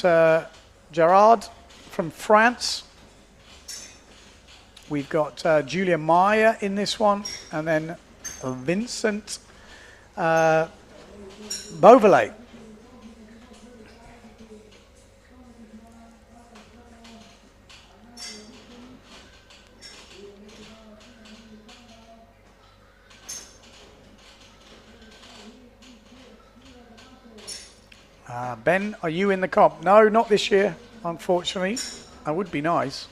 Speaker 4: Gerard from France. We've got Julia Meyer in this one. And then Vincent Beauvalet. Ben, are you in the comp? No, not this year, unfortunately. That would be nice.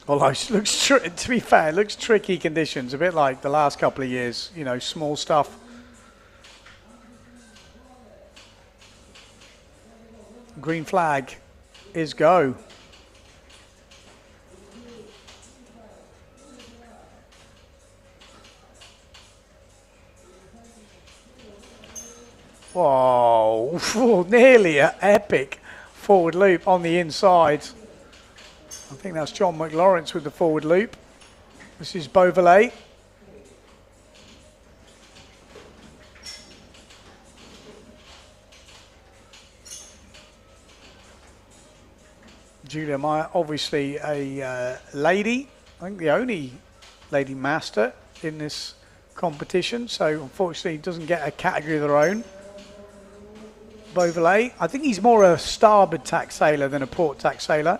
Speaker 4: Although it looks, to be fair, it looks tricky conditions, a bit like the last couple of years, you know, small stuff. Green flag is go. Whoa, nearly an epic forward loop on the inside. I think that's John McLawrence with the forward loop. This is Beauvalet. Julia Meyer, obviously a lady, I think the only lady master in this competition, so unfortunately doesn't get a category of their own. Beauvalet, I think he's more a starboard tack sailor than a port tack sailor.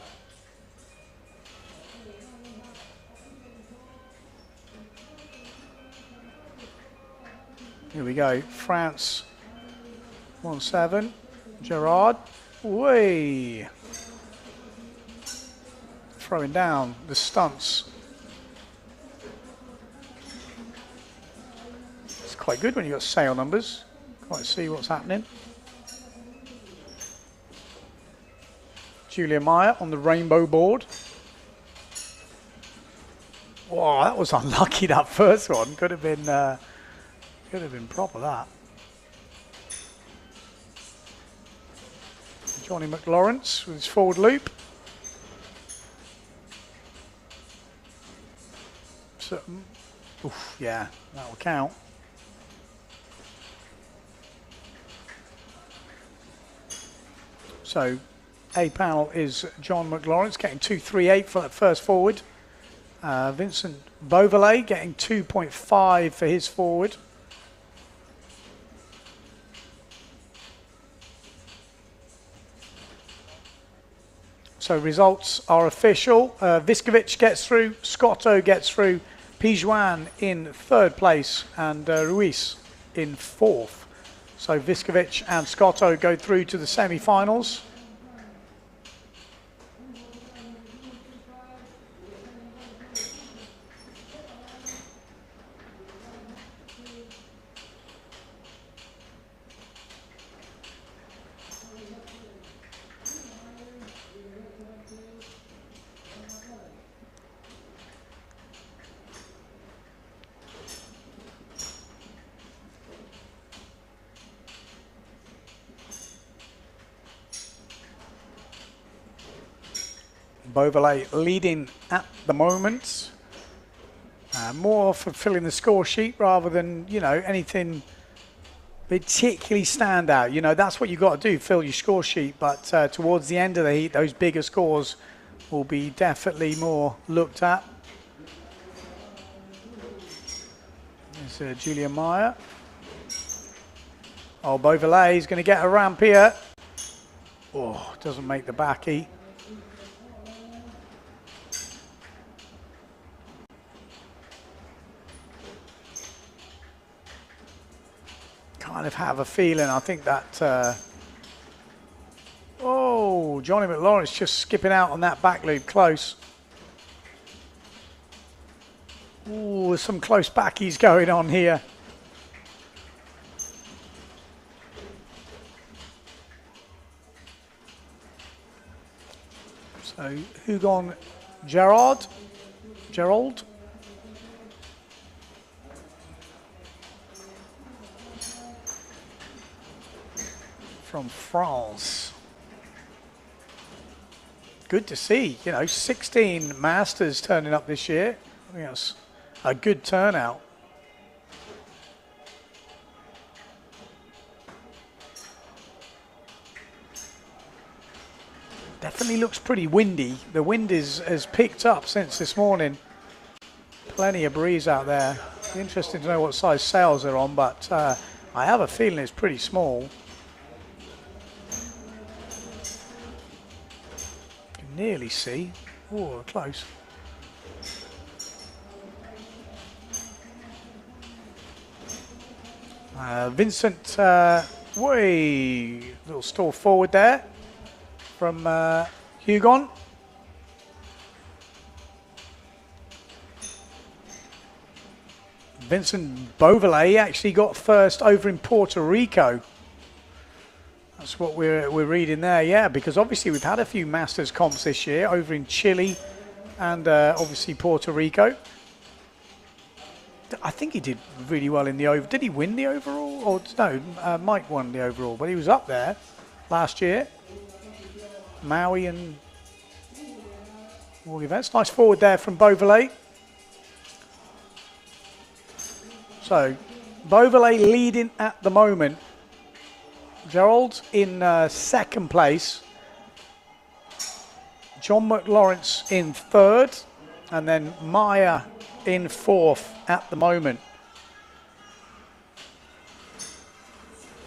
Speaker 4: Here we go, France 1-7, Gerard, way. Throwing down the stunts. It's quite good when you've got sail numbers. Quite see what's happening. Julia Meyer on the rainbow board. Wow, that was unlucky, that first one. Could have been proper, that. Johnny McLawrence with his forward loop. So, oof, yeah, that will count. So, A panel is John McLawrence getting 2.38 for that first forward. Vincent Beauvalet getting 2.5 for his forward. So results are official. Viskovic gets through, Scotto gets through, Pijuan in third place, and Ruiz in fourth. So Viskovic and Scotto go through to the semi-finals. Beauvalet leading at the moment. More fulfilling the score sheet rather than, you know, anything particularly stand out. You know, that's what you've got to do, fill your score sheet. But towards the end of the heat, those bigger scores will be definitely more looked at. There's Julia Meyer. Oh, Beauvalet is going to get a ramp here. Oh, doesn't make the backy. Kind of have a feeling, I think that oh, Johnny McLawrence just skipping out on that back loop close. Oh, there's some close backies going on here. So Hugon Gerald from France. Good to see, you know, 16 masters turning up this year. I think that's a good turnout. Definitely looks pretty windy. The wind has picked up since this morning. Plenty of breeze out there. Interesting to know what size sails they're on, but I have a feeling it's pretty small. Nearly see. Oh, close. Vincent, way little stall forward there from Hugon. Vincent Beauvalet actually got first over in Puerto Rico. That's what we're reading there, yeah, because obviously we've had a few Masters comps this year over in Chile and obviously Puerto Rico. I think he did really well in the over. Did he win the overall? Or no, Mike won the overall, but he was up there last year. Maui and all the events. Nice forward there from Beauvalet. So, Beauvalet leading at the moment. Gerald in second place. John McLawrence in third. And then Maya in fourth at the moment.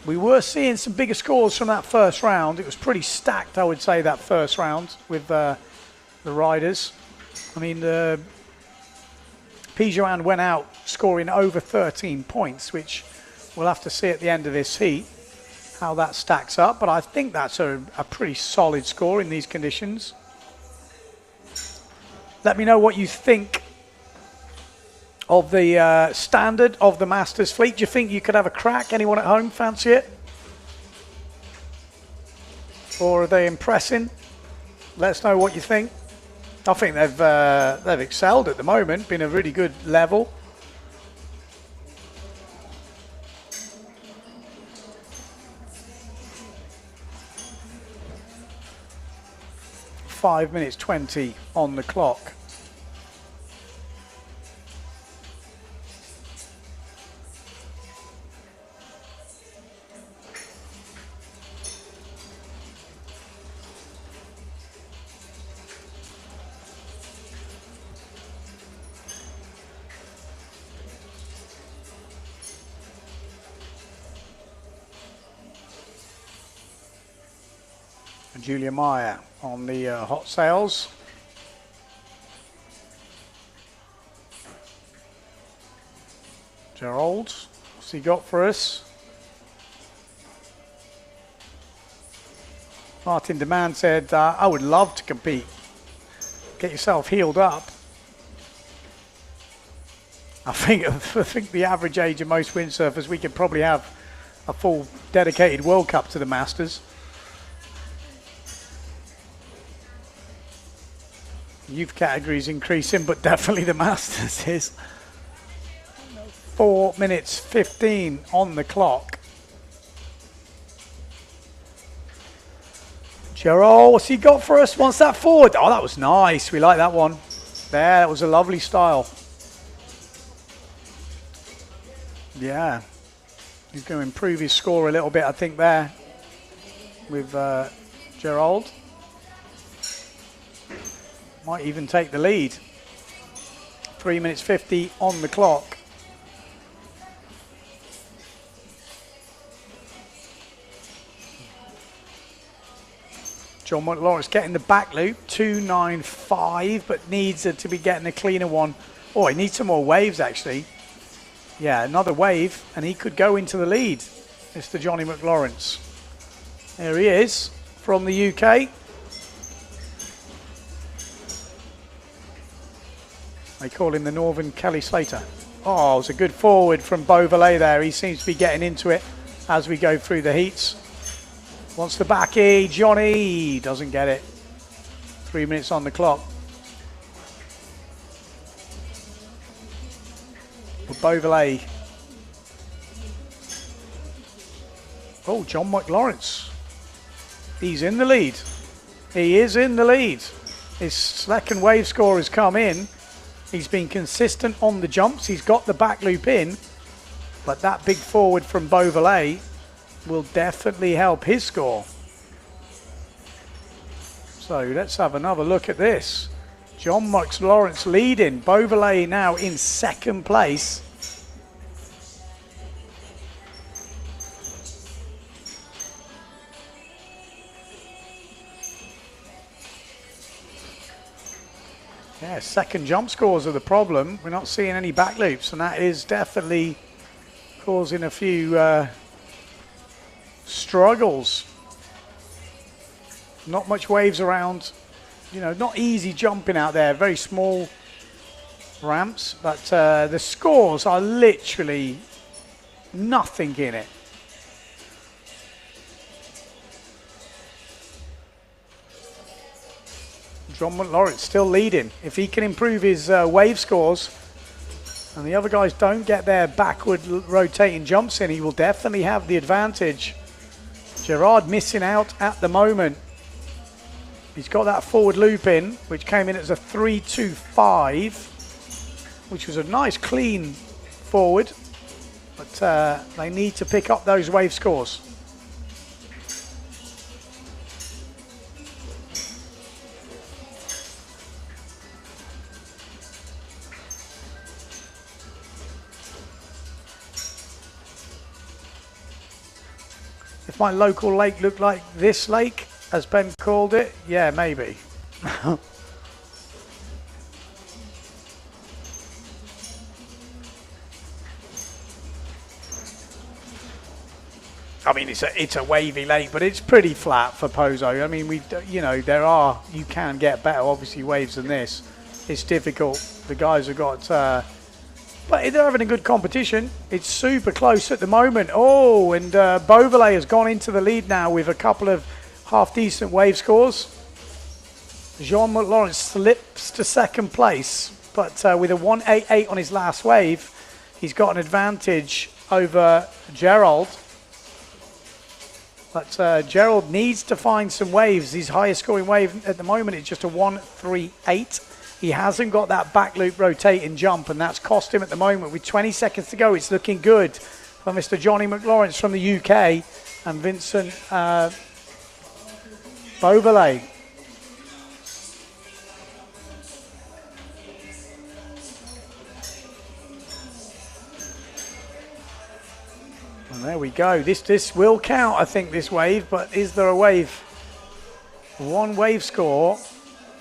Speaker 4: We were seeing some bigger scores from that first round. It was pretty stacked, I would say, that first round with the riders. I mean, Pijoan went out scoring over 13 points, which we'll have to see at the end of this heat how that stacks up. But I think that's a pretty solid score in these conditions. Let me know what you think of the standard of the Masters fleet. Do you think you could have a crack? Anyone at home fancy it? Or are they impressing? Let us know what you think. I think they've excelled at the moment, been a really good level. Five minutes 20 on the clock. Julia Meyer on the hot sails. Gerald, what's he got for us? Martin Demand said, I would love to compete. Get yourself healed up. I think the average age of most windsurfers, we could probably have a full dedicated World Cup to the Masters. Youth categories increasing, but definitely the Masters is. 4 minutes 15 on the clock. Gerald, what's he got for us? Wants that forward. Oh, that was nice. We like that one. There, that was a lovely style. Yeah. He's going to improve his score a little bit, I think, there with Gerald. Might even take the lead. 3 minutes 50 on the clock. John McLawrence getting the back loop, 2.95, but needs to be getting a cleaner one. Oh, he needs some more waves, actually. Yeah, another wave, and he could go into the lead, Mr. Johnny McLawrence. There he is, from the UK. They call him the Northern Kelly Slater. Oh, it was a good forward from Beauvalet there. He seems to be getting into it as we go through the heats. Wants the backy. Johnny doesn't get it. 3 minutes on the clock. For Beauvalet. Oh, John McLawrence. He's in the lead. He is in the lead. His second wave score has come in. He's been consistent on the jumps. He's got the back loop in. But that big forward from Beauvalet will definitely help his score. So let's have another look at this. John McLawrence leading. Beauvalet now in second place. Yeah, second jump scores are the problem. We're not seeing any back loops, and that is definitely causing a few struggles. Not much waves around, you know, not easy jumping out there, very small ramps, but the scores are literally nothing in it. John McLawrence still leading. If he can improve his wave scores, and the other guys don't get their backward rotating jumps in, he will definitely have the advantage. Gerard missing out at the moment. He's got that forward loop in, which came in as a 3.25, which was a nice clean forward, but they need to pick up those wave scores. If my local lake looked like this lake, as Ben called it, yeah, maybe. I mean, it's a wavy lake, but it's pretty flat for Pozo. I mean, you can get better, obviously, waves than this. It's difficult. The guys have got, but they're having a good competition. It's super close at the moment. Oh, and Beauvalet has gone into the lead now with a couple of half-decent wave scores. Jean Lawrence slips to second place, but with a 1.88 on his last wave, he's got an advantage over Gerald. But Gerald needs to find some waves. His highest scoring wave at the moment is just a 1.38. He hasn't got that back loop rotating jump, and that's cost him at the moment. With 20 seconds to go, it's looking good for Mr. Johnny McLawrence from the UK and Vincent Beauvalet. And there we go. This will count, I think, this wave, but is there a wave? One wave score.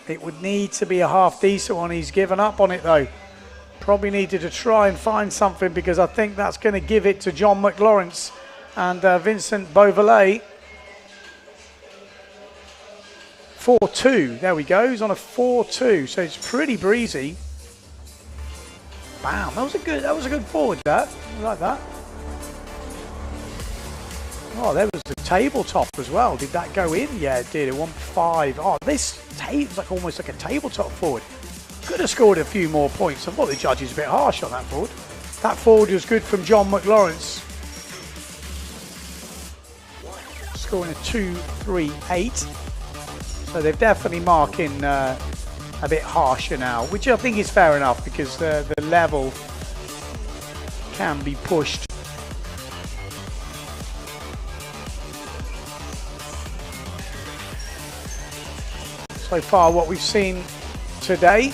Speaker 4: It would need to be a half decent one. He's given up on it though. Probably needed to try and find something, because I think that's going to give it to John McLawrence and Vincent Beauvalet. 4-2. There we go. He's on a 4-2, so it's pretty breezy. Bam! That was a good forward. That I like that. Oh, there was the tabletop as well. Did that go in? Yeah, it did. It 1.5. Oh, this is like almost like a tabletop forward. Could have scored a few more points. I thought the judge is a bit harsh on that forward. That forward was good from John McLawrence. Scoring a 2.38. So they're definitely marking a bit harsher now, which I think is fair enough, because the level can be pushed. So far, what we've seen today,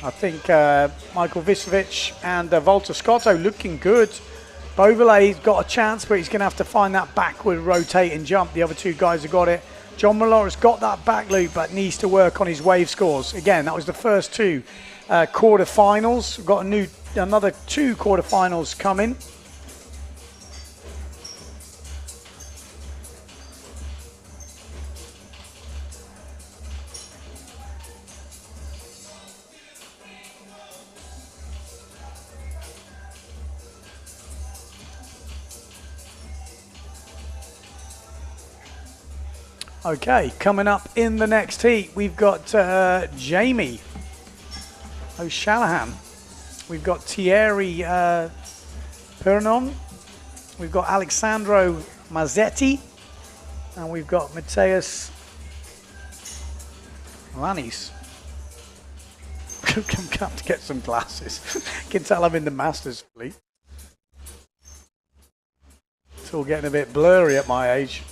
Speaker 4: I think Michael Visovic and Walter Scotto looking good. Beauvalet's got a chance, but he's going to have to find that backward rotating jump. The other two guys have got it. John McLawrence got that back loop, but needs to work on his wave scores. Again, that was the first two quarterfinals. We've got another two quarterfinals coming. Okay, coming up in the next heat, we've got Jamie O'Shanahan. We've got Thierry Pernon. We've got Alexandro Mazzetti. And we've got Mateus Lanis. Come to get some glasses. Can tell I'm in the Masters fleet. It's all getting a bit blurry at my age.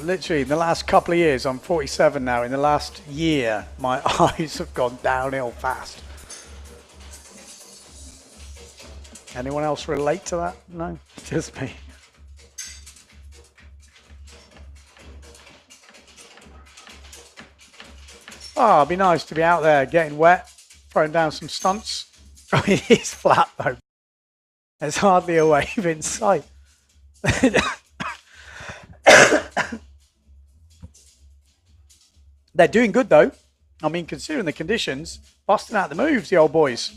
Speaker 4: Literally, in the last couple of years, I'm 47 now. In the last year, my eyes have gone downhill fast. Anyone else relate to that? No, just me. Oh, it'd be nice to be out there getting wet, throwing down some stunts. Oh, it is flat though. There's hardly a wave in sight. They're doing good though. I mean, considering the conditions, busting out the moves, the old boys.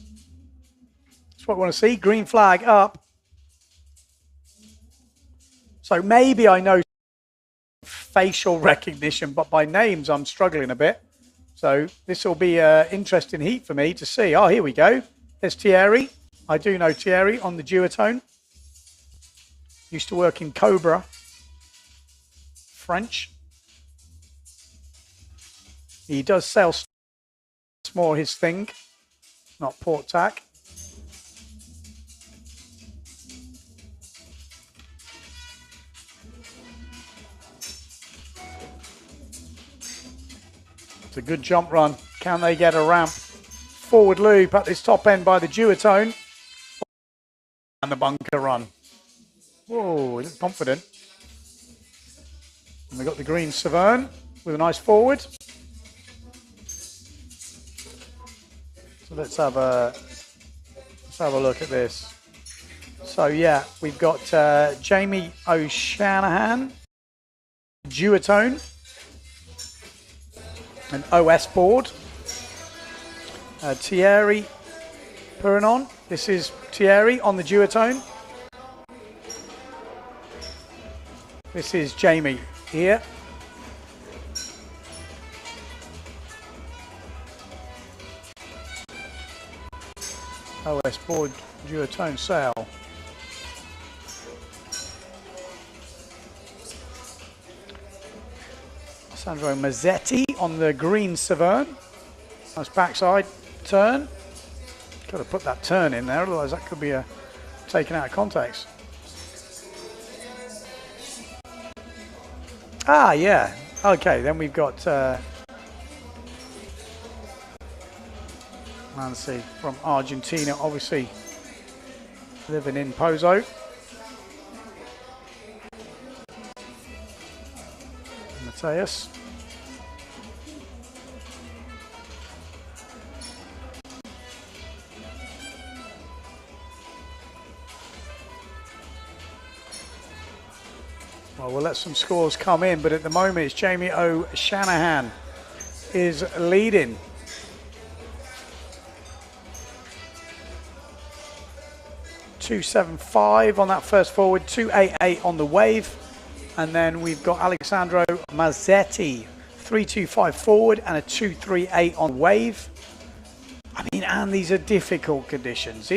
Speaker 4: That's what we want to see. Green flag up. So maybe I know facial recognition, but by names I'm struggling a bit. So this will be an interesting heat for me to see. Oh, here we go. There's Thierry. I do know Thierry on the duotone. Used to work in Cobra. French. He does sail. It's more his thing, not port tack. It's a good jump run. Can they get a ramp? Forward loop at this top end by the duotone. And the bunker run. Whoa, he looked confident. And we got the green Severn with a nice forward. So let's have a look at this. So yeah, we've got Jamie O'Shanahan, duotone, an OS board. Thierry Perron. This is Thierry on the duotone. This is Jamie here. OS board duotone sail. Sandro Mazzetti on the green Severn. Nice backside turn. Got to put that turn in there, otherwise that could be taken out of context. Ah, yeah. Okay, then we've got Nancy from Argentina, obviously living in Pozo. Mateus. Well, we'll let some scores come in, but at the moment it's Jamie O'Shanahan is leading. .275 on that first forward, 288 on the wave, and then we've got Alessandro Mazzetti, 325 forward and a 238 on wave. I mean, and these are difficult conditions.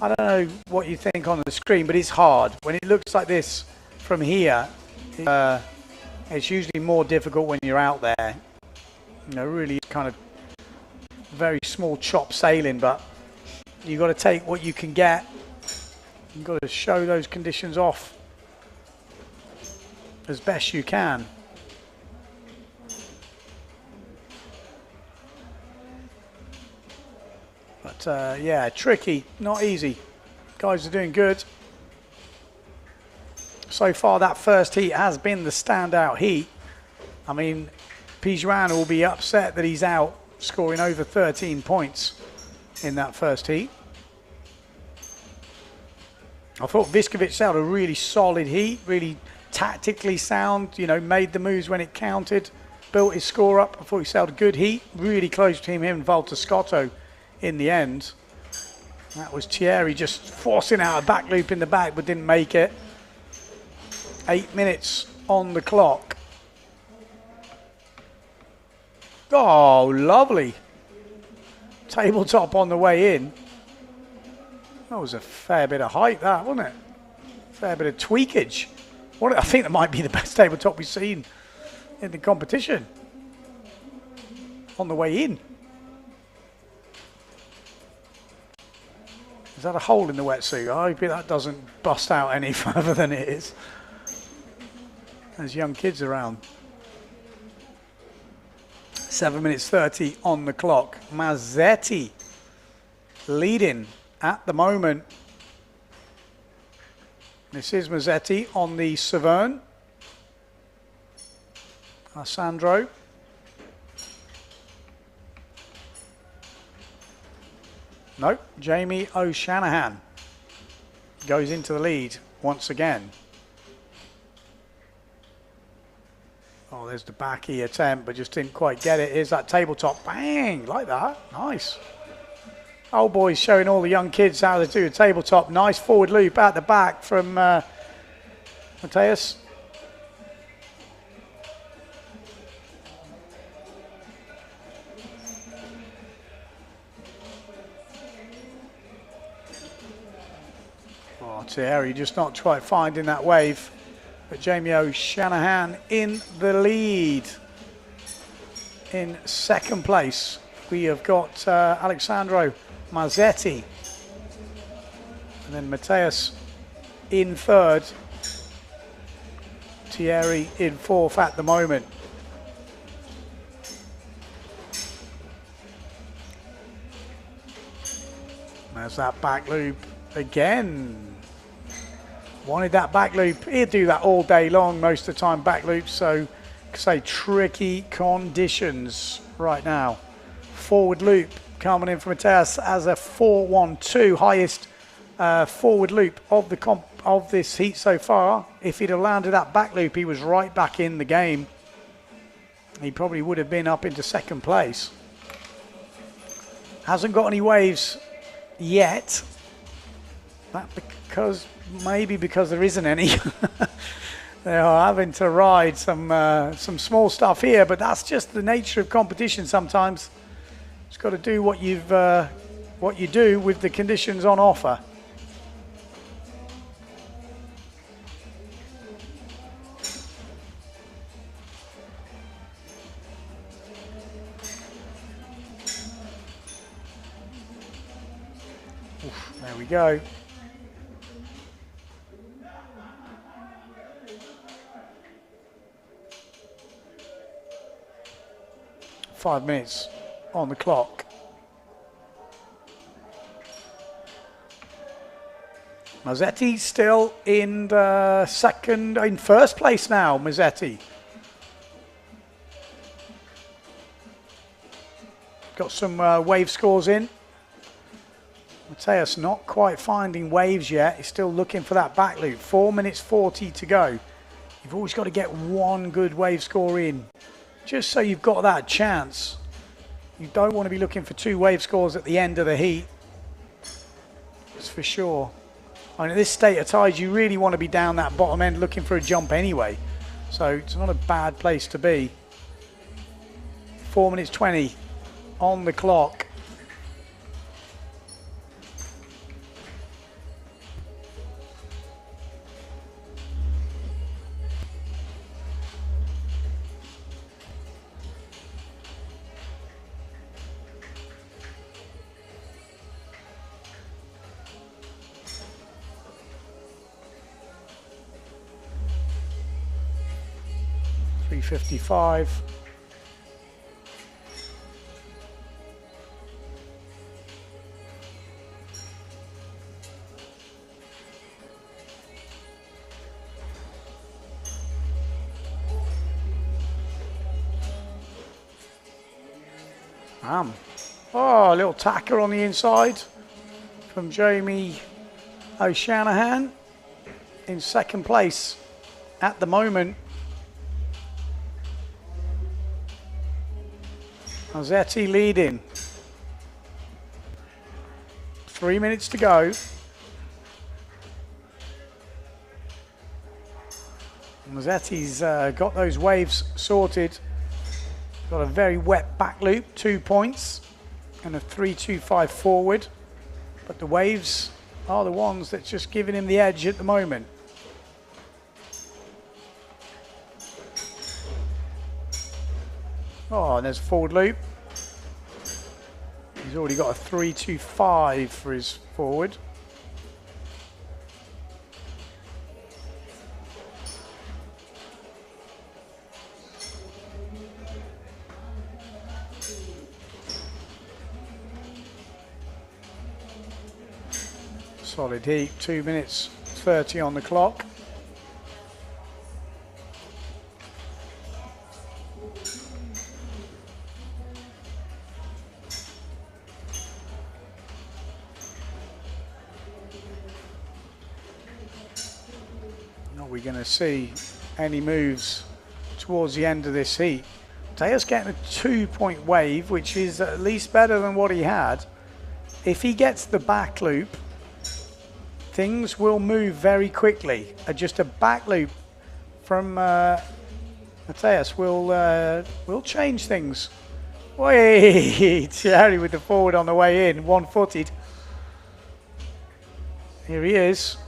Speaker 4: I don't know what you think on the screen, but it's hard. When it looks like this from here, it's usually more difficult when you're out there. You know, really kind of very small chop sailing, but you've got to take what you can get. You've got to show those conditions off as best you can. But yeah, tricky, not easy. Guys are doing good. So far that first heat has been the standout heat. I mean, Pijuan will be upset that he's out, scoring over 13 points in that first heat. I thought Viskovic sailed a really solid heat, really tactically sound, you know, made the moves when it counted, built his score up. I thought he sailed a good heat, really close between him and Walter Scotto in the end. That was Thierry just forcing out a back loop in the back, but didn't make it. 8 minutes on the clock. Oh, lovely. Tabletop on the way in. That was a fair bit of height, that, wasn't it? Fair bit of tweakage. I think that might be the best tabletop we've seen in the competition. On the way in. Is that a hole in the wetsuit? I hope that doesn't bust out any further than it is. There's young kids around. 7 minutes 30 on the clock. Mazzetti leading at the moment. This is Mazzetti on the Severn. Alessandro. Nope, Jamie O'Shanahan goes into the lead once again. Oh, there's the backy attempt, but just didn't quite get it. Here's that tabletop, bang, like that, nice. Old boys showing all the young kids how to do a tabletop. Nice forward loop out the back from Mateus. Thierry just not quite finding that wave. But Jamie O'Shanahan in the lead. In second place, we have got Alexandro Mazzetti. And then Mateus in third. Thierry in fourth at the moment. There's that back loop again. Wanted that back loop. He'd do that all day long, most of the time, back loops. So, say, tricky conditions right now. Forward loop coming in from Mateus as a 4.12, highest forward loop of this heat so far. If he'd have landed that back loop, he was right back in the game. He probably would have been up into second place. Hasn't got any waves yet. That maybe because there isn't any. They are having to ride some small stuff here, but that's just the nature of competition sometimes. It's got to do what you do with the conditions on offer. There we go. Five minutes on the clock. Mazzetti still in first place now, Mazzetti. Got some wave scores in. Mateus not quite finding waves yet. He's still looking for that back loop. 4 minutes 40 to go. You've always got to get one good wave score in, just so you've got that chance. You don't want to be looking for two wave scores at the end of the heat. That's for sure. I mean, at this state of tides, you really want to be down that bottom end looking for a jump anyway. So it's not a bad place to be. 4 minutes 20 on the clock. .55. Oh, a little tacker on the inside from Jamie O'Shanahan in second place at the moment. Mazzetti leading. 3 minutes to go. Mazzetti's got those waves sorted. Got a very wet back loop, 2 points, and a 3.25 forward. But the waves are the ones that's just giving him the edge at the moment. Oh, and there's a forward loop. He's already got a 3.25 for his forward. Solid heat, 2 minutes 30 on the clock. We're going to see any moves towards the end of this heat. Mateus getting a 2-point wave, which is at least better than what he had. If he gets the back loop, things will move very quickly. Just a back loop from Mateus will change things. Wait, Thierry with the forward on the way in, one-footed. Here he is.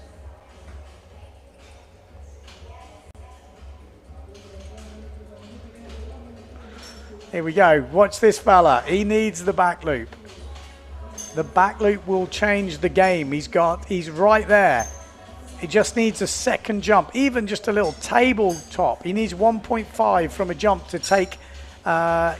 Speaker 4: Here we go. Watch this fella. He needs the back loop. The back loop will change the game. He's right there. He just needs a second jump, even just a little tabletop. He needs 1.5 from a jump to take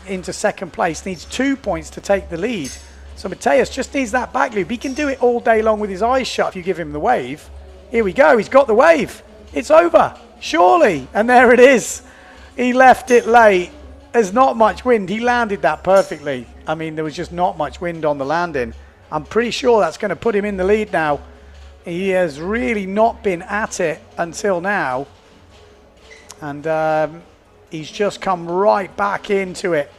Speaker 4: into second place. Needs 2 points to take the lead. So Mateus just needs that back loop. He can do it all day long with his eyes shut if you give him the wave. Here we go. He's got the wave. It's over. Surely. And there it is. He left it late. There's not much wind. He landed that perfectly. I mean, there was just not much wind on the landing. I'm pretty sure that's going to put him in the lead now. He has really not been at it until now. And he's just come right back into it.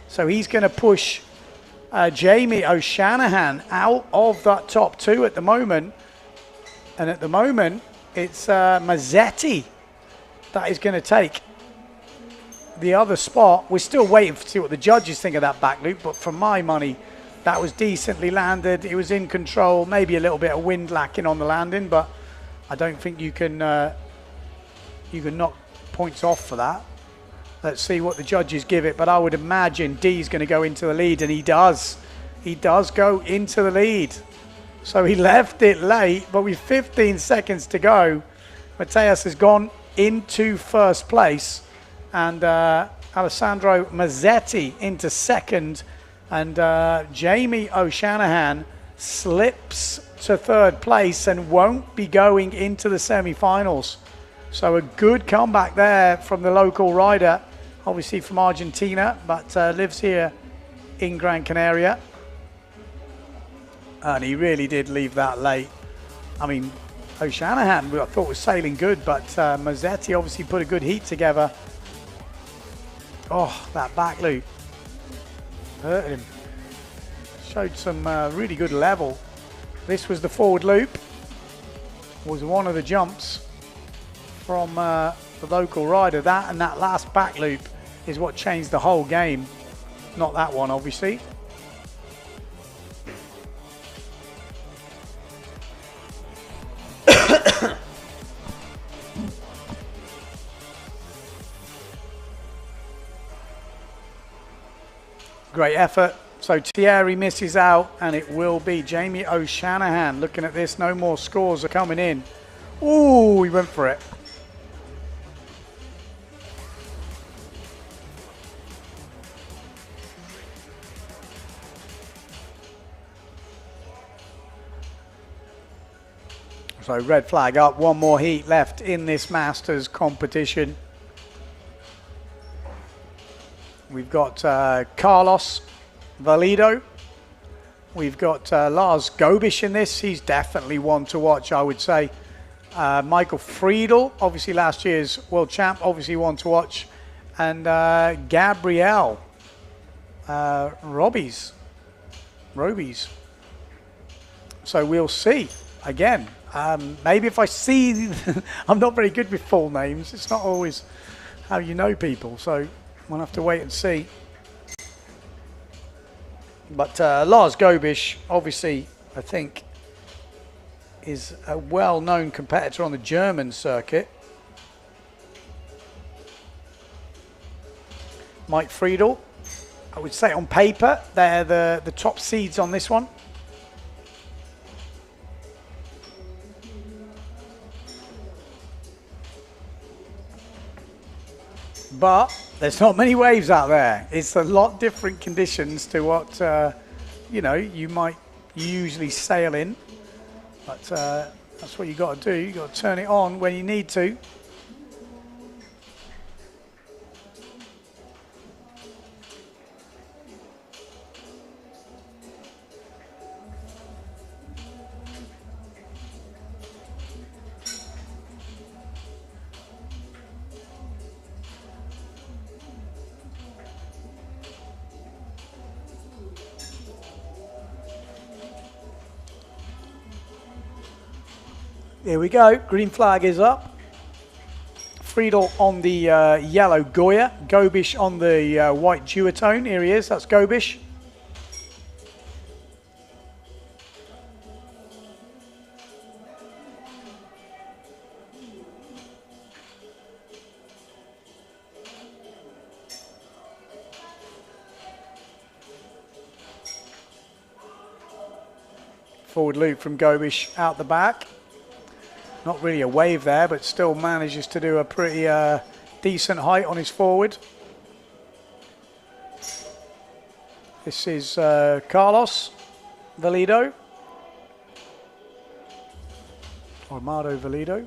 Speaker 4: So he's going to push Jamie O'Shanahan out of that top two at the moment. And at the moment, it's Mazzetti that is going to take the other spot. We're still waiting to see what the judges think of that back loop, but for my money, that was decently landed. It was in control, maybe a little bit of wind lacking on the landing, but I don't think you can knock points off for that. Let's see what the judges give it, but I would imagine D's going to go into the lead, and he does. He does go into the lead. So he left it late, but with 15 seconds to go, Mateus has gone into first place, and Alessandro Mazzetti into second, and Jamie O'Shanahan slips to third place and won't be going into the semi-finals. So a good comeback there from the local rider, obviously from Argentina, but lives here in Gran Canaria. And he really did leave that late. I mean, O'Shanahan, I thought was sailing good, but Mazzetti obviously put a good heat together. Oh, that back loop hurt him. Showed some really good level. This was the forward loop. Was one of the jumps from the local rider. That and that last back loop is what changed the whole game. Not that one, obviously. Great effort. So Thierry misses out, and it will be Jamie O'Shanahan. Looking at this, no more scores are coming in. Ooh, he went for it. So red flag up, one more heat left in this Masters competition. We've got Carlos Valido. We've got Lars Gobish in this. He's definitely one to watch, I would say. Michael Friedel, obviously last year's world champ, obviously one to watch. And Gabriel Robies. So we'll see. Again, maybe if I see... I'm not very good with full names. It's not always how you know people. So we'll have to wait and see. But Lars Gobish, obviously, I think, is a well-known competitor on the German circuit. Mike Friedel, I would say on paper, they're the top seeds on this one. But there's not many waves out there. It's a lot different conditions to what you know, you might usually sail in. But that's what you got to do. You got to turn it on when you need to. Here we go, green flag is up. Friedel on the yellow Goya, Gobish on the white duotone. Here he is, that's Gobish. Forward loop from Gobish out the back. Not really a wave there, but still manages to do a pretty decent height on his forward. This is Carlos Valido. Armado Valido.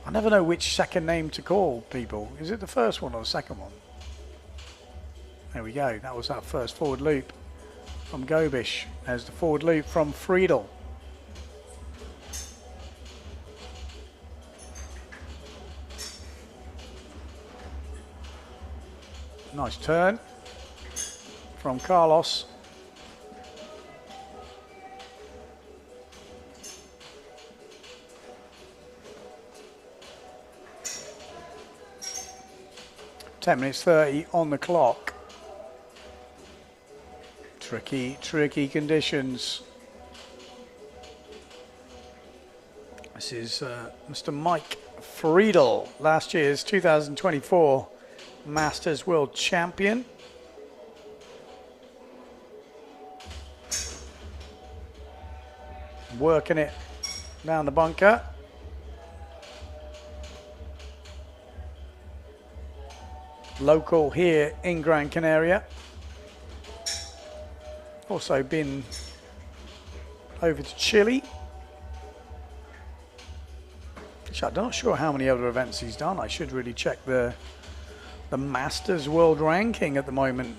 Speaker 4: I never know which second name to call people. Is it the first one or the second one? There we go. That was that first forward loop from Gobish. There's the forward loop from Friedel. Nice turn from Carlos. (10:30) on the clock. Tricky conditions. This is Mr. Mike Friedel, last year's 2024 Masters World Champion. Working it down the bunker. Local here in Gran Canaria. Also been over to Chile. Which I'm not sure how many other events he's done. I should really check the Masters World Ranking at the moment.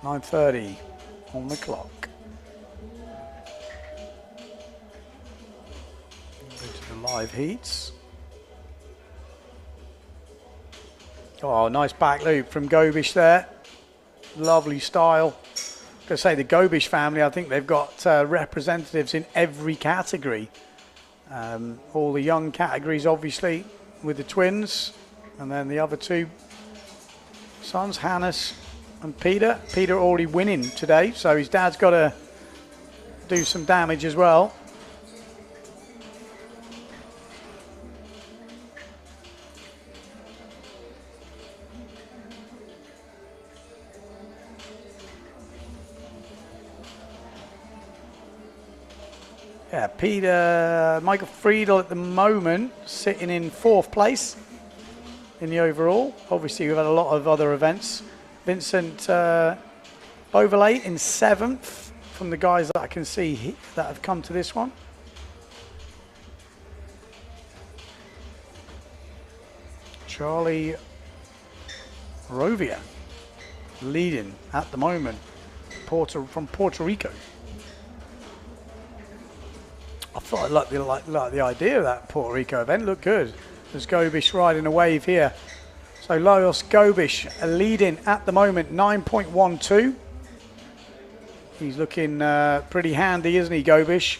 Speaker 4: (9:30) on the clock. Go to the live heats. Oh, nice back loop from Gobish there. Lovely style. Gonna say the Gobish family, I think they've got representatives in every category. All the young categories, obviously, with the twins. And then the other two sons, Hannes and Peter. Peter already winning today, so his dad's got to do some damage as well. Yeah, Michael Friedel at the moment sitting in 4th place in the overall. Obviously, we've had a lot of other events. Vincent Overlay in 7th from the guys that I can see that have come to this one. Charlie Rovia leading at the moment from Puerto Rico. I thought I liked the idea of that Puerto Rico event. Looked good. There's Gobish riding a wave here. So Laios Gobish leading at the moment, 9.12. He's looking pretty handy, isn't he, Gobish?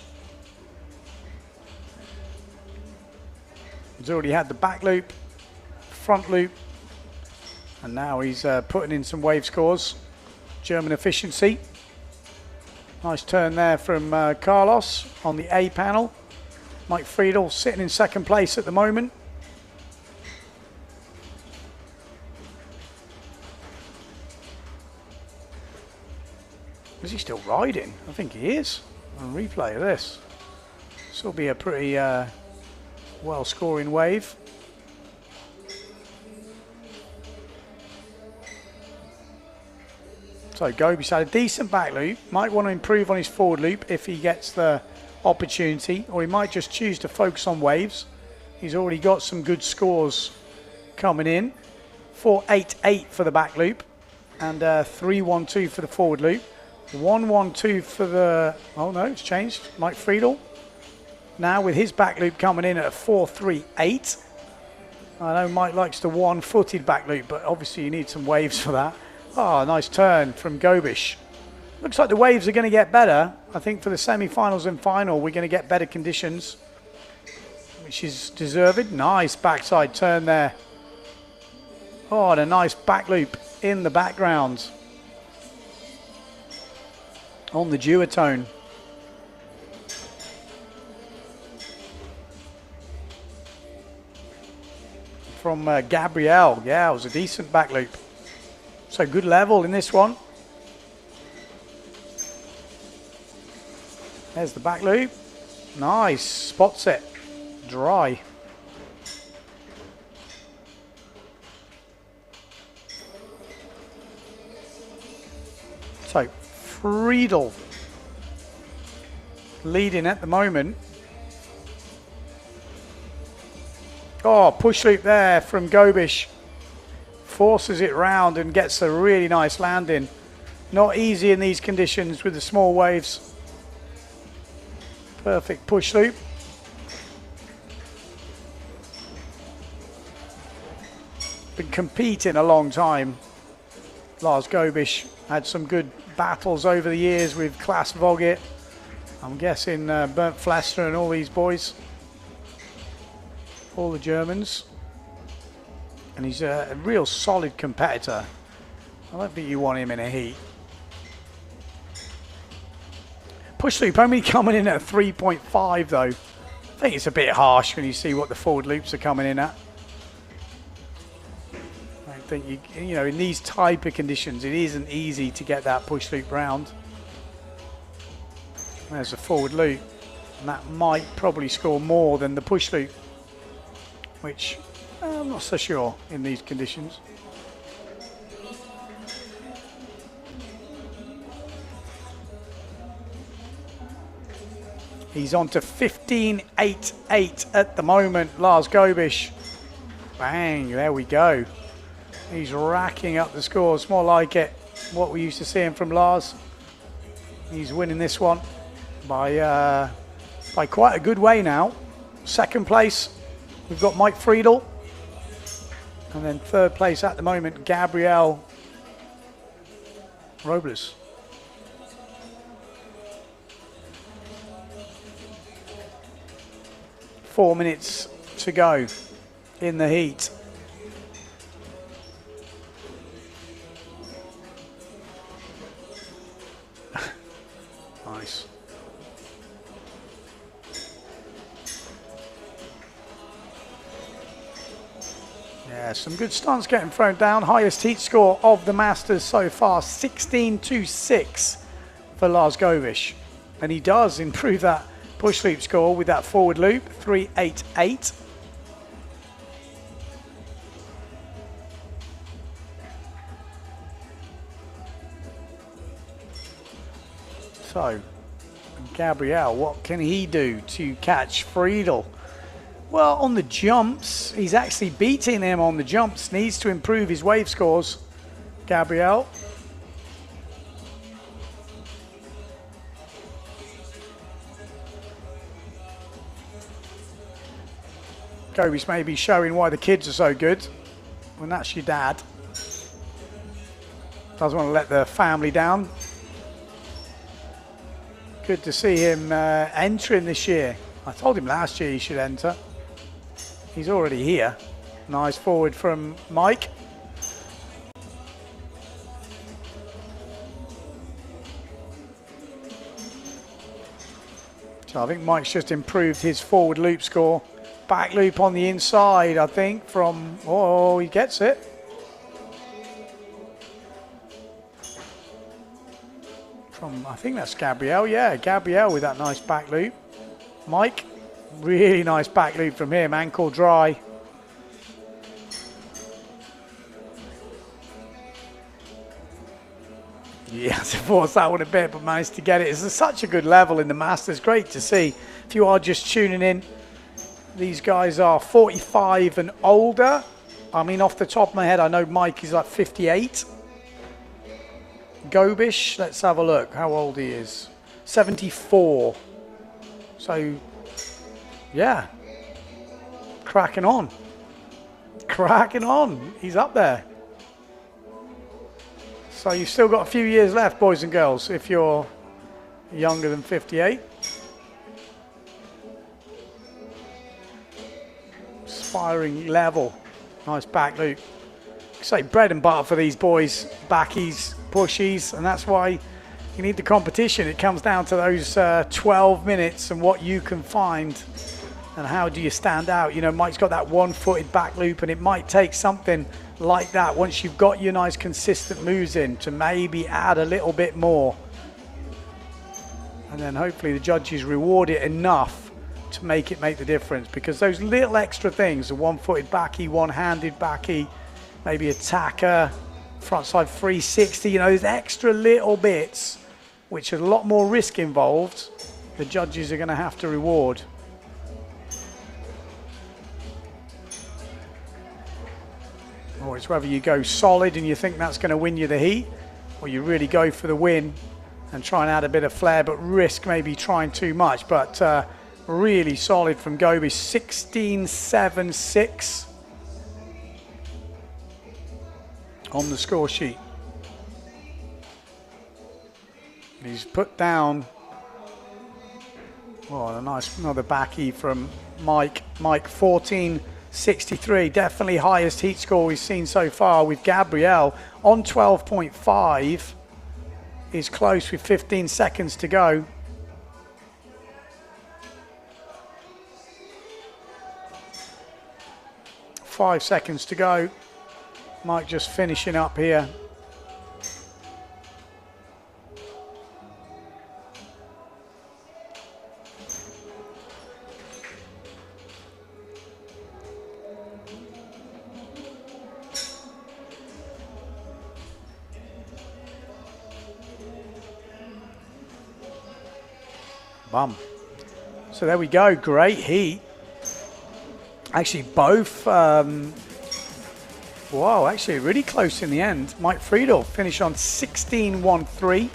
Speaker 4: He's already had the back loop, front loop, and now he's putting in some wave scores. German efficiency. Nice turn there from Carlos on the A panel. Mike Friedel sitting in 2nd place at the moment. Is he still riding? I think he is. On replay of this. This will be a pretty well scoring wave. So Gobish had a decent back loop. Might want to improve on his forward loop if he gets the opportunity, or he might just choose to focus on waves. He's already got some good scores coming in. 4.88 for the back loop and 3.12 for the forward loop. 1.12 for the, oh no, it's changed. Mike Friedel now with his back loop coming in at a 4.38. I know Mike likes the one-footed back loop, but obviously you need some waves for that. Oh, nice turn from Gobish. Looks like the waves are going to get better. I think for the semi-finals and final, we're going to get better conditions, which is deserved. Nice backside turn there. Oh, and a nice back loop in the background. on the duotone. From Gabrielle. Yeah, it was a decent back loop. So good level in this one. There's the back loop. Nice. Spots it. Dry. So Friedel leading at the moment. Oh, push loop there from Gobish. Forces it round and gets a really nice landing. Not easy in these conditions with the small waves. Perfect push loop. Been competing a long time. Lars Gobish had some good battles over the years with Klaas Vogt. I'm guessing Bernd Flessner and all these boys. All the Germans. And he's a real solid competitor. I don't think you want him in a heat. Push loop only coming in at 3.5 though. I think it's a bit harsh when you see what the forward loops are coming in at. I think you know, in these type of conditions it isn't easy to get that push loop round. There's a forward loop, and that might probably score more than the push loop, which I'm not so sure in these conditions. He's on to 15.88 at the moment, Lars Gobish. Bang, there we go. He's racking up the scores, more like it, what we used to see him from Lars. He's winning this one by quite a good way now. Second place, we've got Mike Friedel. And then third place at the moment, Gabrielle Robles. Four minutes to go in the heat. Nice. Yeah, some good stunts getting thrown down. Highest heat score of the Masters so far, 16.26 for Lars Gobish. And he does improve that push loop score with that forward loop, 3.88. So, Gabrielle, what can he do to catch Friedel? Well, on the jumps, he's actually beating him on the jumps. Needs to improve his wave scores, Gabrielle. Gobish may be showing why the kids are so good when that's your dad. Doesn't want to let the family down. Good to see him entering this year. I told him last year he should enter. He's already here. Nice forward from Mike. So I think Mike's just improved his forward loop score. Back loop on the inside, I think, from, oh, he gets it. From, I think that's Gabrielle, yeah, Gabrielle with that nice back loop. Mike, really nice back loop from him, ankle dry. Yeah, to force that one a bit, but managed to get it. It's such a good level in the Masters, great to see. If you are just tuning in, these guys are 45 and older. I mean, off the top of my head, I know Mike is like 58. Gobish, let's have a look how old he is. 74. So, yeah. Cracking on. Cracking on. He's up there. So you've still got a few years left, boys and girls, if you're younger than 58. Aspiring level. Nice back loop. Say bread and butter for these boys. Backies, pushies, and that's why You need the competition. It comes down to those 12 minutes and what you can find and how do you stand out. You know, Mike's got that one-footed back loop, and it might take something like that once you've got your nice consistent moves in to maybe add a little bit more. And then hopefully the judges reward it enough to make the difference, because those little extra things, the one-footed backy, one-handed backy, maybe attacker, frontside 360, you know, those extra little bits, which is a lot more risk involved, the judges are going to have to reward. Or it's whether you go solid and you think that's going to win you the heat, or you really go for the win and try and add a bit of flair, but risk maybe trying too much. But really solid from Gobi, 16.76 on the score sheet. He's put down, oh, a nice another backy from Mike. Mike 14.63, definitely highest heat score we've seen so far, with Gabrielle on 12.5. Is close with 15 seconds to go. Five seconds to go. Mike just finishing up here. Bum. So there we go, great heat. Actually both, wow, actually really close in the end. Mike Friedel finished on 16.13.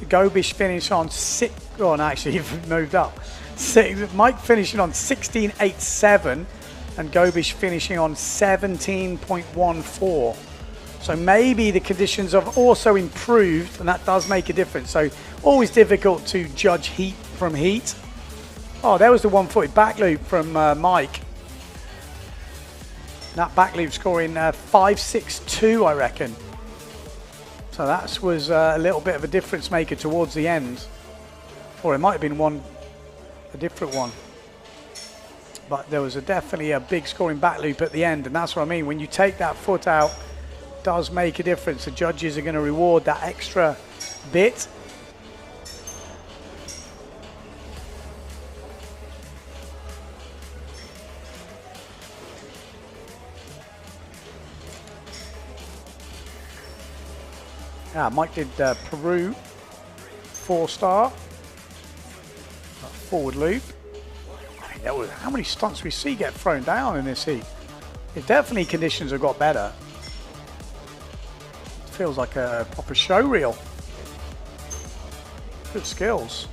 Speaker 4: Gobish finished on 6, oh no, actually he moved up. Mike finishing on 16.87 and Gobish finishing on 17.14. So maybe the conditions have also improved, and that does make a difference. So always difficult to judge heat from heat. Oh, there was the one-footed back loop from Mike. That back loop scoring 5.62, I reckon. So that was a little bit of a difference maker towards the end. Or it might have been a different one. But there was definitely a big scoring back loop at the end, and that's what I mean. When you take that foot out, it does make a difference. The judges are going to reward that extra bit. Mike did Peru 4-star, forward loop. I mean, how many stunts we see get thrown down in this heat? It definitely conditions have got better. It feels like a proper show reel. Good skills.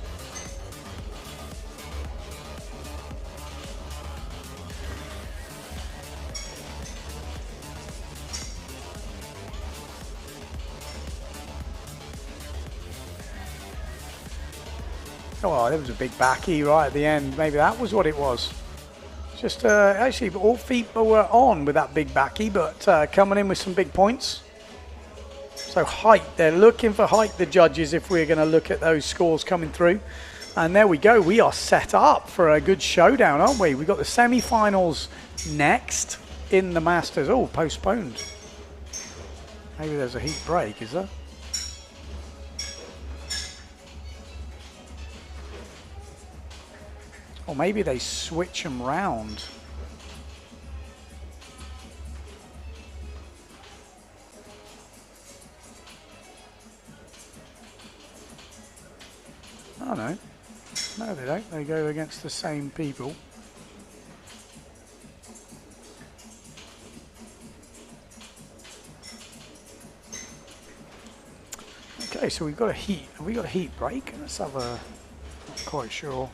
Speaker 4: Oh, there was a big backy right at the end. Maybe that was what it was. Just actually, all feet were on with that big backy, but coming in with some big points. So height, they're looking for height, the judges, if we're going to look at those scores coming through. And there we go. We are set up for a good showdown, aren't we? We've got the semi-finals next in the Masters. Oh, postponed. Maybe there's a heat break, is there? Or maybe they switch them round. Oh no. No, they don't. They go against the same people. Okay, so we've got a heat. Have we got a heat break? Let's have a. Not quite sure.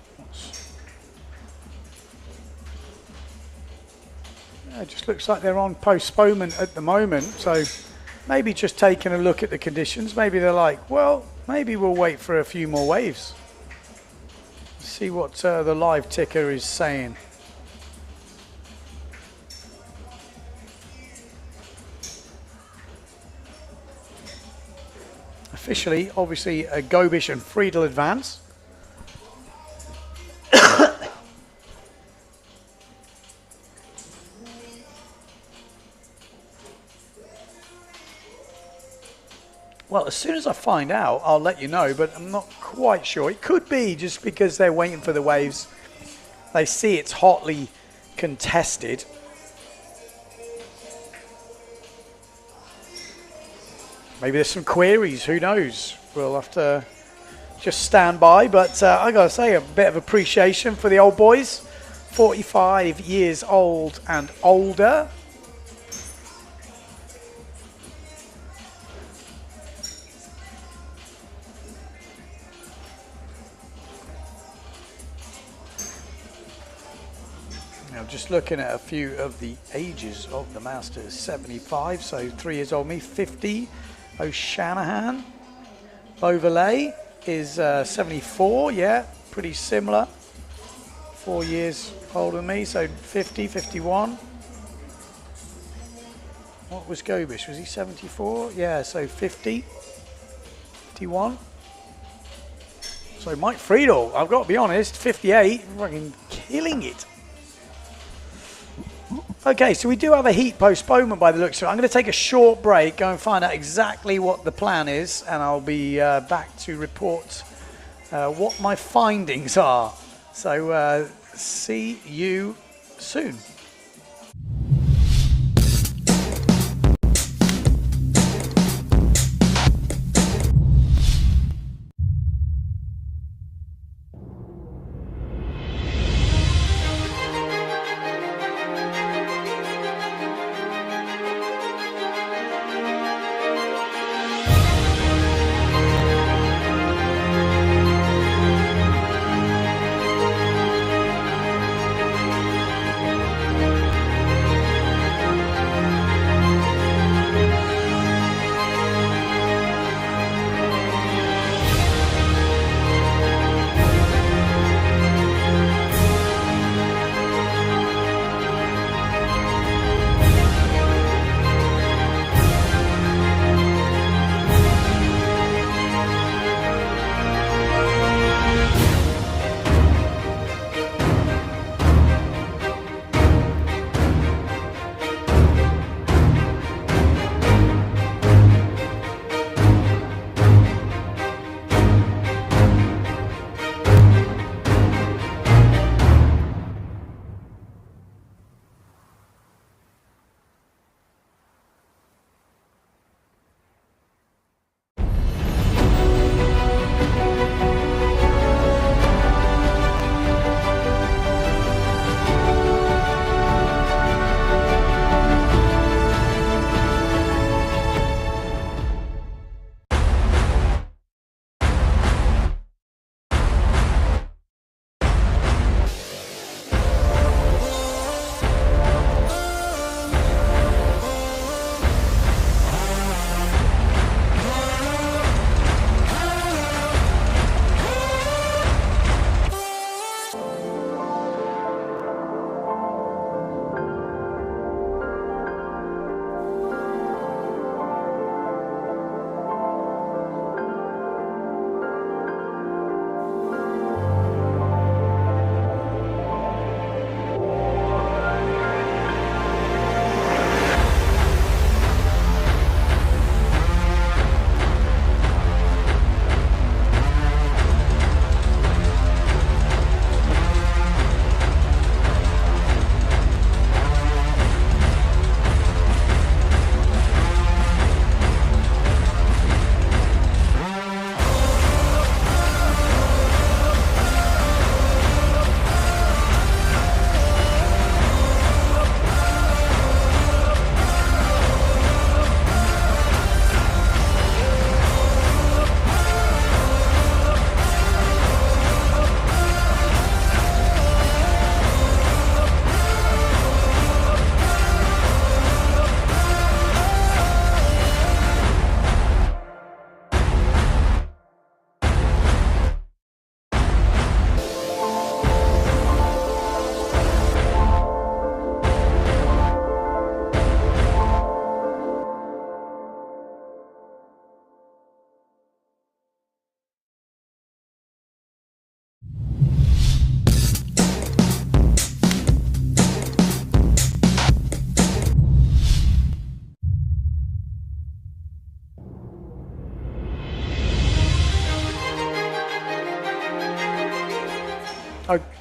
Speaker 4: It just looks like they're on postponement at the moment, so maybe just taking a look at the conditions. Maybe they're like, well, maybe we'll wait for a few more waves. See what the live ticker is saying. officially, obviously, Gobish and Friedel advance. Well, as soon as I find out, I'll let you know, but I'm not quite sure. It could be just because they're waiting for the waves. They see it's hotly contested. Maybe there's some queries, who knows? We'll have to just stand by, but I gotta say, a bit of appreciation for the old boys. 45 years old and older. Now, just looking at a few of the ages of the Masters. 75, so 3 years old me. 50, O'Shanahan. Beauvalet is 74, yeah, pretty similar. 4 years older than me, so 50, 51. What was Gobish? Was he 74? Yeah, so 50, 51. So Mike Friedel, I've got to be honest, 58, fucking killing it. Okay, so we do have a heat postponement by the looks of it. I'm going to take a short break, go and find out exactly what the plan is, and I'll be back to report what my findings are. So see you soon.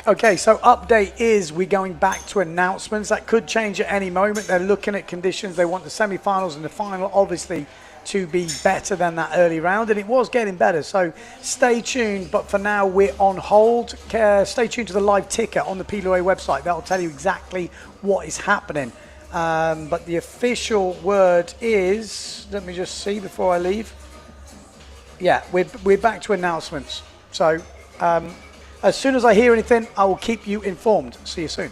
Speaker 4: Okay, so update is we're going back to announcements. That could change at any moment. They're looking at conditions. They want the semi-finals and the final, obviously, to be better than that early round, and it was getting better. So stay tuned, but for now we're on hold. Stay tuned to the live ticker on the PWA website. That'll tell you exactly what is happening. But the official word is, let me just see before I leave. Yeah, we're back to announcements. So as soon as I hear anything, I will keep you informed. See you soon.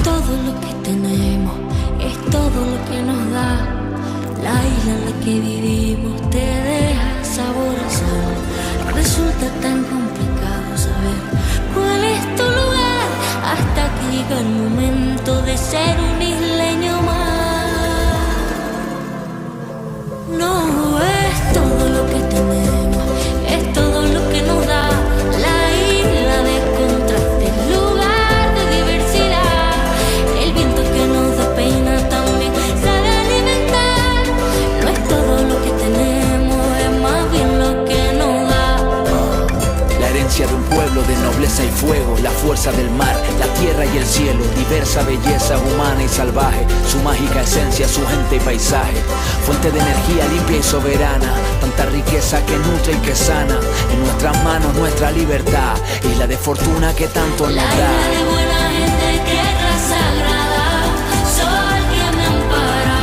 Speaker 1: todo lo que tenemos, es todo lo que nos da. La isla en la que vivimos te deja sabor a sal. Resulta tan complicado saber cuál es tu lugar, hasta que llega el momento de ser un isleño más. No es todo lo que tenemos, es todo lo que nos da. La isla de contrastes, lugar de diversidad. El viento que nos da pena también sabe alimentar. No es todo lo que tenemos, es más bien lo que nos da.
Speaker 2: La herencia de un pueblo de nobleza y fuego, la fuerza del mar, la tierra y el cielo, diversa belleza humana y salvaje, su mágica esencia, su gente y paisaje, fuente de energía limpia y soberana, tanta riqueza que nutre y que sana, en nuestras manos nuestra libertad, isla de fortuna que tanto nos
Speaker 1: La
Speaker 2: da.
Speaker 1: isla de buena gente, tierra sagrada, sol que me ampara.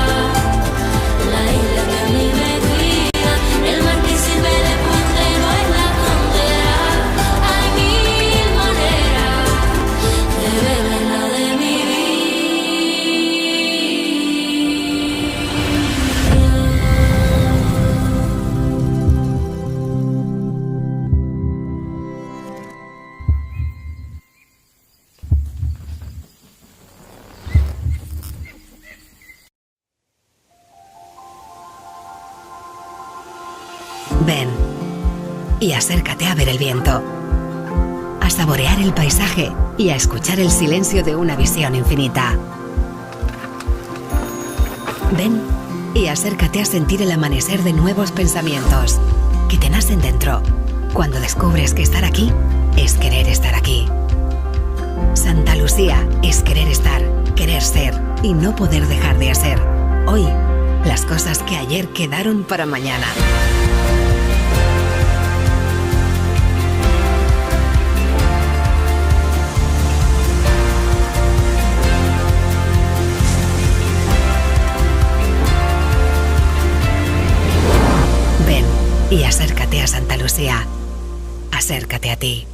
Speaker 1: La isla que a mí me cuida, el mar que sirve de puente, no es la frontera. Hay mil maneras de ver la isla de mi vida.
Speaker 3: Ven y acércate a ver el viento, a saborear el paisaje y a escuchar el silencio de una visión infinita. Ven y acércate a sentir el amanecer de nuevos pensamientos que te nacen dentro cuando descubres que estar aquí es querer estar aquí. Santa Lucía es querer estar, querer ser y no poder dejar de hacer hoy las cosas que ayer quedaron para mañana. Ven y acércate a Santa Lucía. Acércate a ti.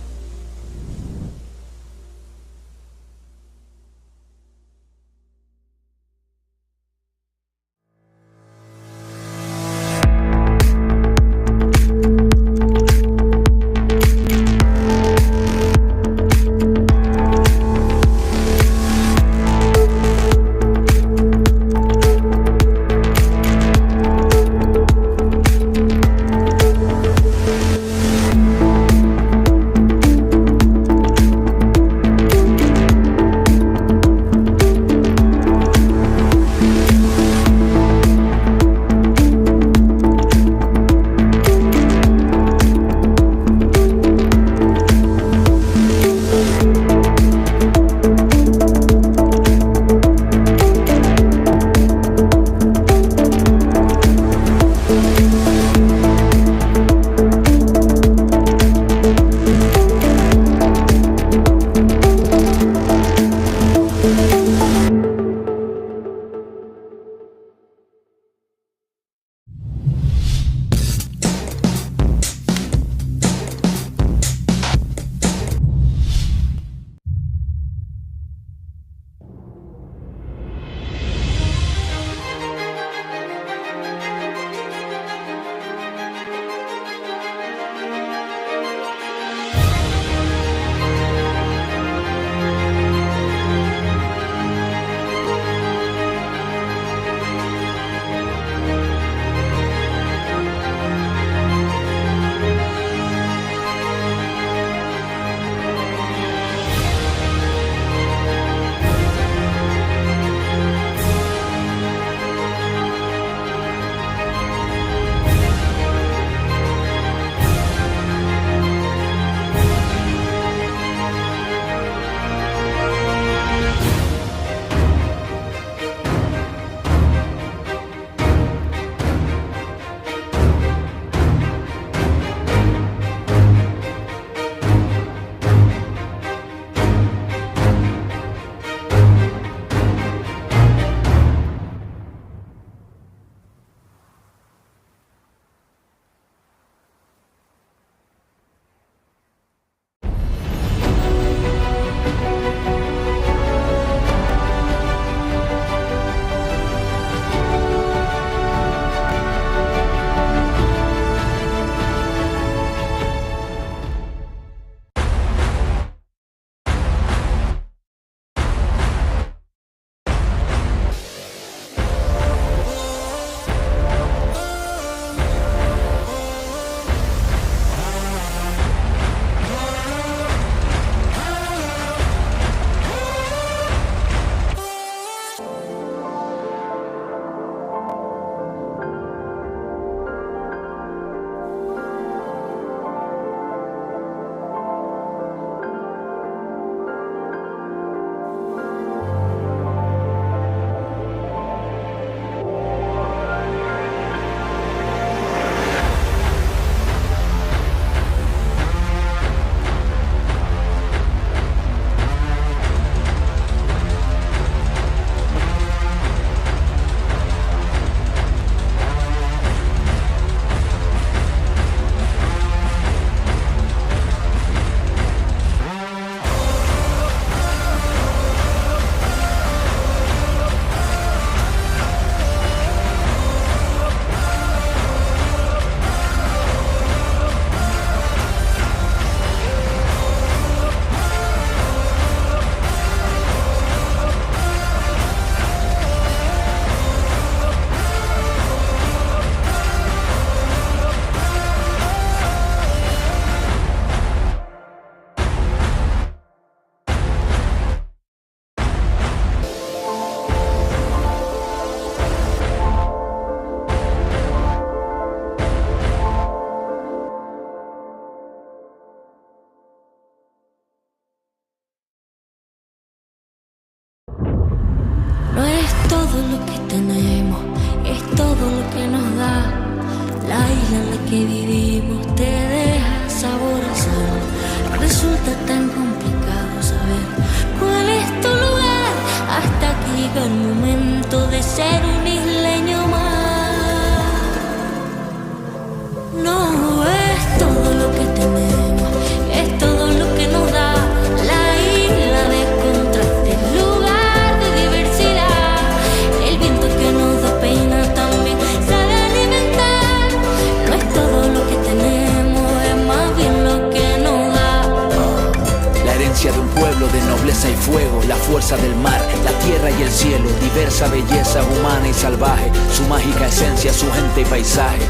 Speaker 2: esencia, su gente y paisaje.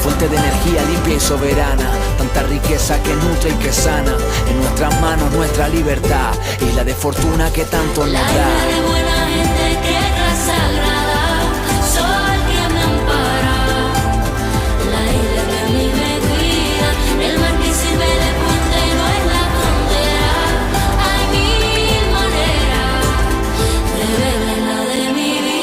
Speaker 2: Fuente de energía limpia y soberana, tanta riqueza que nutre y que sana. En nuestras manos nuestra libertad, isla de fortuna que tanto nos
Speaker 1: La isla
Speaker 2: da.
Speaker 1: de buena gente, tierra sagrada, sol que me ampara. La isla que a mí me cuida, el mar que sirve de puente no es la frontera. Hay mil maneras de ver la de mi vida.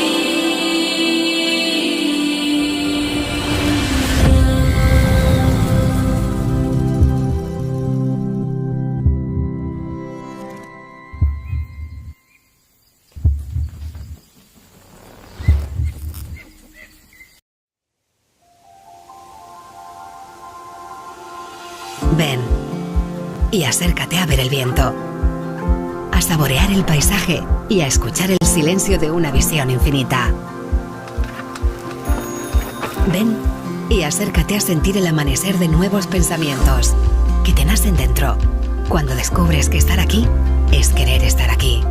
Speaker 3: Ven y acércate a ver el viento, a saborear el paisaje y a escuchar el silencio de una visión infinita. Ven y acércate a sentir el amanecer de nuevos pensamientos que te nacen dentro cuando descubres que estar aquí es querer estar aquí.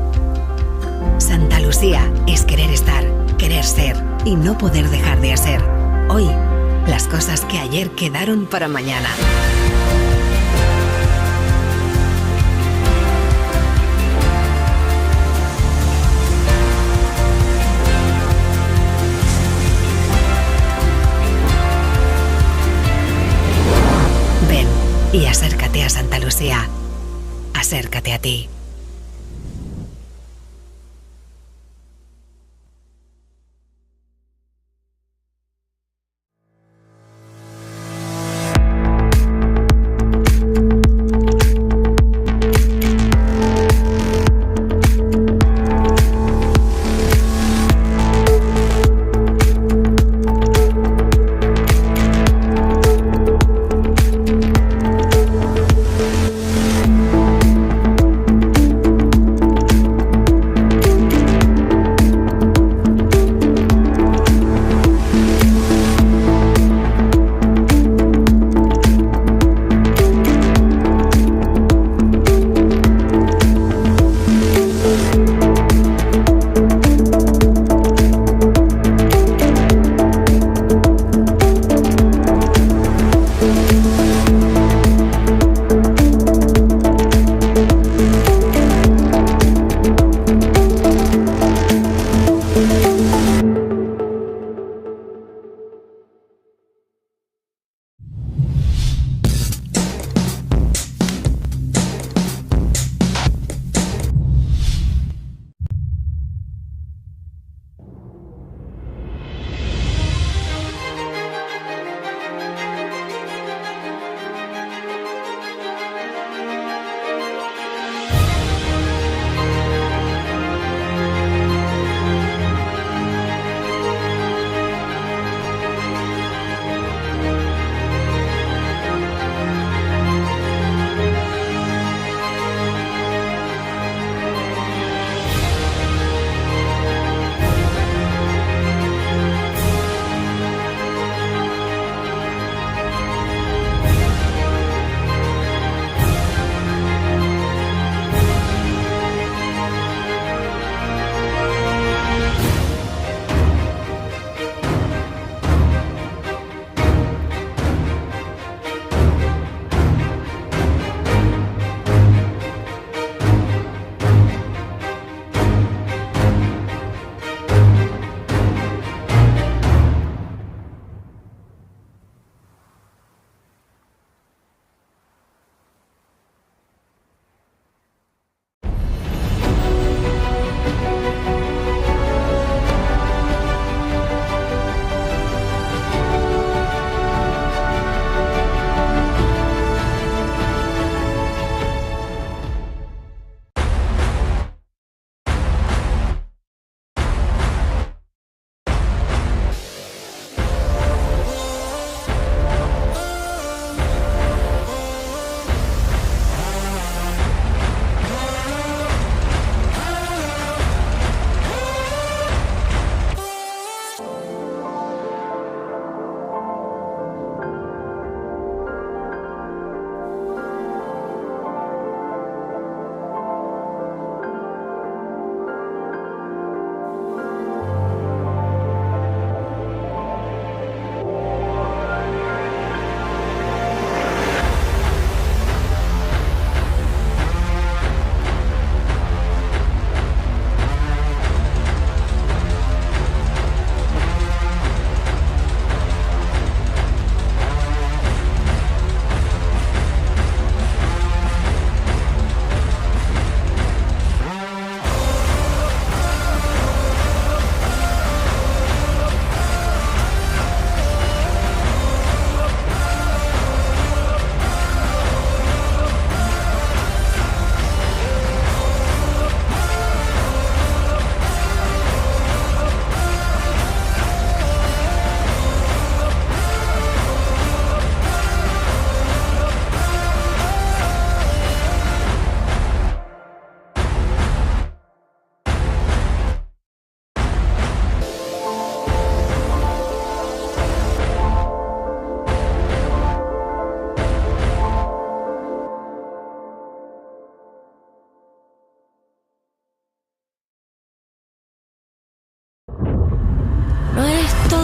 Speaker 3: Santa Lucía es querer estar, querer ser y no poder dejar de hacer hoy las cosas que ayer quedaron para mañana. Ven y acércate a Santa Lucía. Acércate a ti.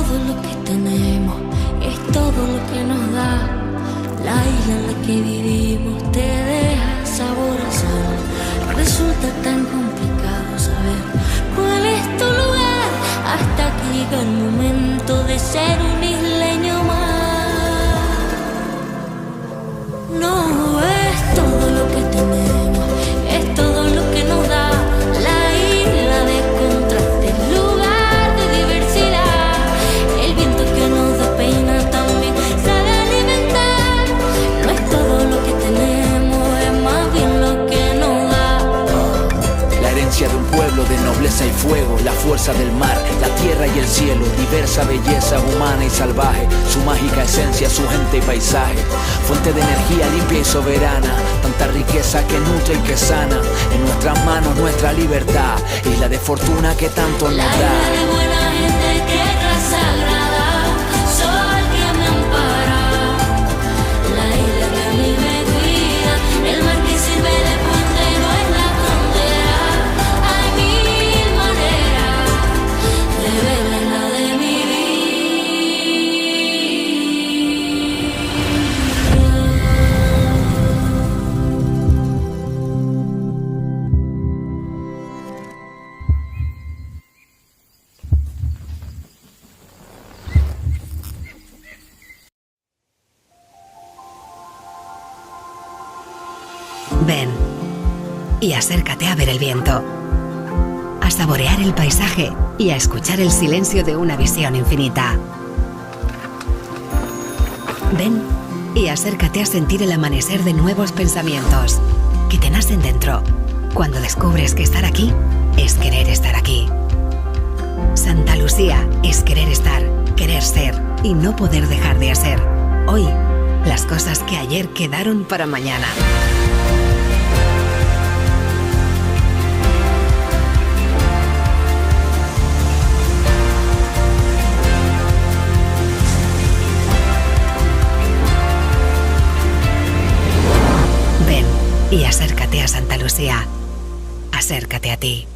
Speaker 1: todo lo que tenemos, es todo lo que nos da. La isla en la que vivimos te deja sabor a sal. Resulta tan complicado saber cuál es tu lugar, hasta que llega el momento de ser un isleño más. No es todo lo que tenemos, es todo lo que nos da. La isla de contrastes, lugar de diversidad. El viento que nos despeina también sabe alimentar. No es todo lo que tenemos, es más bien lo que nos da.
Speaker 2: La herencia de un pueblo de nobleza y fuego, la fuerza del mar, la tierra y el cielo, diversa belleza humana y salvaje, su mágica esencia, su gente y paisaje, fuente de energía limpia y soberana, tanta riqueza que nutre y que sana, en nuestras manos nuestra libertad, isla de fortuna que tanto nos
Speaker 1: La
Speaker 2: da.
Speaker 1: isla de buena gente, tierra sagrada, sol que me ampara. La isla que a mí me cuida, el mar que sirve de puente y no es la frontera. Hay mil maneras de ver la isla de mi vida.
Speaker 3: Ven y acércate a ver el viento, a saborear el paisaje y a escuchar el silencio de una visión infinita. Ven y acércate a sentir el amanecer de nuevos pensamientos que te nacen dentro cuando descubres que estar aquí es querer estar aquí. Santa Lucía es querer estar, querer ser y no poder dejar de hacer. Hoy, las cosas que ayer quedaron para mañana. Ven y acércate a Santa Lucía. Acércate a ti.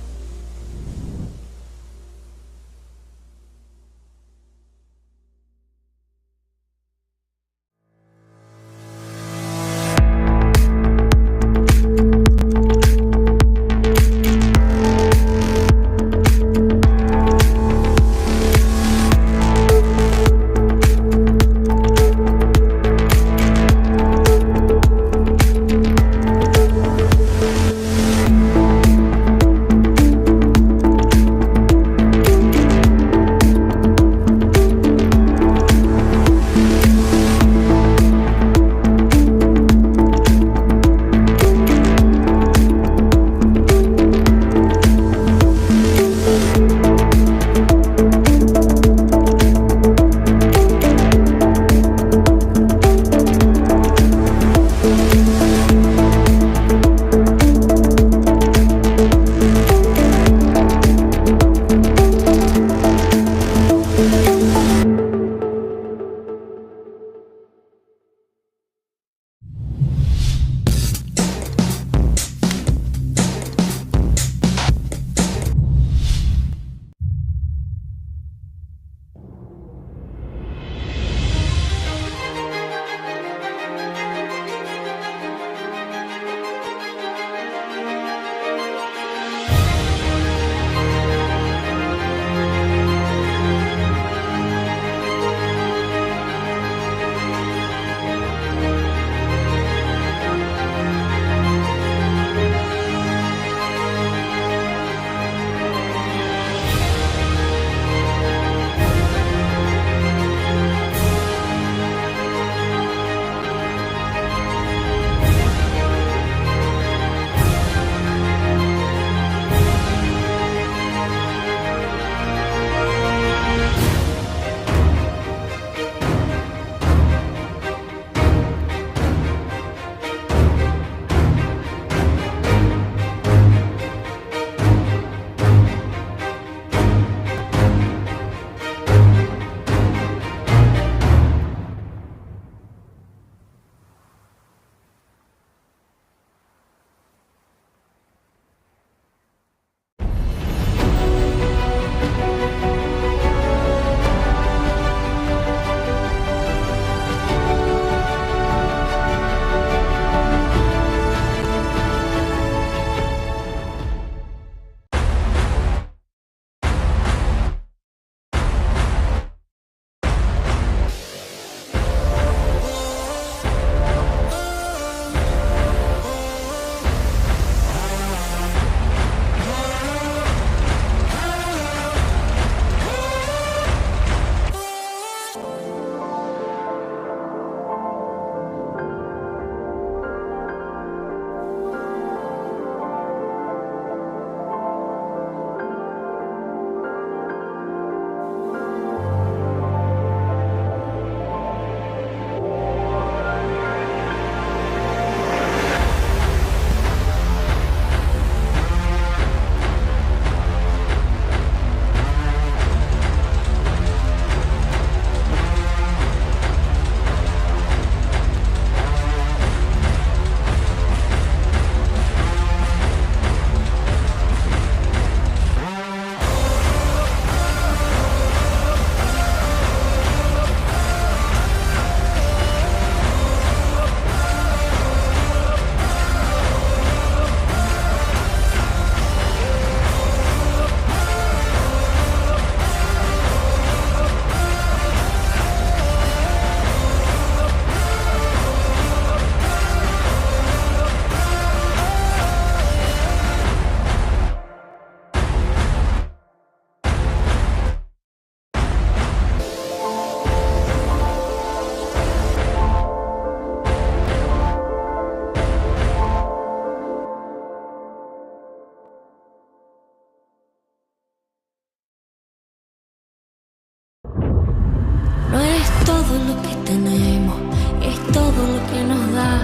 Speaker 1: todo lo que tenemos, es todo lo que nos da.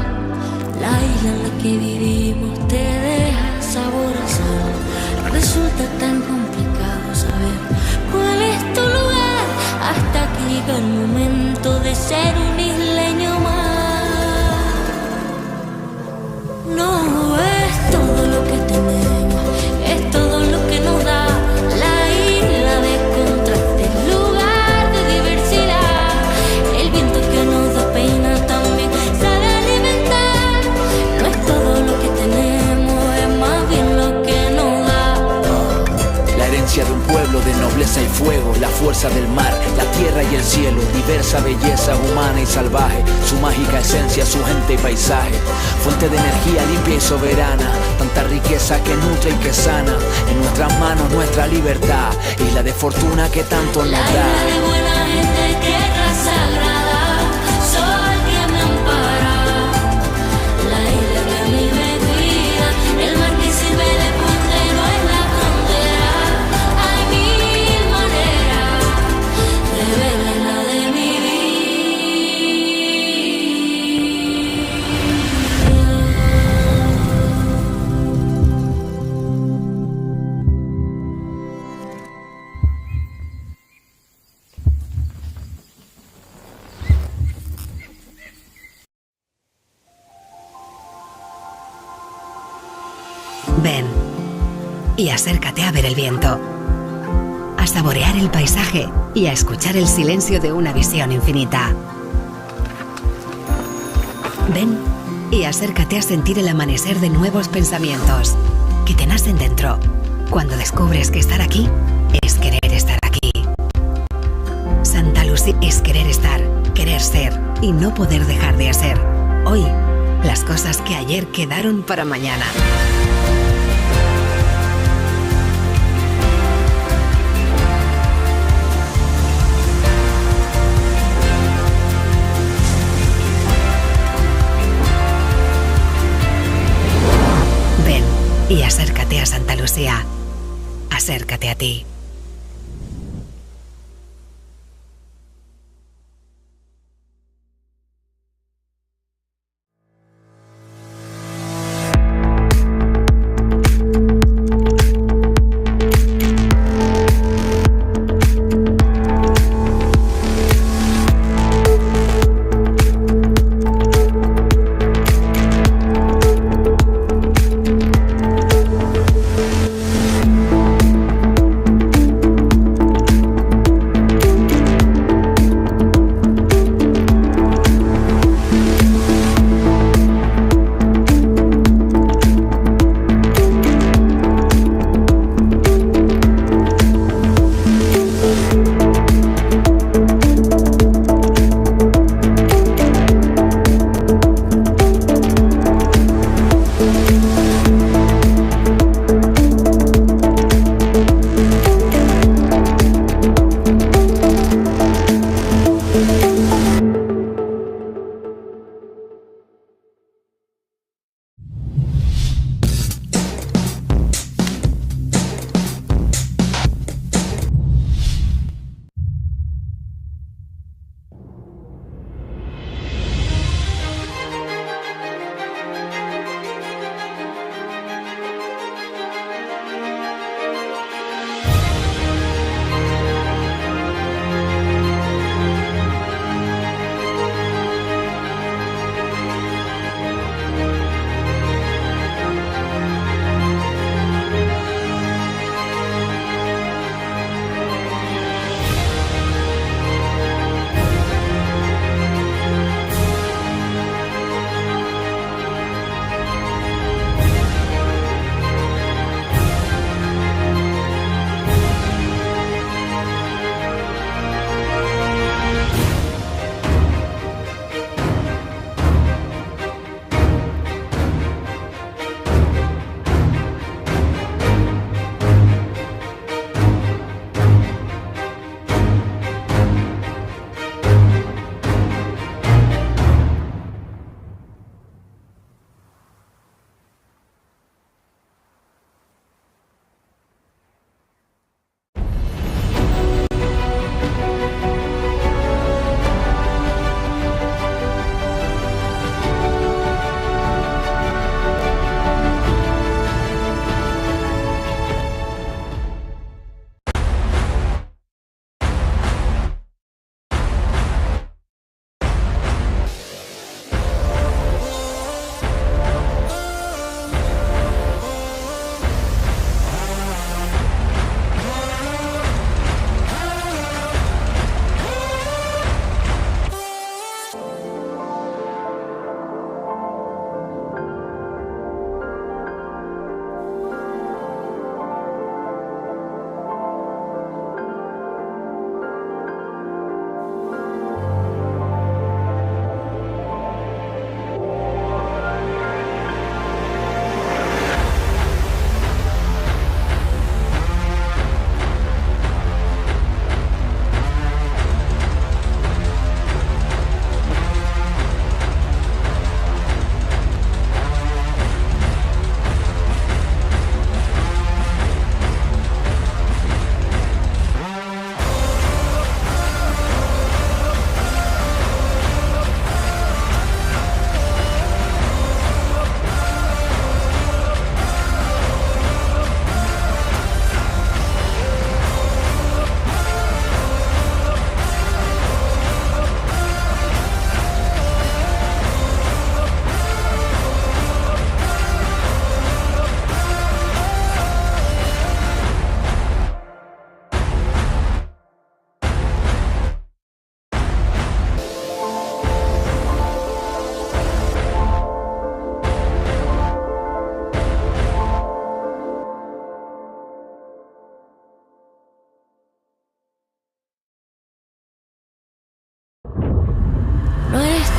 Speaker 1: La isla en la que vivimos te deja sabor a sal. Resulta tan complicado saber cuál es tu lugar, hasta que llega el momento de ser un isleño más. No es todo lo que tenemos, es todo lo que nos da. La isla de contrastes, lugar de diversidad. El viento que nos da pena también sabe alimentar. No es todo lo que tenemos, es más bien lo que nos da.
Speaker 2: La herencia de un pueblo de nobleza y fuego, la fuerza del mar, la tierra y el cielo, diversa belleza humana y salvaje, su mágica esencia, su gente y paisaje, fuente de energía limpia y soberana, tanta riqueza que nutre y que sana, en nuestras manos nuestra libertad, isla de fortuna que tanto nos
Speaker 1: La
Speaker 2: da.
Speaker 1: isla de buena gente, tierra sagrada, sol que me ampara. La isla que a mí me cuida, el mar que sirve de puente no es la frontera. Hay mil maneras de ver la isla de mi vida.
Speaker 3: Ven y acércate a ver el viento, a saborear el paisaje y a escuchar el silencio de una visión infinita. Ven y acércate a sentir el amanecer de nuevos pensamientos que te nacen dentro cuando descubres que estar aquí es querer estar aquí. Santa Lucía es querer estar, querer ser y no poder dejar de hacer hoy las cosas que ayer quedaron para mañana. Ven y acércate a Santa Lucía. Acércate a ti.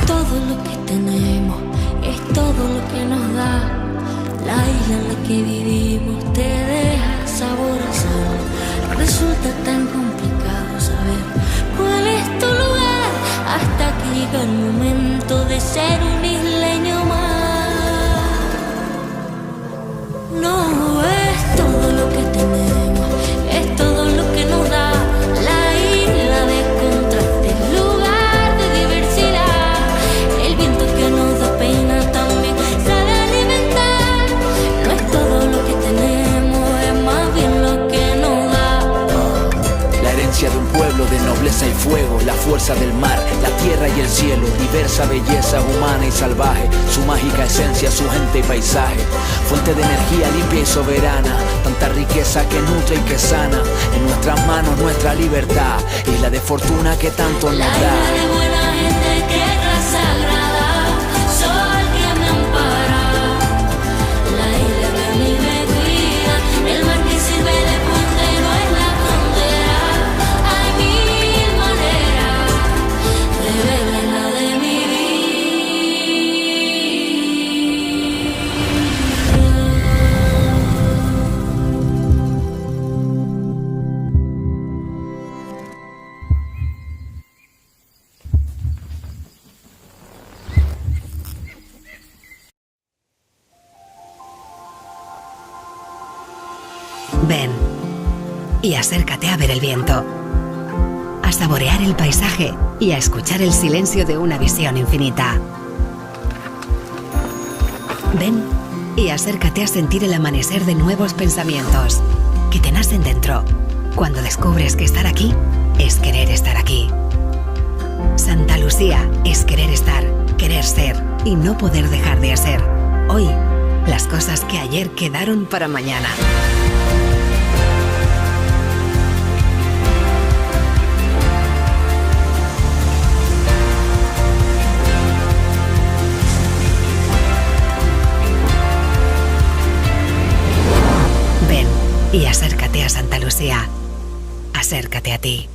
Speaker 1: todo lo que tenemos, es todo lo que nos da. La isla en la que vivimos te deja sabor a sal. Resulta tan complicado saber cuál es tu lugar, hasta que llega el momento de ser un isleño más. No es todo lo que tenemos, es todo lo que nos da. La isla de contrastes, lugar de diversidad. El viento que nos da pena también sabe alimentar. No es todo lo que tenemos, es más bien lo que nos da.
Speaker 2: La herencia de un pueblo de nobleza y fuego, la fuerza del mar, la tierra y el cielo, diversa belleza humana y salvaje, su mágica esencia, su gente y paisaje, fuente de energía limpia y soberana, tanta riqueza que nutre y que sana, en nuestras manos nuestra libertad, isla de fortuna que tanto nos
Speaker 1: La
Speaker 2: da.
Speaker 1: isla de buena gente, tierra sagrada, sol que me ampara. La isla que a mí me cuida, el mar que sirve de puente, no es la frontera. Hay mil maneras de ver la de mi vida.
Speaker 3: Ven y acércate a ver el viento, a saborear el paisaje y a escuchar el silencio de una visión infinita. Ven y acércate a sentir el amanecer de nuevos pensamientos que te nacen dentro cuando descubres que estar aquí es querer estar aquí. Santa Lucía es querer estar, querer ser y no poder dejar de hacer. Hoy, las cosas que ayer quedaron para mañana. Ven y acércate a Santa Lucía. Acércate a ti.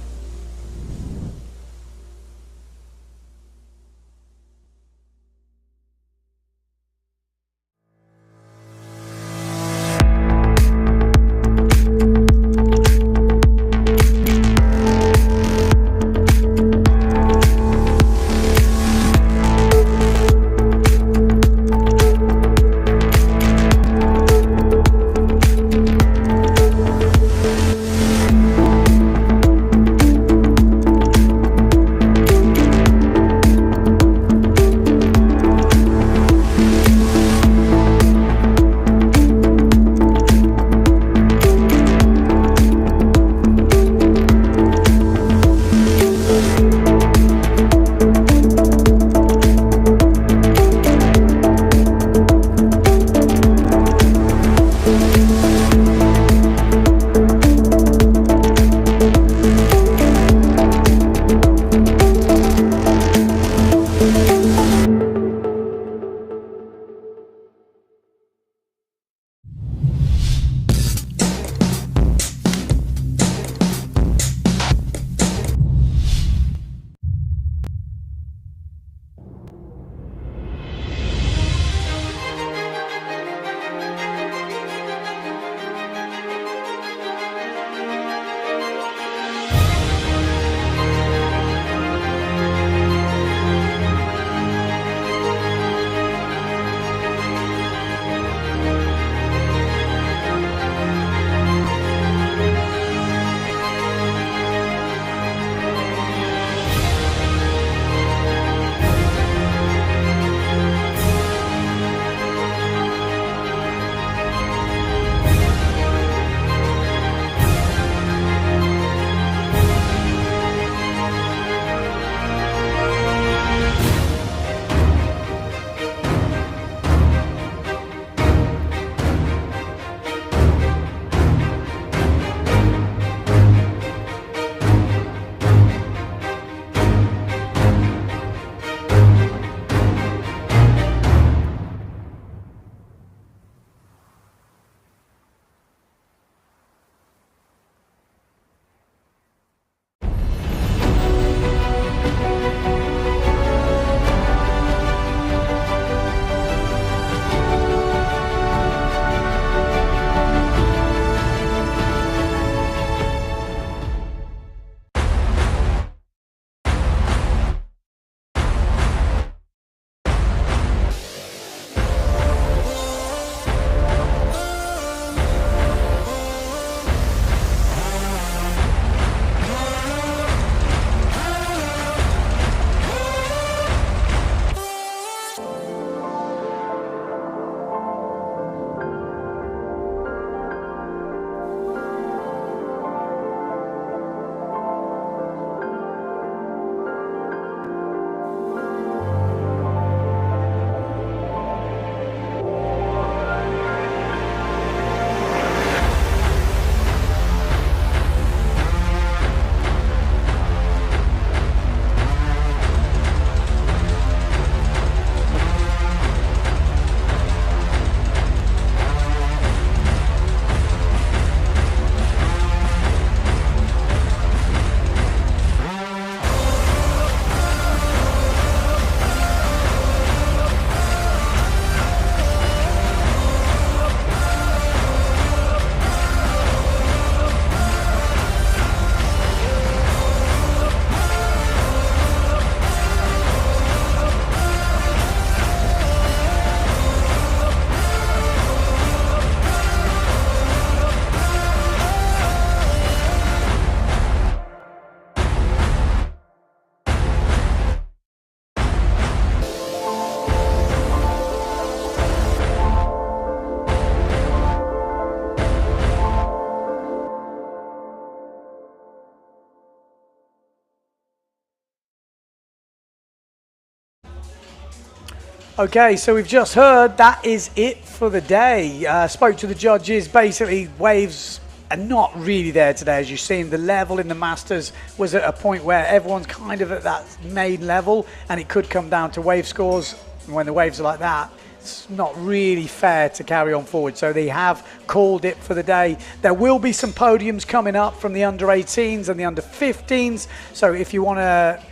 Speaker 4: Okay, so we've just heard that is it for the day. Spoke to the judges. Basically, waves are not really there today, as you've seen. The level in the Masters was at a point where everyone's kind of at that main level, and it could come down to wave scores. And when the waves are like that, it's not really fair to carry on forward. So they have called it for the day. There will be some podiums coming up from the under 18s and the under 15s. So if you want to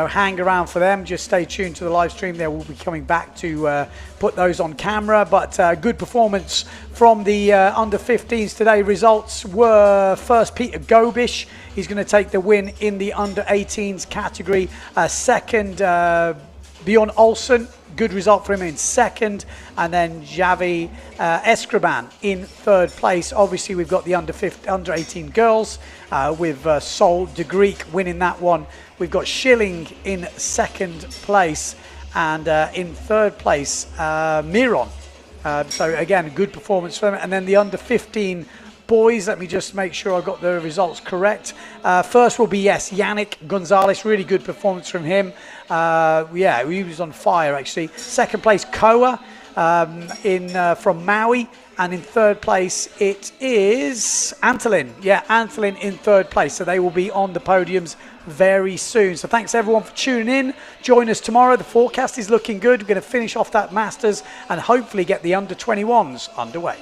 Speaker 4: hang around for them, just stay tuned to the live stream. They will be coming back to put those on camera. But good performance from the under 15s today. Results were first Peter Gobish. He's going to take the win in the under 18s category. Second, Bjorn Olsen. Good result for him in second, and then Javi Escriban in third place. Obviously, we've got the under 18 girls with Sol de Greek winning that one. We've got Schilling in second place, and in third place, Miron. So again, good performance for them. And then the under 15 boys, let me just make sure I got the results correct. First will be, yes, Yannick Gonzalez. Really good performance from him. Yeah, he was on fire, actually. Second place, Koa from Maui. And in third place, it is Antolin. Yeah, Antolin in third place. So they will be on the podiums very soon. So thanks, everyone, for tuning in. Join us tomorrow. The forecast is looking good. We're going to finish off that Masters and hopefully get the under 21s underway.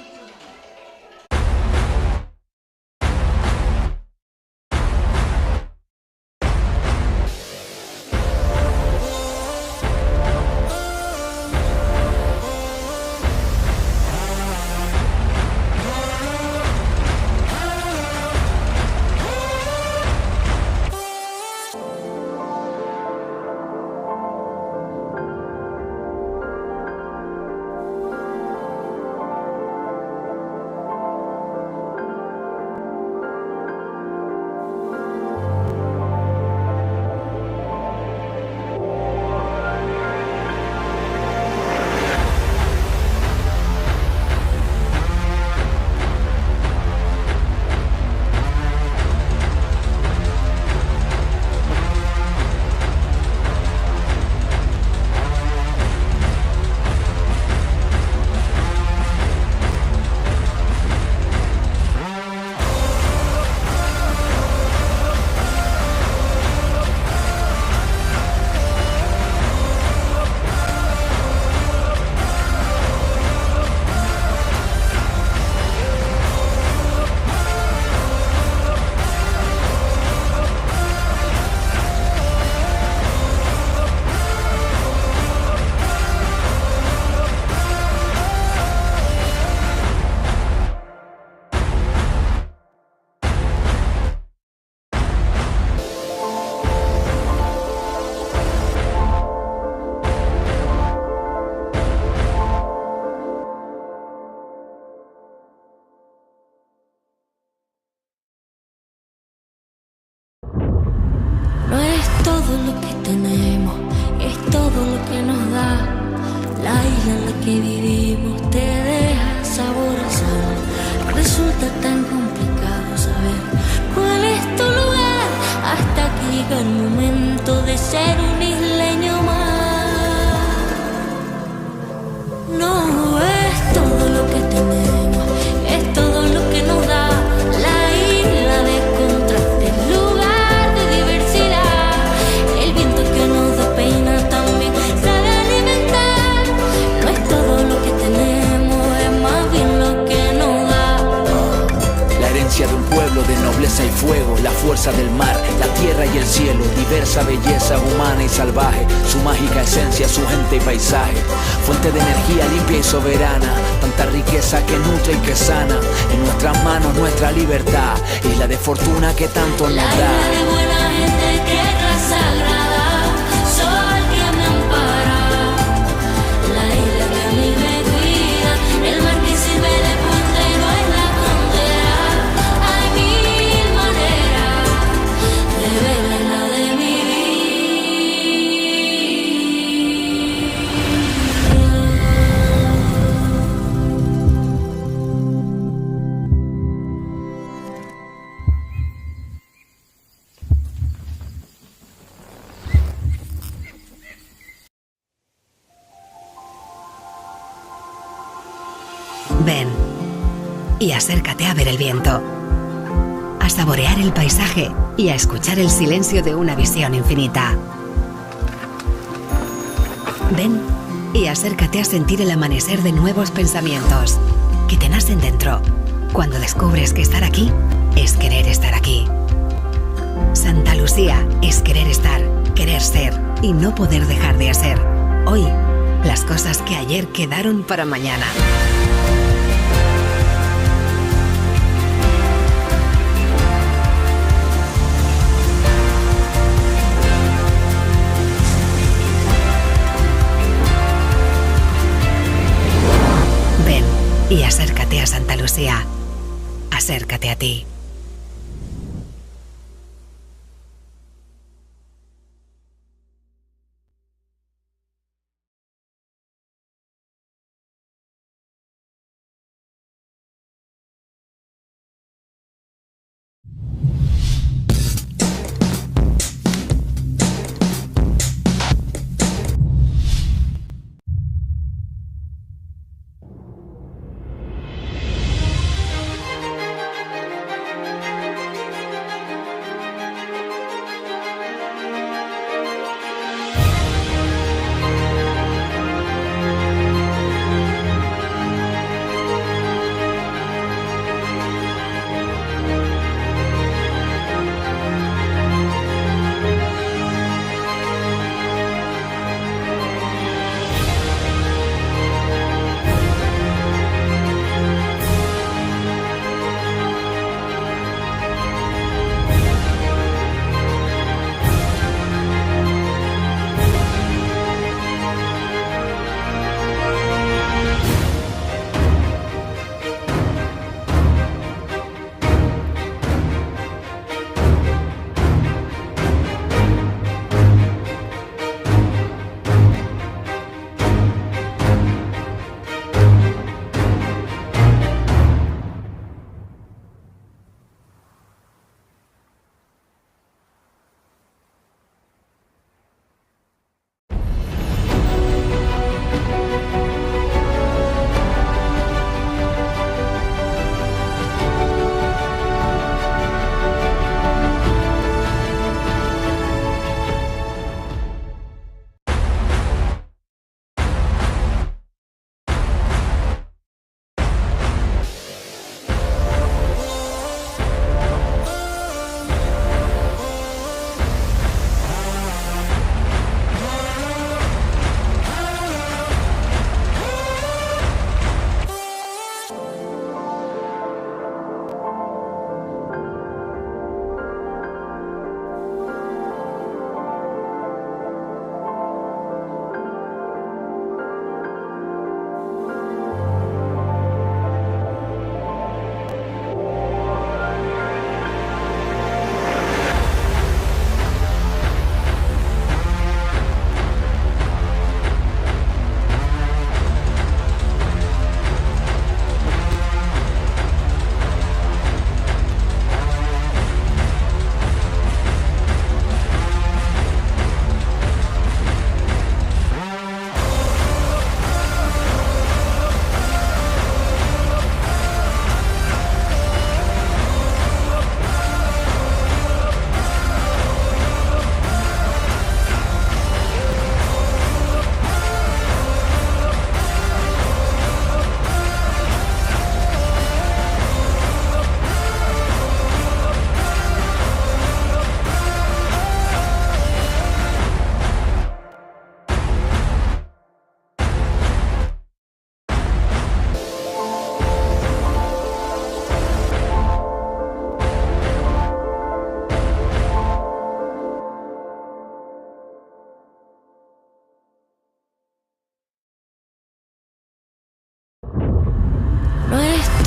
Speaker 1: todo lo que tenemos, es todo lo que nos da. La isla en la que vivimos te deja sabor a sal. Resulta tan complicado saber cuál es tu lugar, hasta que llega el momento de ser un isleño más. No es todo lo que tenemos, es todo lo que nos da. La isla de contrastes, lugar de diversidad. El viento que nos despeina también sabe alimentar. No es todo lo que tenemos, es más bien lo que nos da.
Speaker 2: La herencia de un pueblo de nobleza y fuego, la fuerza del mar, la tierra y el cielo, diversa belleza humana y salvaje, su mágica esencia, su gente y paisaje, fuente de energía limpia y soberana, tanta riqueza que nutre y que sana, en nuestras manos nuestra libertad, isla de fortuna que tanto nos
Speaker 1: La
Speaker 2: da.
Speaker 1: isla de buena gente, tierra sagrada, sol que me ampara. La isla que a mí me cuida, el mar que sirve de puente y no es la frontera. Hay mil maneras de ver la isla de mi vida.
Speaker 3: Ven y acércate a ver el viento, a saborear el paisaje y a escuchar el silencio de una visión infinita. Ven y acércate a sentir el amanecer de nuevos pensamientos que te nacen dentro cuando descubres que estar aquí es querer estar aquí. Santa Lucía es querer estar, querer ser y no poder dejar de hacer hoy las cosas que ayer quedaron para mañana. Ven y acércate a Santa Lucía. Acércate a ti.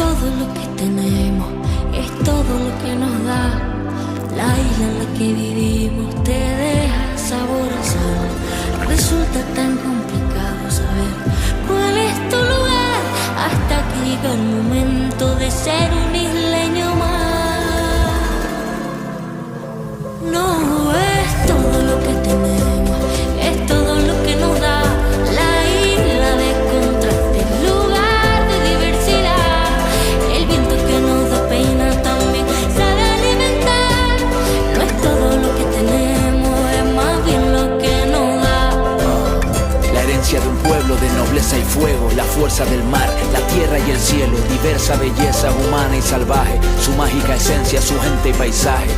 Speaker 1: todo lo que tenemos, es todo lo que nos da. La isla en la que vivimos te deja sabor a sal. Resulta tan complicado saber cuál es tu lugar, hasta que llega el momento de ser un isleño más. No es todo lo que tenemos, es todo lo que nos da. La isla de contrastes, lugar de diversidad.
Speaker 2: nobleza y fuego, la fuerza del mar, la tierra y el cielo, diversa belleza humana y salvaje, su mágica esencia, su gente y paisaje,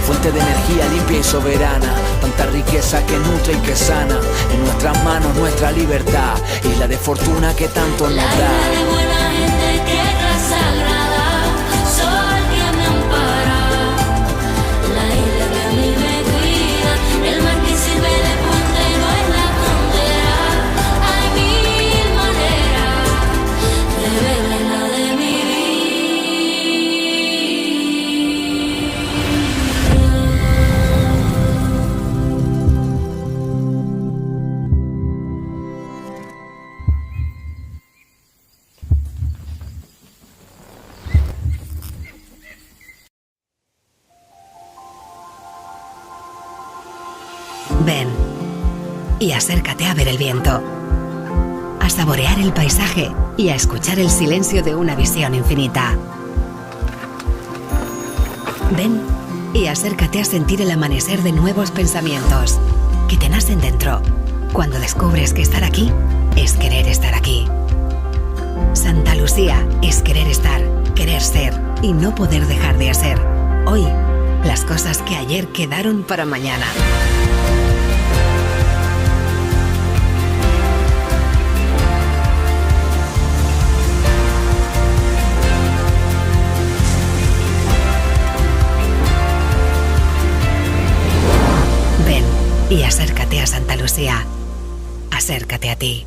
Speaker 2: fuente de energía limpia y soberana, tanta riqueza que nutre y que sana, en nuestras manos nuestra libertad, isla de fortuna que tanto nos
Speaker 1: La
Speaker 2: da.
Speaker 1: isla de buena gente, tierra sagrada, sol que me ampara, la isla que a mí me cuida, el mar que sirve de puente no es la frontera. Hay mil maneras de ver la isla de mi
Speaker 3: Ven y acércate a ver el viento, a saborear el paisaje y a escuchar el silencio de una visión infinita. Ven y acércate a sentir el amanecer de nuevos pensamientos que te nacen dentro cuando descubres que estar aquí es querer estar aquí. Santa Lucía es querer estar, querer ser y no poder dejar de hacer. Hoy, las cosas que ayer quedaron para mañana. Ven y acércate a Santa Lucía. Acércate a ti.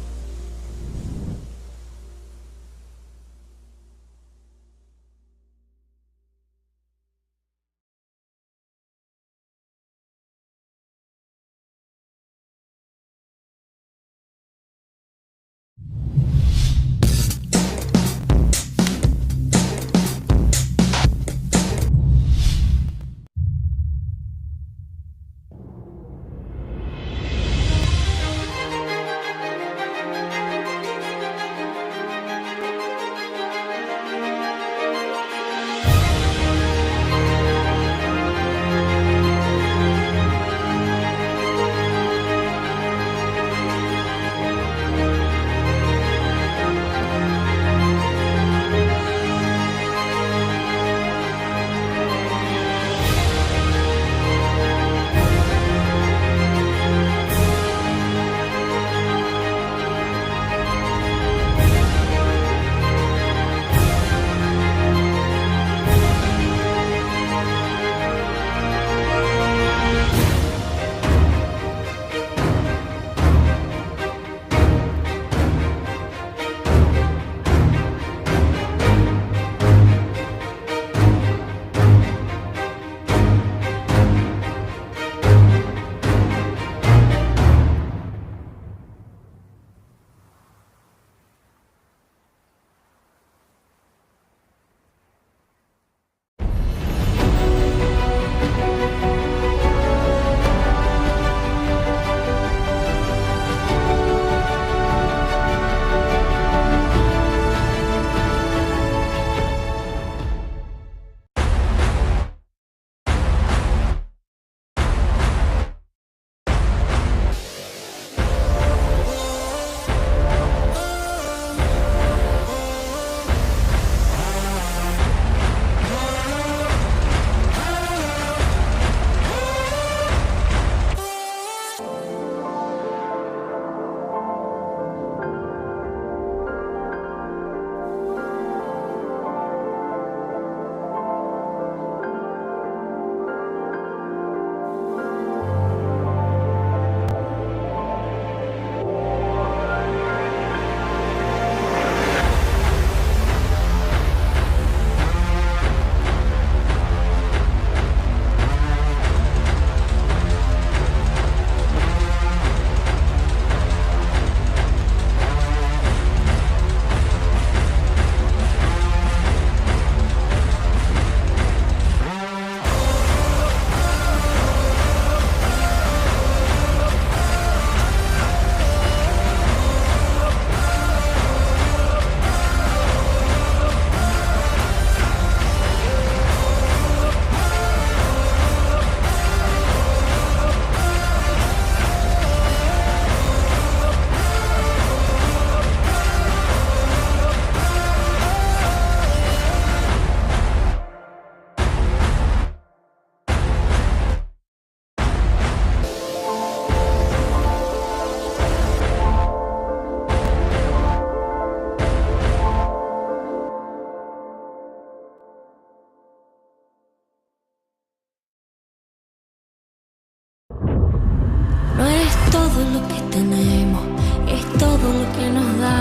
Speaker 1: lo que tenemos, es todo lo que nos da.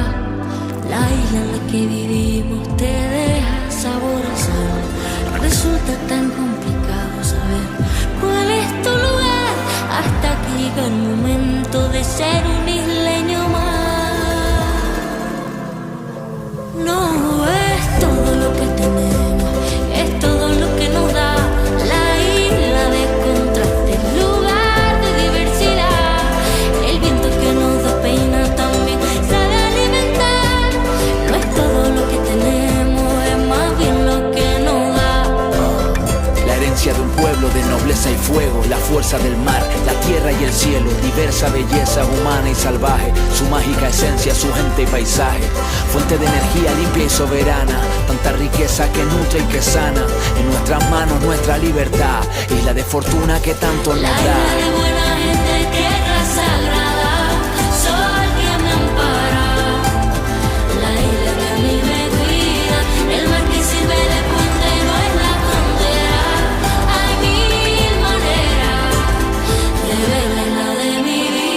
Speaker 1: La isla en la que vivimos te deja sabor a sal. Resulta tan complicado saber cuál es tu lugar, hasta que llega el momento de ser un isleño más. No es todo lo que tenemos, es todo lo que nos da. La isla de contrastes, lugar de diversidad. El viento que nos despeina también sabe alimentar. No es todo lo que tenemos, es más bien lo que nos da.
Speaker 2: La herencia de un pueblo de nobleza y fuego, la fuerza del mar, la tierra y el cielo, diversa belleza humana y salvaje, su mágica esencia, su gente y paisaje, fuente de energía limpia y soberana, tanta riqueza que nutre y que sana, en nuestras manos nuestra libertad, isla de fortuna que tanto nos
Speaker 1: La
Speaker 2: da.
Speaker 1: isla de buena gente, tierra sagrada, sol que me ampara. La isla que a mí me cuida, el mar que sirve de puente no es la frontera. Hay mil maneras de ver la isla de mi vida.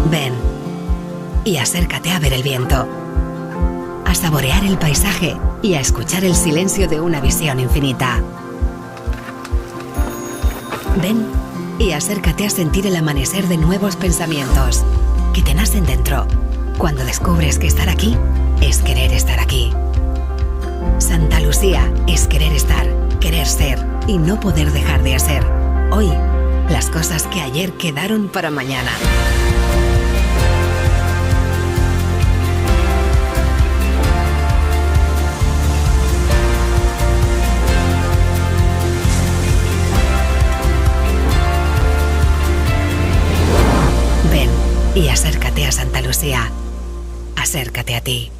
Speaker 3: Ven y acércate a ver el viento, a saborear el paisaje y a escuchar el silencio de una visión infinita. Ven y acércate a sentir el amanecer de nuevos pensamientos que te nacen dentro cuando descubres que estar aquí es querer estar aquí. Santa Lucía es querer estar, querer ser y no poder dejar de hacer. Hoy, las cosas que ayer quedaron para mañana. Ven y acércate a Santa Lucía. Acércate a ti.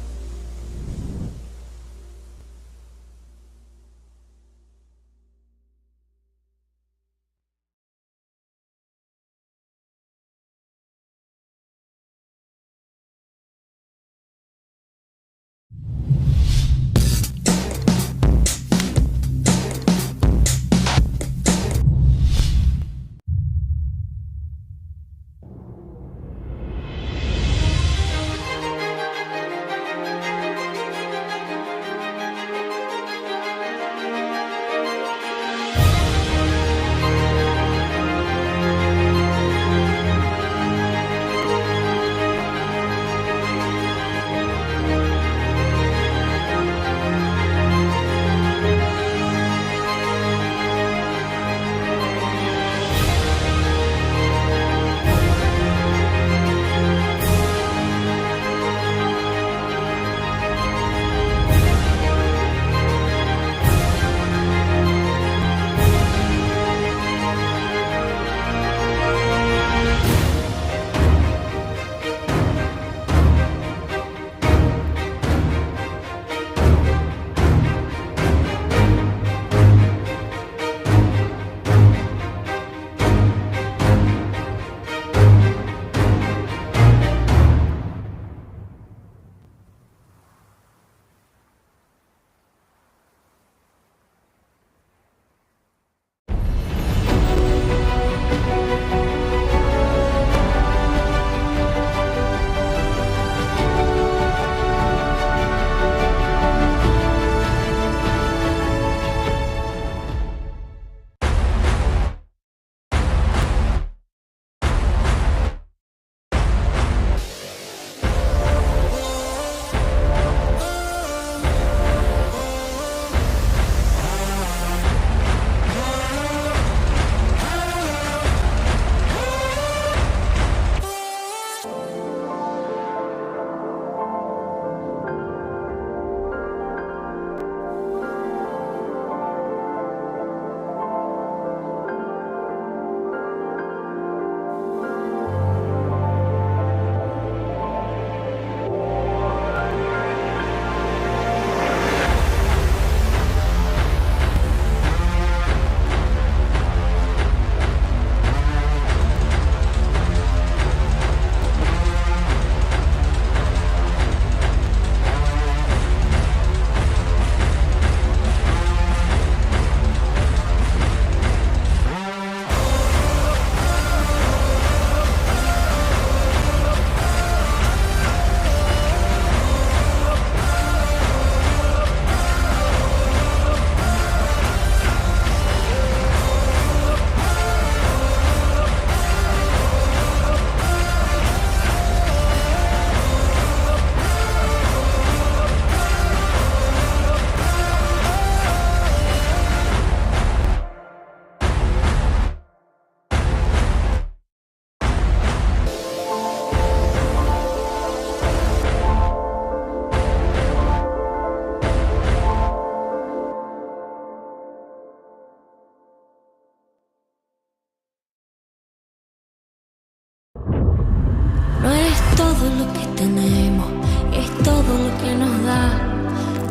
Speaker 1: todo lo que tenemos, es todo lo que nos da.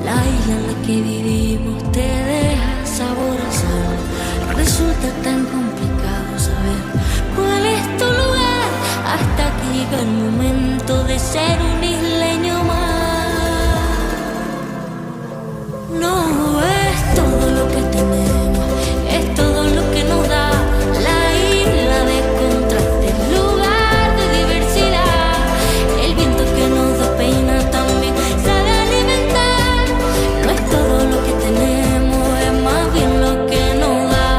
Speaker 1: La isla en la que vivimos te deja sabor a sal. Resulta tan complicado saber cuál es tu lugar, hasta que llega el momento de ser un isleño más. No es todo lo que tenemos, es todo lo que nos da. La isla de contrastes, lugar de diversidad. El viento que nos da pena también sabe alimentar. No es todo lo que tenemos, es más bien lo que nos da.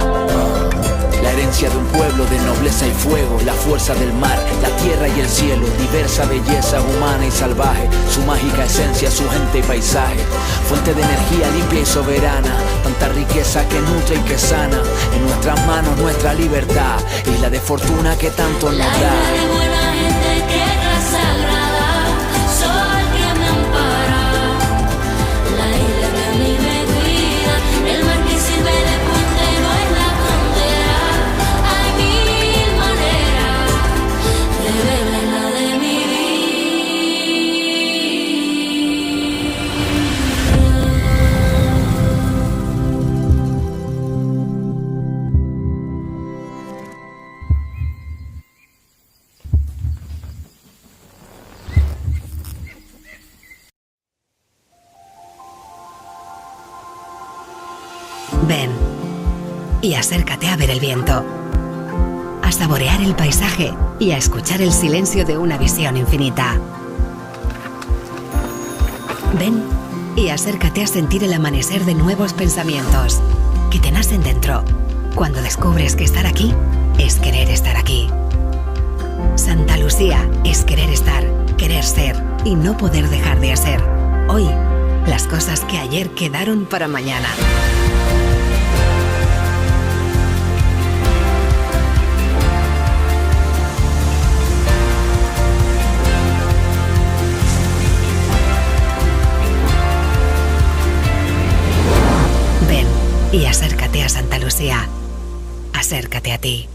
Speaker 2: La herencia de un pueblo de nobleza y fuego, la fuerza del mar, la tierra y el cielo, diversa belleza humana y salvaje, su mágica esencia, su gente y paisaje, fuente de energía limpia y soberana, tanta riqueza que nutre y que sana, en nuestras manos nuestra libertad, isla de fortuna que tanto nos
Speaker 1: La
Speaker 2: da.
Speaker 1: isla de buena gente, tierra sagrada, sol que me ampara. La isla que a mí me cuida, el mar que sirve de puente no es la frontera. Hay mil maneras de ver la isla de mi vida.
Speaker 3: Ven y acércate a ver el viento, a saborear el paisaje y a escuchar el silencio de una visión infinita. Ven y acércate a sentir el amanecer de nuevos pensamientos que te nacen dentro cuando descubres que estar aquí es querer estar aquí. Santa Lucía es querer estar, querer ser y no poder dejar de hacer hoy las cosas que ayer quedaron para mañana. Ven y acércate a Santa Lucía. Acércate a ti.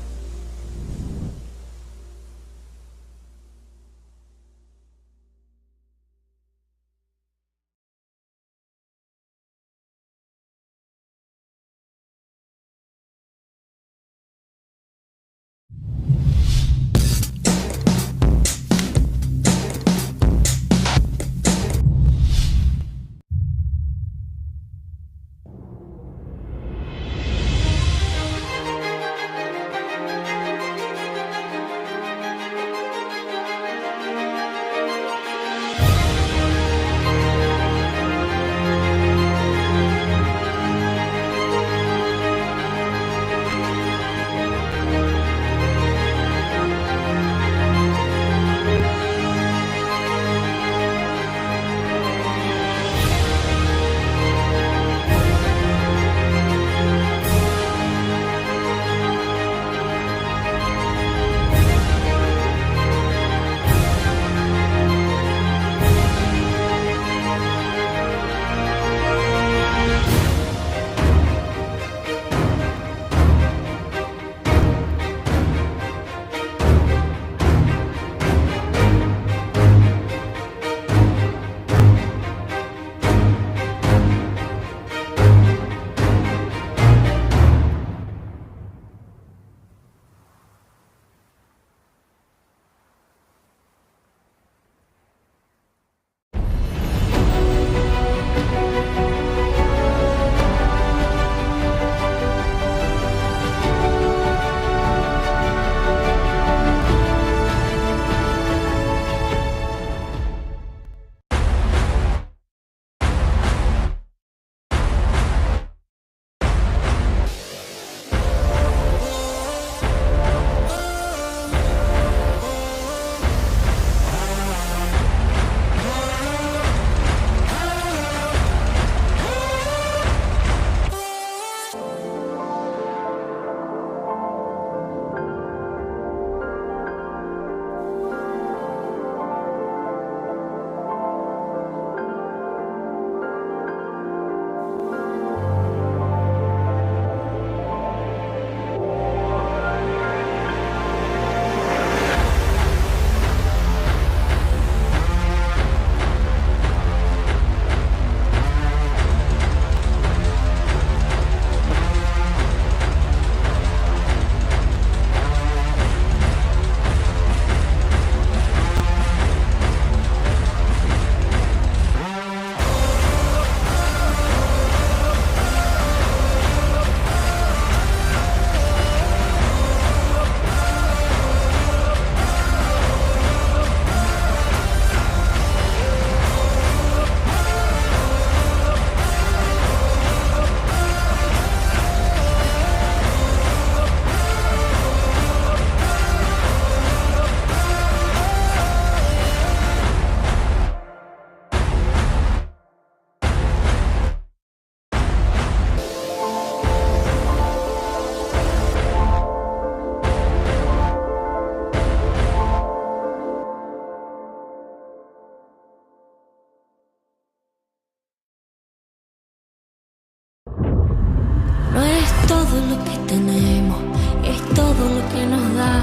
Speaker 1: todo lo que tenemos, es todo lo que nos da.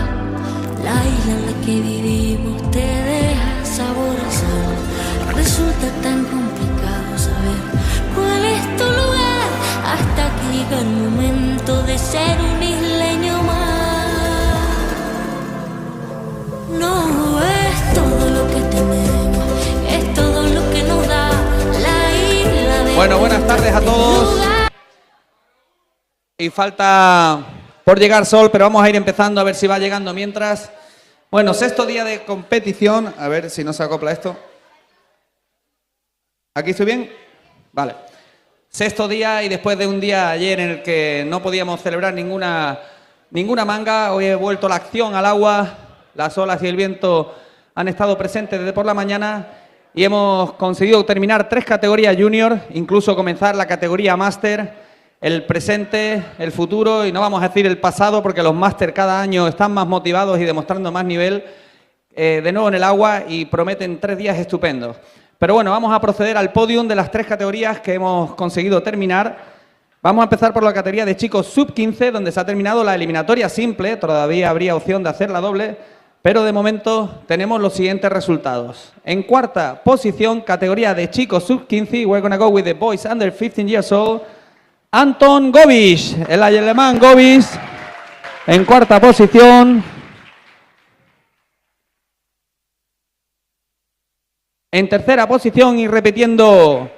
Speaker 1: La isla en la que vivimos te deja sabor a sal. Resulta tan complicado saber cuál es tu lugar, hasta que llega el momento de ser un isleño más. No es todo lo que tenemos, es todo lo que nos da la isla de...
Speaker 8: Bueno, buenas tardes a todos. Y falta por llegar sol, pero vamos a ir empezando a ver si va llegando mientras. Bueno, sexto día de competición. A ver si no se acopla esto. ¿Aquí estoy bien? Vale. Sexto día y después de un día ayer en el que no podíamos celebrar ninguna manga, hoy he vuelto la acción al agua. Las olas y el viento han estado presentes desde por la mañana y hemos conseguido terminar 3 categorías junior, incluso comenzar la categoría máster. El presente, el futuro, y no vamos a decir el pasado porque los máster cada año están más motivados y demostrando más nivel, de nuevo en el agua, y prometen 3 días estupendos. Pero bueno, vamos a proceder al podium de las 3 categorías que hemos conseguido terminar. Vamos a empezar por la categoría de chicos sub-15, donde se ha terminado la eliminatoria simple. Todavía habría opción de hacer la doble, pero de momento tenemos los siguientes resultados. En cuarta posición, categoría de chicos sub-15, we're gonna go with the boys under 15 years old. Anton Gobisch, el alemán Gobisch, en cuarta posición. En tercera posición y repitiendo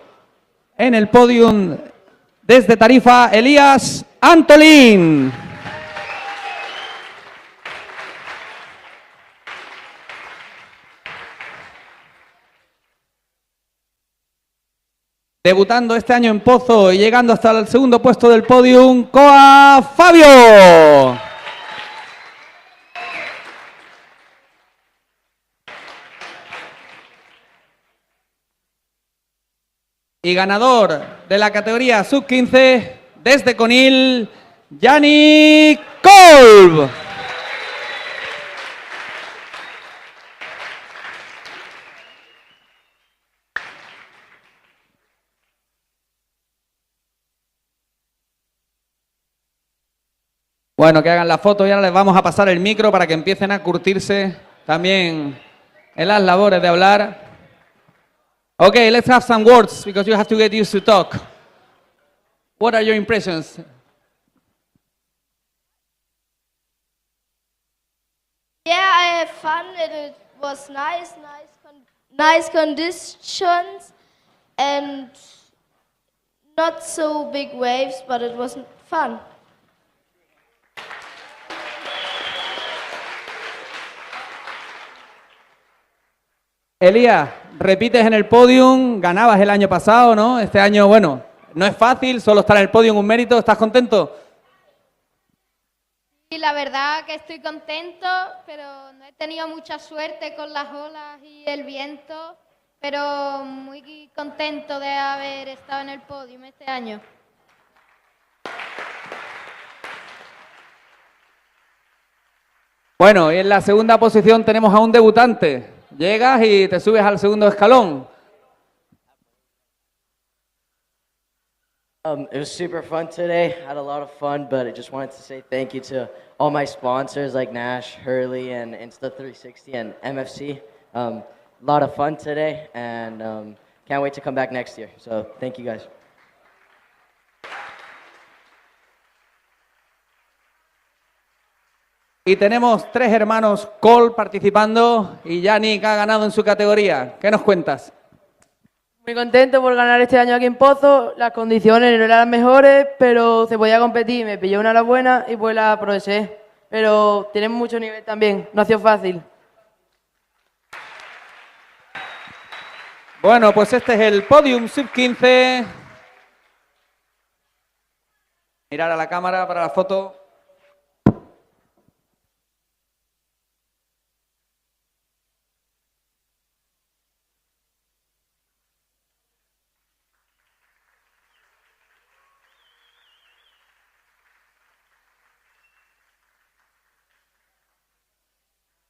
Speaker 8: en el podium desde Tarifa, Elías Antolín. Debutando este año en Pozo y llegando hasta el segundo puesto del podium, Coa Fabio. Y ganador de la categoría sub-15 desde Conil, Yannick Kolb. Bueno, que hagan la foto y ahora les vamos a pasar el micro para que empiecen a curtirse también en las labores de hablar. Okay, let's have some words because you have to get used to talk. What are your impressions?
Speaker 9: Yeah, I had fun and it was nice conditions and not so big waves, but it was fun.
Speaker 8: Elías, repites en el podium, ganabas el año pasado, ¿no? Este año, bueno, no es fácil, solo estar en el podium un mérito. ¿Estás contento?
Speaker 9: Sí, la verdad que estoy contento, pero no he tenido mucha suerte con las olas y el viento, pero muy contento de haber estado en el podium este año.
Speaker 8: Bueno, y en la segunda posición tenemos a un debutante. Llegas y te subes al segundo escalón.
Speaker 10: It was super fun today. I had a lot of fun, but I just wanted to say thank you to all my sponsors like Nash, Hurley, and Insta360 and MFC. A lot of fun today, and can't wait to come back next year. So thank you guys.
Speaker 8: Y tenemos 3 hermanos Cole participando y Yannick ha ganado en su categoría. ¿Qué nos cuentas?
Speaker 11: Muy contento por ganar este año aquí en Pozo. Las condiciones no eran las mejores, pero se podía competir. Me pilló una a la buena y pues la aproveché. Pero tenemos mucho nivel también, no ha sido fácil.
Speaker 8: Bueno, pues este es el podium sub-15. Mirar a la cámara para la foto.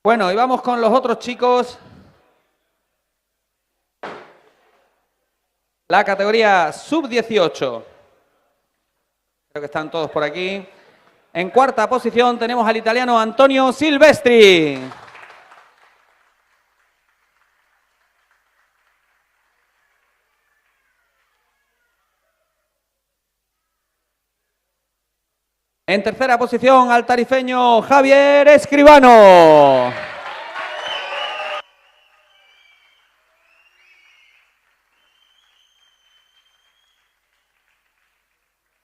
Speaker 8: Bueno, y vamos con los otros chicos. La categoría sub-18. Creo que están todos por aquí. En cuarta posición tenemos al italiano Antonio Silvestri. En tercera posición al tarifeño Javier Escribano.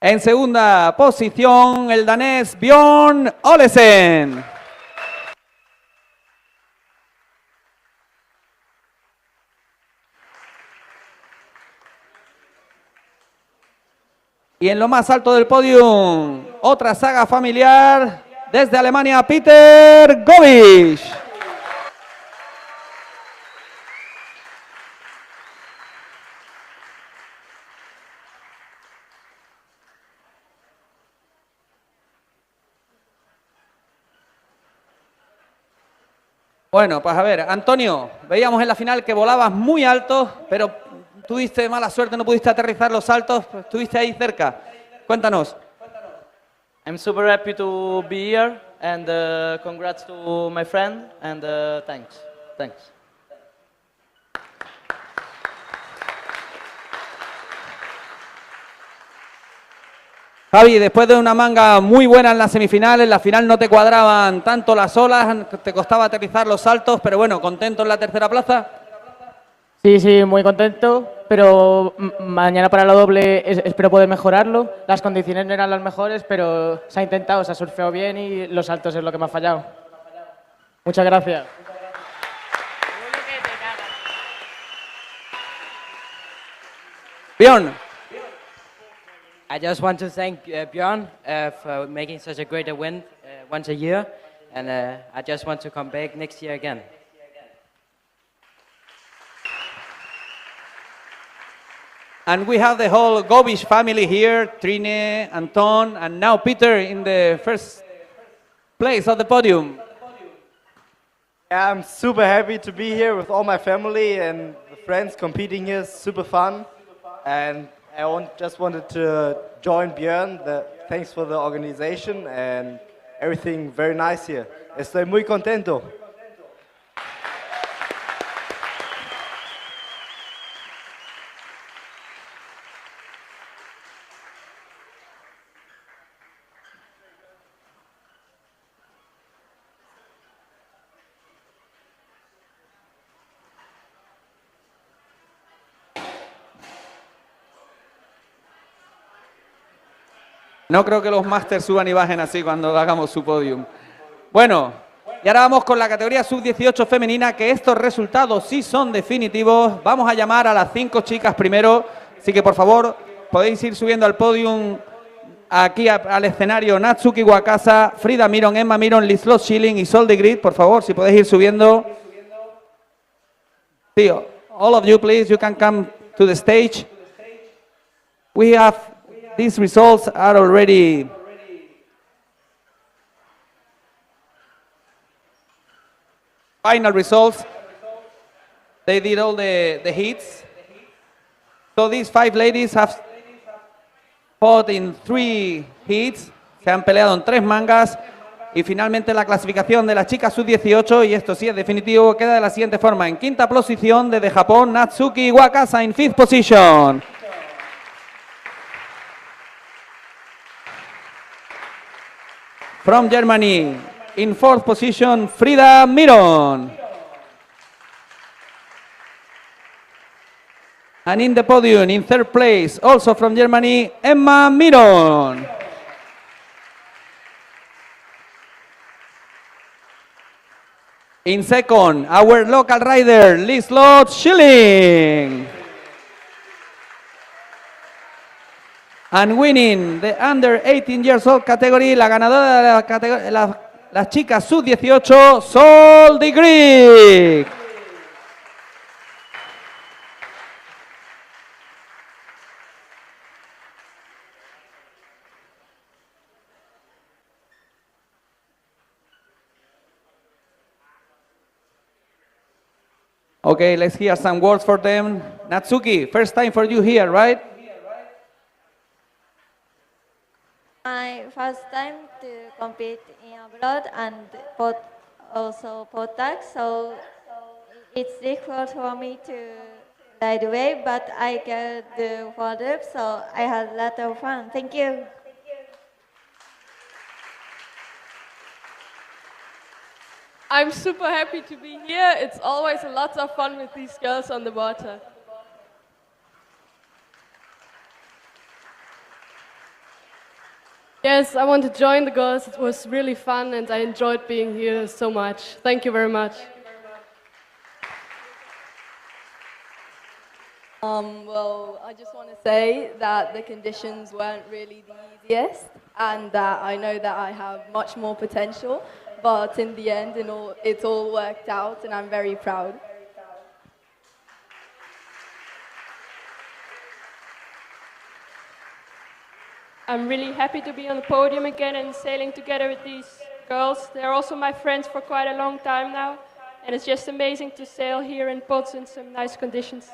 Speaker 8: En segunda posición el danés Björn Olesen. Y en lo más alto del podium, otra saga familiar desde Alemania, Peter Gobisch. Bueno, pues a ver, Antonio, veíamos en la final que volabas muy alto, pero tuviste mala suerte, no pudiste aterrizar los saltos, estuviste ahí cerca. Cuéntanos.
Speaker 12: I'm super happy to be here and congrats to my friend and thanks.
Speaker 8: Javi, después de una manga muy buena en las semifinales, en la final no te cuadraban tanto las olas, te costaba aterrizar los saltos, pero bueno, ¿contento en la tercera plaza?
Speaker 11: Sí, muy contento, pero mañana para la doble espero poder mejorarlo. Las condiciones no eran las mejores, pero se ha intentado, se ha surfeado bien y los saltos es lo que me ha fallado. Muchas gracias.
Speaker 8: Björn.
Speaker 10: I just want to thank Björn for making such a great win once a year, and I just want to come back next year again.
Speaker 8: And we have the whole Gobisch family here, Trine, Anton, and now Peter in the first place of the podium.
Speaker 13: Yeah, I'm super happy to be here with all my family and the friends competing here. It's super fun. And just wanted to join Björn. Thanks for the organization and everything very nice here. Estoy muy contento.
Speaker 8: No creo que los Masters suban y bajen así cuando hagamos su podium. Bueno, y ahora vamos con la categoría sub-18 femenina, que estos resultados sí son definitivos. Vamos a llamar a las 5 chicas primero, así que por favor podéis ir subiendo al podium aquí al escenario. Natsuki Wakasa, Frida Miron, Emma Miron, Lislot Schilling y Sol de Grid, por favor, si podéis ir subiendo. Sí, all of you please, you can come to the stage. We have these results are already final results. They did all the heats. So these 5 ladies have fought in 3 heats. Se han peleado en 3 mangas. Y finalmente la clasificación de las chicas sub-18, y esto sí es definitivo, queda de la siguiente forma. En quinta posición desde Japón, Natsuki Wakasa in 5th position. From Germany, in 4th position, Frida Miron. And in the podium, in 3rd place, also from Germany, Emma Miron. In 2nd, our local rider, Lislot Schilling. And winning the under 18 years old category, la ganadora de la categoría, las chicas sub-18, Sol de Grid. Okay, let's hear some words for them. Natsuki, first time for you here, right?
Speaker 14: my first time to compete in abroad and also POTAC, so it's difficult for me to ride wave, but I can do water, so I had a lot of fun. Thank you.
Speaker 15: I'm super happy to be here. It's always a lot of fun with these girls on the water. Yes, I want to join the girls. It was really fun and I enjoyed being here so much. Thank you very much.
Speaker 16: Well, I just want to say that the conditions weren't really the easiest and that I know that I have much more potential, but in the end, it all worked out and I'm very proud.
Speaker 15: I'm really happy to be on the podium again and sailing together with these girls. They're also my friends for quite a long time now, and it's just amazing to sail here in Pozo in some nice conditions.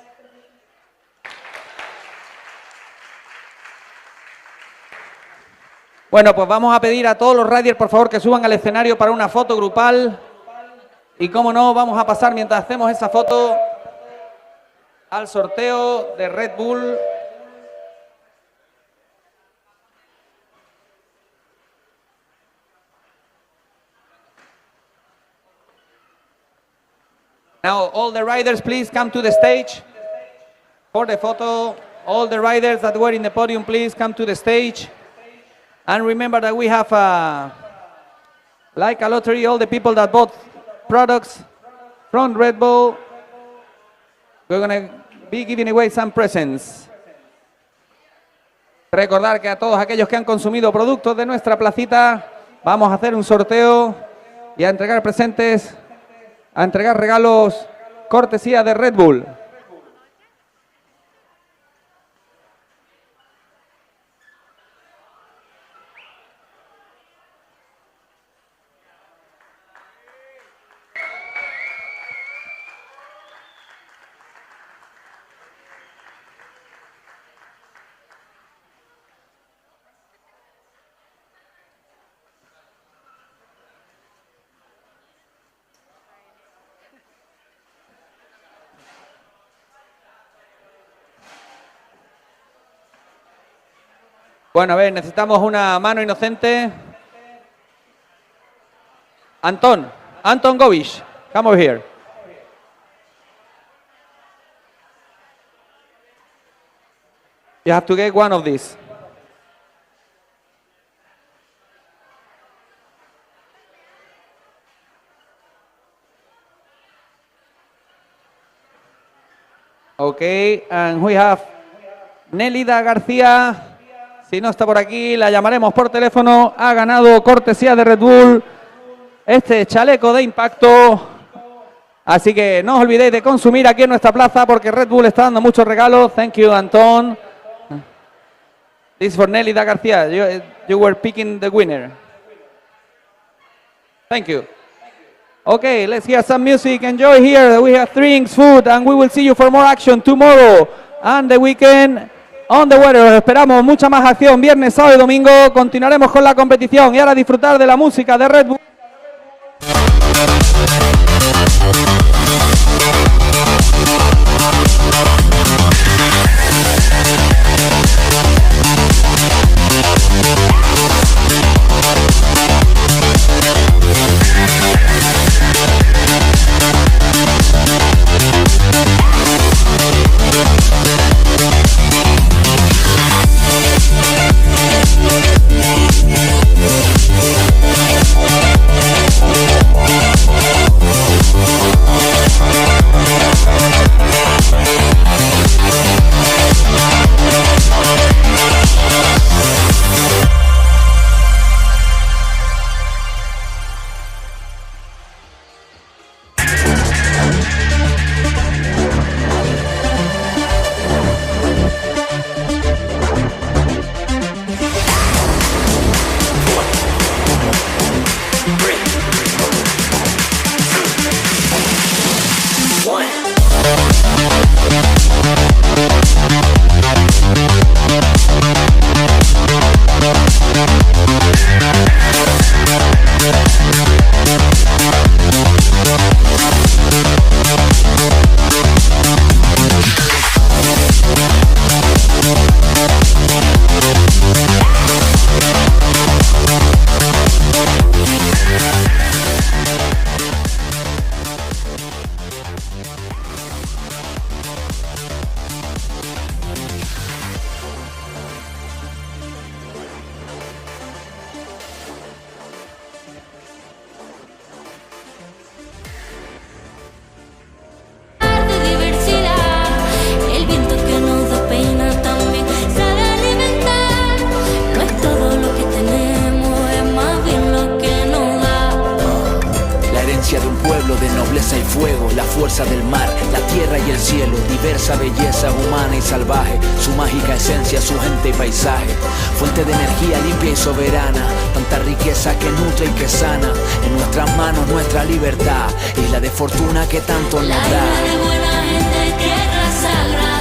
Speaker 8: Bueno, pues vamos a pedir a todos los riders, por favor, que suban al escenario para una foto grupal. Y como no, vamos a pasar mientras hacemos esa foto al sorteo de Red Bull. Now, all the riders, please come to the stage for the photo. All the riders that were in the podium, please come to the stage. And remember that we have, like a lottery, all the people that bought products from Red Bull, we're going to be giving away some presents. Recordar que a todos aquellos que han consumido productos de nuestra placita, vamos a hacer un sorteo y a entregar presentes, a entregar regalos cortesía de Red Bull. Bueno, a ver, necesitamos una mano inocente. Anton Govish, come over here. You have to get one of these. Okay, and we have Nelida García. Si no está por aquí, la llamaremos por teléfono. Ha ganado cortesía de Red Bull este chaleco de impacto. Así que no os olvidéis de consumir aquí en nuestra plaza porque Red Bull está dando muchos regalos. Thank you, Anton. This is for Nelida García. You were picking the winner. Thank you. Okay, let's hear some music. Enjoy here. We have drinks, food, and we will see you for more action tomorrow and the weekend. On the water, os esperamos mucha más acción viernes, sábado y domingo. Continuaremos con la competición y ahora disfrutar de la música de Red Bull.
Speaker 1: Oh,
Speaker 2: la fuerza del mar, la tierra y el cielo, diversa belleza humana y salvaje, su mágica esencia, su gente y paisaje, fuente de energía limpia y soberana, tanta riqueza que nutre y que sana, en nuestras manos nuestra libertad, isla de fortuna que tanto nos da.
Speaker 1: La isla de buena gente, tierra sagrada.